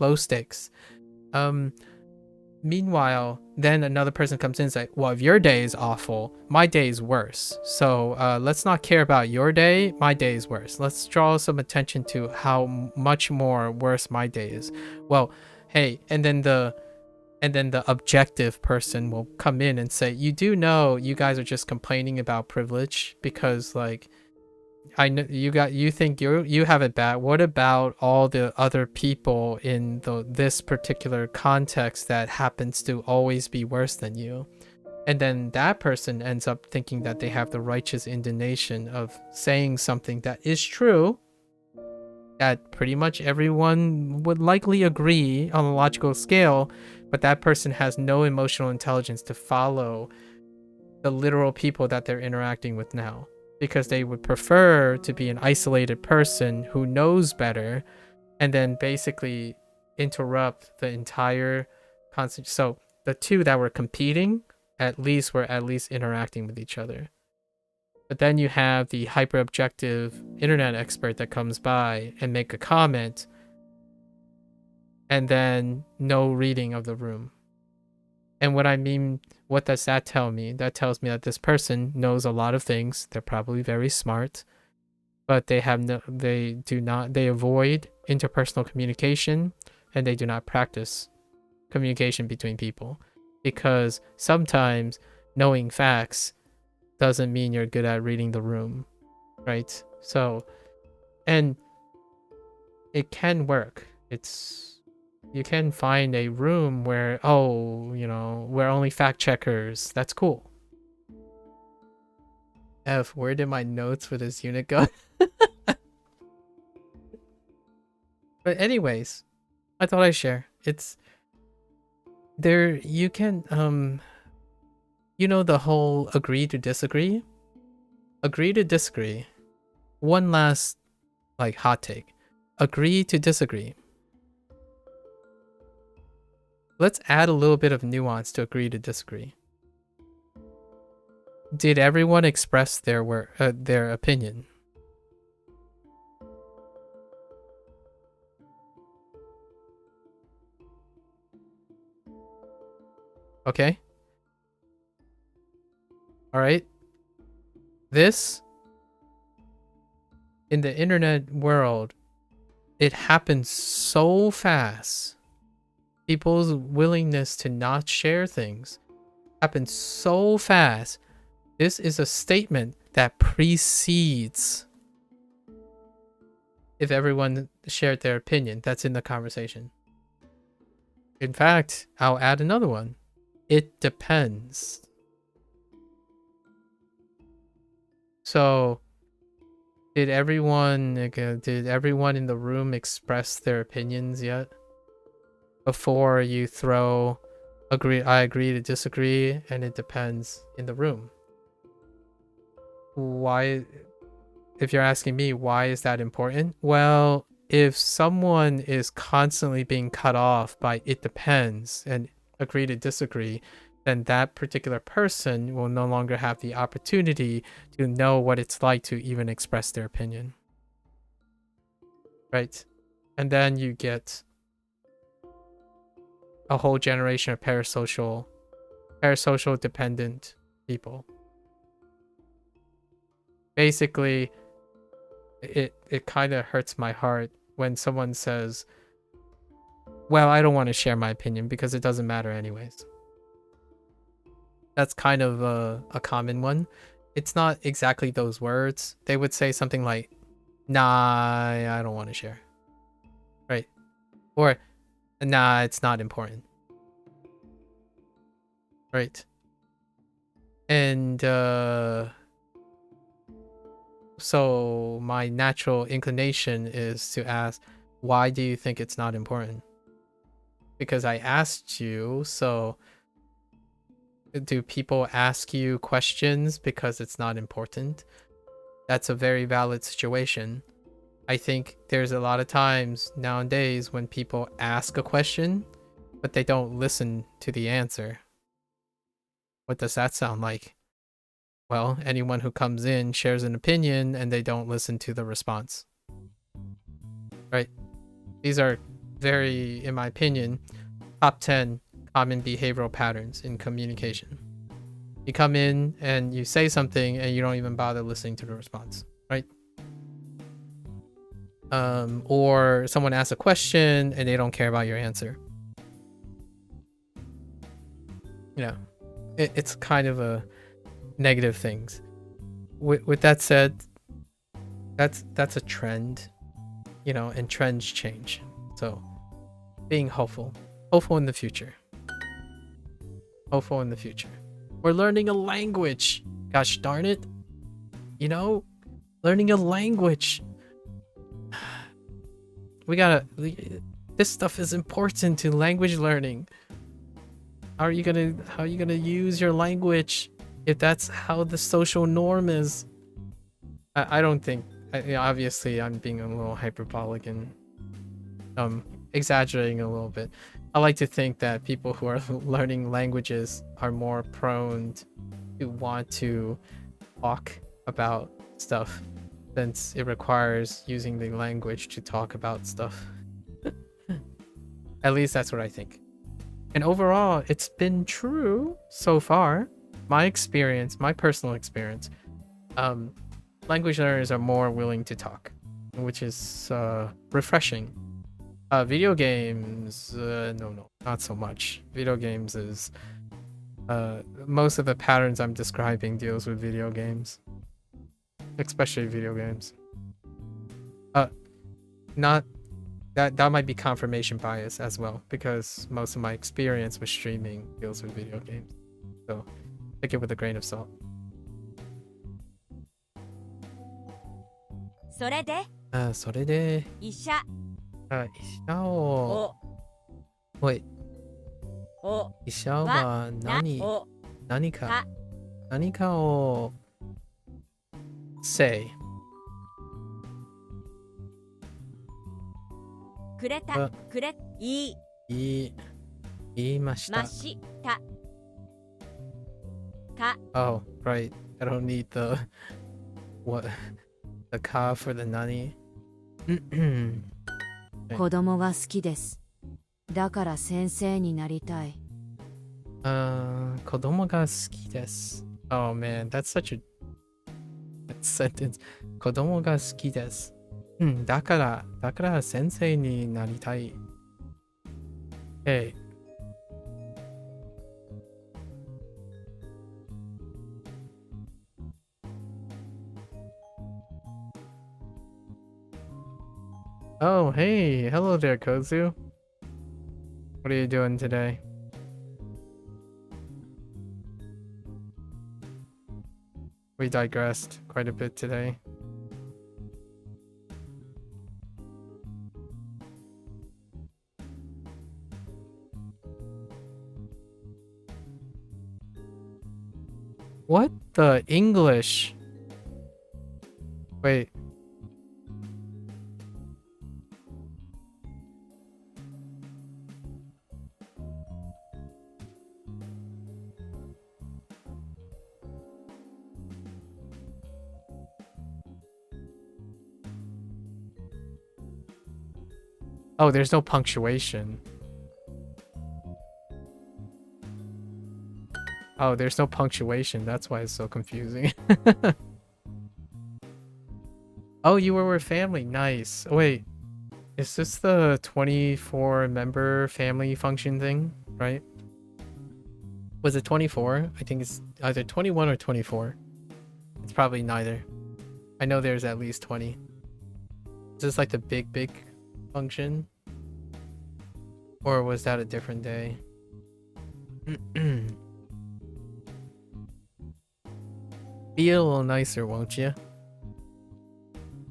Meanwhile, then another person comes in and say, well, if your day is awful, my day is worse. So let's not care about your day. My day is worse. Let's draw some attention to how much more worse my day is. Well, hey, and then the objective person will come in and say, you do know you guys are just complaining about privilege because, like, I know you think you have it bad. What about all the other people in this particular context that happens to always be worse than you? And then that person ends up thinking that they have the righteous indignation of saying something that is true, that pretty much everyone would likely agree on a logical scale, but that person has no emotional intelligence to follow the literal people that they're interacting with now, because they would prefer to be an isolated person who knows better and then basically interrupt the entire concept. So the two that were competing were at least interacting with each other. But then you have the hyper objective internet expert that comes by and make a comment and then no reading of the room. And what does that tell me? That tells me that this person knows a lot of things. They're probably very smart, but they avoid interpersonal communication, and they do not practice communication between people, because sometimes knowing facts doesn't mean you're good at reading the room, right? So, and it can work. You can find a room where, we're only fact checkers. That's cool. Where did my notes for this unit go? But anyways, I thought I'd share. It's there, you can, the whole agree to disagree? Agree to disagree. One last, hot take. Agree to disagree. Let's add a little bit of nuance to agree to disagree. Did everyone express their opinion? Okay? Alright? This, in the internet world, it happens so fast. People's willingness to not share things happens so fast. This is a statement that precedes if everyone shared their opinion that's in the conversation. In fact, I'll add another one. It depends. So, did everyone in the room express their opinions yet? Before you throw I agree to disagree, and it depends in the room. Why, if you're asking me, why is that important? Well, if someone is constantly being cut off by it depends and agree to disagree, then that particular person will no longer have the opportunity to know what it's like to even express their opinion. Right? And then you get a whole generation of parasocial dependent people. Basically, it kind of hurts my heart when someone says, well, I don't want to share my opinion because it doesn't matter anyways. That's kind of a common one. It's not exactly those words. They would say something like, nah, I don't want to share. Right? Or, nah, it's not important. Right? And so my natural inclination is to ask, why do you think it's not important? Because I asked you, so do people ask you questions because it's not important? That's a very valid situation. I think there's a lot of times nowadays when people ask a question, but they don't listen to the answer. What does that sound like? Well, anyone who comes in shares an opinion and they don't listen to the response. Right? These are very, in my opinion, top 10 common behavioral patterns in communication. You come in and you say something and you don't even bother listening to the response, right? Or someone asks a question and they don't care about your answer. You know, it's kind of a negative things. With that said, that's a trend, you know, and trends change. So being hopeful in the future. Hopeful in the future. We're learning a language. Gosh darn it. You know, learning a language. This stuff is important to language learning. How are you gonna use your language if that's how the social norm is? I don't think, obviously I'm being a little hyperbolic and exaggerating a little bit. I like to think that people who are learning languages are more prone to want to talk about stuff, since it requires using the language to talk about stuff. At least that's what I think. And overall, it's been true so far. My experience, my personal experience, language learners are more willing to talk, which is refreshing. Video games, no, not so much. Video games is most of the patterns I'm describing deals with video games, especially video games. Not that might be confirmation bias as well, because most of my experience with streaming deals with video games. So take it with a grain of salt. それでそれで医者医者をおい医者は何かを say くれた言いましたましたか Oh, right. I don't need the ka for the nani. 子供が好きです。だから先生になりたい。子供が好きです。Oh man, that's such a sentence. 子供が好きです。うん、だから先生になりたい。Hey. Oh, hey. Hello there, Kozu. What are you doing today? We digressed quite a bit today. What the English? Wait. Oh, there's no punctuation. Oh, there's no punctuation. That's why it's so confusing. Oh, you were with family. Nice. Oh, wait. Is this the 24 member family function thing, right? Was it 24? I think it's either 21 or 24. It's probably neither. I know there's at least 20. Is this like the big function? Or was that a different day? Be a little nicer, won't you?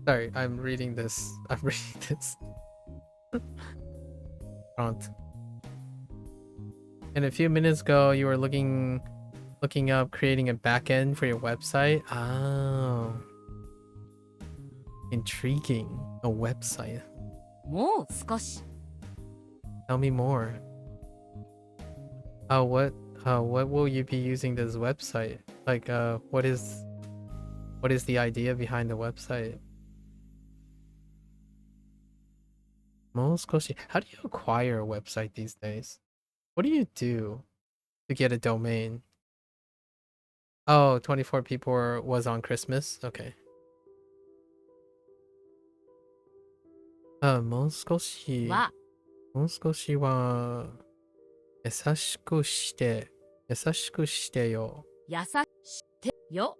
Sorry, I'm reading this. Prompt. And a few minutes ago, you were looking up creating a backend for your website. Oh. Intriguing. A website. もう少し Tell me more. What will you be using this website? Like, what is the idea behind the website? もう少し. How do you acquire a website these days? What do you do to get a domain? Oh, 24 people was on Christmas? Okay. もう少しはは優しくしてよ。優してよ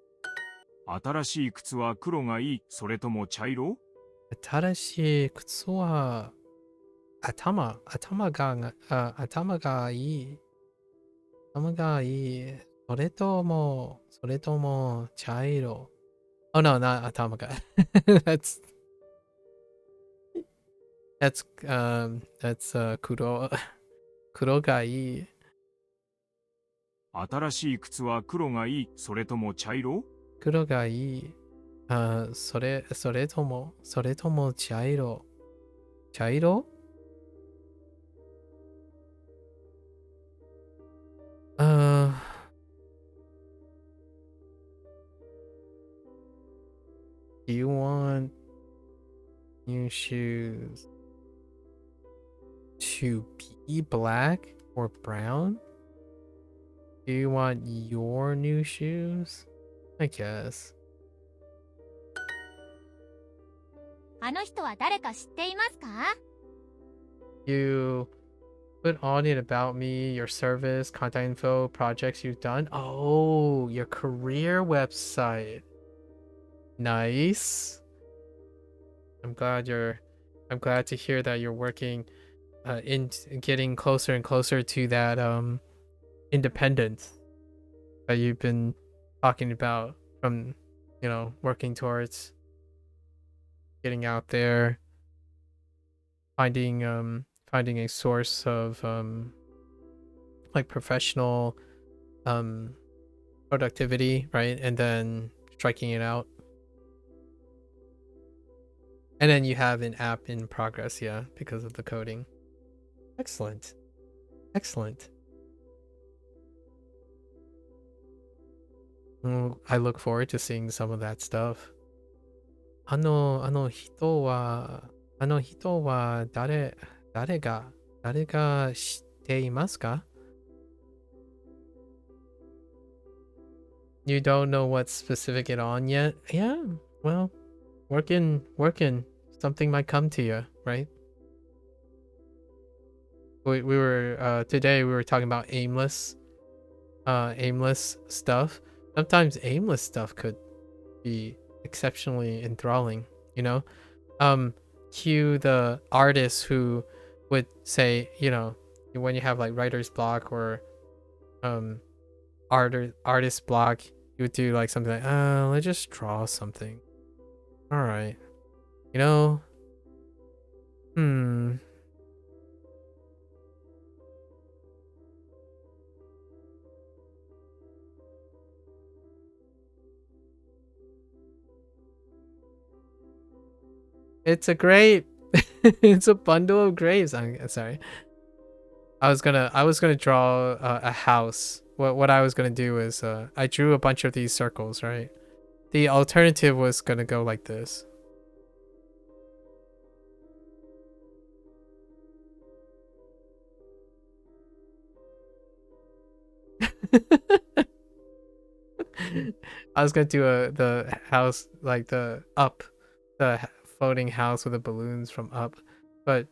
新しい靴は黒がいい、それとも茶色？新しい靴は頭がいい。それとも茶色。Oh no, not 頭が。that's 黒がいい。新しい靴は黒がいい、それとも茶色？黒がいい。それとも茶色。茶色Do you want new shoes to be black or brown? Do you want your new shoes? I guess. あの人は誰か知っていますか You put on it about me, your service, contact info, projects you've done. Oh, your career website. Nice. I'm glad to hear that you're working in getting closer and closer to that independence that you've been talking about, from working towards getting out there, finding a source of like professional productivity, right? And then striking it out. And then you have an app in progress, yeah, because of the coding. Excellent. I look forward to seeing some of that stuff. あの人は誰が知っていますか You don't know what specific it on yet? Yeah, well, working. Something might come to you, right? We were today we were talking about aimless stuff. Sometimes aimless stuff could be exceptionally enthralling, you know? Cue the artists who would say, you know, when you have like writer's block or artist block, you would do like something like, let's just draw something. All right. You know, it's a grape. It's a bundle of grapes. I'm sorry. I was gonna draw a house. What I was gonna do is I drew a bunch of these circles, right? The alternative was gonna go like this. I was gonna do the house like the floating house with the balloons from Up, but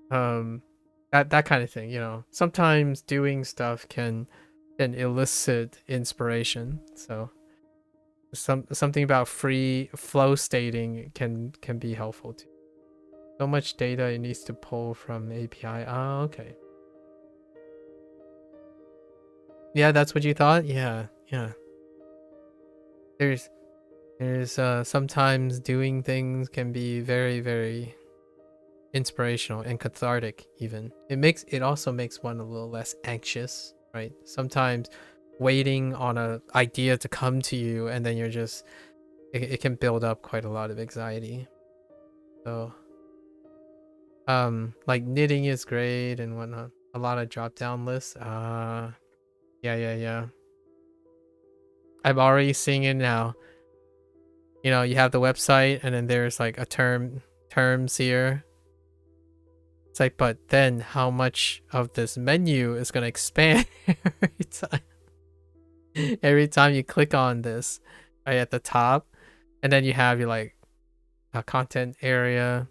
that kind of thing, you know. Sometimes doing stuff can elicit inspiration. So something about free flow stating can be helpful too. So much data it needs to pull from the API. Oh, okay. Yeah, that's what you thought? Yeah. There's sometimes doing things can be very, very inspirational and cathartic even. It also makes one a little less anxious, right? Sometimes waiting on a idea to come to you and then you're just it can build up quite a lot of anxiety. So like knitting is great and whatnot. A lot of drop down lists. Yeah. I'm already seeing it now. You know, you have the website and then there's like a terms here. It's like, but then how much of this menu is going to expand every time you click on this right at the top, and then you have your like a content area.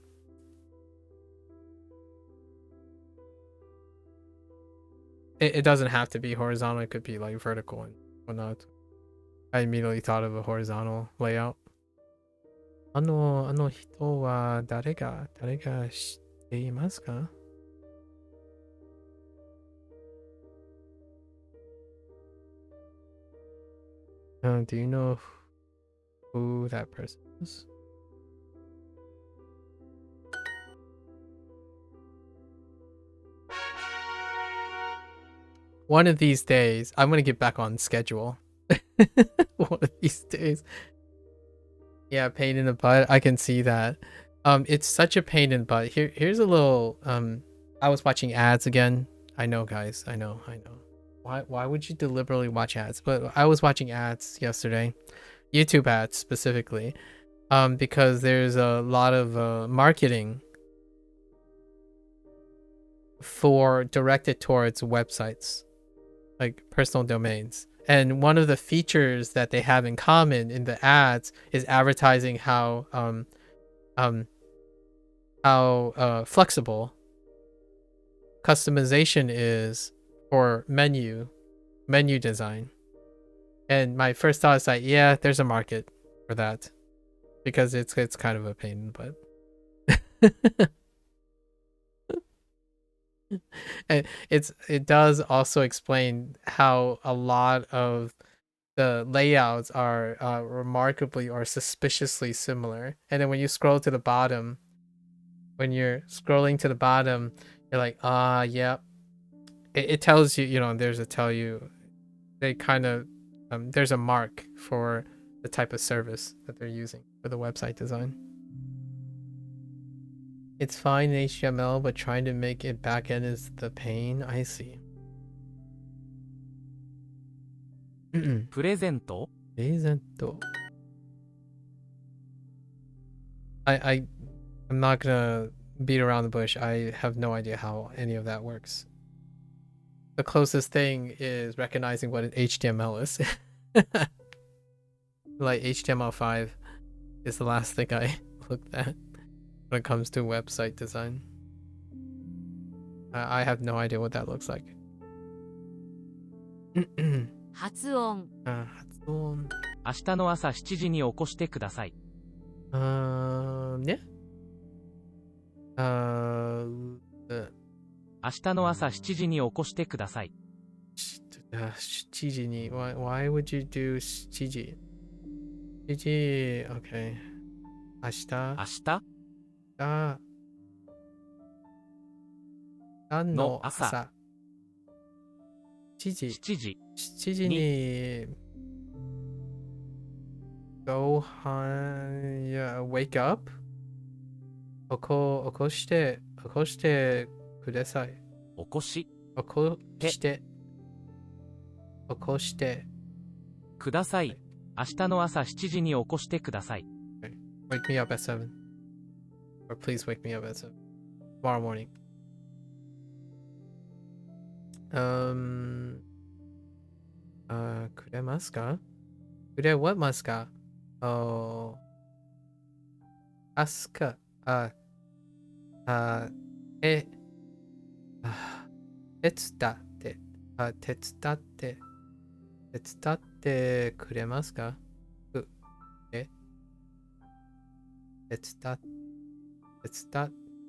It doesn't have to be horizontal. It could be like vertical and whatnot. I immediately thought of a horizontal layout. あの人は誰が知っていますか? Do you know who that person is? One of these days, I'm gonna get back on schedule. One of these days. Yeah, pain in the butt. I can see that. It's such a pain in the butt. Here's a little. I was watching ads again. I know, guys. I know. Why would you deliberately watch ads? But I was watching ads yesterday, YouTube ads specifically, because there's a lot of marketing directed towards websites, like personal domains. And one of the features that they have in common in the ads is advertising how flexible customization is for menu design. And my first thought is like, yeah, there's a market for that because it's kind of a pain, but and it does also explain how a lot of the layouts are remarkably or suspiciously similar. And then when you scroll to the bottom, when you're scrolling to the bottom, you're like, yeah. It tells you, you know, there's a mark for the type of service that they're using for the website design. It's fine in HTML, but trying to make it backend is the pain. I see. プレゼント I'm not gonna beat around the bush. I have no idea how any of that works. The closest thing is recognizing what an HTML is. Like HTML5 is the last thing I looked at when it comes to website design. I have no idea what that looks like. 発音 発音。明日の朝7時に起こしてください。ね。明日の朝7時に起こしてください。7時に why would you do 7時 7時 okay 明日の朝7時7時に go on yeah, wake up 起こしてください。起こしてください。明日の朝7時に起こしてください。Wake me up at 7. Or please wake me up at 7. Tomorrow morning. くれますか？くれwhatますか？ask 手伝ってくれますか？手伝っ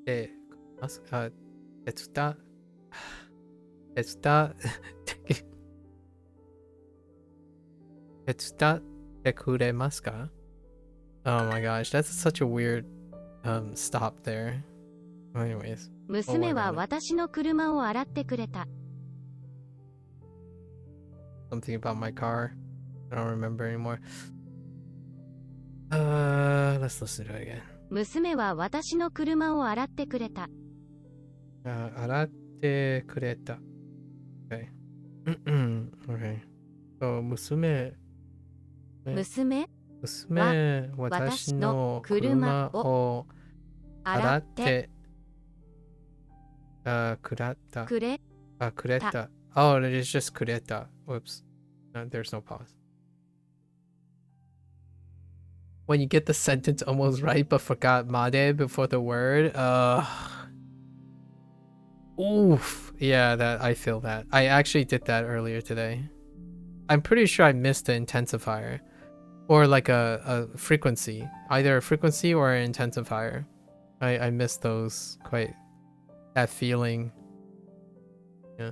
てますか？手伝ってくれますか？ Oh my gosh, that's such a weird stop there. Anyways. 娘は私の車を洗ってくれた。Something about my car. I don't remember anymore. Let's listen to it again. 娘は私の車を洗ってくれた。洗ってくれた。Okay. Okay. So, 娘、私の車を洗ってくれた。Oh, it is just くれた. Whoops. No, there's no pause. When you get the sentence almost right but forgot made before the word, oof. Yeah, that I feel that. I actually did that earlier today. I'm pretty sure I missed the intensifier. Or like a frequency. Either a frequency or an intensifier. I missed those quite. That feeling. Yeah.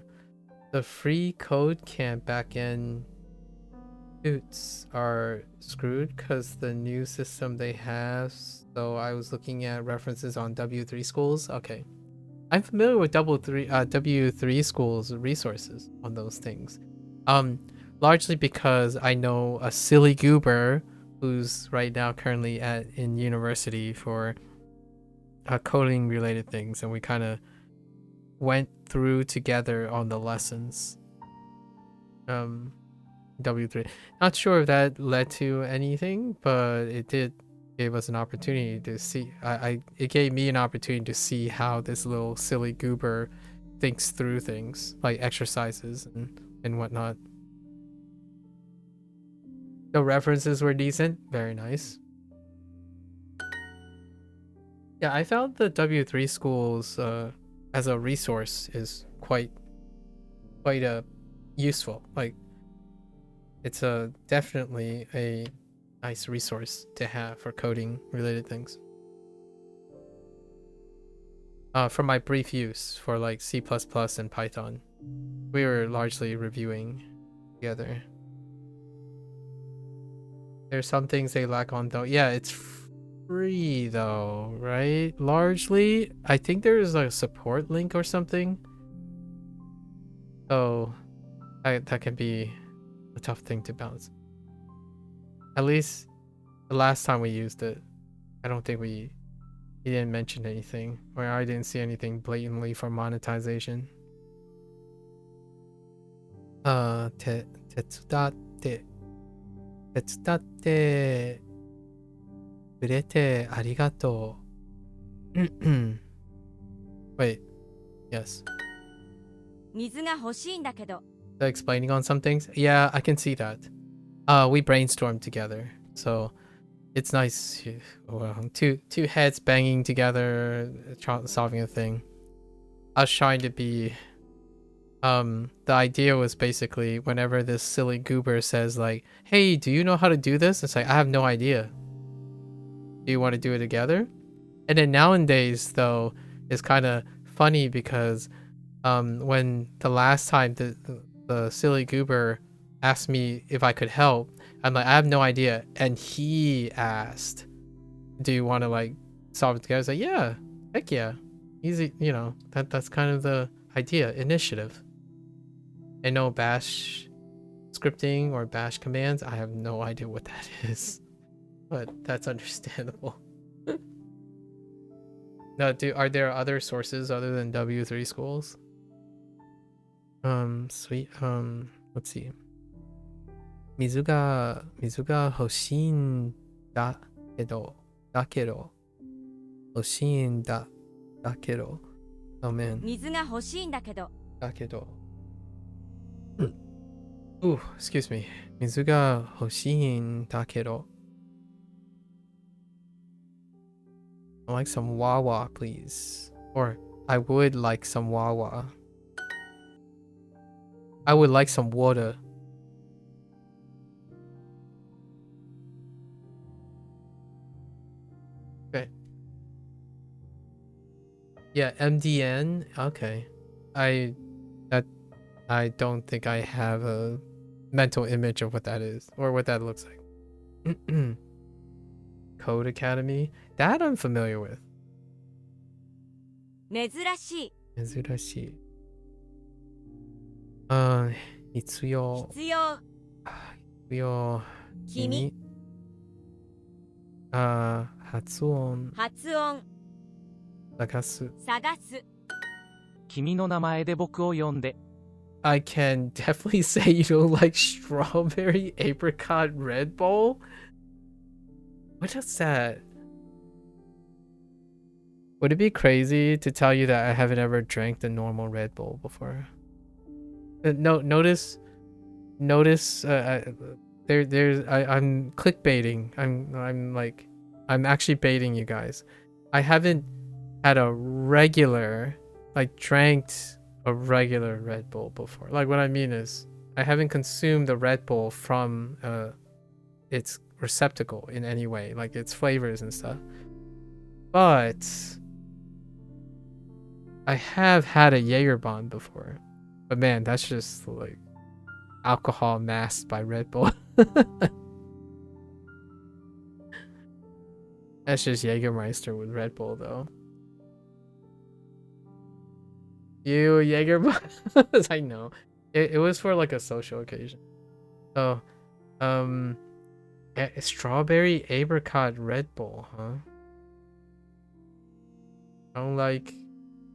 The free code can't backend suits are screwed because the new system they have. So I was looking at references on W3 schools. Okay. I'm familiar with W3 schools resources on those things. Largely because I know a silly goober who's right now currently in university for coding related things, and we kind of went through together on the lessons. W3. Not sure if that led to anything, but it did give us an opportunity to see. It gave me an opportunity to see how this little silly goober thinks through things, like exercises and whatnot. The references were decent. Very nice. Yeah, I found the W3 schools as a resource is quite useful. Like, it's definitely a nice resource to have for coding related things. For my brief use for like C++ and Python, we were largely reviewing together. There's some things they lack on though. Yeah, it's free though, right? Largely, I think there's a support link or something. So that can be a tough thing to balance. At least the last time we used it, I don't think he didn't mention anything, or I didn't see anything blatantly for monetization. 手伝ってくれてありがとう。Wait, yes. 水が欲しいんだけど。 Explaining on some things? Yeah, I can see that. We brainstormed together, so it's nice. Well, two heads banging together, solving a thing. I was trying to be. The idea was basically whenever this silly goober says like, "Hey, do you know how to do this?" It's like, I have no idea. Do you want to do it together? And then nowadays, though, it's kind of funny because when the last time the silly goober asked me if I could help, I'm like, I have no idea. And he asked, do you want to like solve it together? I was like, yeah, heck yeah. Easy, you know, that's kind of the idea, initiative. And no bash scripting or bash commands. I have no idea what that is, but that's understandable. No, are there other sources other than W3 schools? Sweet. Let's see. 水が欲しいんだけど欲しいんだけど Oh man. 水が欲しいんだけど。だけど Ooh, excuse me. 水が欲しいんだけど I like some Wawa, please. Or I would like some Wawa. I would like some water. Okay. Yeah, MDN. Okay. I don't think I have a mental image of what that is or what that looks like. Code Academy. That I'm familiar with. 珍しい。珍しい。必要。必要。必要。君。発音。発音。探す。探す。君の名前で僕を呼んで。I can definitely say you don't like strawberry apricot Red Bull. What is that? Would it be crazy to tell you that I haven't ever drank the normal Red Bull before? No, notice. I'm clickbaiting. I'm actually baiting you guys. I haven't had a regular, drank a regular Red Bull before. Like, what I mean is, I haven't consumed the Red Bull from its receptacle in any way, like its flavors and stuff. But I have had a Jägerbomb before. But man, that's just like alcohol masked by Red Bull. That's just Jägermeister with Red Bull though. You Jägerbomb. I know. It was for like a social occasion. Oh, strawberry apricot Red Bull, huh? I don't like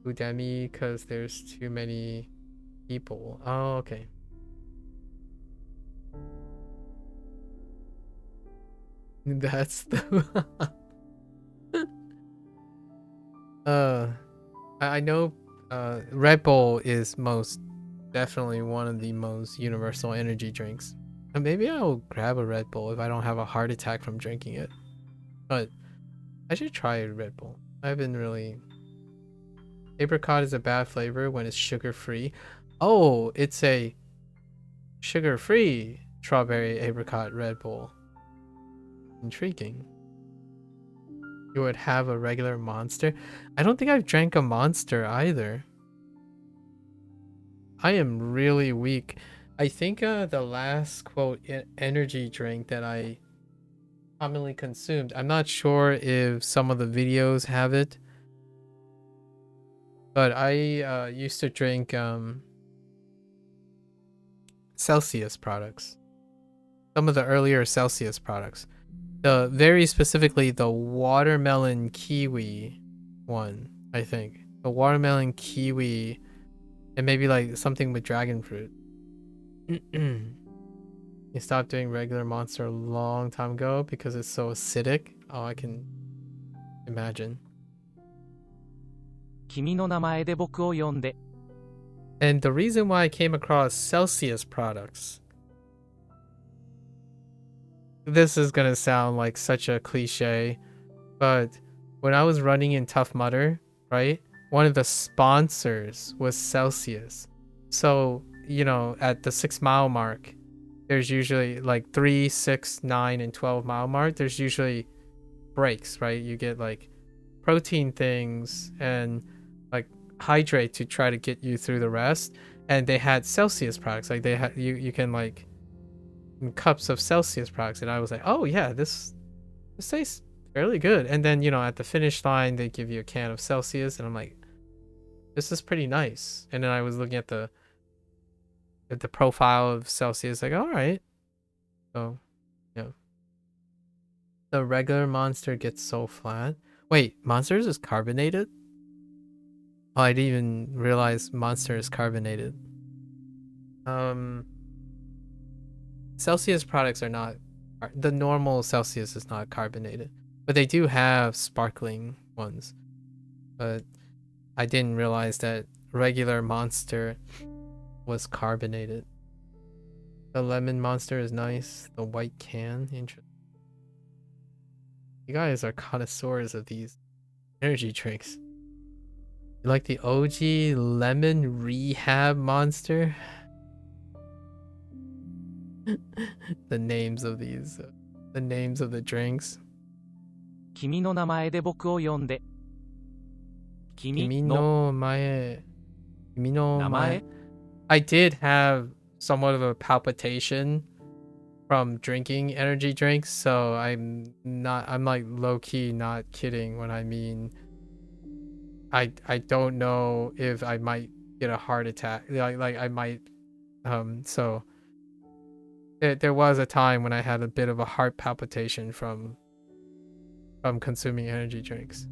Udemy because there's too many people. Oh, okay. That's the I know Red Bull is most definitely one of the most universal energy drinks. And maybe I'll grab a Red Bull if I don't have a heart attack from drinking it. But I should try a Red Bull. I've been really... Apricot is a bad flavor when it's sugar-free. Oh, it's a sugar-free strawberry apricot Red Bull. Intriguing. You would have a regular Monster? I don't think I've drank a Monster either. I am really weak. I think the last, quote, energy drink that I commonly consumed, I'm not sure if some of the videos have it, but I used to drink Celsius products. Some of the earlier Celsius products. Very specifically the watermelon kiwi one, I think. The watermelon kiwi and maybe like something with dragon fruit. You stopped doing regular Monster a long time ago because it's so acidic. Oh, I can imagine. 君の名前で僕を呼んで。 And the reason why I came across Celsius products this is gonna sound like such a cliche, but when I was running in Tough Mudder, right, one of the sponsors was Celsius. So, you know, at the 6 mile mark, there's usually like 3, 6, 9, and 12 mile mark, there's usually breaks, right? You get like protein things and like hydrate to try to get you through the rest. And they had Celsius products, like they had you can like cups of Celsius products, and I was like, oh yeah, this tastes fairly good. And then, you know, at the finish line they give you a can of Celsius, and I'm like, this is pretty nice. And then I was looking at the profile of Celsius, like, all right. So, yeah. The regular Monster gets so flat. Wait, Monsters is carbonated? Oh, I didn't even realize Monster is carbonated. Celsius products are not. The normal Celsius is not carbonated, but they do have sparkling ones. But I didn't realize that regular Monster was carbonated. The lemon Monster is nice. The white can, interesting. You guys are connoisseurs of these energy drinks. You like the OG lemon rehab Monster? The names of these, the names of the drinks. 君の名前で僕を呼んで。君の Kimi no mae. Kimi no mae. 名前 I did have somewhat of a palpitation from drinking energy drinks, so I'm like low-key not kidding when I mean I don't know if I might get a heart attack, like I might so there was a time when I had a bit of a heart palpitation from consuming energy drinks,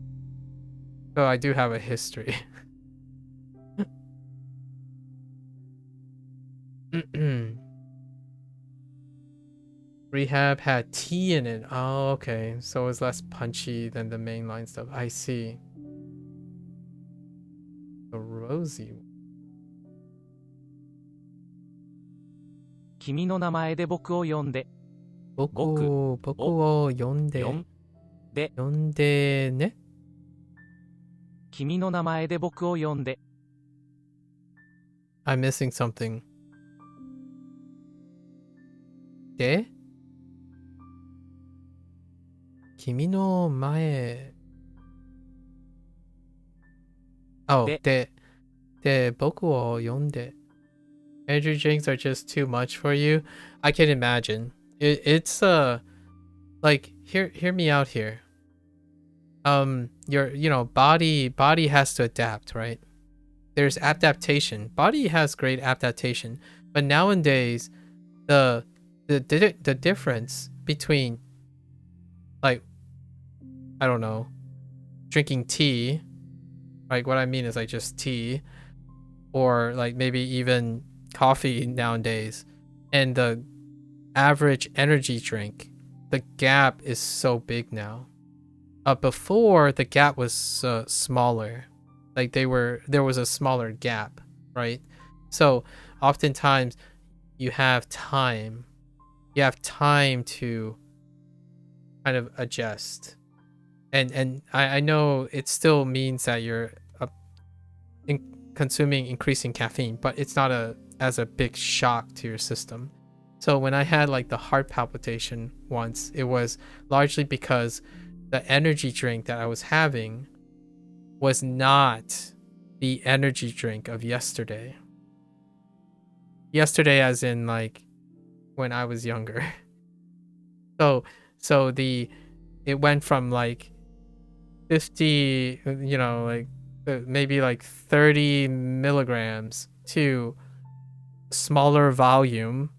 so I do have a history. Rehab had tea in it. Oh, okay. So it was less punchy than the mainline stuff. I see. The rosy. 君の名前で僕を呼んで。僕を呼んで。呼んで。呼んでね。君の名前で僕を呼んで。I'm missing something. で君の前 Oh, で僕を呼んで Energy drinks are just too much for you. I can imagine. It's like hear me out here. Your body has to adapt, right? There's adaptation. Body has great adaptation, but nowadays the difference between, like, I don't know, drinking tea, like what I mean is like just tea, or like maybe even coffee nowadays, and the average energy drink, the gap is so big now. Before the gap was smaller, like there was a smaller gap, right? So oftentimes you have time to kind of adjust, and I know it still means that you're consuming increasing caffeine, but it's not as a big shock to your system. So when I had like the heart palpitation once, it was largely because the energy drink that I was having was not the energy drink of yesterday. Yesterday as in like when I was younger. So it went from like 50, like maybe like 30 milligrams to smaller volume,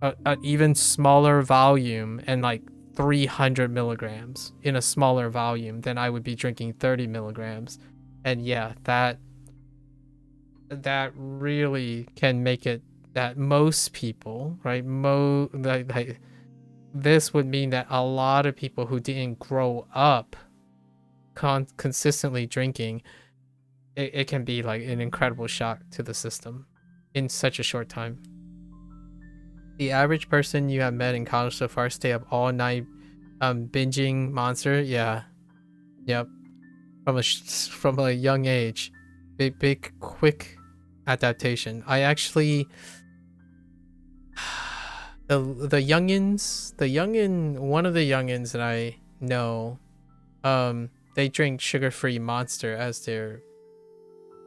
an even smaller volume, and like 300 milligrams in a smaller volume than I would be drinking 30 milligrams. And yeah, that really can make it that most people, right, like this would mean that a lot of people who didn't grow up consistently drinking, it can be like an incredible shock to the system in such a short time. the average person you have met in college so far stay up all night binging Monster. Yeah. Yep. From a young age. Big quick adaptation. I actually the youngin, one of the youngins that I know, they drink sugar-free Monster as their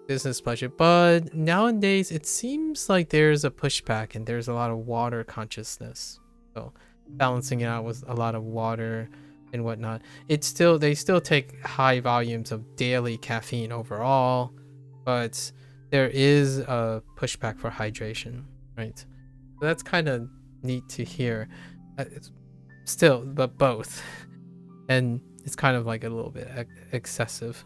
business budget, but nowadays it seems like there's a pushback and there's a lot of water consciousness, so balancing it out with a lot of water and whatnot. They still take high volumes of daily caffeine overall, but there is a pushback for hydration, right? So that's kind of neat to hear. It's still, but both. And it's kind of like a little bit excessive.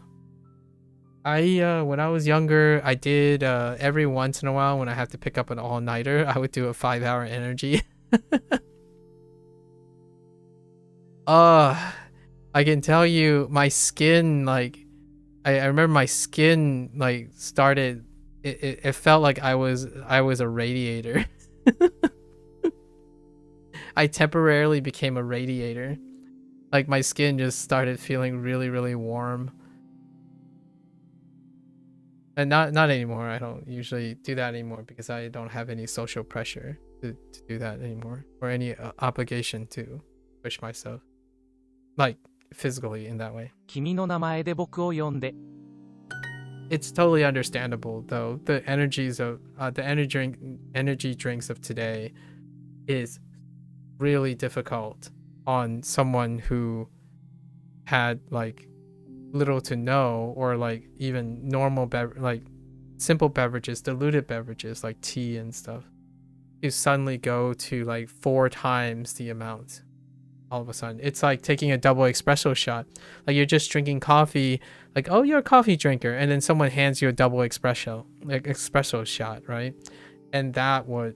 When I was younger, I did every once in a while when I have to pick up an all-nighter, I would do a 5-hour energy. I can tell you my skin, like I remember my skin like started it felt like I was a radiator. I temporarily became a radiator. Like my skin just started feeling really, really warm. And not anymore. I don't usually do that anymore because I don't have any social pressure to do that anymore, or any obligation to push myself, like physically in that way. 君の名前で僕を呼んで。 It's totally understandable though. The energies of the energy drinks of today is really difficult on someone who had like little to no, or like even normal like simple beverages, diluted beverages like tea and stuff. You suddenly go to like 4 times the amount all of a sudden. It's like taking a double espresso shot. Like you're just drinking coffee, like, oh, you're a coffee drinker, and then someone hands you a double espresso shot, right? And that would,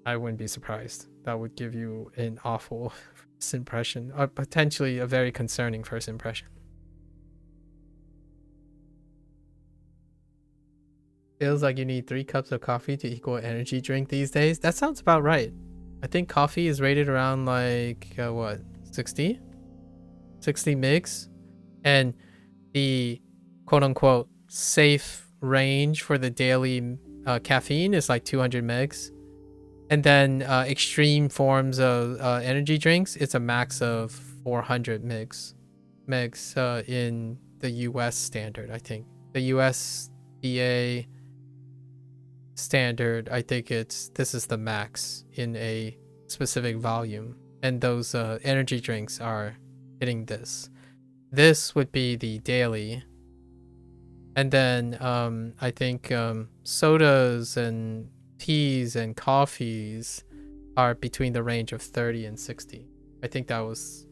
I wouldn't be surprised. That would give you an awful first impression, or potentially a very concerning first impression. Feels like you need 3 cups of coffee to equal energy drink these days. That sounds about right. I think coffee is rated around like what, 60 mgs, and the quote-unquote safe range for the daily caffeine is like 200 megs, and then extreme forms of energy drinks, it's a max of 400 megs in the US standard. I think the USDA standard, I think this is the max in a specific volume, and those energy drinks are hitting this would be the daily, and then I think sodas and teas and coffees are between the range of 30 and 60. I think those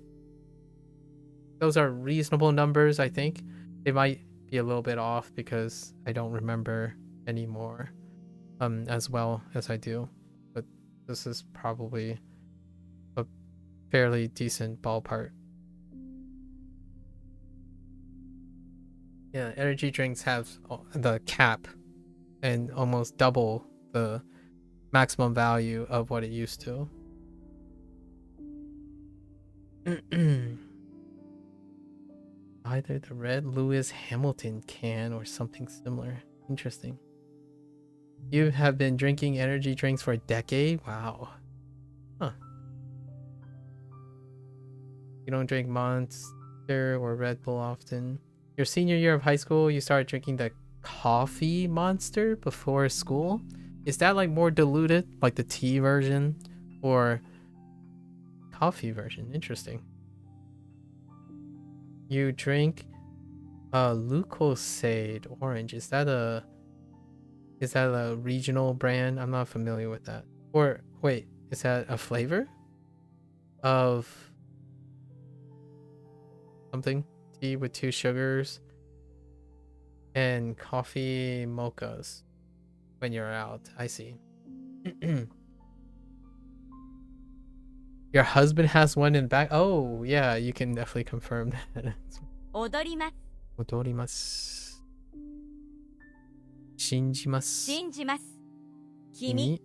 are reasonable numbers. I think they might be a little bit off because I don't remember anymore as well as I do, but this is probably a fairly decent ballpark. Yeah, energy drinks have the cap and almost double the maximum value of what it used to. Either the red Lewis Hamilton can or something similar. Interesting. You have been drinking energy drinks for a decade? Wow. Huh. You don't drink Monster or Red Bull often. Your senior year of high school, you started drinking the coffee Monster before school? Is that like more diluted, like the tea version, or coffee version? Interesting. You drink Lucosade Orange. Is that a regional brand? I'm not familiar with that. Or wait, is that a flavor of something? Tea with 2 sugars and coffee mochas when you're out. I see. Your husband has one in back. Oh yeah, you can definitely confirm that. 踊ります。踊ります。信じます。信じます。君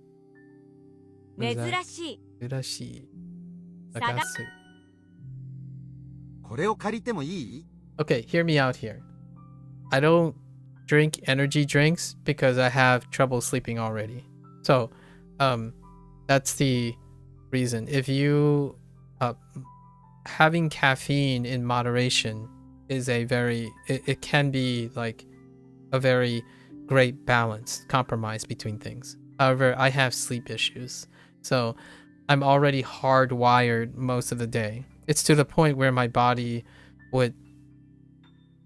What is 珍 that? しい。 Urashi. 探 Nagasu. これを借りてもいい？ Okay, hear me out here. I don't drink energy drinks because I have trouble sleeping already. So, that's the reason. If you having caffeine in moderation is it can be like a very great balance compromise between things. However, I have sleep issues, so I'm already hardwired most of the day. It's to the point where my body would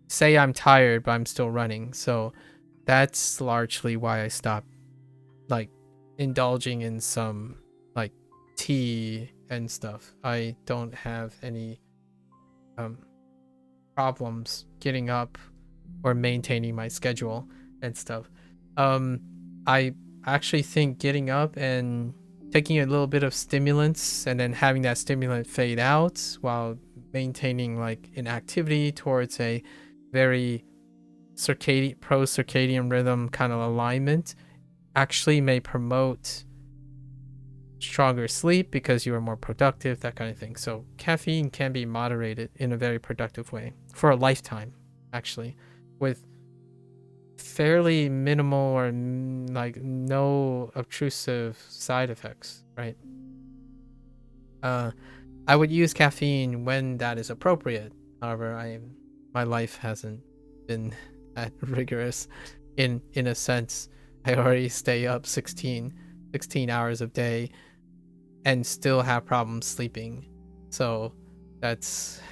say I'm tired, but I'm still running. So that's largely why I stopped like indulging in some like tea and stuff. I don't have any problems getting up or maintaining my schedule and stuff. I actually think getting up and taking a little bit of stimulants and then having that stimulant fade out while maintaining like an activity towards a very pro-circadian rhythm kind of alignment actually may promote stronger sleep because you are more productive, that kind of thing. So caffeine can be moderated in a very productive way for a lifetime, actually, with fairly minimal or like no obtrusive side effects, right? I would use caffeine when that is appropriate. However, my life hasn't been that rigorous in a sense. I already stay up 16 hours a day and still have problems sleeping. So that's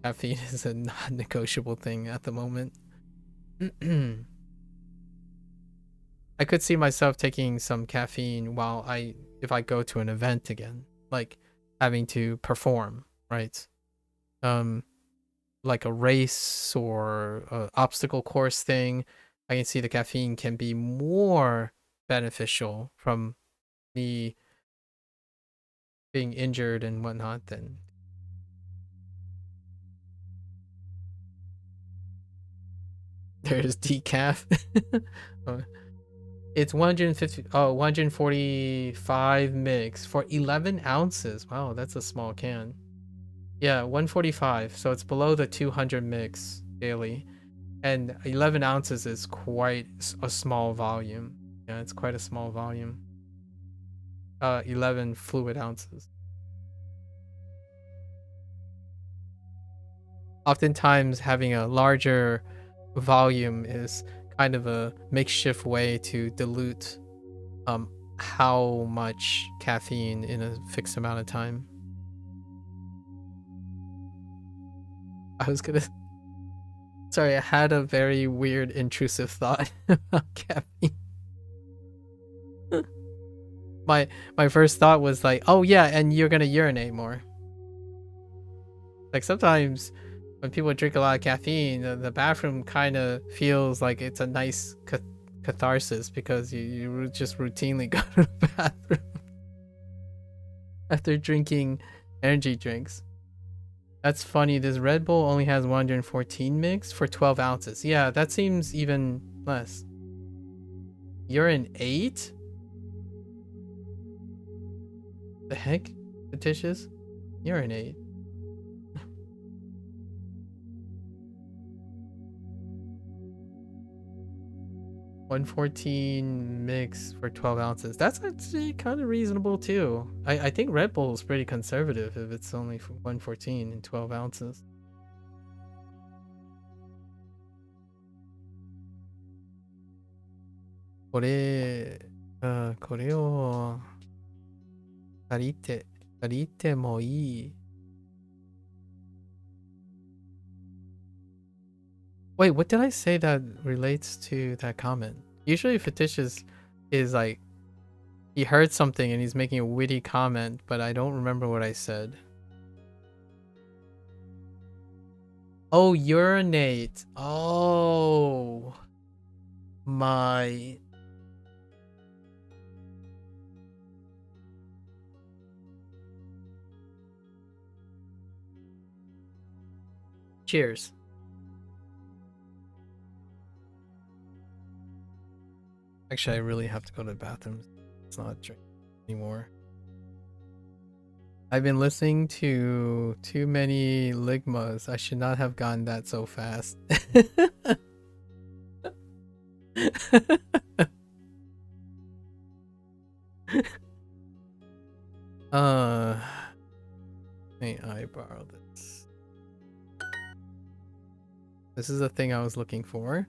caffeine is a non-negotiable thing at the moment. I could see myself taking some caffeine if I go to an event again, like having to perform, right? Like a race or a obstacle course thing. I can see the caffeine can be more beneficial from me being injured and whatnot than there's decaf. It's 145 mix for 11 ounces. Wow, that's a small can. Yeah, 145. So it's below the 200 mix daily. And 11 ounces is quite a small volume. Yeah, it's quite a small volume. 11 fluid ounces. Oftentimes, having a larger volume is kind of a makeshift way to dilute how much caffeine in a fixed amount of time. Sorry, I had a very weird intrusive thought about caffeine. My first thought was like, oh yeah, and you're gonna urinate more. Like sometimes when people drink a lot of caffeine, the bathroom kind of feels like it's a nice catharsis because you just routinely go to the bathroom after drinking energy drinks. That's funny. This Red Bull only has 114 mix for 12 ounces. Yeah, that seems even less. You're an 8? The heck? Fictitious? You're an 8. $114 mix for 12 ounces. That's actually kind of reasonable too. I think Red Bull is pretty conservative if it's only for 114 and 12 ounces. Kore o karite mo ii. Wait, what did I say that relates to that comment? Usually fictitious is like he heard something and he's making a witty comment, but I don't remember what I said. Oh, urinate. Oh my. Cheers. Actually, I really have to go to the bathroom. It's not drinking anymore. I've been listening to too many Ligmas. I should not have gotten that so fast. May I borrow this? This is the thing I was looking for.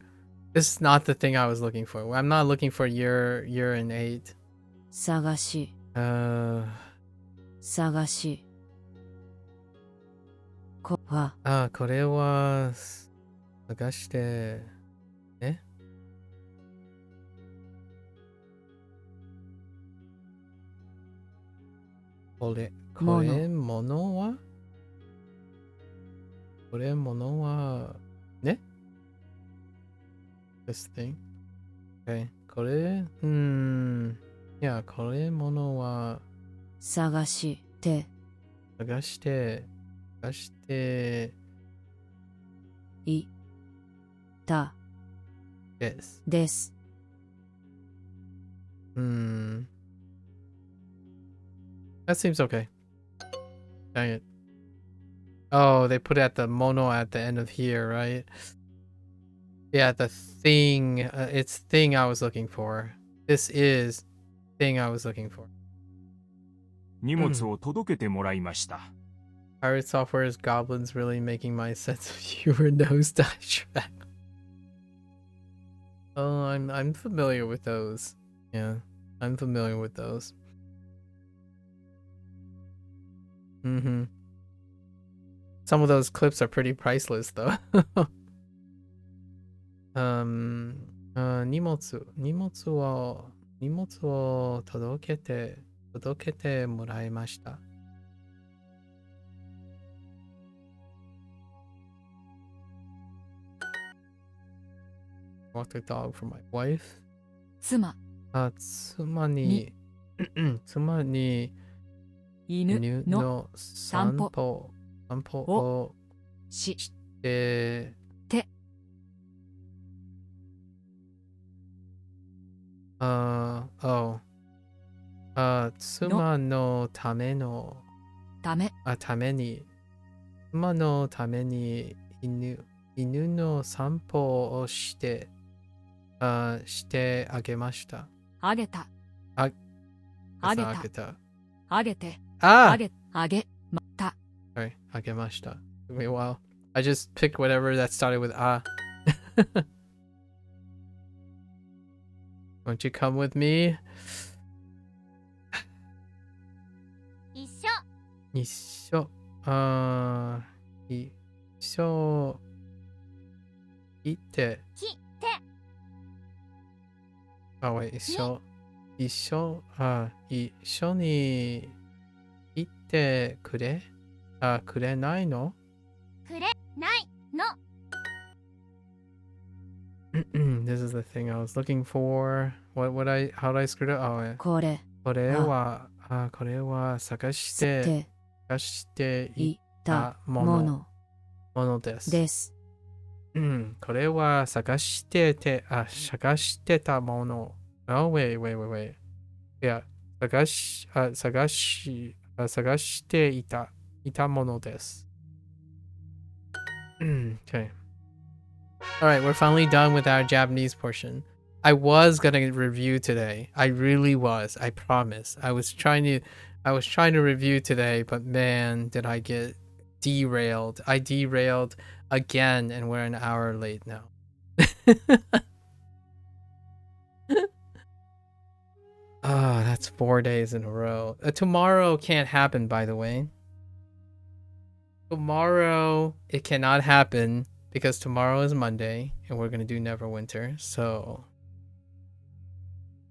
This is not the thing I was looking for. I'm not looking for year and 8. 探し、 探し。こは、これは探して、これ物はね This thing. Okay. これ、いや、これ物は探して、探していたです。です。That seems okay. Dang it. Oh, they put at the mono at the end of here, right? Yeah, the thing. It's thing I was looking for. This is thing I was looking for. 荷物を届けてもらいました。Pirate Software's goblins really making my sense of humor nosedive track. Oh, I'm familiar with those. Yeah, I'm familiar with those. Some of those clips are pretty priceless, though. 荷物を届けてもらいました。Walk the dog for my wife. 妻、妻に犬の散歩をして妻のために犬の散歩をしてあげました。あげた。あげまた。Sorry, あげました。Took me a while. I just picked whatever that started with Won't you come with me? 一緒行って。wait, 一緒に行ってくれないのThis is the thing I was looking for. How did I screw it up? Oh, yeah. これは探していたものです。これは探してたもの。Oh, wait. Yeah. 探していたものです。Okay. Alright, we're finally done with our Japanese portion. I was gonna review today. I really was. I promise. I was trying to review today, but man, did I get derailed. I derailed again, and we're an hour late now. Oh, that's 4 days in a row. Tomorrow can't happen, by the way. Tomorrow, it cannot happen because tomorrow is Monday and we're going to do Neverwinter. So,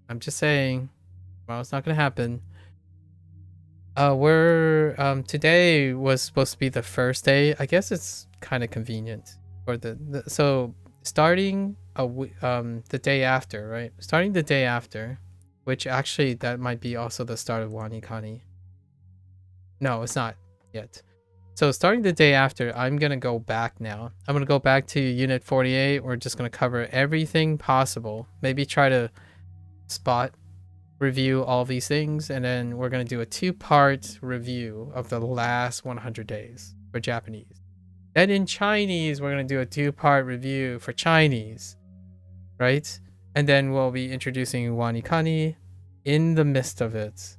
I'm just saying, tomorrow's not going to happen. Today was supposed to be the first day. I guess it's kind of convenient for so starting the day after, right? Starting the day after, which actually that might be also the start of Wanikani. No, it's not yet. So starting the day after, I'm going to go back now. I'm going to go back to Unit 48. We're just going to cover everything possible. Maybe try to spot review all these things, and then we're going to do a 2-part review of the last 100 days for Japanese. Then in Chinese, we're going to do a 2-part review for Chinese, right? And then we'll be introducing Wanikani in the midst of it.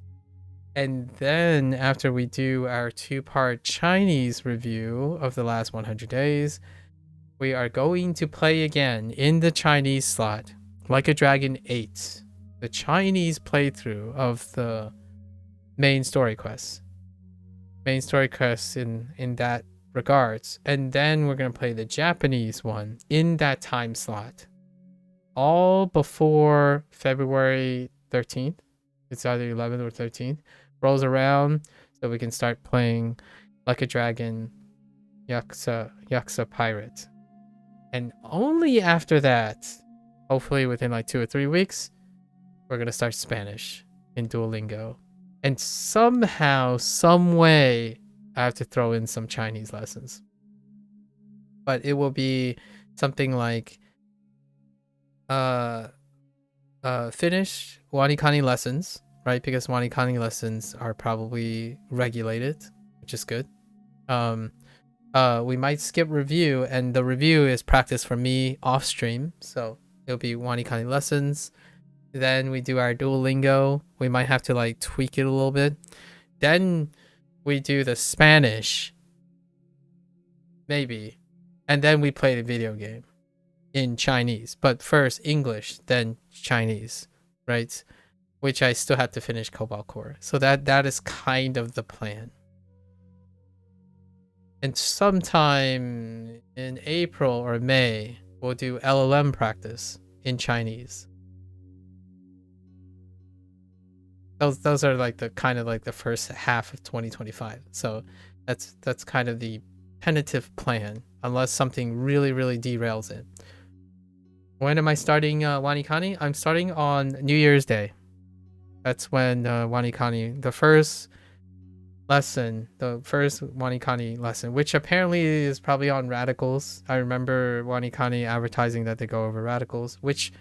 And then after we do our 2-part Chinese review of the last 100 days, we are going to play again in the Chinese slot, Like a Dragon 8, the Chinese playthrough of the main story quests. Main story quests in that regards. And then we're going to play the Japanese one in that time slot. All before February 13th. It's either 11th or 13th. Rolls around so we can start playing Like a Dragon Yakuza Pirate. And only after that, hopefully within like 2 or 3 weeks, we're going to start Spanish in Duolingo. And somehow, some way, I have to throw in some Chinese lessons. But it will be something like finish Wanikani lessons, right? Because Wanikani lessons are probably regulated, which is good. We might skip review, and the review is practice for me off stream, so it'll be Wanikani lessons. Then we do our Duolingo. We might have to like tweak it a little bit. Then we do the Spanish, maybe, and then we play the video game in Chinese. But first English, then Chinese, right? Which I still have to finish Cobalt Core. So that is kind of the plan. And sometime in April or May, we'll do LLM practice in Chinese. Those are like the kind of like the first half of 2025. So that's kind of the tentative plan, unless something really derails it. When am I starting Wanikani? I'm starting on New Year's Day. That's when Wanikani, the first Wanikani lesson, which apparently is probably on Radicals. I remember Wanikani advertising that they go over Radicals, which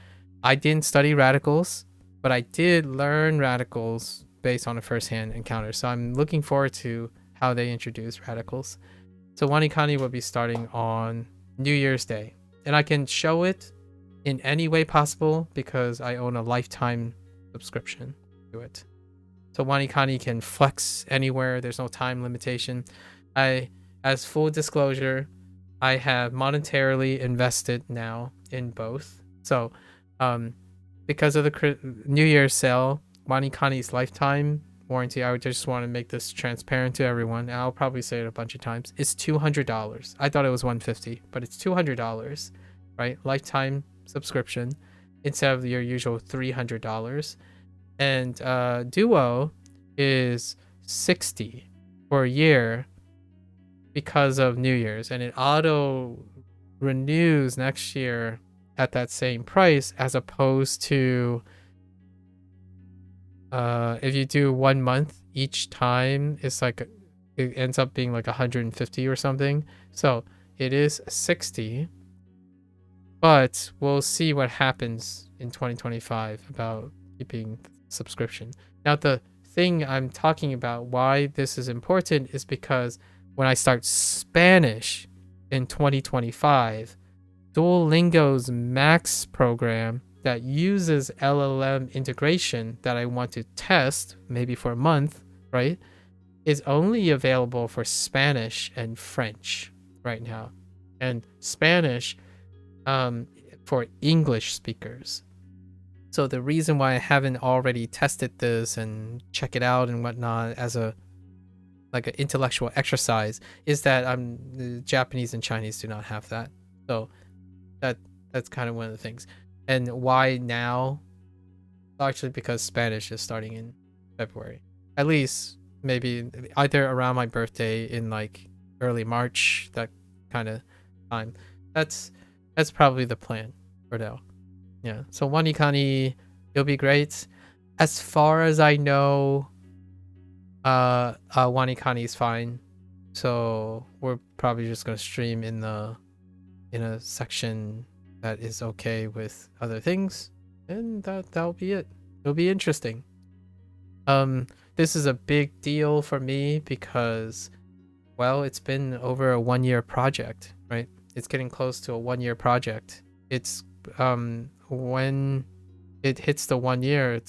I didn't study Radicals, but I did learn Radicals based on a first-hand encounter. So I'm looking forward to how they introduce Radicals. So Wanikani will be starting on New Year's Day. And I can show it in any way possible because I own a lifetime subscription to it. So Wanikani can flex anywhere. There's no time limitation. As full disclosure, I have monetarily invested now in both. So because of the New Year's sale, Wanikani's lifetime warranty, I would just want to make this transparent to everyone. I'll probably say it a bunch of times. It's $200. I thought it was $150, but it's $200, right? Lifetime subscription instead of your usual $300. And Duo is $60 for a year because of New Year's, and it auto renews next year at that same price, as opposed to if you do 1 month each time, it's like it ends up being like 150 or something. So it is 60, but we'll see what happens in 2025 about keeping subscription. Now the thing I'm talking about, why this is important, is because when I start Spanish in 2025, Duolingo's Max program that uses LLM integration that I want to test maybe for a month, right, is only available for Spanish and French right now, and Spanish for English speakers. So the reason why I haven't already tested this and check it out and whatnot as a like an intellectual exercise is that the Japanese and Chinese do not have that. So that's kind of one of the things. And why now? Largely because Spanish is starting in February. At least maybe either around my birthday in like early March, that kind of time. That's probably the plan for now. Yeah. So Wanikani, it'll be great. As far as I know, Wanikani is fine. So we're probably just gonna stream in a section that is okay with other things, and that'll be it. It'll be interesting. This is a big deal for me because, well, it's been over a 1-year project, right? It's getting close to a 1-year project. It's when it hits the 1 year,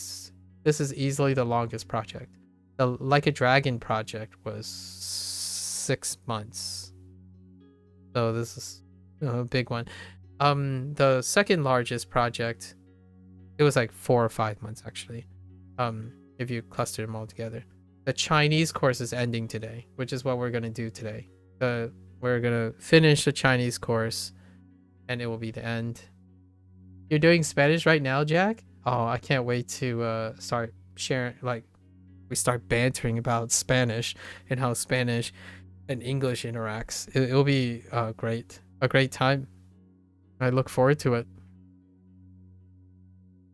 this is easily the longest project. The Like a Dragon project was 6 months. So this is a big one. The second largest project, it was like 4 or 5 months actually. If you cluster them all together. The Chinese course is ending today, which is what we're gonna do today. We're gonna finish the Chinese course, and it will be the end. You're doing Spanish right now, Jack? Oh, I can't wait to start sharing. Like, we start bantering about Spanish and how Spanish and English interacts. It will be great, a great time. I look forward to it.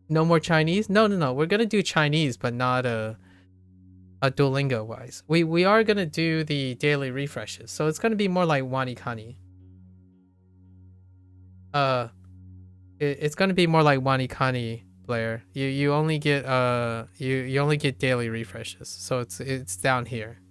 No more Chinese? No. We're gonna do Chinese, but not a Duolingo wise. We are gonna do the daily refreshes, so it's gonna be more like Wanikani. It's gonna be more like Wanikani, Blair. You only get you only get daily refreshes, so it's down here.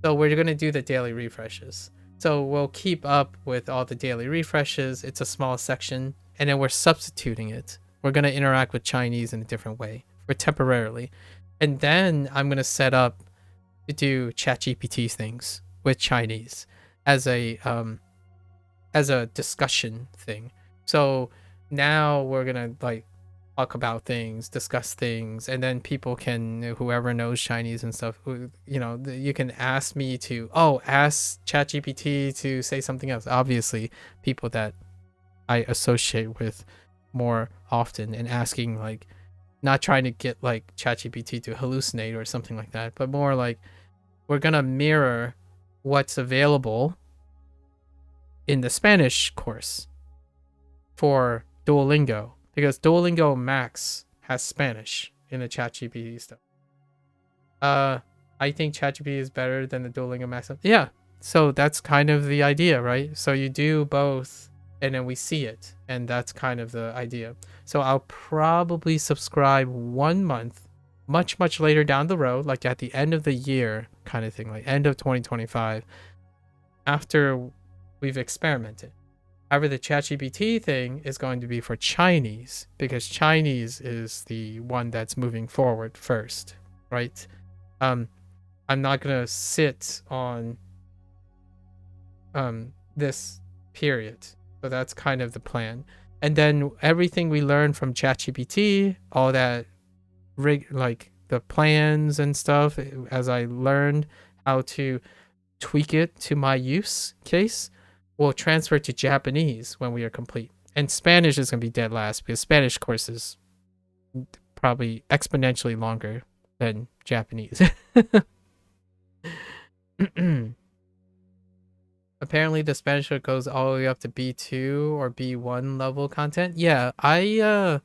So we're gonna do the daily refreshes. So we'll keep up with all the daily refreshes. It's a small section, and then we're substituting it. We're gonna interact with Chinese in a different way for temporarily. And then I'm gonna set up to do ChatGPT things with Chinese as a discussion thing. So now we're gonna like talk about things, discuss things, and then people can, whoever knows Chinese and stuff, you can ask me to ask ChatGPT to say something else. Obviously, people that I associate with more often, and asking like, not trying to get like ChatGPT to hallucinate or something like that, but more like we're gonna mirror what's available in the Spanish course for Duolingo, because Duolingo Max has Spanish in the ChatGPT stuff. I think ChatGPT is better than the Duolingo Max. Yeah, so that's kind of the idea, right? So you do both, and then we see it, and that's kind of the idea. So I'll probably subscribe 1 month, much later down the road, like at the end of the year kind of thing, like end of 2025, after we've experimented. However, the ChatGPT thing is going to be for Chinese, because Chinese is the one that's moving forward first, right? I'm not gonna sit on this period. So that's kind of the plan. And then everything we learn from ChatGPT, all that like the plans and stuff, as I learned how to tweak it to my use case, will transfer to Japanese when we are complete. And Spanish is going to be dead last, because Spanish course is probably exponentially longer than Japanese. Apparently the Spanish goes all the way up to B2 or B1 level content. Yeah, I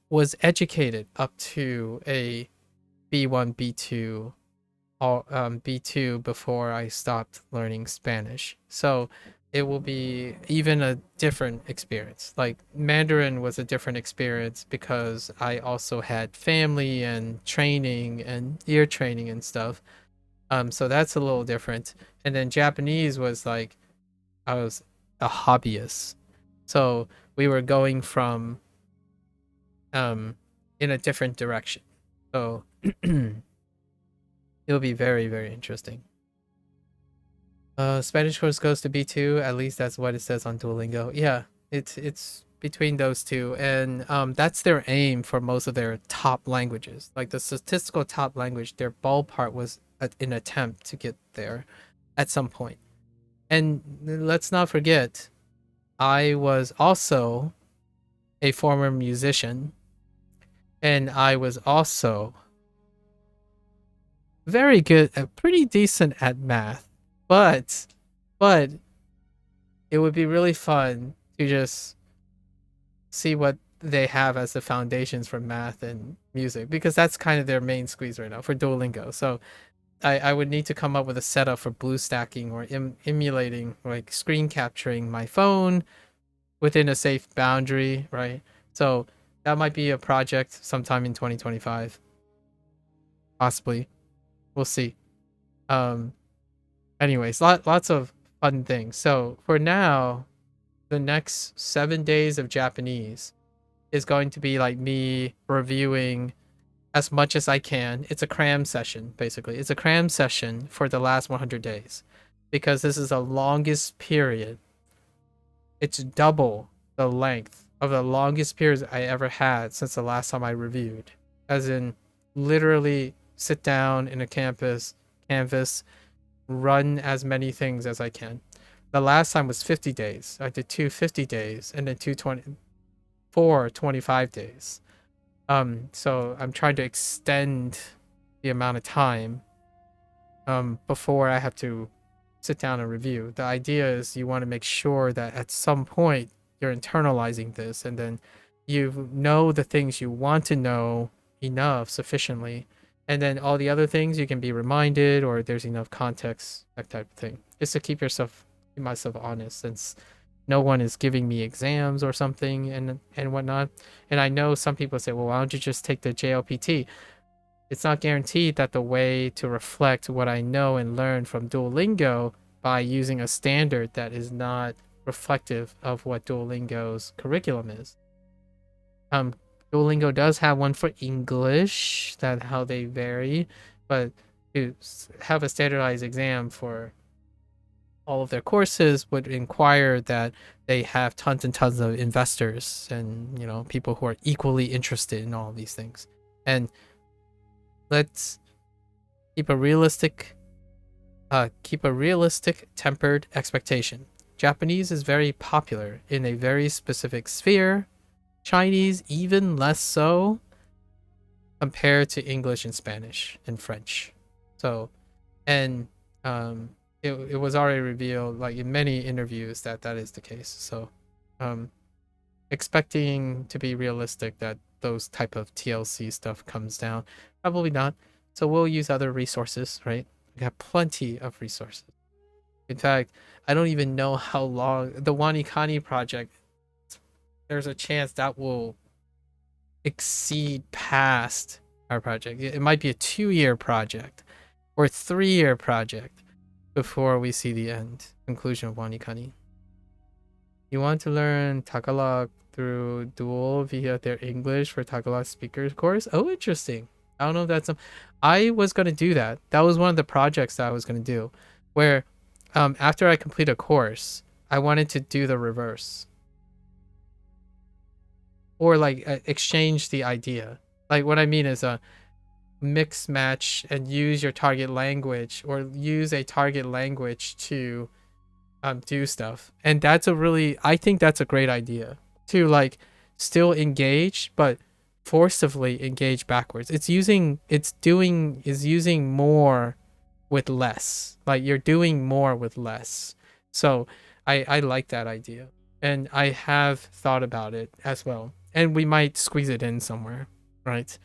was educated up to a B1, B2, B2 before I stopped learning Spanish. So it will be even a different experience. Like Mandarin was a different experience because I also had family and training and ear training and stuff. So that's a little different. And then Japanese was like, I was a hobbyist. So we were going from in a different direction. So it'll be very, very interesting. Spanish course goes to B2, at least that's what it says on Duolingo. Yeah, it's between those two, and that's their aim for most of their top languages. Like the statistical top language, their ballpark was an attempt to get there at some point. And let's not forget, I was also a former musician, and I was also very good at, pretty decent at math, but it would be really fun to just see what they have as the foundations for math and music, because that's kind of their main squeeze right now for Duolingo. So I would need to come up with a setup for BlueStacking or emulating, like screen capturing my phone within a safe boundary, right? So that might be a project sometime in 2025. possibly. We'll see. Anyways, lots of fun things. So for now, the next 7 days of Japanese is going to be like me reviewing as much as I can. It's a cram session, basically. It's a cram session for the last 100 days because this is the longest period. It's double the length of the longest periods I ever had since the last time I reviewed. As in, literally sit down in a canvas, run as many things as I can. The last time was 50 days. I did 2 50 days and then 4 25 days. So I'm trying to extend the amount of time before I have to sit down and review. The idea is you want to make sure that at some point you're internalizing this and then you know the things you want to know enough sufficiently, and then all the other things you can be reminded or there's enough context, that type of thing, just to keep myself honest, since no one is giving me exams or something and whatnot. And I know some people say, well, why don't you just take the JLPT? It's not guaranteed that the way to reflect what I know and learn from Duolingo by using a standard that is not reflective of what Duolingo's curriculum is. Duolingo does have one for English, that's how they vary, but to have a standardized exam for all of their courses would require that they have tons and tons of investors and, you know, people who are equally interested in all of these things. And let's keep a realistic tempered expectation. Japanese is very popular in a very specific sphere. Chinese even less so compared to English and Spanish and French. So, and it was already revealed, like in many interviews, that is the case. So expecting to be realistic that those type of TLC stuff comes down, probably not. So we'll use other resources, right? We have plenty of resources. In fact, I don't even know how long the Wanikani project, there's a chance that will exceed past our project. It might be a 2-year project or a 3-year project before we see the conclusion of Wanikani. You want to learn Tagalog through Dual via their English for Tagalog speakers course? Oh, interesting. I don't know if that's I was going to do that. That was one of the projects that I was going to do, where after I complete a course, I wanted to do the reverse. Or like exchange the idea. Like what I mean is mix match and use your target language, or use a target language to do stuff. And I think that's a great idea, to like still engage but forcibly engage backwards. Is using more with less. Like you're doing more with less. So I like that idea, and I have thought about it as well, and we might squeeze it in somewhere, right?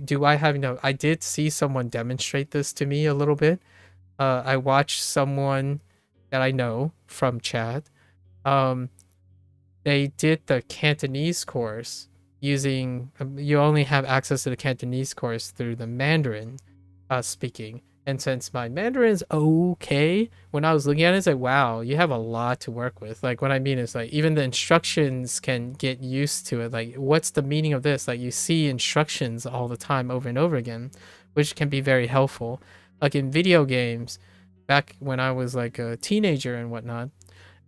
Do I have I did see someone demonstrate this to me a little bit. I watched someone that I know from chat. They did the Cantonese course using you only have access to the Cantonese course through the Mandarin speaking. And since my Mandarin's okay, when I was looking at it, it's like, wow, you have a lot to work with. Like, what I mean is, like, even the instructions can get used to it. Like, what's the meaning of this? Like, you see instructions all the time over and over again, which can be very helpful. Like, in video games, back when I was, like, a teenager and whatnot,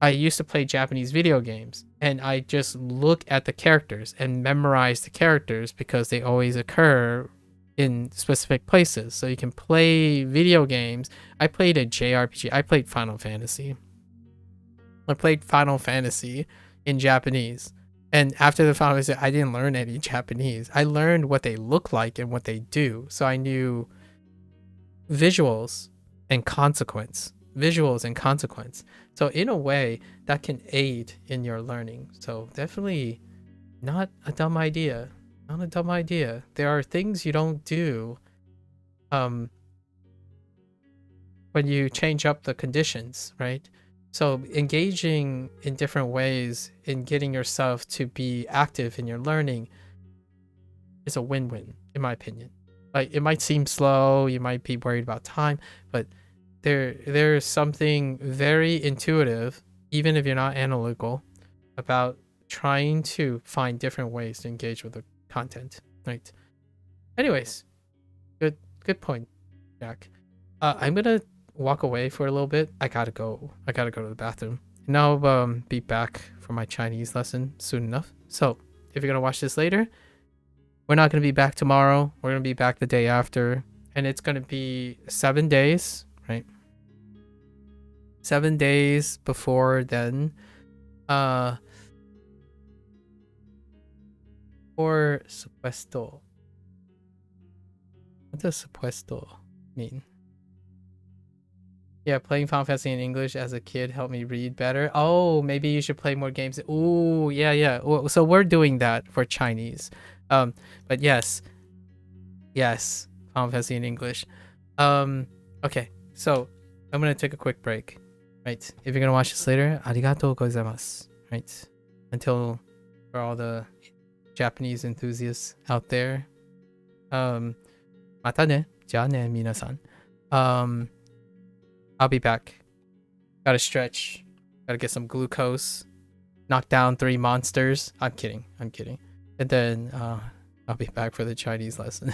I used to play Japanese video games. And I just look at the characters and memorize the characters because they always occur in specific places. So you can play video games. I played a JRPG. I played Final Fantasy. I played Final Fantasy in Japanese. And after the Final Fantasy, I didn't learn any Japanese. I learned what they look like and what they do. So I knew visuals and consequence. So in a way, that can aid in your learning. So definitely not a dumb idea. Not a dumb idea. There are things you don't do when you change up the conditions, right? So engaging in different ways in getting yourself to be active in your learning is a win-win, in my opinion. Like, it might seem slow, you might be worried about time, but there's something very intuitive, even if you're not analytical, about trying to find different ways to engage with the content, right? Anyways, good point, Jack. I'm gonna walk away for a little bit. I gotta go to the bathroom, and I'll be back for my Chinese lesson soon enough. So if you're gonna watch this later, we're not gonna be back tomorrow. We're gonna be back the day after, and it's gonna be 7 days, right? 7 days before then. Or supuesto. What does supuesto mean? Yeah, playing Final Fantasy in English as a kid helped me read better. Oh, maybe you should play more games. Ooh, yeah. So we're doing that for Chinese. But yes, Final Fantasy in English. Okay, so I'm gonna take a quick break. Right, if you're gonna watch this later, arigatou gozaimasu. Right, until for all the Japanese enthusiasts out there. Mata ne, ja ne, minasan. I'll be back. Gotta stretch. Gotta get some glucose. Knock down 3 monsters. I'm kidding. And then I'll be back for the Chinese lesson.